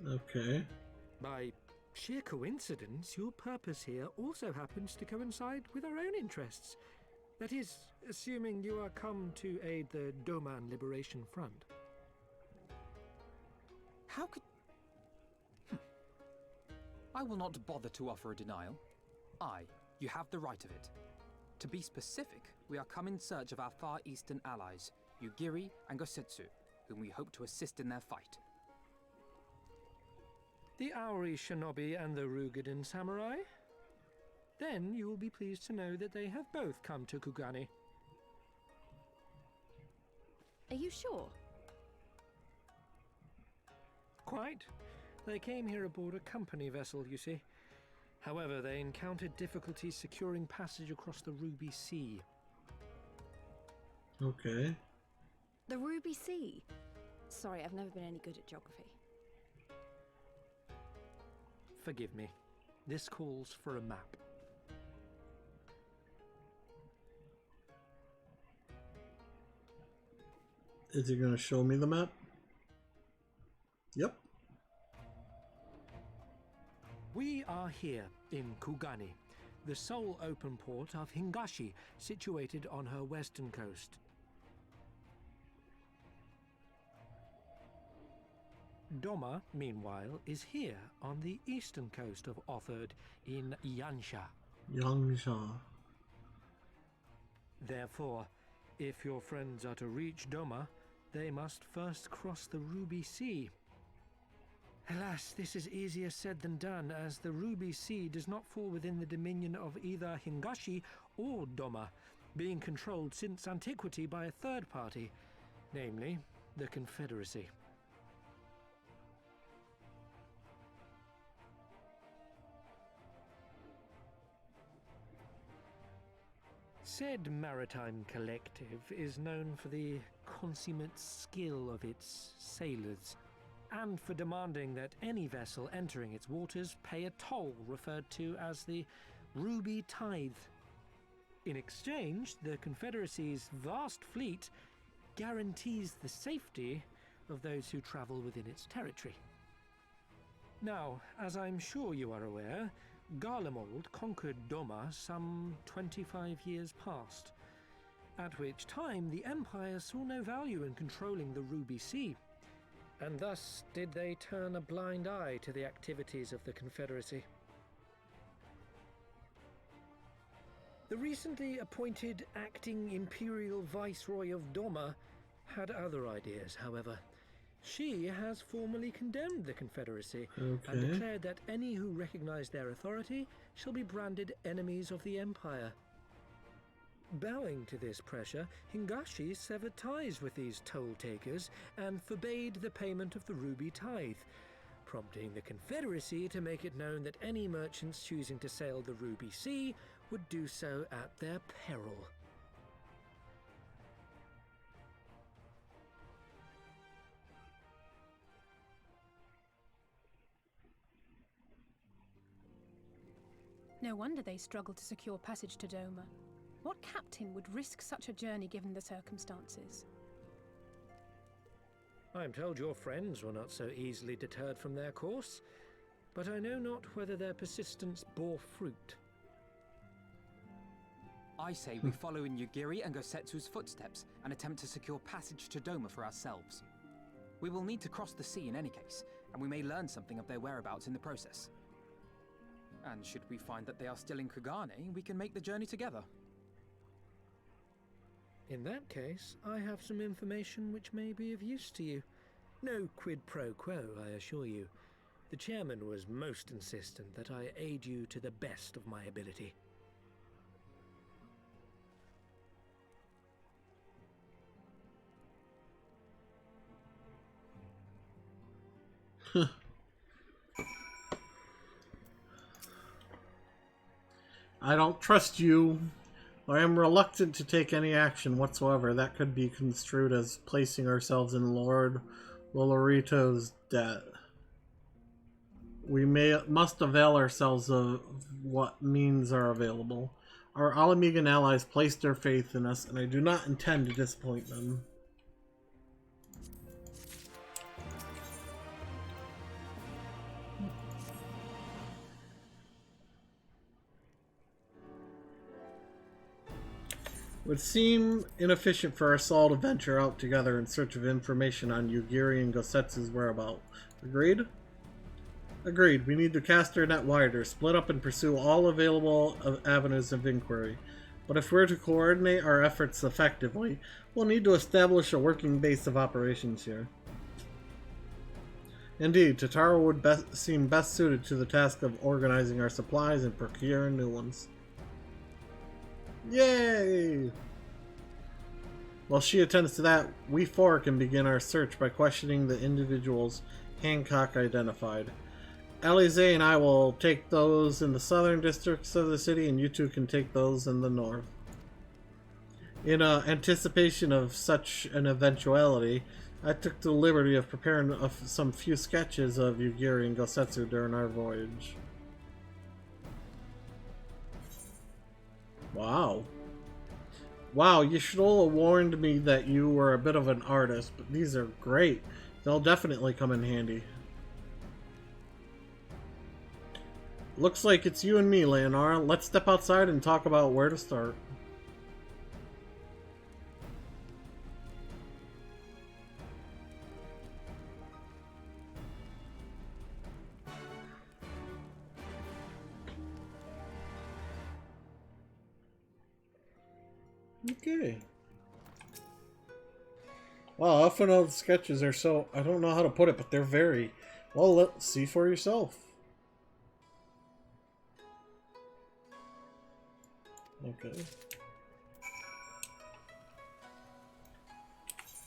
Okay.
By sheer coincidence, your purpose here also happens to coincide with our own interests. That is, assuming you are come to aid the Doman Liberation Front.
How could... I will not bother to offer a denial. You have the right of it. To be specific, we are come in search of our Far Eastern allies, Yugiri and Gosetsu, whom we hope to assist in their fight.
The Aori Shinobi and the Rugadan Samurai? Then you will be pleased to know that they have both come to Kugani.
Are you sure?
Quite. They came here aboard a company vessel, you see. However, they encountered difficulties securing passage across the Ruby Sea.
Okay.
The Ruby Sea? Sorry, I've never been any good at geography.
Forgive me. This calls for a map.
Is he going to show me the map? Yep.
We are here in Kugani, the sole open port of Hingashi, situated on her western coast. Doma, meanwhile, is here on the eastern coast of Otherd in Yansha.
Yangsha.
Therefore, if your friends are to reach Doma, they must first cross the Ruby Sea. Alas, this is easier said than done, as the Ruby Sea does not fall within the dominion of either Hingashi or Doma, being controlled since antiquity by a third party, namely the Confederacy. Said maritime collective is known for the consummate skill of its sailors, and for demanding that any vessel entering its waters pay a toll referred to as the Ruby Tithe. In exchange, the Confederacy's vast fleet guarantees the safety of those who travel within its territory. Now, as I'm sure you are aware, Garlemald conquered Doma some 25 years past, at which time the Empire saw no value in controlling the Ruby Sea, and thus did they turn a blind eye to the activities of the Confederacy. The recently appointed acting Imperial Viceroy of Doma had other ideas, however, She has formally condemned the Confederacy and
Okay.
declared that any who recognize their authority shall be branded enemies of the Empire. Bowing to this pressure, Hingashi severed ties with these toll-takers and forbade the payment of the ruby tithe, prompting the Confederacy to make it known that any merchants choosing to sail the Ruby Sea would do so at their peril.
No wonder they struggled to secure passage to Doma. What captain would risk such a journey given the circumstances?
I am told your friends were not so easily deterred from their course, but I know not whether their persistence bore fruit.
I say we follow in Yugiri and Gosetsu's footsteps and attempt to secure passage to Doma for ourselves. We will need to cross the sea in any case, and we may learn something of their whereabouts in the process. And should we find that they are still in Kugane, we can make the journey together.
In that case, I have some information which may be of use to you. No quid pro quo, I assure you. The chairman was most insistent that I aid you to the best of my ability.
I don't trust you. I am reluctant to take any action whatsoever that could be construed as placing ourselves in Lord Lolorito's debt. We must avail ourselves of what means are available. Our Alamigan allies placed their faith in us, and I do not intend to disappoint them. It would seem inefficient for us all to venture out together in search of information on Yugiri and Gosetsu's whereabouts. Agreed? Agreed. We need to cast our net wider, split up and pursue all available avenues of inquiry. But if we're to coordinate our efforts effectively, we'll need to establish a working base of operations here. Indeed, Totaro would seem best suited to the task of organizing our supplies and procuring new ones. Yay! While she attends to that, we four can begin our search by questioning the individuals Hancock identified. Alize and I will take those in the southern districts of the city, and you two can take those in the north. In anticipation of such an eventuality, I took the liberty of preparing some few sketches of Yugiri and Gosetsu during our voyage. Wow. Wow, you should all have warned me that you were a bit of an artist, but these are great. They'll definitely come in handy. Looks like it's you and me, Leonora. Let's step outside and talk about where to start. Okay. Wow, often all the sketches are so... I don't know how to put it, but they're very... Well, let's see for yourself. Okay.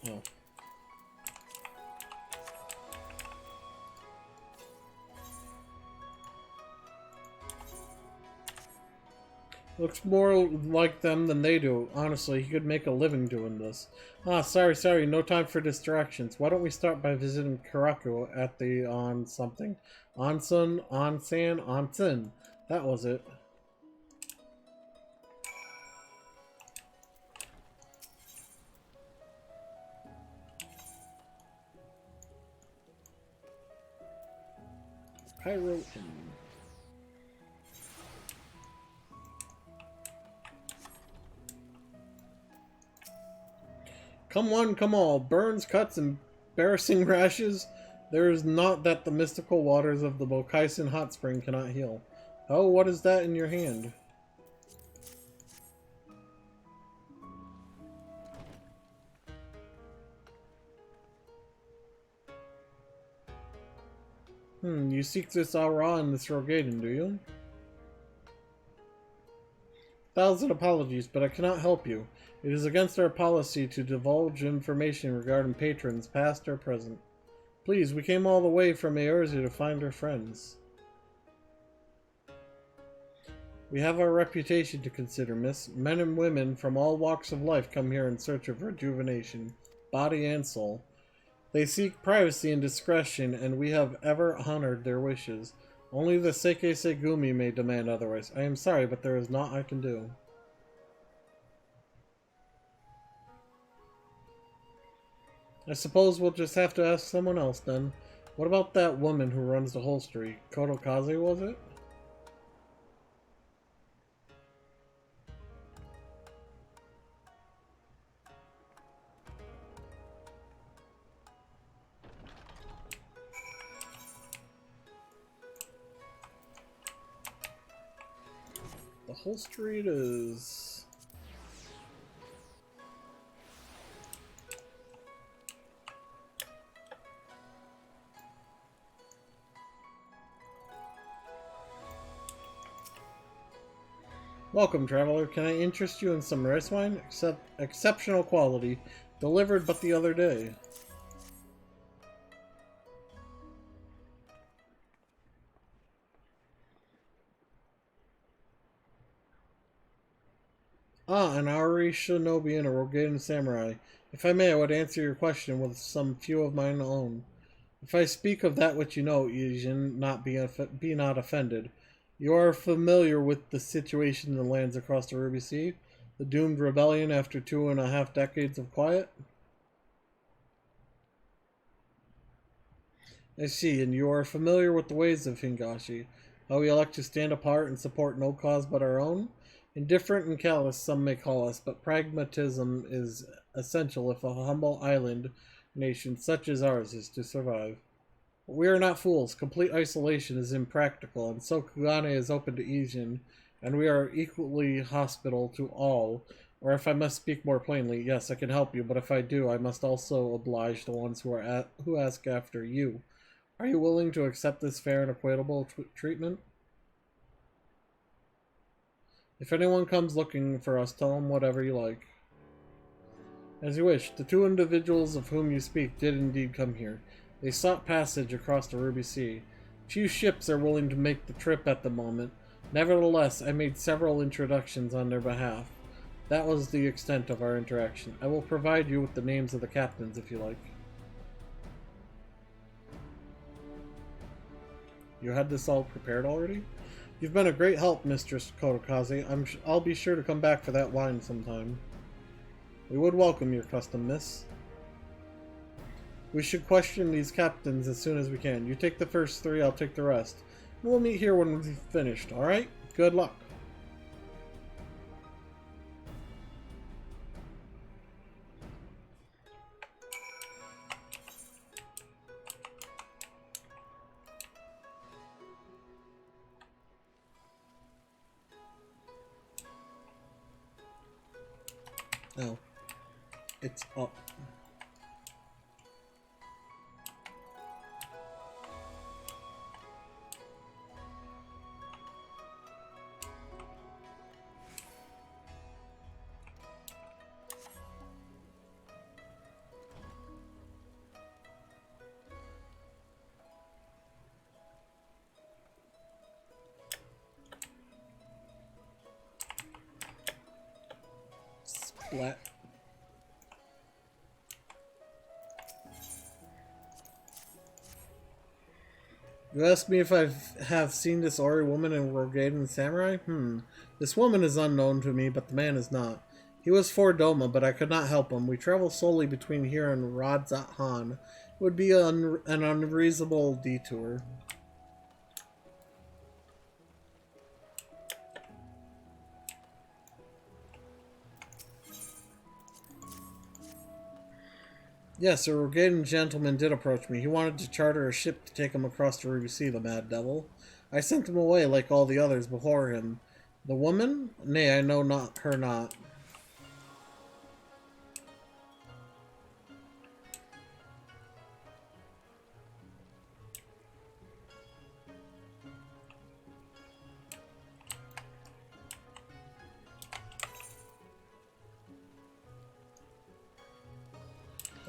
Oh. Looks more like them than they do. Honestly, he could make a living doing this. Ah, sorry, no time for distractions. Why don't we start by visiting Karaku at the something? Onsen. That was it. Pyro. Come one, come all. Burns, cuts, embarrassing rashes. There is naught that the mystical waters of the Bokaisen hot spring cannot heal. Oh, what is that in your hand? You seek this aura and this Rogaden, do you? 1,000 apologies, but I cannot help you. It is against our policy to divulge information regarding patrons, past or present. Please, we came all the way from Eorzea to find our friends. We have our reputation to consider, miss. Men and women from all walks of life come here in search of rejuvenation, body and soul. They seek privacy and discretion, and we have ever honored their wishes. Only the Seikei Segumi may demand otherwise. I am sorry, but there is naught I can do. I suppose we'll just have to ask someone else then. What about that woman who runs the holstery? Kotokaze, was it? The holstery it is. Welcome, traveler. Can I interest you in some rice wine? Exceptional quality. Delivered but the other day. Ah, an Auri shinobi and a Rogaden samurai. If I may, I would answer your question with some few of mine own. If I speak of that which you know, Ijin, be not offended. You are familiar with the situation in the lands across the Ruby Sea? The doomed rebellion after 2.5 decades of quiet? I see, and you are familiar with the ways of Hingashi. How we elect to stand apart and support no cause but our own? Indifferent and callous some may call us, but pragmatism is essential if a humble island nation such as ours is to survive. But we are not fools. Complete isolation is impractical, and so Kugane is open to Ijin, and we are equally hospitable to all. Or if I must speak more plainly, yes, I can help you, but if I do, I must also oblige the ones who ask after you. Are you willing to accept this fair and equitable treatment? If anyone comes looking for us, tell them whatever you like. As you wish. The 2 individuals of whom you speak did indeed come here. They sought passage across the Ruby Sea. Few ships are willing to make the trip at the moment. Nevertheless, I made several introductions on their behalf. That was the extent of our interaction. I will provide you with the names of the captains if you like. You had this all prepared already? You've been a great help, Mistress Kotokaze. I'll be sure to come back for that wine sometime. We would welcome your custom, miss. We should question these captains as soon as we can. You take the first 3, I'll take the rest. We'll meet here when we've finished, alright? Good luck. Oh. It's up. Splat. You ask me if I have seen this Ori woman in Rogaden Samurai? This woman is unknown to me, but the man is not. He was for Doma, but I could not help him. We travel solely between here and Radzat Han. It would be an unreasonable detour. Yes, a Rogaden gentleman did approach me. He wanted to charter a ship to take him across the Ruby Sea, the mad devil. I sent him away like all the others before him. The woman? Nay, I know not her not.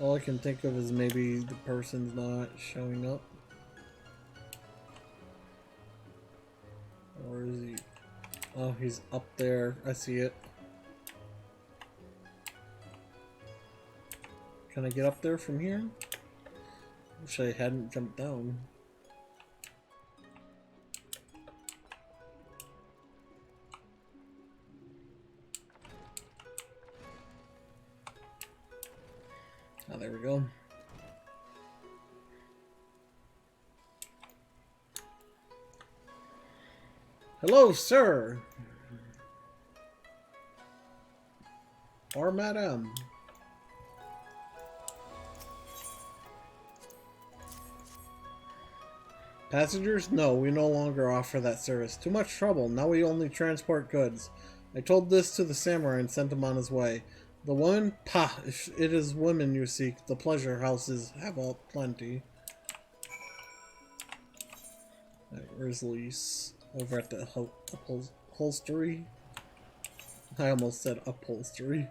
All I can think of is maybe the person's not showing up. Or is he? Oh, he's up there. I see it. Can I get up there from here? Wish I hadn't jumped down. Oh, there we go. Hello, sir. Or madam. Passengers? No, we no longer offer that service. Too much trouble. Now we only transport goods. I told this to the samurai and sent him on his way. The woman? Pah! If it is women you seek, the pleasure houses have all plenty. Right, where's Lise? Over at the upholstery? I almost said upholstery.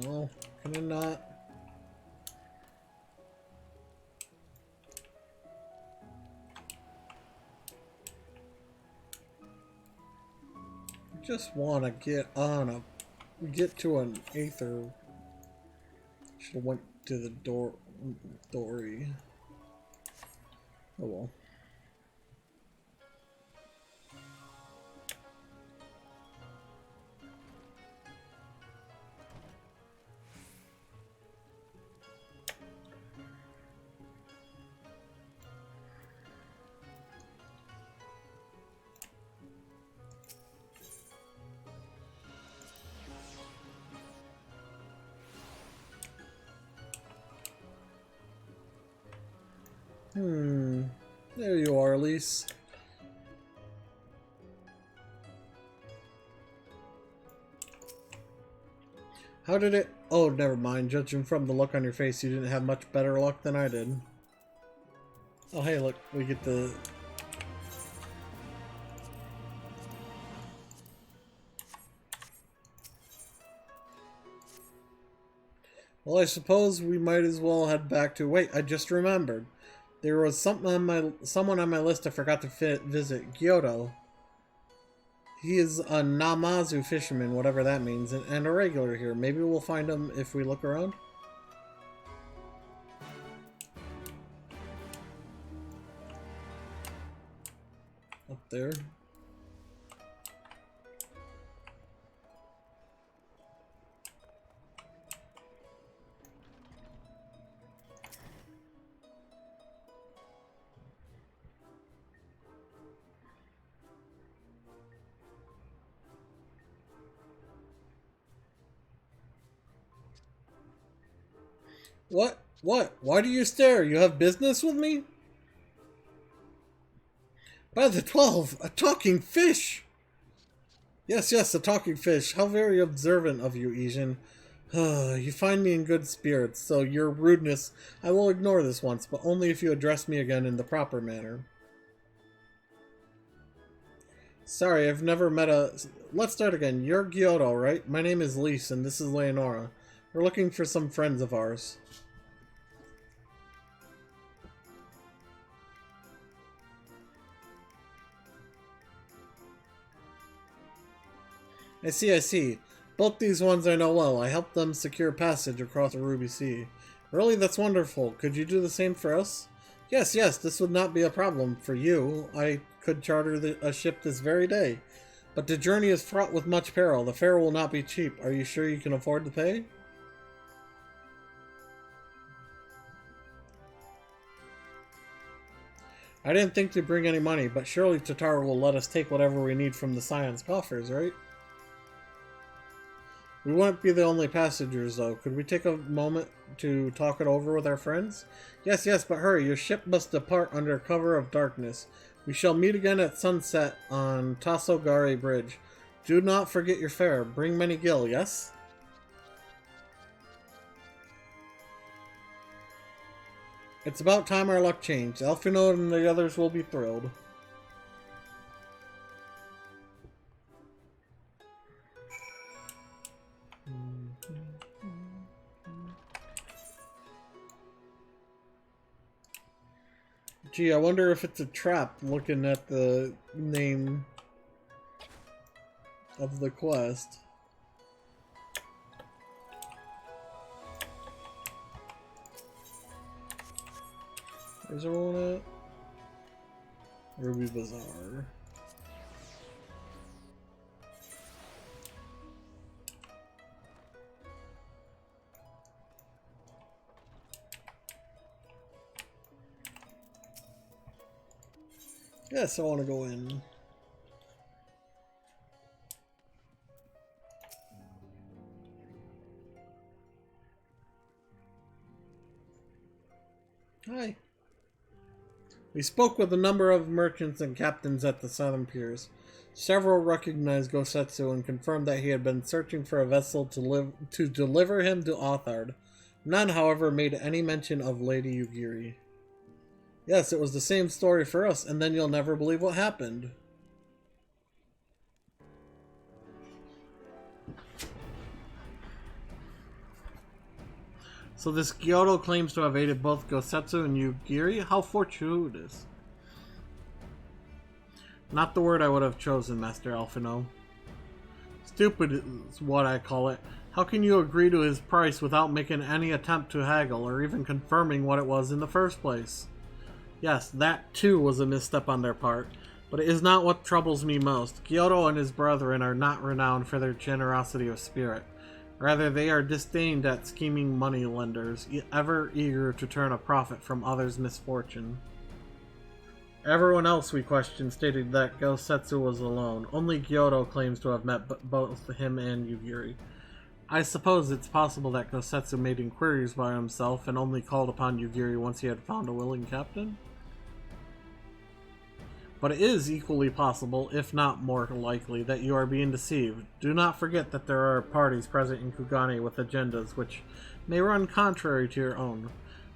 No, can I not? I just want to get to an Aether. Should have went to the dory. Oh well. There you are, Lise. How did it... Oh, never mind. Judging from the look on your face, you didn't have much better luck than I did. Oh, hey, look. We get the... Well, I suppose we might as well head back to... Wait, I just remembered. There was someone on my list I forgot to visit. Kyoto. He is a Namazu fisherman, whatever that means, and a regular here. Maybe we'll find him if we look around. Up there. What? What? Why do you stare? You have business with me? By the 12, a talking fish! Yes, yes, a talking fish. How very observant of you, Ijin. You find me in good spirits, so your rudeness, I will ignore this once, but only if you address me again in the proper manner. Sorry, I've never met a... Let's start again. You're Kyoto, right? My name is Lise, and this is Leonora. We're looking for some friends of ours. I see, I see. Both these ones I know well. I helped them secure passage across the Ruby Sea. Really? That's wonderful. Could you do the same for us? Yes, yes, this would not be a problem for you. I could charter a ship this very day. But the journey is fraught with much peril. The fare will not be cheap. Are you sure you can afford to pay? I didn't think to bring any money, but surely Totaro will let us take whatever we need from the Scion's coffers, right? We wouldn't be the only passengers, though. Could we take a moment to talk it over with our friends? Yes, yes, but hurry. Your ship must depart under cover of darkness. We shall meet again at sunset on Tasogare Bridge. Do not forget your fare. Bring many gil, yes? It's about time our luck changed. Alphino and the others will be thrilled. Gee, I wonder if it's a trap looking at the name of the quest. Where's everyone at? Ruby Bazaar. Yes, I want to go in. Hi. We spoke with a number of merchants and captains at the southern piers. Several recognized Gosetsu and confirmed that he had been searching for a vessel to deliver him to Othard. None, however, made any mention of Lady Yugiri. Yes, it was the same story for us, and then you'll never believe what happened. So this Gyoro claims to have aided both Gosetsu and Yugiri? How fortuitous. Not the word I would have chosen, Master Alphino. Stupid is what I call it. How can you agree to his price without making any attempt to haggle, or even confirming what it was in the first place? Yes, that too was a misstep on their part, but it is not what troubles me most. Gyoro and his brethren are not renowned for their generosity of spirit. Rather, they are disdained at scheming moneylenders, ever eager to turn a profit from others' misfortune. Everyone else we questioned stated that Gosetsu was alone. Only Gyoro claims to have met both him and Yugiri. I suppose it's possible that Gosetsu made inquiries by himself and only called upon Yugiri once he had found a willing captain? But it is equally possible, if not more likely, that you are being deceived. Do not forget that there are parties present in Kugane with agendas which may run contrary to your own.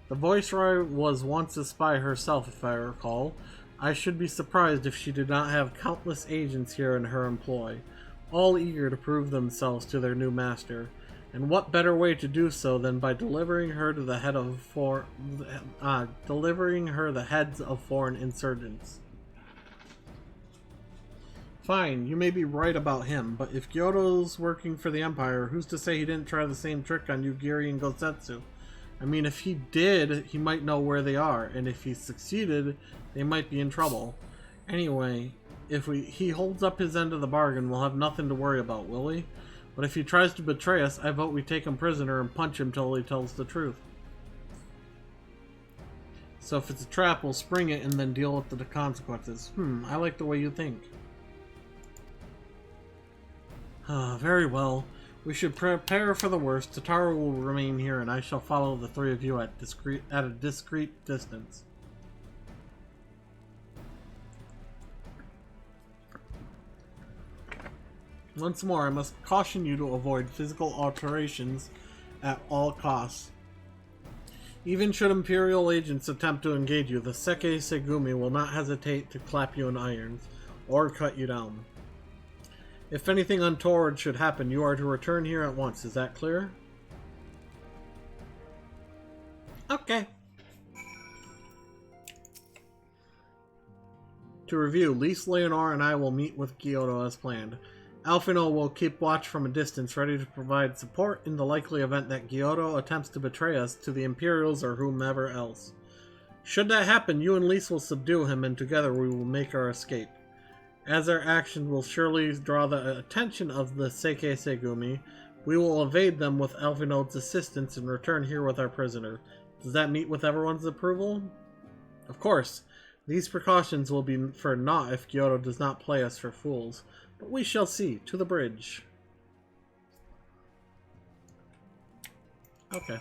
The Viceroy was once a spy herself, if I recall. I should be surprised if she did not have countless agents here in her employ, all eager to prove themselves to their new master. And what better way to do so than by delivering her to the head of the heads of foreign insurgents? Fine, you may be right about him, but if Gyoro's working for the Empire, who's to say he didn't try the same trick on Yugiri and Gosetsu? I mean, if he did, he might know where they are, and if he succeeded, they might be in trouble. Anyway, if he holds up his end of the bargain, we'll have nothing to worry about, will we? But if he tries to betray us, I vote we take him prisoner and punch him till he tells the truth. So if it's a trap, we'll spring it and then deal with the consequences. I like the way you think. Very well. We should prepare for the worst. Tataru will remain here, and I shall follow the three of you at a discreet distance. Once more, I must caution you to avoid physical alterations at all costs. Even should Imperial agents attempt to engage you, the Seikei Segumi will not hesitate to clap you in irons, or cut you down. If anything untoward should happen, you are to return here at once. Is that clear? Okay. To review, Lise, Leonor, and I will meet with Gyoro as planned. Alphino will keep watch from a distance, ready to provide support in the likely event that Gyoro attempts to betray us to the Imperials or whomever else. Should that happen, you and Lise will subdue him, and together we will make our escape. As our action will surely draw the attention of the Seikei Segumi, we will evade them with Alphino's assistance and return here with our prisoner. Does that meet with everyone's approval? Of course. These precautions will be for naught if Gyoro does not play us for fools. But we shall see. To the bridge. Okay.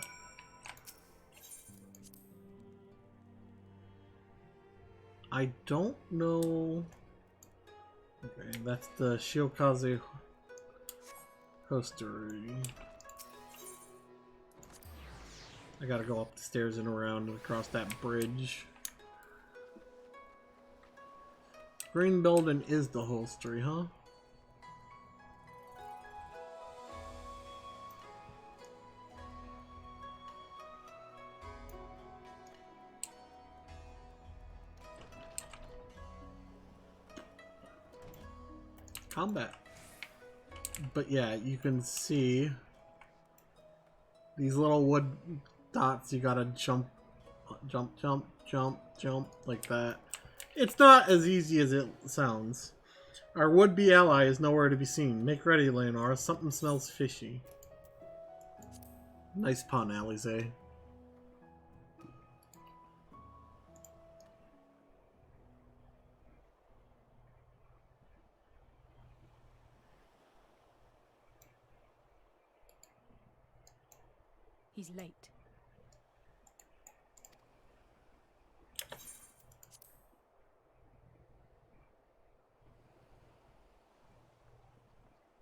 I don't know... Okay, that's the Shiokaze Hostery. I gotta go up the stairs and around and across that bridge. Green building is the holstery, huh? Combat. But yeah, you can see these little wood dots. You gotta jump, jump, jump, jump, jump, like that. It's not as easy as it sounds. Our would-be ally is nowhere to be seen. Make ready, Leonora. Something smells fishy. Nice pun, Alize.
He's late.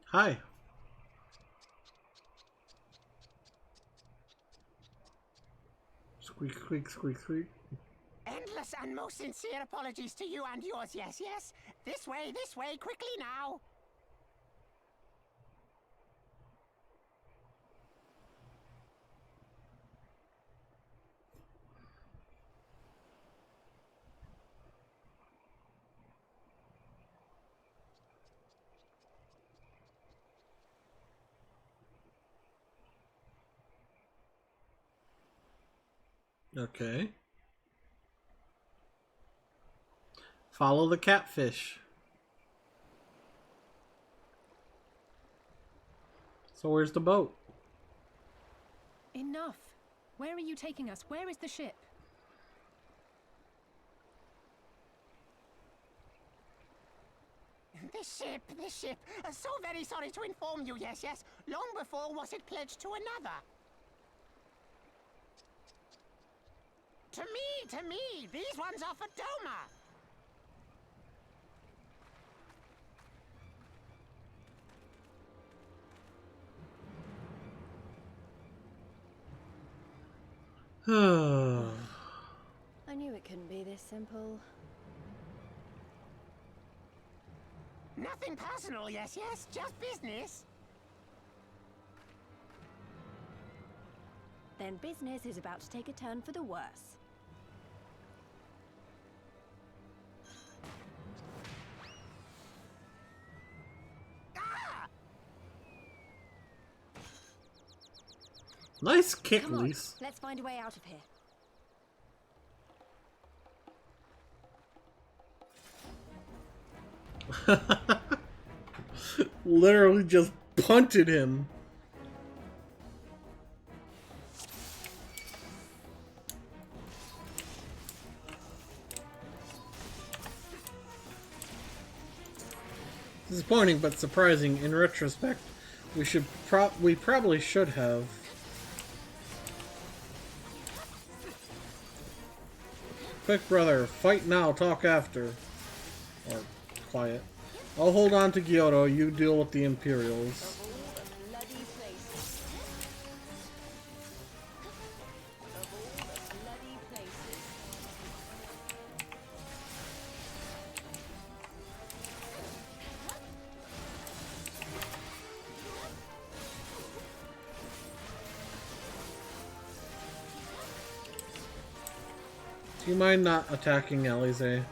Hi. Squeak, squeak, squeak, squeak.
Endless and most sincere apologies to you and yours, yes, yes. This way, quickly now.
Okay. Follow the catfish. So where's the boat?
Enough. Where are you taking us? Where is the ship?
This ship. So very sorry to inform you, yes, yes. Long before was it pledged to another. To me. These ones are for Doma.
I knew it couldn't be this simple.
Nothing personal, yes, yes. Just business.
Then business is about to take a turn for the worse.
Nice kick,
Come on,
Lise.
let's find a way out of here.
Literally just punted him. Disappointing but surprising in retrospect. We probably should have. Quick, brother, fight now, talk after. Or quiet. I'll hold on to Kyoto, you deal with the Imperials. Do you mind not attacking Alize?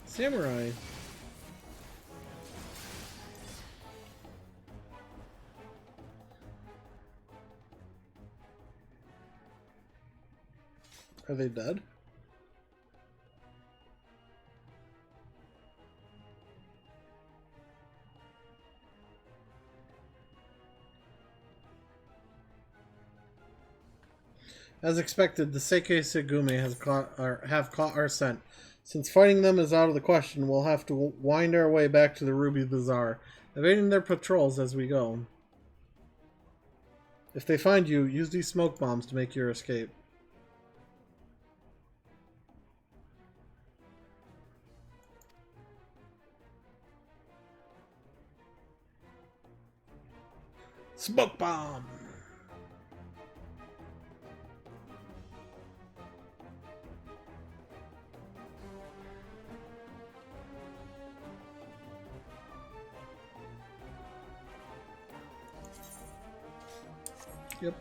Samurai. Are they dead? As expected, the Seikei Segume have caught our scent. Since fighting them is out of the question, we'll have to wind our way back to the Ruby Bazaar, evading their patrols as we go. If they find you, use these smoke bombs to make your escape. Smoke bomb! Yep.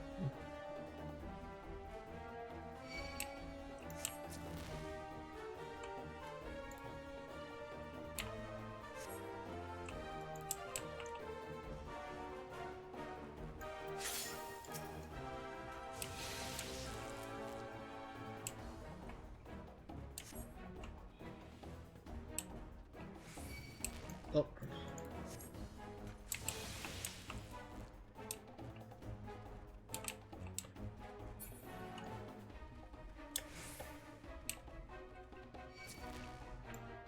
Oh.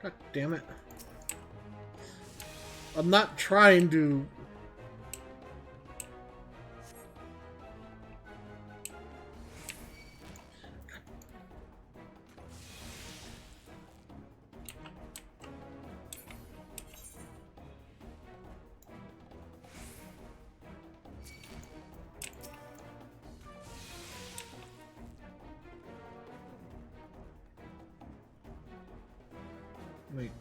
God damn it. I'm not trying to... Wait.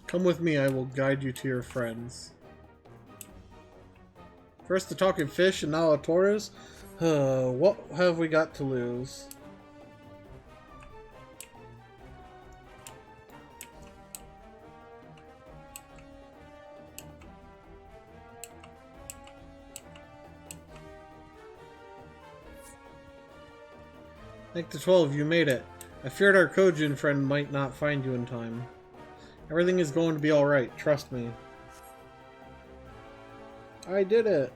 Come with me, I will guide you to your friends. First the talking fish and now a tortoise? What have we got to lose? Thank the 12, you made it. I feared our Kojin friend might not find you in time. Everything is going to be alright, trust me. I did it!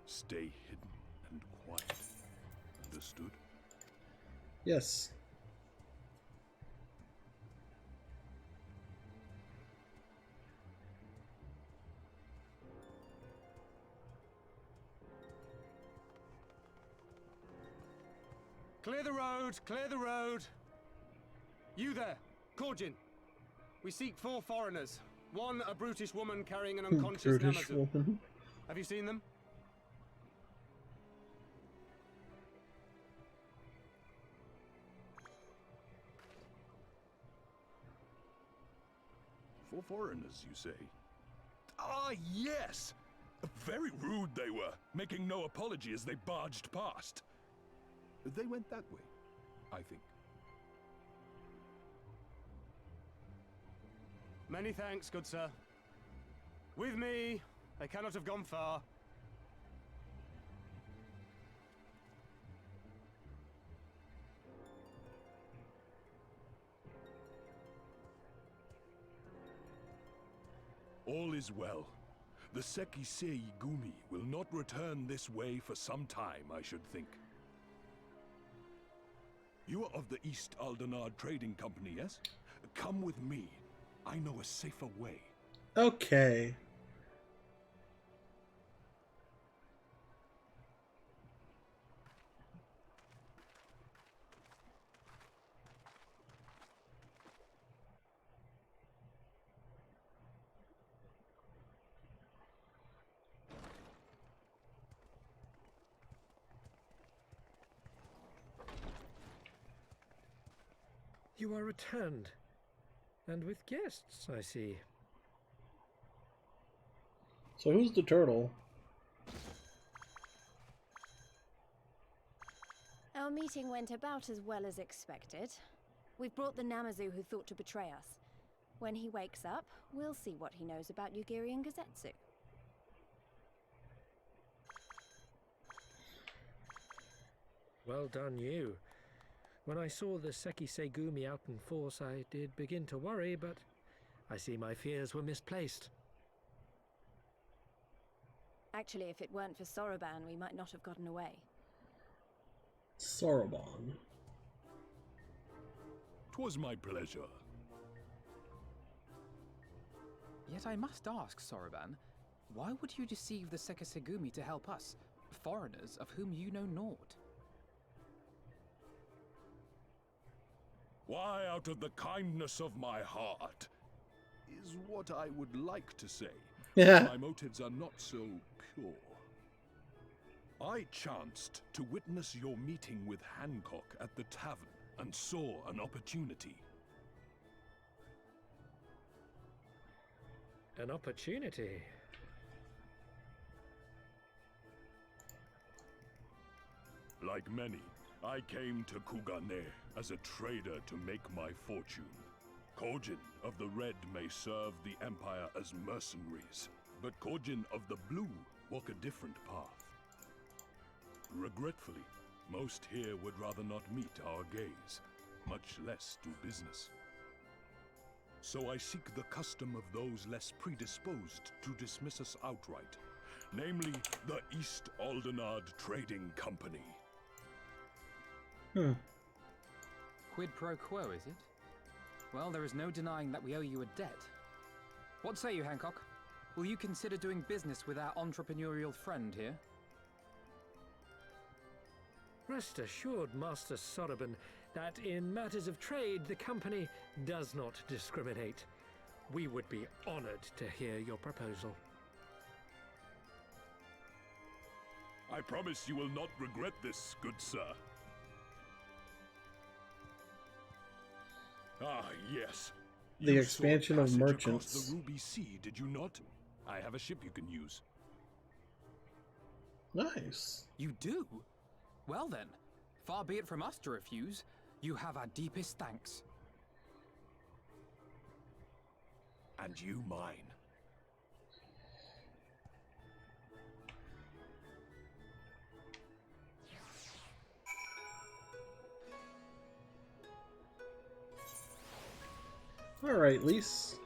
Stay hidden and quiet. Understood?
Yes.
Clear the road! Clear the road! You there, Korjin. We seek 4 foreigners. One, a brutish woman carrying an unconscious
Brutish
Namazu.
woman.
Have you seen them?
For foreigners, you say? Ah, yes! Very rude they were, making no apology as they barged past. They went that way, I think.
Many thanks, good sir. With me, they cannot have gone far.
All is well. The Sekisei Gumi will not return this way for some time, I should think. You are of the East Aldenard Trading Company, yes? Come with me. I know a safer way.
Okay.
You are returned. And with guests, I see.
So who's the turtle?
Our meeting went about as well as expected. We've brought the Namazu who thought to betray us. When he wakes up, we'll see what he knows about Yugiri and Gazetsu.
Well done, you. When I saw the Sekisei Gumi out in force, I did begin to worry, but I see my fears were misplaced.
Actually, if it weren't for Soroban, we might not have gotten away.
Soroban.
'Twas my pleasure.
Yet I must ask, Soroban, why would you deceive the Sekisegumi to help us, foreigners of whom you know naught?
Why, out of the kindness of my heart, is what I would like to say.
Yeah.
My motives are not so pure. I chanced to witness your meeting with Hancock at the tavern and saw an opportunity.
An opportunity?
Like many, I came to Kugane as a trader to make my fortune. Kojin of the Red may serve the Empire as mercenaries, but Kojin of the Blue walk a different path. Regretfully, most here would rather not meet our gaze, much less do business. So I seek the custom of those less predisposed to dismiss us outright, namely the East Aldenard Trading Company.
Quid pro quo, is it? Well, there is no denying that we owe you a debt. What say you, Hancock? Will you consider doing business with our entrepreneurial friend here?
Rest assured, Master Soroban, that in matters of trade, the company does not discriminate. We would be honored to hear your proposal.
I promise you will not regret this, good sir. Ah, yes.
The
You
expansion
saw
of
passage
merchants.
across the Ruby Sea, did you not? I have a ship you can use.
Nice.
You do? Well then, far be it from us to refuse. You have our deepest thanks.
And you mine.
Alright, Lise.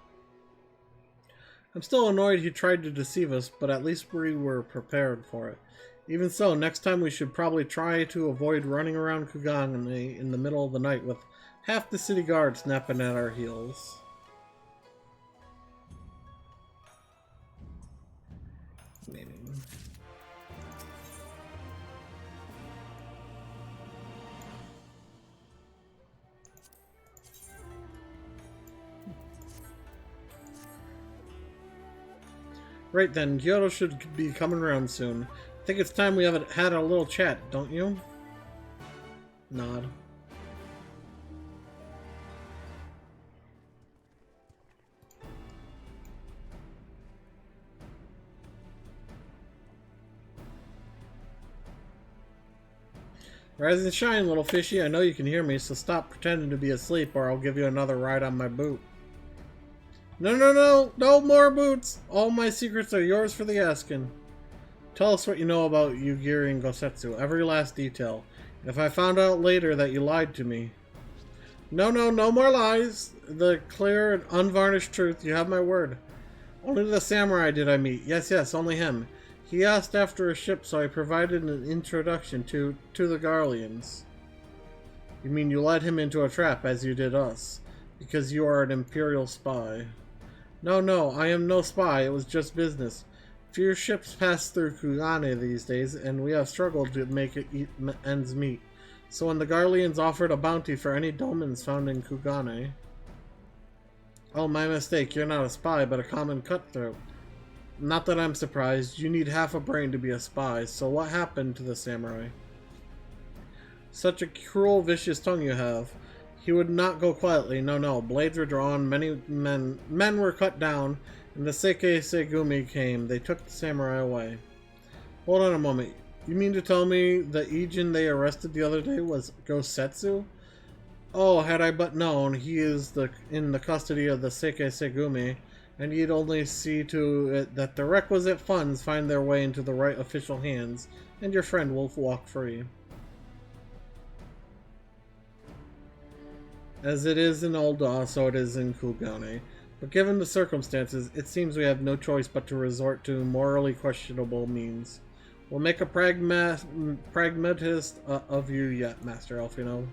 I'm still annoyed he tried to deceive us, but at least we were prepared for it. Even so, next time we should probably try to avoid running around Kugane in the middle of the night with half the city guard snapping at our heels. Maybe. Right then, Kyoto should be coming around soon. I think it's time we had a little chat, don't you? Nod. Rise and shine, little fishy. I know you can hear me, so stop pretending to be asleep or I'll give you another ride on my boot. No, no more boots! All my secrets are yours for the asking. Tell us what you know about Yugiri and Gosetsu, every last detail. If I found out later that you lied to me... No more lies! The clear and unvarnished truth, you have my word. Only the samurai did I meet. Yes, only him. He asked after a ship, so I provided an introduction to the Garleans. You mean you led him into a trap, as you did us, because you are an Imperial spy. No, I am no spy, it was just business. Few ships pass through Kugane these days, and we have struggled to make it ends meet. So when the Garleans offered a bounty for any domins found in Kugane... Oh, my mistake, you're not a spy, but a common cutthroat. Not that I'm surprised, you need half a brain to be a spy, so what happened to the samurai? Such a cruel, vicious tongue you have. He would not go quietly, no, blades were drawn, many men were cut down, and the Sekisegumi came. They took the samurai away. Hold on a moment, you mean to tell me the Ijin they arrested the other day was Gosetsu? Oh, had I but known, he is in the custody of the Sekisegumi, and he'd only see to it that the requisite funds find their way into the right official hands, and your friend will walk free. As it is in Ul'dah, so it is in Kugane. But given the circumstances, it seems we have no choice but to resort to morally questionable means. We'll make a pragmatist of you yet, Master Elfino.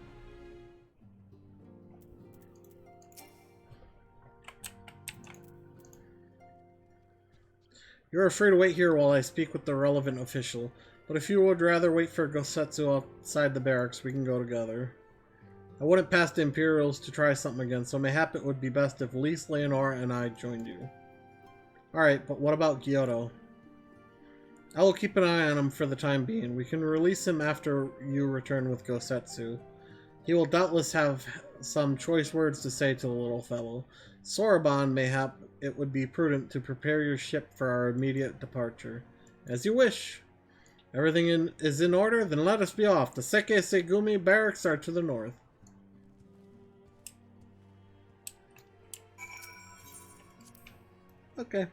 You are free to wait here while I speak with the relevant official, but if you would rather wait for Gosetsu outside the barracks, we can go together. I wouldn't pass the Imperials to try something again, so mayhap it would be best if Lise, Leonora, and I joined you. Alright, but what about Gyoro? I will keep an eye on him for the time being. We can release him after you return with Gosetsu. He will doubtless have some choice words to say to the little fellow. Soraban, mayhap it would be prudent to prepare your ship for our immediate departure. As you wish. Everything is in order? Then let us be off. The Seke Segumi barracks are to the north. Okay.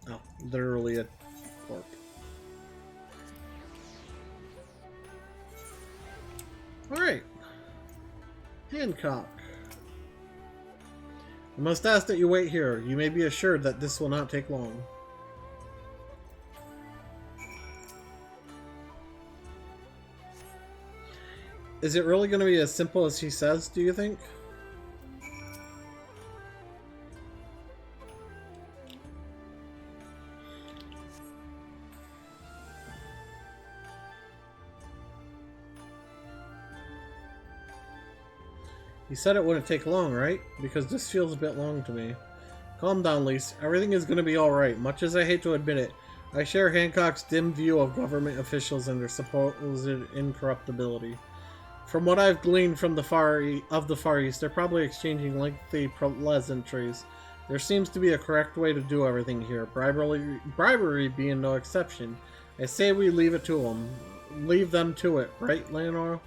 Oh, literally a corp. Alright. Hancock. I must ask that you wait here. You may be assured that this will not take long. Is it really going to be as simple as he says, do you think? You said it wouldn't take long, right? Because this feels a bit long to me. Calm down, Lise. Everything is going to be alright. Much as I hate to admit it, I share Hancock's dim view of government officials and their supposed incorruptibility. From what I've gleaned from the Far East, they're probably exchanging lengthy pleasantries. There seems to be a correct way to do everything here, bribery being no exception. I say we leave it to them. Leave them to it, right, Leonora?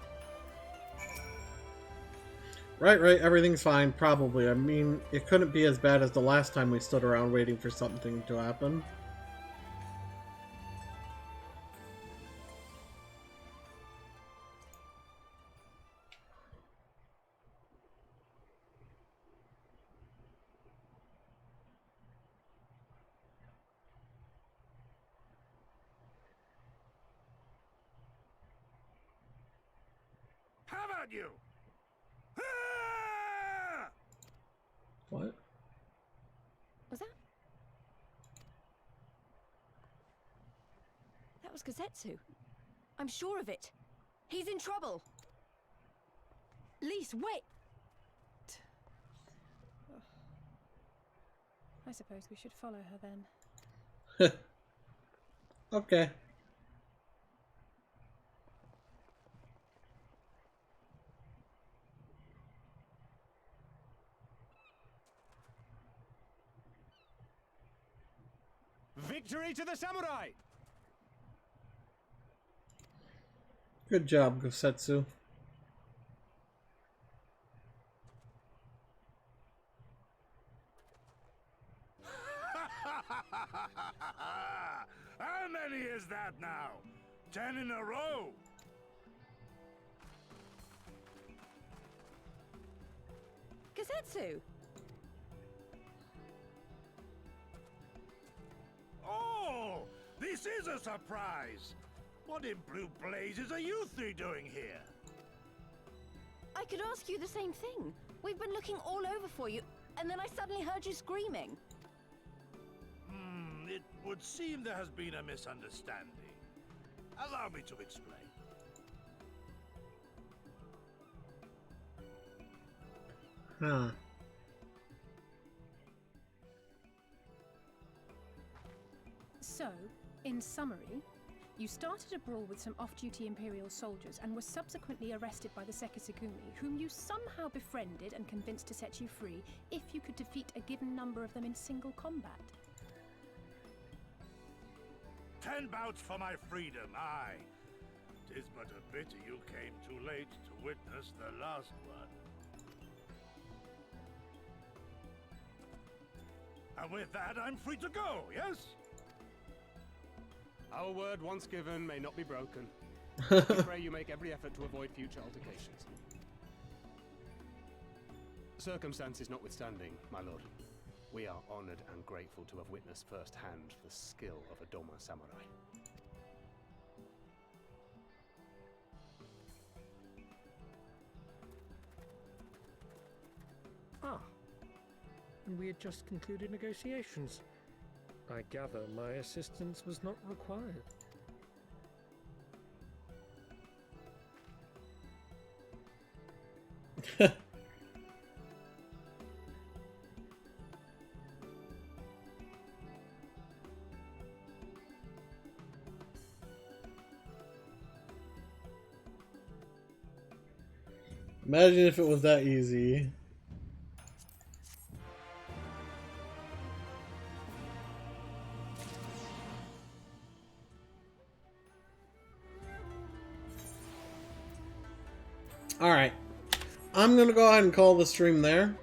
Right, everything's fine, probably. I mean, it couldn't be as bad as the last time we stood around waiting for something to happen.
How about you?
What?
Was that?
That was Gosetsu. I'm sure of it. He's in trouble. Lise, wait!
I suppose we should follow her then.
Okay.
Victory to the samurai!
Good job, Gosetsu.
How many is that now? 10 in a row?
Gosetsu!
Oh, this is a surprise! What in blue blazes are you three doing here?
I could ask you the same thing. We've been looking all over for you, and then I suddenly heard you screaming.
It would seem there has been a misunderstanding. Allow me to explain.
Huh.
So, in summary, you started a brawl with some off-duty Imperial soldiers and were subsequently arrested by the Sekisugumi, whom you somehow befriended and convinced to set you free if you could defeat a given number of them in single combat.
10 bouts for my freedom, aye. 'Tis but a pity you came too late to witness the last one. And with that, I'm free to go, yes?
Our word once given may not be broken. We pray you make every effort to avoid future altercations.
Circumstances notwithstanding, my lord, we are honored and grateful to have witnessed firsthand the skill of a Doma samurai.
Ah, and we had just concluded negotiations. I gather my assistance was not required.
Imagine if it was that easy. Alright. I'm gonna go ahead and call the stream there.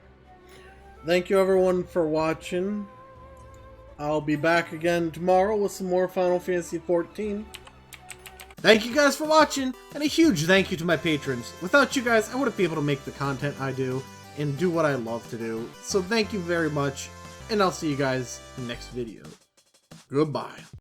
Thank you everyone for watching. I'll be back again tomorrow with some more Final Fantasy XIV. Thank you guys for watching, and a huge thank you to my patrons. Without you guys, I wouldn't be able to make the content I do and do what I love to do. So thank you very much, and I'll see you guys in the next video. Goodbye.